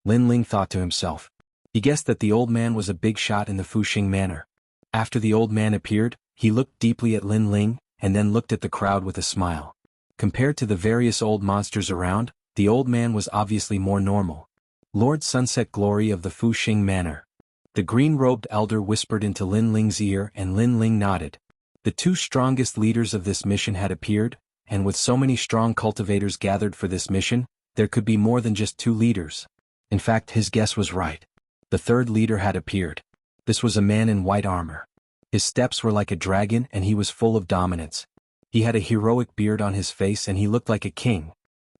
Lin Ling thought to himself. He guessed that the old man was a big shot in the Fuxing manner. After the old man appeared, he looked deeply at Lin Ling, and then looked at the crowd with a smile. Compared to the various old monsters around, the old man was obviously more normal. Lord Sunset Glory of the Fuxing manor. The green-robed elder whispered into Lin Ling's ear and Lin Ling nodded. The 2 strongest leaders of this mission had appeared, and with so many strong cultivators gathered for this mission, there could be more than just 2 leaders. In fact, his guess was right. The 3rd leader had appeared. This was a man in white armor. His steps were like a dragon and he was full of dominance. He had a heroic beard on his face and he looked like a king.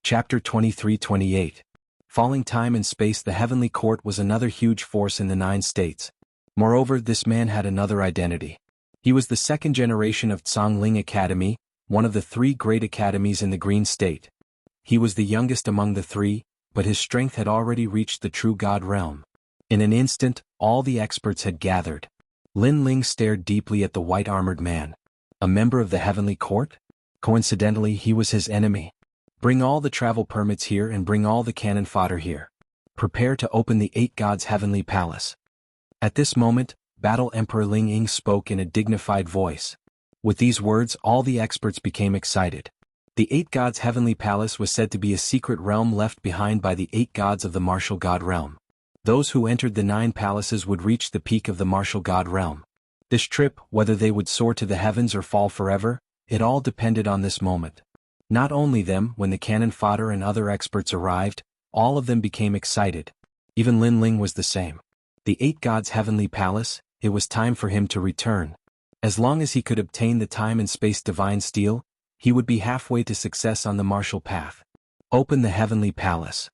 Chapter 23-28. Falling time and space. The Heavenly Court was another huge force in the 9 states. Moreover, this man had another identity. He was the 2nd generation of Zhongling Academy, one of the 3 great academies in the Green State. He was the youngest among the 3, but his strength had already reached the true god realm. In an instant, all the experts had gathered. Lin Ling stared deeply at the white-armored man. A member of the Heavenly Court? Coincidentally, he was his enemy. Bring all the travel permits here and bring all the cannon fodder here. Prepare to open the 8 gods' heavenly palace. At this moment, Battle Emperor Ling Ying spoke in a dignified voice. With these words, all the experts became excited. The 8 gods' heavenly palace was said to be a secret realm left behind by the 8 gods of the martial god realm. Those who entered the 9 palaces would reach the peak of the martial god realm. This trip, whether they would soar to the heavens or fall forever, it all depended on this moment. Not only them, when the cannon fodder and other experts arrived, all of them became excited. Even Lin Ling was the same. The 8 gods' heavenly palace, it was time for him to return. As long as he could obtain the time and space divine steel, he would be halfway to success on the martial path. Open the heavenly palace.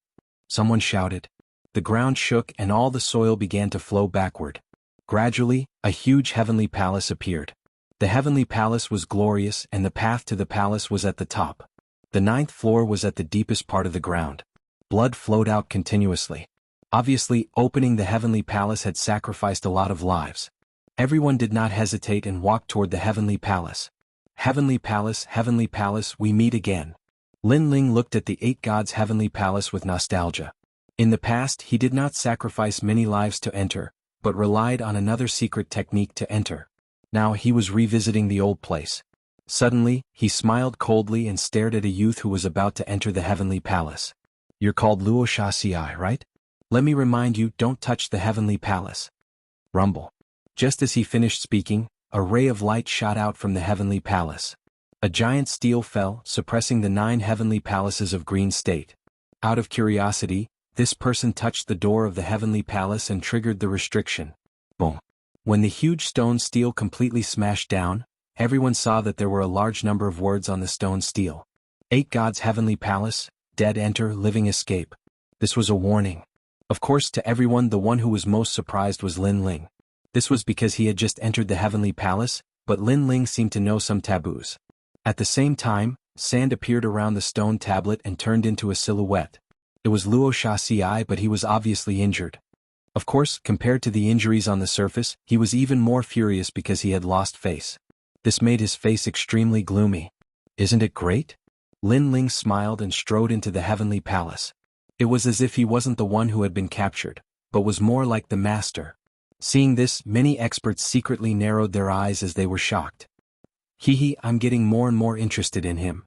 Someone shouted. The ground shook and all the soil began to flow backward. Gradually, a huge heavenly palace appeared. The heavenly palace was glorious and the path to the palace was at the top. The 9th floor was at the deepest part of the ground. Blood flowed out continuously. Obviously, opening the heavenly palace had sacrificed a lot of lives. Everyone did not hesitate and walked toward the heavenly palace. Heavenly palace, we meet again. Lin Ling looked at the 8 gods' heavenly palace with nostalgia. In the past, he did not sacrifice many lives to enter, but relied on another secret technique to enter. Now he was revisiting the old place. Suddenly, he smiled coldly and stared at a youth who was about to enter the heavenly palace. You're called Xianxia, right? Let me remind you, don't touch the heavenly palace. Rumble. Just as he finished speaking, a ray of light shot out from the heavenly palace. A giant steel fell, suppressing the 9 heavenly palaces of Green State. Out of curiosity, this person touched the door of the heavenly palace and triggered the restriction. Boom. When the huge stone steel completely smashed down, everyone saw that there were a large number of words on the stone steel. 8 gods' heavenly palace, dead enter, living escape. This was a warning. Of course, to everyone, the one who was most surprised was Lin Ling. This was because he had just entered the heavenly palace, but Lin Ling seemed to know some taboos. At the same time, sand appeared around the stone tablet and turned into a silhouette. It was Luo Shaxiai, but he was obviously injured. Of course, compared to the injuries on the surface, he was even more furious because he had lost face. This made his face extremely gloomy. Isn't it great? Lin Ling smiled and strode into the heavenly palace. It was as if he wasn't the one who had been captured, but was more like the master. Seeing this, many experts secretly narrowed their eyes as they were shocked. I'm getting more and more interested in him.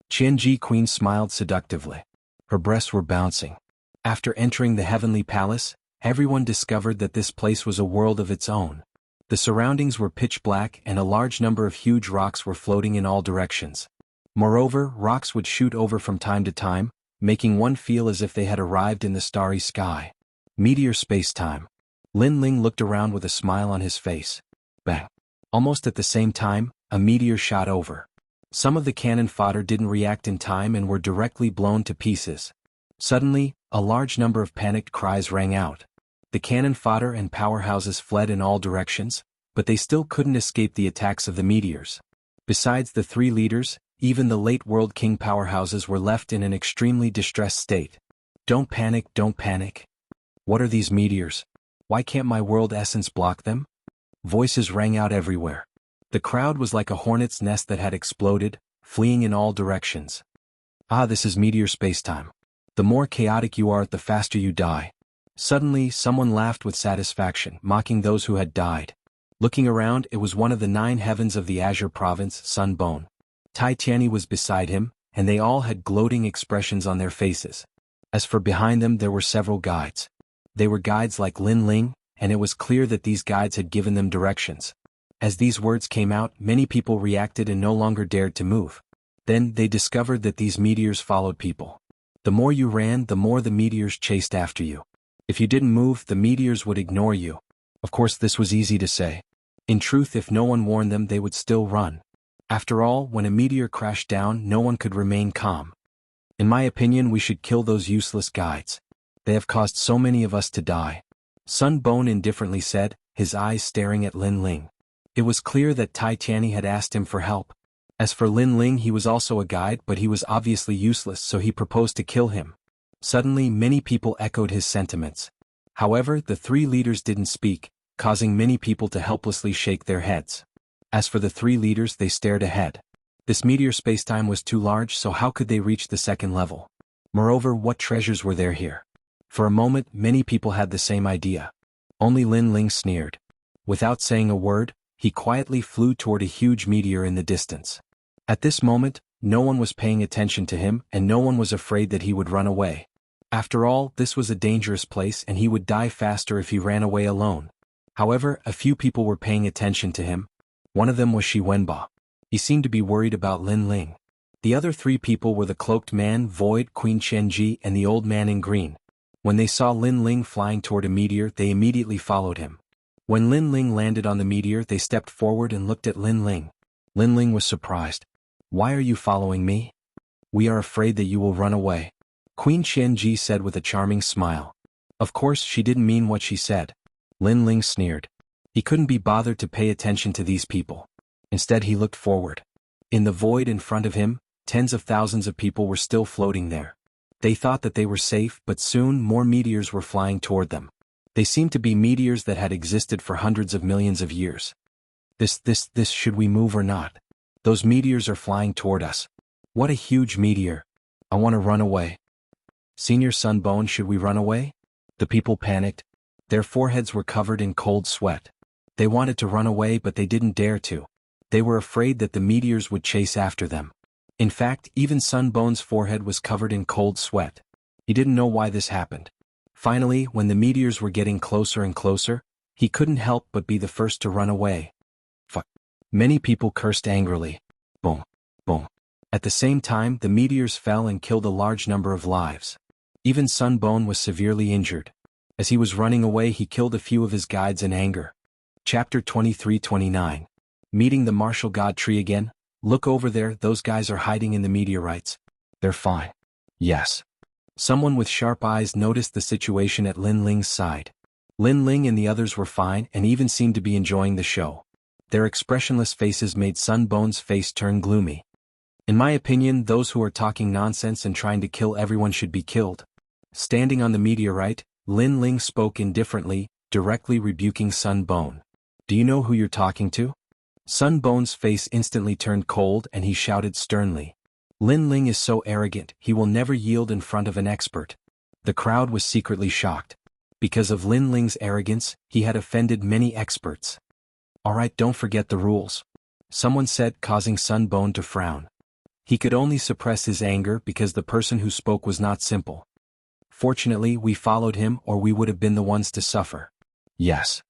Qianji Queen smiled seductively. Her breasts were bouncing. After entering the heavenly palace, everyone discovered that this place was a world of its own. The surroundings were pitch black and a large number of huge rocks were floating in all directions. Moreover, rocks would shoot over from time to time, making one feel as if they had arrived in the starry sky. Meteor space-time. Lin Ling looked around with a smile on his face. Bang! Almost at the same time, a meteor shot over. Some of the cannon fodder didn't react in time and were directly blown to pieces. Suddenly, a large number of panicked cries rang out. The cannon fodder and powerhouses fled in all directions, but they still couldn't escape the attacks of the meteors. Besides the three leaders, even the late World King powerhouses were left in an extremely distressed state. Don't panic, don't panic. What are these meteors? Why can't my world essence block them? Voices rang out everywhere. The crowd was like a hornet's nest that had exploded, fleeing in all directions. This is meteor space-time. The more chaotic you are, the faster you die. Suddenly, someone laughed with satisfaction, mocking those who had died. Looking around, it was one of the 9 heavens of the Azure province, Sun Bone. Tai Tianyi was beside him, and they all had gloating expressions on their faces. As for behind them, there were several guides. They were guides like Lin Ling, and it was clear that these guides had given them directions. As these words came out, many people reacted and no longer dared to move. Then, they discovered that these meteors followed people. The more you ran, the more the meteors chased after you. If you didn't move, the meteors would ignore you. Of course, this was easy to say. In truth, if no one warned them, they would still run. After all, when a meteor crashed down, no one could remain calm. In my opinion, we should kill those useless guides. They have caused so many of us to die. Sun Bone indifferently said, his eyes staring at Lin Ling. It was clear that Tai Tianyi had asked him for help. As for Lin Ling, he was also a guide, but he was obviously useless, so he proposed to kill him. Suddenly, many people echoed his sentiments. However, the 3 leaders didn't speak, causing many people to helplessly shake their heads. As for the 3 leaders, they stared ahead. This meteor spacetime was too large, so how could they reach the 2nd level? Moreover, what treasures were there here? For a moment, many people had the same idea. Only Lin Ling sneered. Without saying a word, he quietly flew toward a huge meteor in the distance. At this moment, no one was paying attention to him and no one was afraid that he would run away. After all, this was a dangerous place and he would die faster if he ran away alone. However, a few people were paying attention to him. One of them was Shi Wenba. He seemed to be worried about Lin Ling. The other 3 people were the cloaked man, Void, Queen Qianji, and the old man in green. When they saw Lin Ling flying toward a meteor, they immediately followed him. When Lin Ling landed on the meteor, they stepped forward and looked at Lin Ling. Lin Ling was surprised. Why are you following me? We are afraid that you will run away. Queen Qianji said with a charming smile. Of course, she didn't mean what she said. Lin Ling sneered. He couldn't be bothered to pay attention to these people. Instead, he looked forward. In the void in front of him, tens of thousands of people were still floating there. They thought that they were safe, but soon more meteors were flying toward them. They seemed to be meteors that had existed for hundreds of millions of years. Should we move or not? Those meteors are flying toward us. What a huge meteor. I want to run away. Senior Sun Bone, should we run away? The people panicked. Their foreheads were covered in cold sweat. They wanted to run away, but they didn't dare to. They were afraid that the meteors would chase after them. In fact, even Sun Bone's forehead was covered in cold sweat. He didn't know why this happened. Finally, when the meteors were getting closer and closer, he couldn't help but be the first to run away. Fuck. Many people cursed angrily. Boom. Boom. At the same time, the meteors fell and killed a large number of lives. Even Sun Bone was severely injured. As he was running away, he killed a few of his guides in anger. Chapter 23-29. Meeting the martial god tree again. Look over there, those guys are hiding in the meteorites. They're fine. Yes. Someone with sharp eyes noticed the situation at Lin Ling's side. Lin Ling and the others were fine and even seemed to be enjoying the show. Their expressionless faces made Sun Bone's face turn gloomy. In my opinion, those who are talking nonsense and trying to kill everyone should be killed. Standing on the meteorite, Lin Ling spoke indifferently, directly rebuking Sun Bone. Do you know who you're talking to? Sun Bone's face instantly turned cold and he shouted sternly. Lin Ling is so arrogant, he will never yield in front of an expert. The crowd was secretly shocked. Because of Lin Ling's arrogance, he had offended many experts. Alright, don't forget the rules. Someone said, causing Sunbone to frown. He could only suppress his anger because the person who spoke was not simple. Fortunately, we followed him or we would have been the ones to suffer. Yes.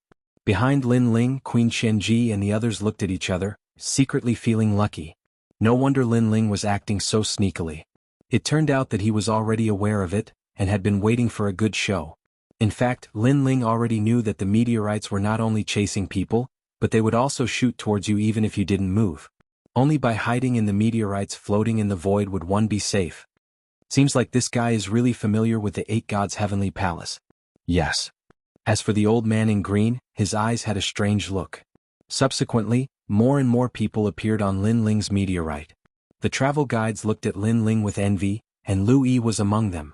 Behind Lin Ling, Queen Xianxia and the others looked at each other, secretly feeling lucky. No wonder Lin Ling was acting so sneakily. It turned out that he was already aware of it, and had been waiting for a good show. In fact, Lin Ling already knew that the meteorites were not only chasing people, but they would also shoot towards you even if you didn't move. Only by hiding in the meteorites floating in the void would one be safe. Seems like this guy is really familiar with the 8 gods' heavenly palace. Yes. As for the old man in green, his eyes had a strange look. Subsequently, more and more people appeared on Lin Ling's meteorite. The travel guides looked at Lin Ling with envy, and Lu Yi was among them.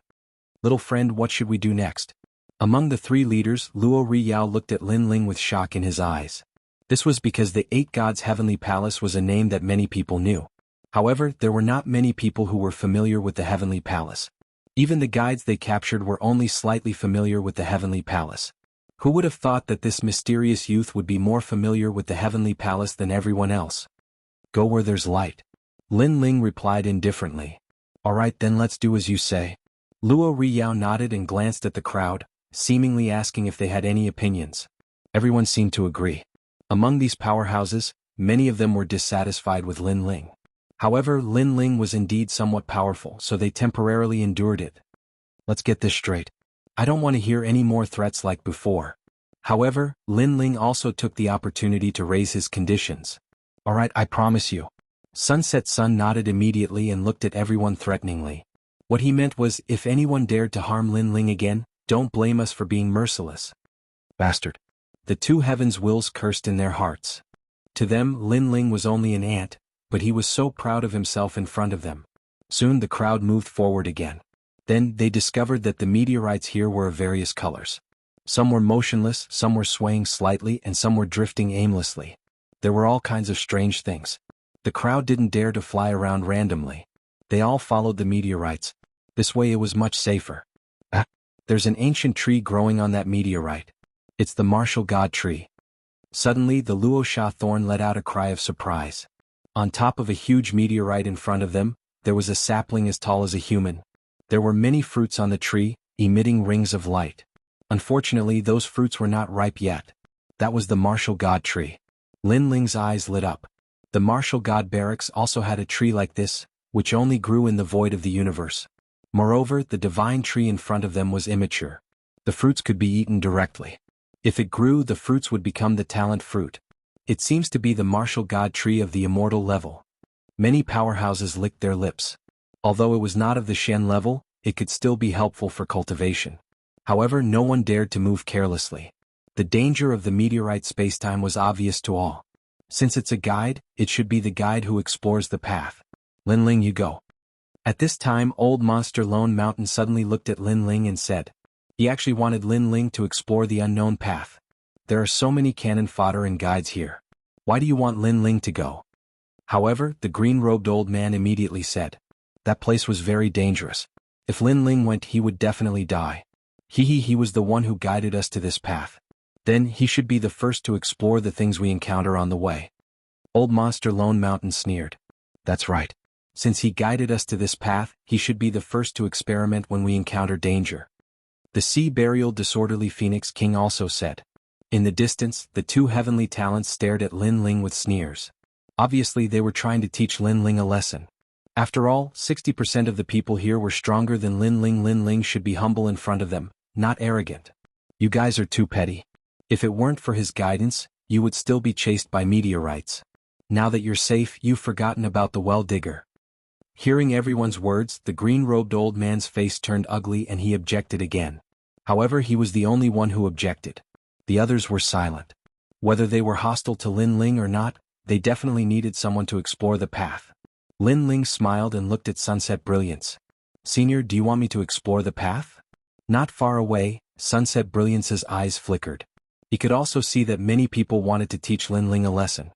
Little friend, what should we do next? Among the 3 leaders, Luo Riyao looked at Lin Ling with shock in his eyes. This was because the 8 gods' heavenly palace was a name that many people knew. However, there were not many people who were familiar with the heavenly palace. Even the guides they captured were only slightly familiar with the heavenly palace. Who would have thought that this mysterious youth would be more familiar with the heavenly palace than everyone else? Go where there's light. Lin Ling replied indifferently. Alright then, let's do as you say. Luo Riyao nodded and glanced at the crowd, seemingly asking if they had any opinions. Everyone seemed to agree. Among these powerhouses, many of them were dissatisfied with Lin Ling. However, Lin Ling was indeed somewhat powerful, so they temporarily endured it. Let's get this straight. I don't want to hear any more threats like before. However, Lin Ling also took the opportunity to raise his conditions. Alright, I promise you. Sunset Sun nodded immediately and looked at everyone threateningly. What he meant was, if anyone dared to harm Lin Ling again, don't blame us for being merciless. Bastard. The 2 heavens' wills cursed in their hearts. To them, Lin Ling was only an ant, but he was so proud of himself in front of them. Soon the crowd moved forward again. Then they discovered that the meteorites here were of various colors. Some were motionless, some were swaying slightly, and some were drifting aimlessly. There were all kinds of strange things. The crowd didn't dare to fly around randomly. They all followed the meteorites. This way it was much safer. There's an ancient tree growing on that meteorite. It's the martial god tree. Suddenly the Luo Sha thorn let out a cry of surprise. On top of a huge meteorite in front of them, there was a sapling as tall as a human. There were many fruits on the tree, emitting rings of light. Unfortunately, those fruits were not ripe yet. That was the martial god tree. Lin Ling's eyes lit up. The martial god barracks also had a tree like this, which only grew in the void of the universe. Moreover, the divine tree in front of them was immature. The fruits could be eaten directly. If it grew, the fruits would become the talent fruit. It seems to be the martial god tree of the immortal level. Many powerhouses licked their lips. Although it was not of the Shen level, it could still be helpful for cultivation. However, no one dared to move carelessly. The danger of the meteorite spacetime was obvious to all. Since it's a guide, it should be the guide who explores the path. Lin Ling, you go. At this time, old monster Lone Mountain suddenly looked at Lin Ling and said. He actually wanted Lin Ling to explore the unknown path. There are so many cannon fodder and guides here. Why do you want Lin Ling to go? However, the green-robed old man immediately said. That place was very dangerous. If Lin Ling went, he would definitely die. He was the one who guided us to this path. Then he should be the first to explore the things we encounter on the way. Old monster Lone Mountain sneered. That's right. Since he guided us to this path, he should be the first to experiment when we encounter danger. The sea burial disorderly Phoenix King also said. In the distance, the 2 heavenly talents stared at Lin Ling with sneers. Obviously they were trying to teach Lin Ling a lesson. After all, 60% of the people here were stronger than Lin Ling. Lin Ling should be humble in front of them, not arrogant. You guys are too petty. If it weren't for his guidance, you would still be chased by meteorites. Now that you're safe, you've forgotten about the well digger. Hearing everyone's words, the green-robed old man's face turned ugly and he objected again. However, he was the only one who objected. The others were silent. Whether they were hostile to Lin Ling or not, they definitely needed someone to explore the path. Lin Ling smiled and looked at Sunset Brilliance. Senior, do you want me to explore the path? Not far away, Sunset Brilliance's eyes flickered. He could also see that many people wanted to teach Lin Ling a lesson.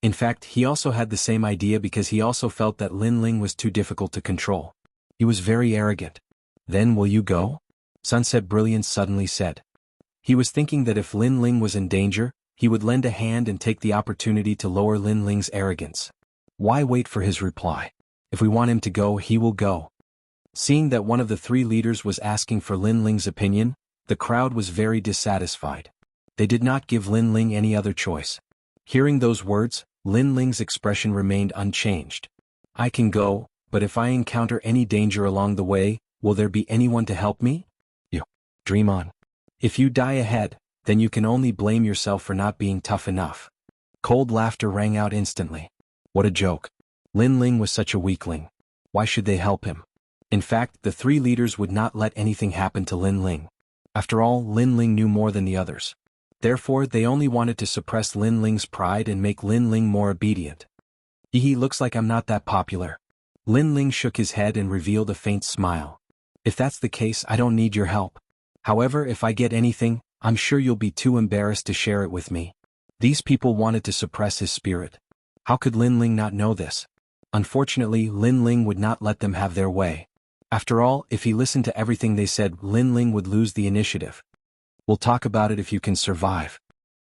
In fact, he also had the same idea because he also felt that Lin Ling was too difficult to control. He was very arrogant. Then will you go? Sunset Brilliance suddenly said. He was thinking that if Lin Ling was in danger, he would lend a hand and take the opportunity to lower Lin Ling's arrogance. Why wait for his reply? If we want him to go, he will go. Seeing that one of the three leaders was asking for Lin Ling's opinion, the crowd was very dissatisfied. They did not give Lin Ling any other choice. Hearing those words, Lin Ling's expression remained unchanged. I can go, but if I encounter any danger along the way, will there be anyone to help me? You dream on. If you die ahead, then you can only blame yourself for not being tough enough. Cold laughter rang out instantly. What a joke. Lin Ling was such a weakling. Why should they help him? In fact, the three leaders would not let anything happen to Lin Ling. After all, Lin Ling knew more than the others. Therefore, they only wanted to suppress Lin Ling's pride and make Lin Ling more obedient. Looks like I'm not that popular. Lin Ling shook his head and revealed a faint smile. If that's the case, I don't need your help. However, if I get anything, I'm sure you'll be too embarrassed to share it with me. These people wanted to suppress his spirit. How could Lin Ling not know this? Unfortunately, Lin Ling would not let them have their way. After all, if he listened to everything they said, Lin Ling would lose the initiative. We'll talk about it if you can survive.